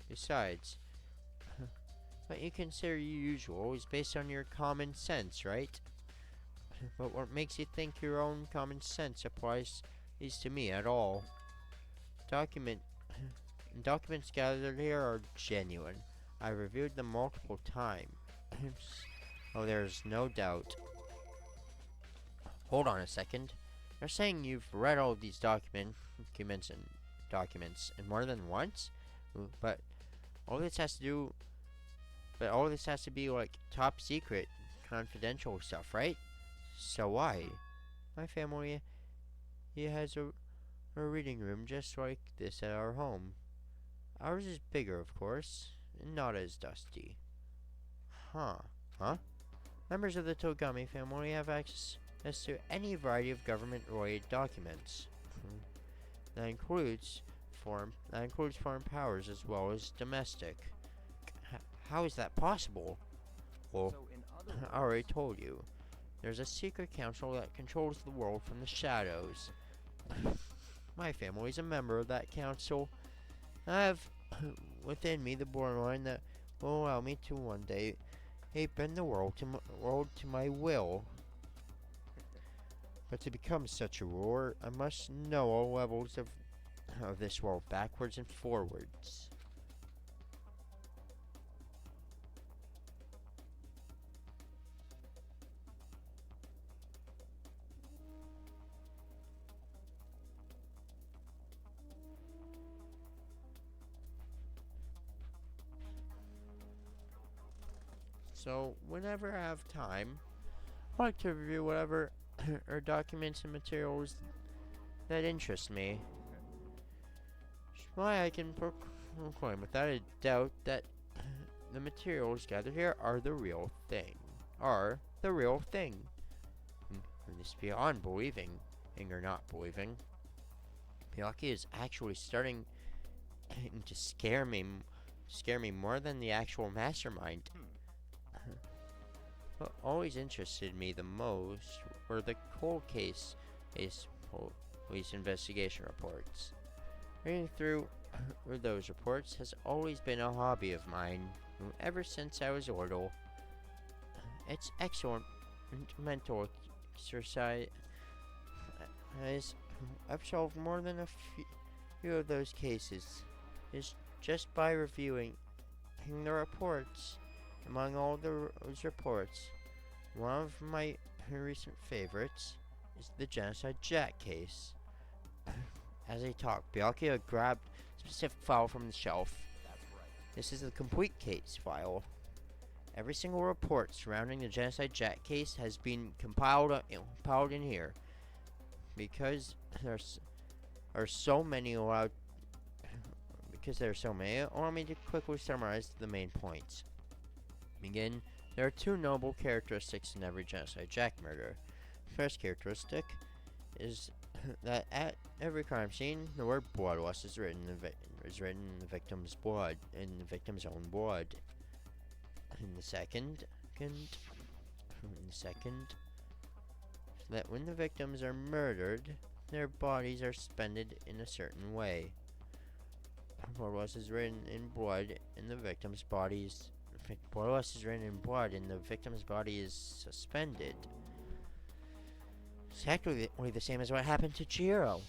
Besides, what you consider usual is based on your common sense, right? But what makes you think your own common sense applies to me at all? Documents gathered here are genuine. I reviewed them multiple times. Oh, there's no doubt. Hold on a second. You're saying you've read all of these documents and more than once? But all this has to do but all this has to be like top secret, confidential stuff, right? So why? My family he has a reading room just like this at our home. Ours is bigger, of course, and not as dusty. Huh? Huh? Members of the Togami family have access to any variety of government-related documents. That includes foreign powers as well as domestic. How is that possible? Well, So in other I already told you. There's a secret council that controls the world from the shadows. My family is a member of that council. I have within me the borderline that will allow me to one day bend the world to my will. But to become such a ruler, I must know all levels of this world backwards and forwards. So, whenever I have time, I like to review whatever or documents and materials that interest me. Why I can proclaim without a doubt that the materials gathered here are the real thing. And this beyond believing, or not believing. Miyake is actually starting to scare me more than the actual mastermind. What always interested me the most were the cold case police investigation reports. Reading through those reports has always been a hobby of mine ever since I was little. It's excellent mental exercise. I've solved more than a few of those cases is just by reviewing the reports. Among all those reports, one of my recent favorites is the Genocide Jack case. As I talked, Byakuya grabbed a specific file from the shelf. That's right. This is the complete case file. Every single report surrounding the Genocide Jack case has been compiled in here. Because there are so many, allow me to quickly summarize the main points. Begin. There are two noble characteristics in every Genocide Jack murder. First characteristic is that at every crime scene, the word bloodlust is written in the victim's blood, in the victim's own blood. And the second, that when the victims are murdered, their bodies are suspended in a certain way. Bloodlust is written in blood, and the victim's bodies. Bloodlust is written in blood, and the victim's body is suspended. Exactly the same as what happened to Chihiro.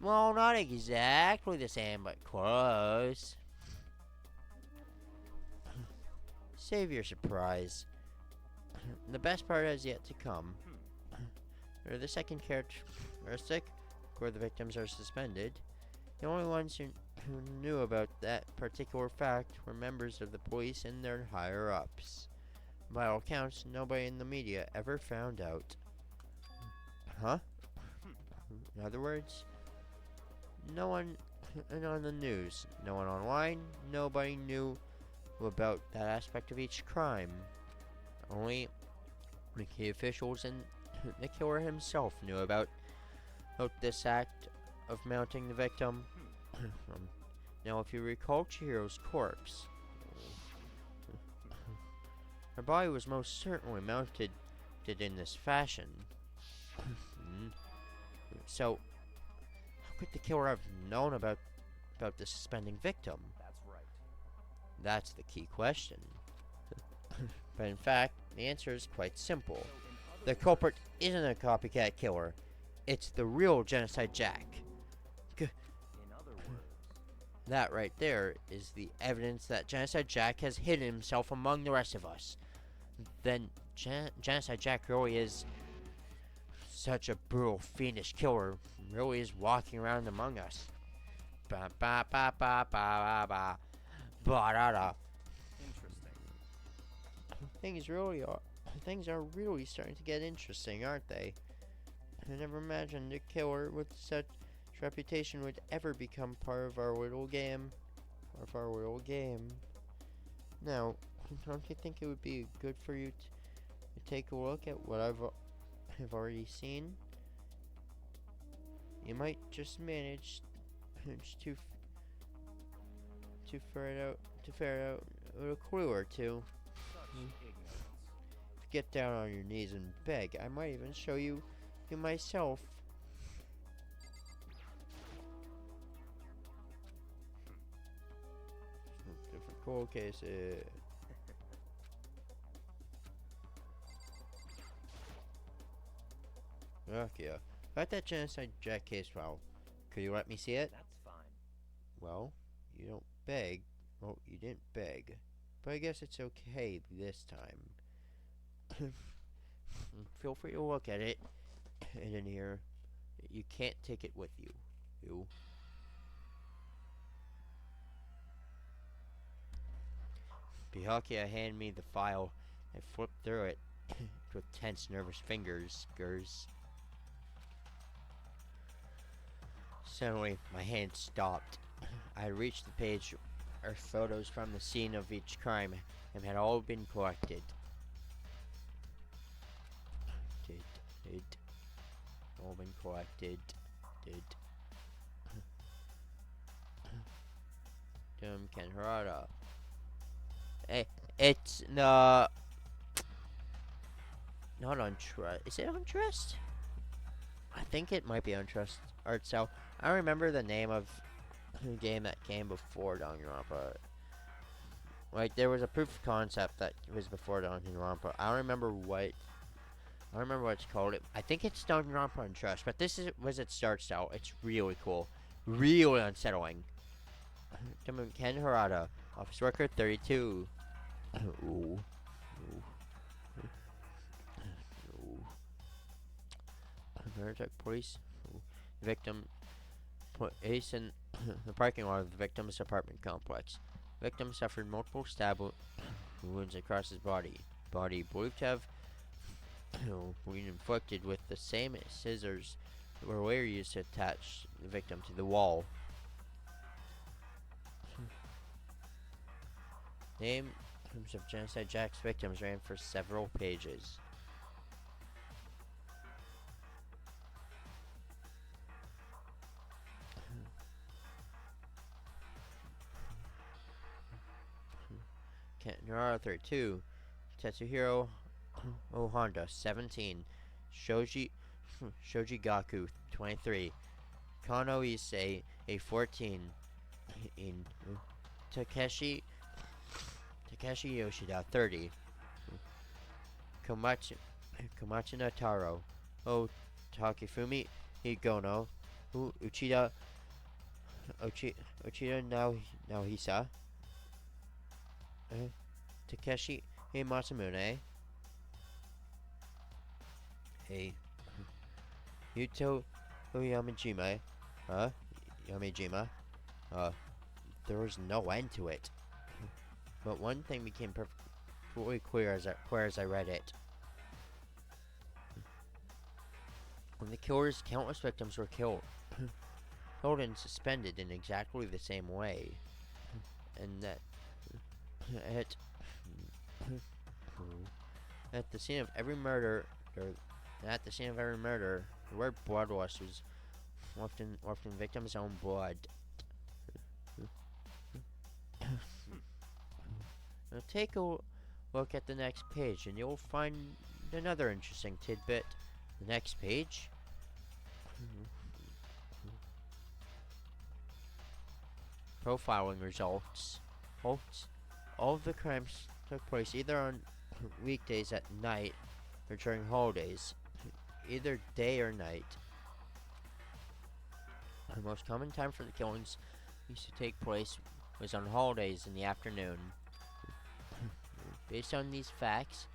Well, not exactly the same, but close. Save your surprise. The best part has yet to come. Or the second characteristic, where the victims are suspended. The only ones who knew about that particular fact were members of the police and their higher-ups. By all accounts, nobody in the media ever found out. Huh? In other words, no one on the news, no one online, nobody knew about that aspect of each crime. Only the key officials and the killer himself knew about this act of mounting the victim. Now, if you recall Chihiro's corpse, her body was most certainly mounted in this fashion. So, how could the killer have known about the suspending victim? That's right. That's the key question. But in fact, the answer is quite simple. The culprit isn't a copycat killer. It's the real Genocide Jack. In other words, That right there is the evidence that Genocide Jack has hidden himself among the rest of us. Then Genocide Jack really is such a brutal, fiendish killer. Really is walking around among us. Ba ba ba ba ba ba ba ba da da. Interesting. Things are really starting to get interesting, aren't they? I never imagined a killer with such reputation would ever become part of our little game. Now, don't you think it would be good for you to take a look at what have already seen? You might just manage to ferret out a clue or two. Such ignorance. Get down on your knees and beg. I might even show you myself. Different cold cases. Okay. Got that Genocide Jack case file. Could you let me see it? That's fine. Well, you don't beg. Well, you didn't beg. But I guess it's okay this time. Feel free to look at it. And in here, you can't take it with you. Byakuya handed me the file. I flipped through it with tense, nervous fingers. Suddenly, my hand stopped. I reached the page where photos from the scene of each crime and had all been collected. All been collected. Ken Harada. It's not Untrust. Is it Untrust? I think it might be Untrust art style. I don't remember the name of the game that came before Danganronpa. Like, there was a proof of concept that was before Danganronpa. I don't remember what it's called. I think it's Danganronpa Untrust, but this was its art style. It's really cool. Really unsettling. Ken Harada, Office Worker 32. Ooh. Police. Victim. Ace in the parking lot of the victim's apartment complex. Victim suffered multiple stab wounds across his body. Body believed to have been inflicted with the same scissors that were later used to attach the victim to the wall. Names of Genocide Jack's victims ran for several pages. Nara 32, Tetsuhiro Honda 17, Shoji Gaku 23, Kano Issei a 14, in Takeshi Yoshida 30, Komachi Taro, Takefumi Higono, Uchida Naohisa, Takeshi Masamune, Yuto Yamajima, there was no end to it. But one thing became perfectly clear as I read it. When the killer's countless victims were killed and suspended in exactly the same way, and that at the scene of every murder, the word bloodlust was often victim's own blood. Now take a look at the next page, and you'll find another interesting tidbit. The next page. Profiling results. All of the crimes took place either on weekdays at night or during holidays, either day or night. The most common time for the killings used to take place was on holidays in the afternoon. Based on these facts,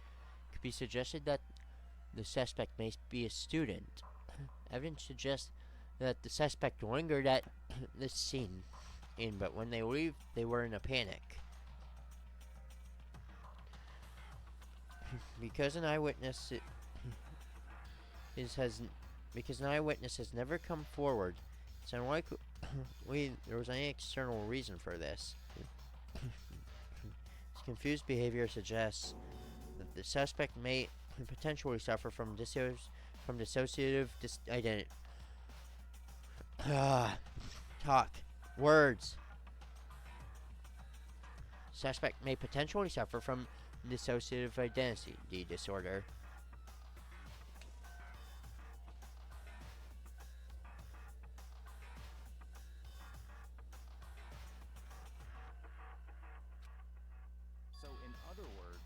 be suggested that the suspect may be a student. Evidence suggests that the suspect lingered at this scene, but when they leave, they were in a panic. Because an eyewitness has never come forward, it's unlikely there was any external reason for this. This confused behavior suggests that the suspect may potentially suffer from dissociative identity. Talk. Words. Suspect may potentially suffer from dissociative identity disorder. So, in other words,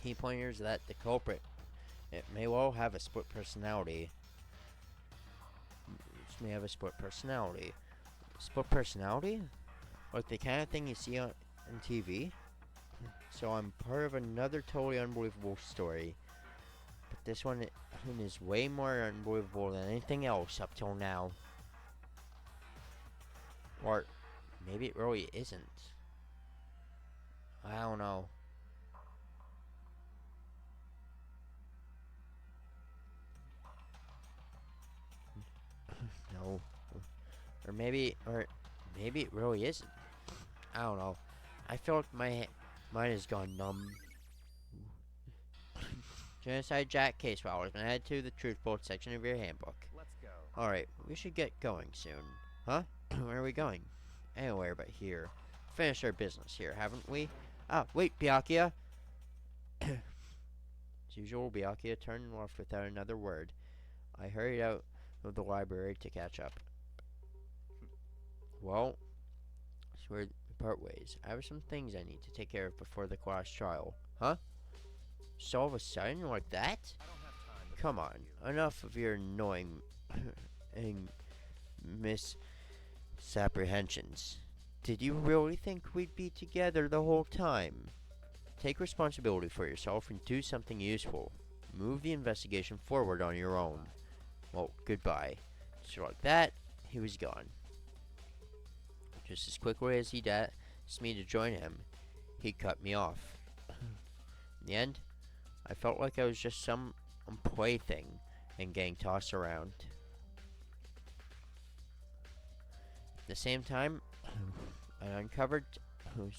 Key pointers that the culprit it may well have a split personality. It may have a split personality. Split personality? Like the kind of thing you see on TV? So I'm part of another totally unbelievable story. But this one is way more unbelievable than anything else up till now. Or maybe it really isn't. I don't know. No. Or maybe it really isn't. I don't know. I feel like my mind has gone numb. Genocide Jack case file has been added to the Truth Bolt section of your handbook. let's go. Alright, we should get going soon. Huh? Where are we going? Anywhere but here. Finished our business here, haven't we? Ah, wait, Byakuya! As usual, Byakuya turned off without another word. I hurried out of the library to catch up. Well, that's where we part ways. I have some things I need to take care of before the class trial. Huh? So all of a sudden, like that? I don't have time to Come talk on, to you. enough of your annoying misapprehensions. Did you really think we'd be together the whole time? Take responsibility for yourself and do something useful. Move the investigation forward on your own. Well, goodbye. So like that, he was gone. Just as quickly as he asked me to join him, he cut me off. In the end, I felt like I was just some plaything and getting tossed around. At the same time, I uncovered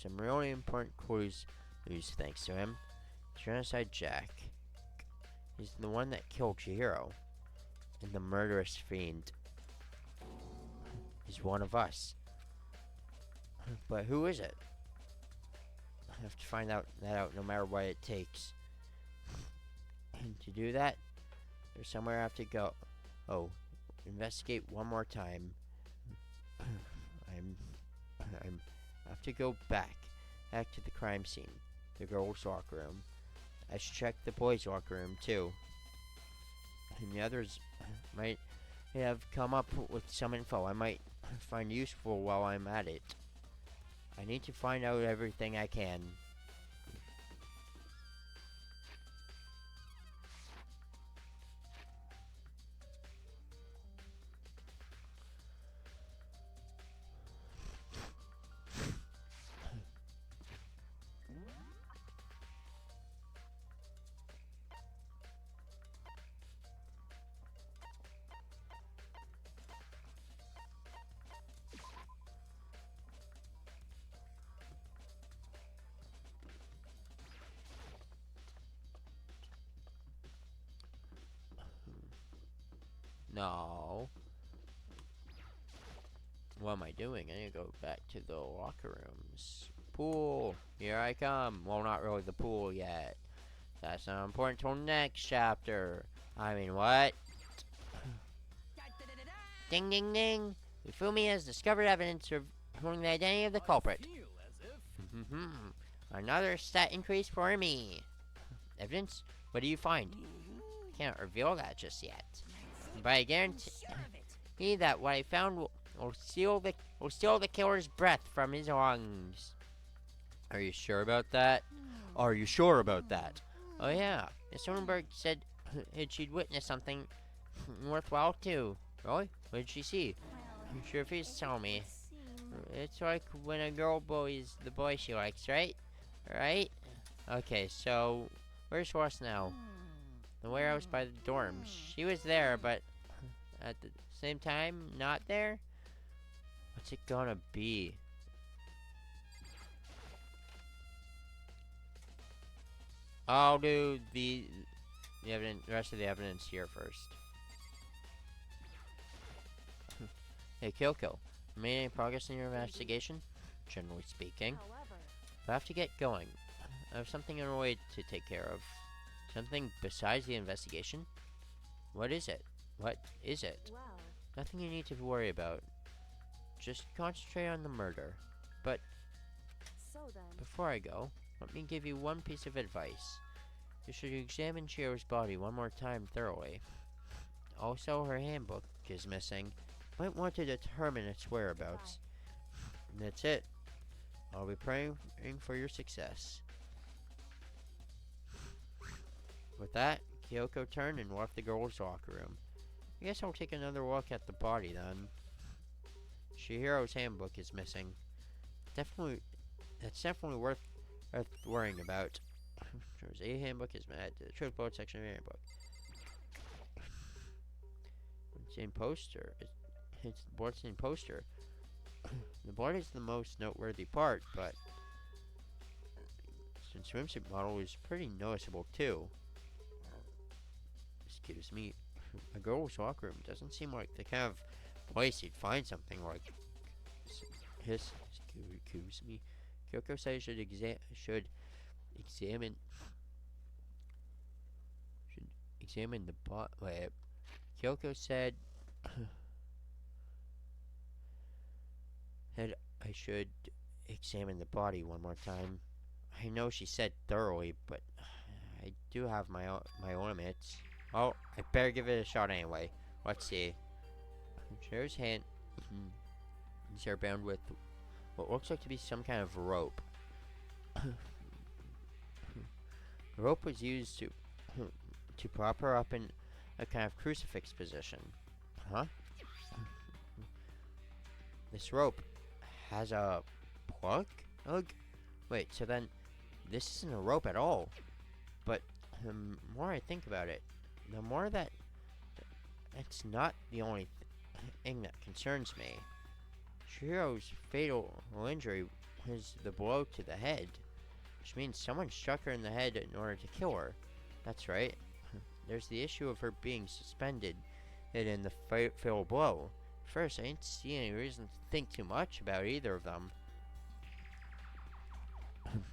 some really important clues thanks to him. Genocide Jack. He's the one that killed Chihiro. And the murderous fiend. He's one of us. But who is it? I have to find that out no matter what it takes. And to do that, there's somewhere I have to go. Oh, investigate one more time. I have to go back to the crime scene, the girls' locker room. I should check the boys' locker room too. And the others might have come up with some info I might find useful while I'm at it. I need to find out everything I can. No. What am I doing? I need to go back to the locker rooms. Pool. Here I come. Well, not really the pool yet. That's not important till next chapter. I mean, what? Ding, ding, ding. Ifumi has discovered evidence of proving the identity of the culprit. I feel as if Another stat increase for me. Evidence? What do you find? Can't reveal that just yet. But I guarantee Sure of it. that what I found will steal the killer's breath from his lungs. Are you sure about that? Are you sure about that? Oh yeah, Miss Sonnenberg said she'd witnessed something worthwhile too. Really? What did she see? You sure please tell me. It's like when a girl bullies the boy she likes, right? Right? Okay, so where's Ross now? The warehouse by the dorms. She was there, but at the same time, not there? What's it gonna be? I'll do the rest of the evidence here first. Hey, Kyoko. Made any progress in your investigation? Generally speaking. However, I have to get going. I have something on the way to take care of. Something besides the investigation? What is it? What is it? well, Nothing you need to worry about. Just concentrate on the murder. so then, Before I go, let me give you one piece of advice. You should examine Chihiro's body one more time thoroughly. Also, her handbook is missing. Might want to determine its whereabouts. And that's it. I'll be praying for your success. With that, Kyoko turned and left the girls' locker room. I guess I'll take another look at the body then. Chihiro's handbook is missing. That's definitely worth worrying about. There's a handbook is mad. The truth board section of the handbook. It's in poster. It's the board's in poster. The board is the most noteworthy part, but since swimsuit model is pretty noticeable too. Excuse me. A girl's locker room doesn't seem like the kind of place you'd find something like this. Excuse me. Kyoko said I should examine the bot. Wait. Kyoko said that I should examine the body one more time. I know she said thoroughly, but I do have my limits. Oh, I better give it a shot anyway. Let's see. Cher's hand is are bound with what looks like to be some kind of rope. The rope was used to prop her up in a kind of crucifix position. Huh? This rope has a plug? Ugh. Wait, so then this isn't a rope at all. But the more I think about it, the more that it's not the only thing that concerns me. Chihiro's fatal injury was the blow to the head, which means someone struck her in the head in order to kill her. That's right. There's the issue of her being suspended in the fatal blow. First, I didn't see any reason to think too much about either of them.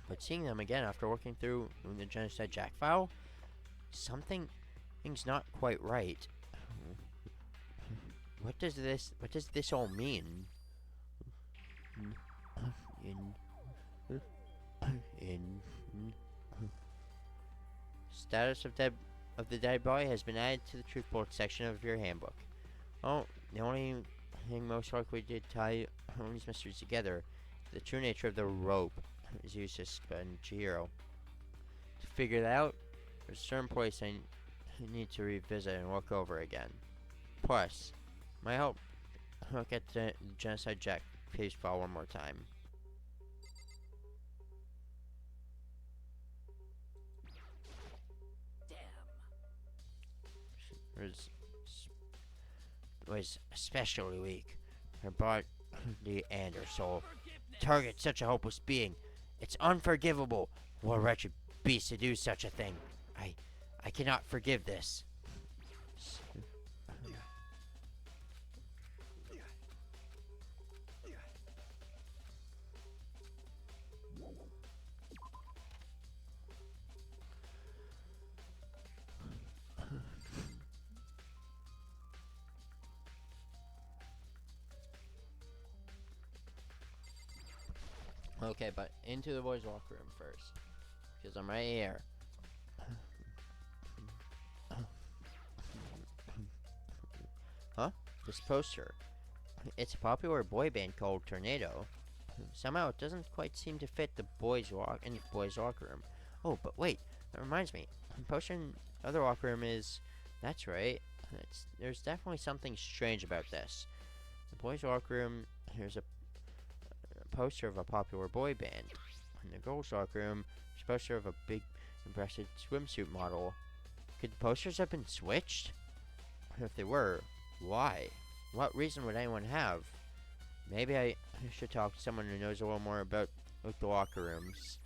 But seeing them again after working through the Genocide Jack file, something's not quite right. What does this all mean? Status of the dead body has been added to the truth board section of your handbook. Oh, the only thing most likely to tie all these mysteries together is the true nature of the rope is used to suspend Chihiro. To figure that out, there's a certain place I need to revisit and look over again. Plus, might help look at the Genocide Jack case file one more time. Was especially weak. Her body and her soul. Target such a hopeless being. It's unforgivable. What wretched beast to do such a thing. I cannot forgive this. Okay, but into the boys' locker room first. Because I'm right here. Huh? This poster. It's a popular boy band called Tornado. Somehow it doesn't quite seem to fit the boys' locker room. Oh, but wait, that reminds me. The poster in the other locker room is. That's right. There's definitely something strange about this. The boys' locker room. Here's a poster of a popular boy band. In the girls' locker room, there's a poster of a big, impressive swimsuit model. Could the posters have been switched? If they were, why? What reason would anyone have? Maybe I should talk to someone who knows a little more about the locker rooms.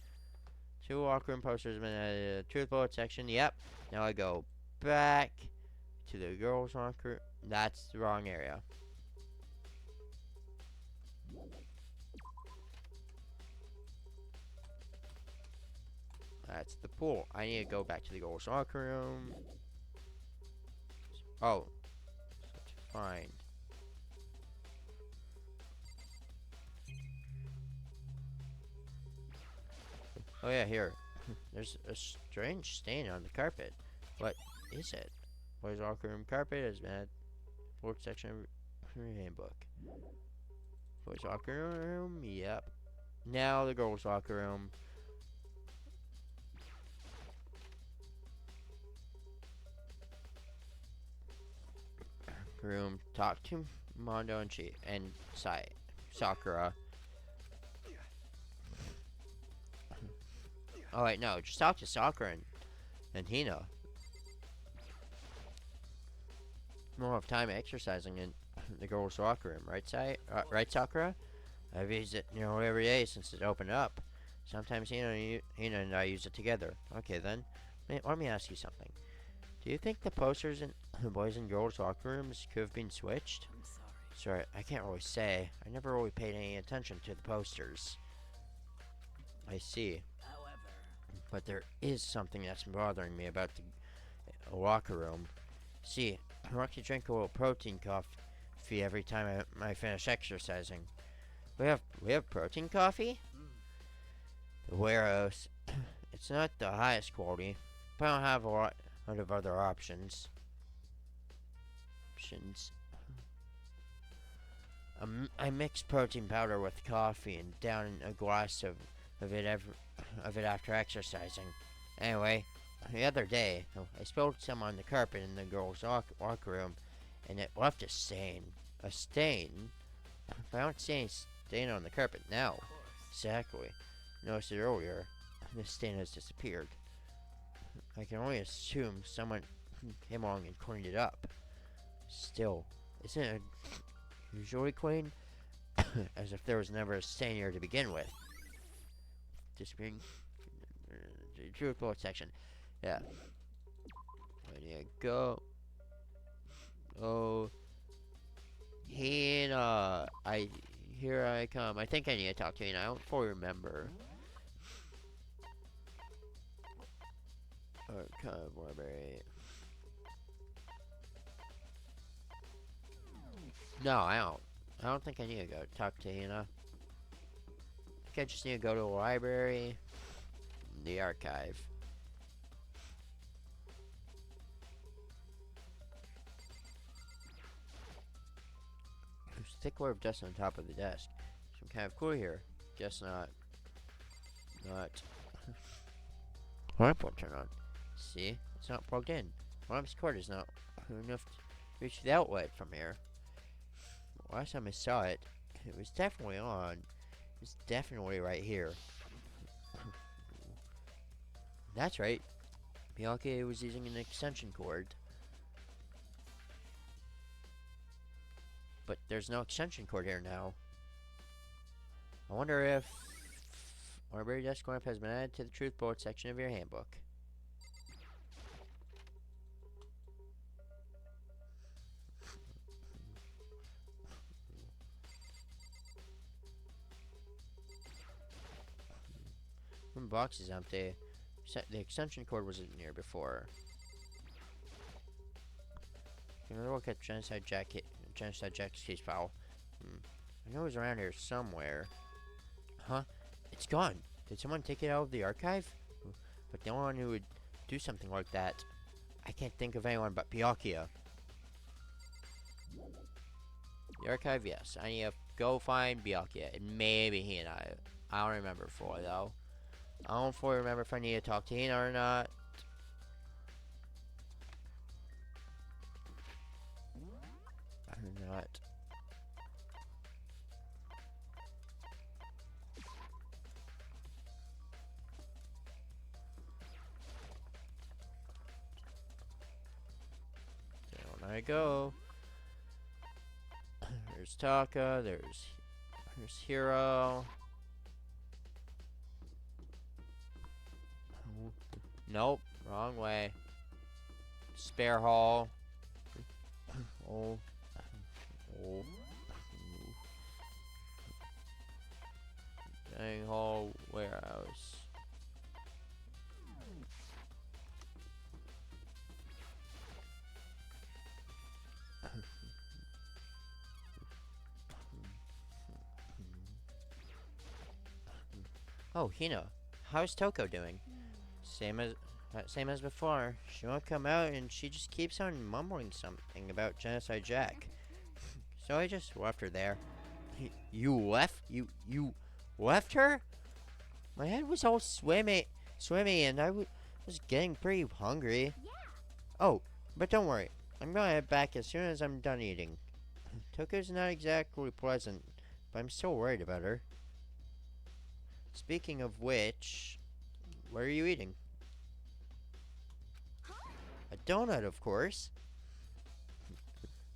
2 locker room posters have been added to the truth bullet section. Yep. Now I go back to the girls' locker. That's the wrong area. That's the pool. I need to go back to the girls' locker room. Oh. Fine. Oh yeah, here. There's a strange stain on the carpet. What is it? Boys' locker room carpet has been at fourth section of your handbook. Boys' locker room, yep. Now the girls' locker room. Talk to Mondo and Sakura. Oh wait, no, just talk to Sakura and Hina. More of time exercising in the girls' locker room, right, right, Sakura? I've used it nearly every day since it opened up. Sometimes Hina and I use it together. Okay then, let me ask you something. Do you think the posters in the boys and girls' locker rooms could have been switched? I'm sorry. Sorry, I can't really say. I never really paid any attention to the posters. I see. However, But there is something that's bothering me about the locker room. See, I like to drink a little protein coffee every time I finish exercising. We have protein coffee? The warehouse. It's not the highest quality, but I don't have a lot of other options. I mix protein powder with coffee and down a glass of it after exercising. Anyway, the other day, I spilled some on the carpet in the girls' locker room, and it left a stain. A stain? But I don't see any stain on the carpet now. of course. Exactly. Noticed it earlier. The stain has disappeared. I can only assume someone came along and cleaned it up. Still, isn't it usually clean? As if there was never a stain here to begin with. Disappearing. True quote section. Yeah. Where do you go? Oh. Hina. Here I come. I think I need to talk to Hina. I don't fully remember. Archive library. No, I don't. I don't think I need to go talk to Hina. I think I just need to go to the library. The archive. There's a thick layer of dust on top of the desk. Some kind of clue here. Guess not. Lamp won't turn on. See? It's not plugged in. Lamp's cord is not enough to reach the outlet from here. Last time I saw it, it was definitely on. It's definitely right here. That's right. Miyake was using an extension cord. But there's no extension cord here now. I wonder if library desk lamp has been added to the truth bullet section of your handbook. One box is empty. The extension cord wasn't near before. Can I look at Genocide Jack's case file? I know it was around here somewhere. Huh? It's gone. Did someone take it out of the archive? But no one who would do something like that. I can't think of anyone but Byakuya. The archive, yes. I need to go find Byakuya. And maybe Hina. I don't remember fully, though. I don't fully remember if I need to talk to Hina or not. Or not. Down I go. There's Taka, there's Hiro. Nope, wrong way. Spare hall. Oh. Oh. Dining hall warehouse. Oh, Hina, how's Toko doing? Same as before. She won't come out, and she just keeps on mumbling something about Genocide Jack. So I just left her there. You left? You left her? My head was all swimmy, and I was getting pretty hungry. Yeah. Oh, but don't worry. I'm gonna head back as soon as I'm done eating. Toko's not exactly pleasant, but I'm still worried about her. Speaking of which, what are you eating? A donut, of course.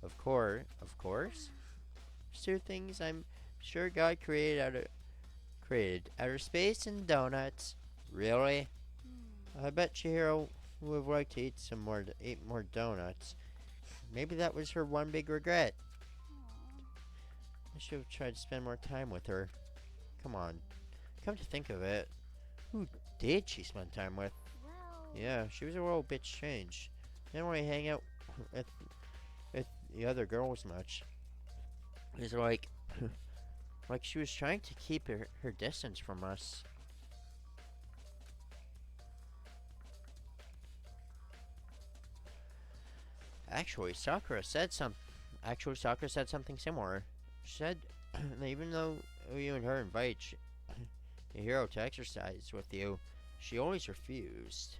Of course. Two things I'm sure God created outer space and donuts. Really? I bet Chihiro would have liked to eat more donuts. Maybe that was her one big regret. I should have tried to spend more time with her. Come on. Come to think of it, who did she spend time with? Well. Yeah, she was a little bit strange. Didn't really hang out with the other girls much. It was like she was trying to keep her distance from us. Actually, Sakura said something similar. She said that even though you and her invited Hiro to exercise with you, she always refused.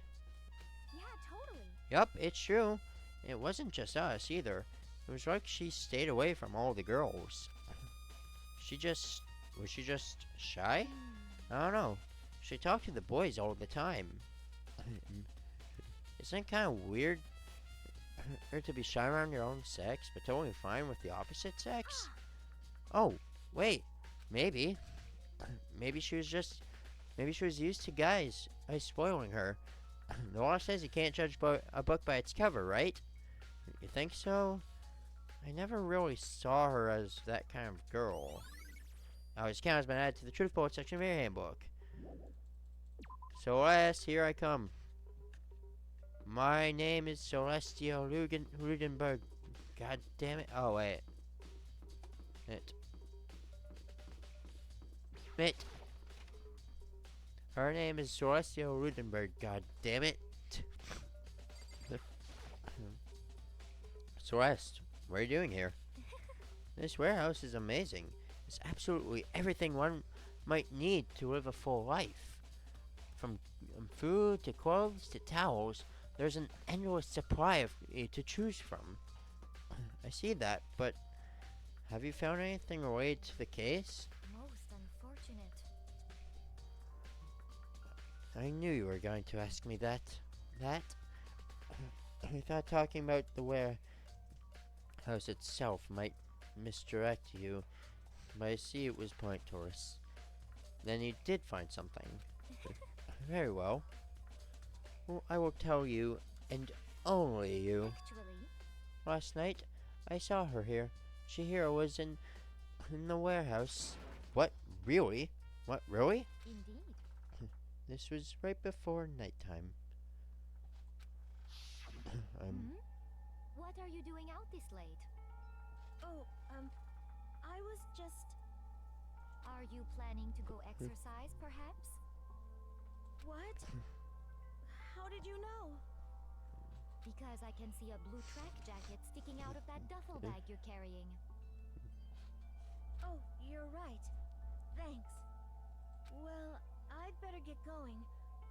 Yeah, totally. Yup, it's true. It wasn't just us either. It was like she stayed away from all the girls. Was she just shy? I don't know. She talked to the boys all the time. Isn't it kind of weird her to be shy around your own sex, but totally fine with the opposite sex? Oh, wait. Maybe she was used to guys spoiling her. The law says you can't judge a book by its cover, right? You think so? I never really saw her as that kind of girl. Now his account has been added to the Truth Bullet section of your handbook. Celeste, here I come. My name is Celestial Rudenberg. God damn it. Oh, wait. It. Her name is Celestial Rudenberg. God damn it. Celeste, what are you doing here? This warehouse is amazing. It's absolutely everything one might need to live a full life. From food to clothes to towels, there's an endless supply of to choose from. I see that, but have you found anything related to the case? Most unfortunate. I knew you were going to ask me that. I thought talking about the warehouse itself might misdirect you, but I see it was pointless. Then you did find something. Very well. Well, I will tell you, and only you. Actually, Last night, I saw her here. Chihiro was in the warehouse. What? Really? What, really? indeed. This was right before nighttime. What are you doing out this late? Oh, Are you planning to go exercise, perhaps? What? How did you know? Because I can see a blue track jacket sticking out of that duffel bag you're carrying. Oh, you're right. Thanks. Well, I'd better get going.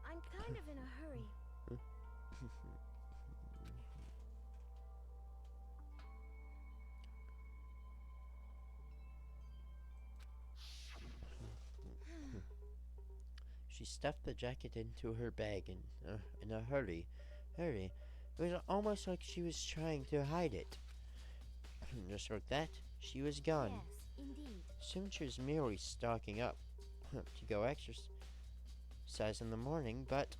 I'm kind of in a hurry. She stuffed the jacket into her bag in a hurry. It was almost like she was trying to hide it. Just like that, she was gone. Yes, indeed. Soon she was merely stocking up to go exercise in the morning, but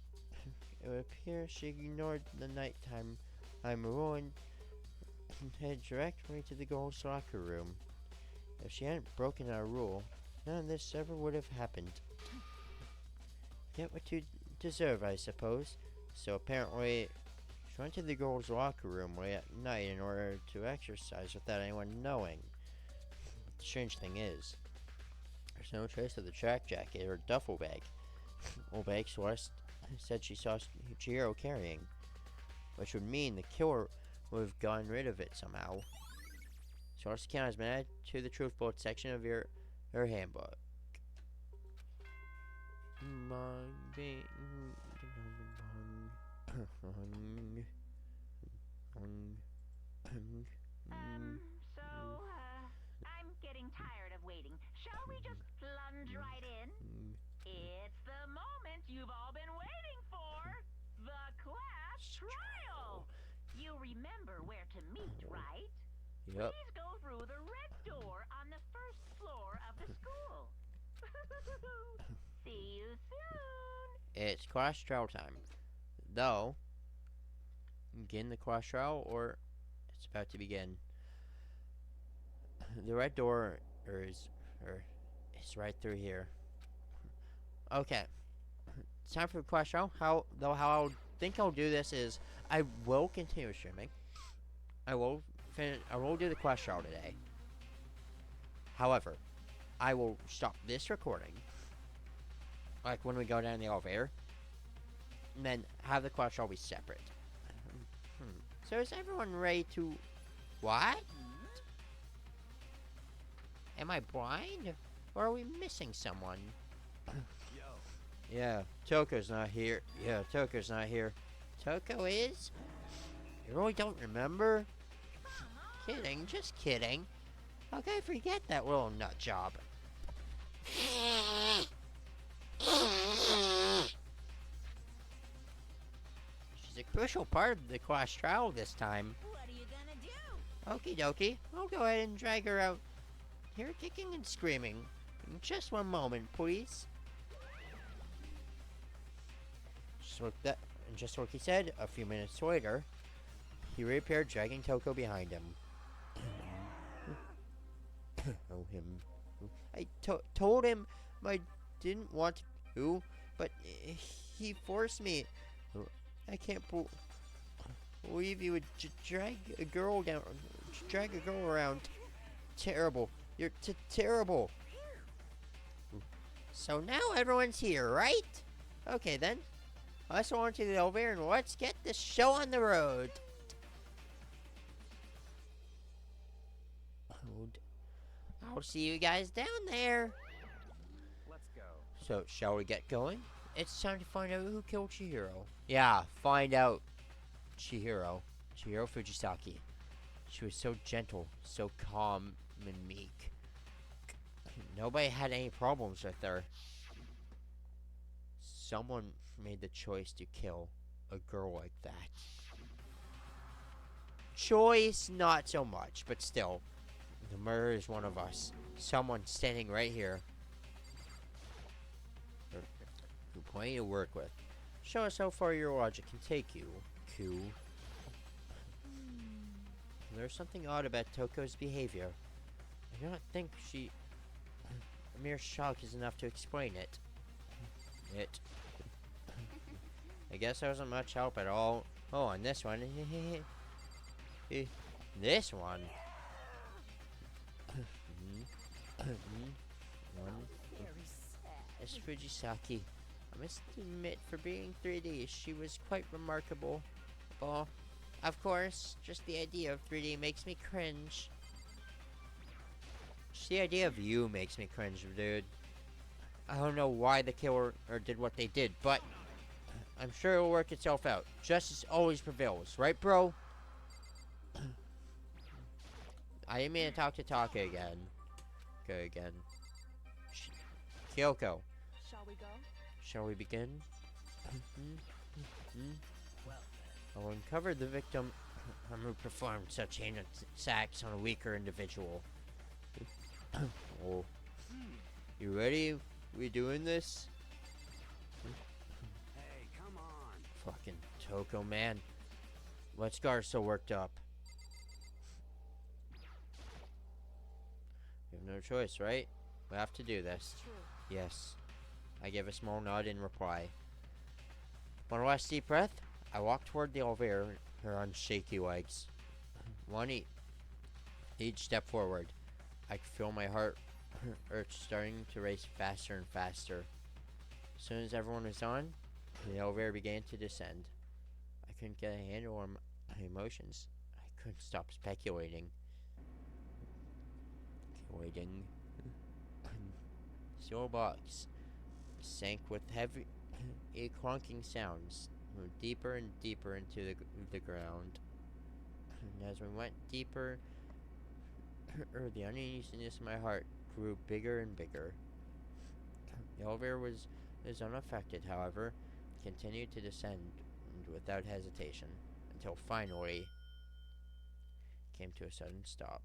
it would appear she ignored the nighttime rule and headed directly to the girls' locker room. If she hadn't broken our rule, none of this ever would have happened. Get what you deserve, I suppose. So apparently, she went to the girls' locker room late at night in order to exercise without anyone knowing. The strange thing is, there's no trace of the track jacket or duffel bag. Old bag Celeste said she saw Chihiro carrying, which would mean the killer would have gotten rid of it somehow. Celeste's account has been added to the truth bullet section of her handbook. I'm getting tired of waiting. Shall we just plunge right in? It's the moment you've all been waiting for. The class trial. You remember where to meet, right? Yep. Please go through the red door on the first floor of the school. See you soon. It's class trial time. Though, begin the class trial, or it's about to begin. The red door is right through here. Okay. It's time for the class trial. How I think I'll do this is I will continue streaming. I will do the class trial today. However, I will stop this recording, like when we go down the elevator, and then have the class trial be separate. So is everyone ready to... What? Am I blind? Or are we missing someone? Yo. Yeah, Toko's not here. Toko is? You really don't remember? Kidding, just kidding. Okay, forget that little nut job. She's a crucial part of the class trial this time. What are you gonna do? Okie dokie, I'll go ahead and drag her out. Here, kicking and screaming. Just one moment, please. Just like he said, a few minutes later, he reappeared, dragging Toko behind him. Oh, him. I told him I didn't want to, but he forced me. I can't believe you would drag a girl around. Terrible. You're terrible. So now everyone's here, right? Okay then. Let's go on to the elevator and let's get this show on the road. I'll see you guys down there. Let's go. So, shall we get going? It's time to find out who killed Chihiro. Yeah, find out Chihiro Fujisaki. She was so gentle, so calm and meek. Nobody had any problems with her. Someone made the choice to kill a girl like that. Choice, not so much, but still. The murderer is one of us. Someone standing right here. Plenty to work with. Show us how far your logic can take you, Q. There's something odd about Toko's behavior. I do not think a mere shock is enough to explain it. I guess there wasn't much help at all. Oh, and this one. This one. One Very sad. is Fujisaki. I must admit, for being 3D, she was quite remarkable. Well, of course, just the idea of 3D makes me cringe. Just the idea of you makes me cringe, dude. I don't know why the killer or did what they did, but I'm sure it'll work itself out. Justice always prevails, right, bro? I didn't mean to talk to Taka again. Okay, again. Kyoko, Shall we go? shall we begin? I will uncover the victim who performed such heinous acts on a weaker individual. Oh. You ready? We doing this? Hey, come on. Fucking Toko, man. What's Gar so worked up? We have no choice, right? We have to do this. True. Yes. I give a small nod in reply. One last deep breath. I walk toward the elevator on shaky legs. Each step forward. I can feel my heart starting to race faster and faster. As soon as everyone was on, the elevator began to descend. I couldn't get a handle on my emotions. I couldn't stop speculating. Waiting. Steel box sank with heavy, clunking sounds, moved deeper and deeper into the ground. And as we went deeper, the uneasiness in my heart grew bigger and bigger. The elevator was unaffected, however, continued to descend without hesitation until finally came to a sudden stop.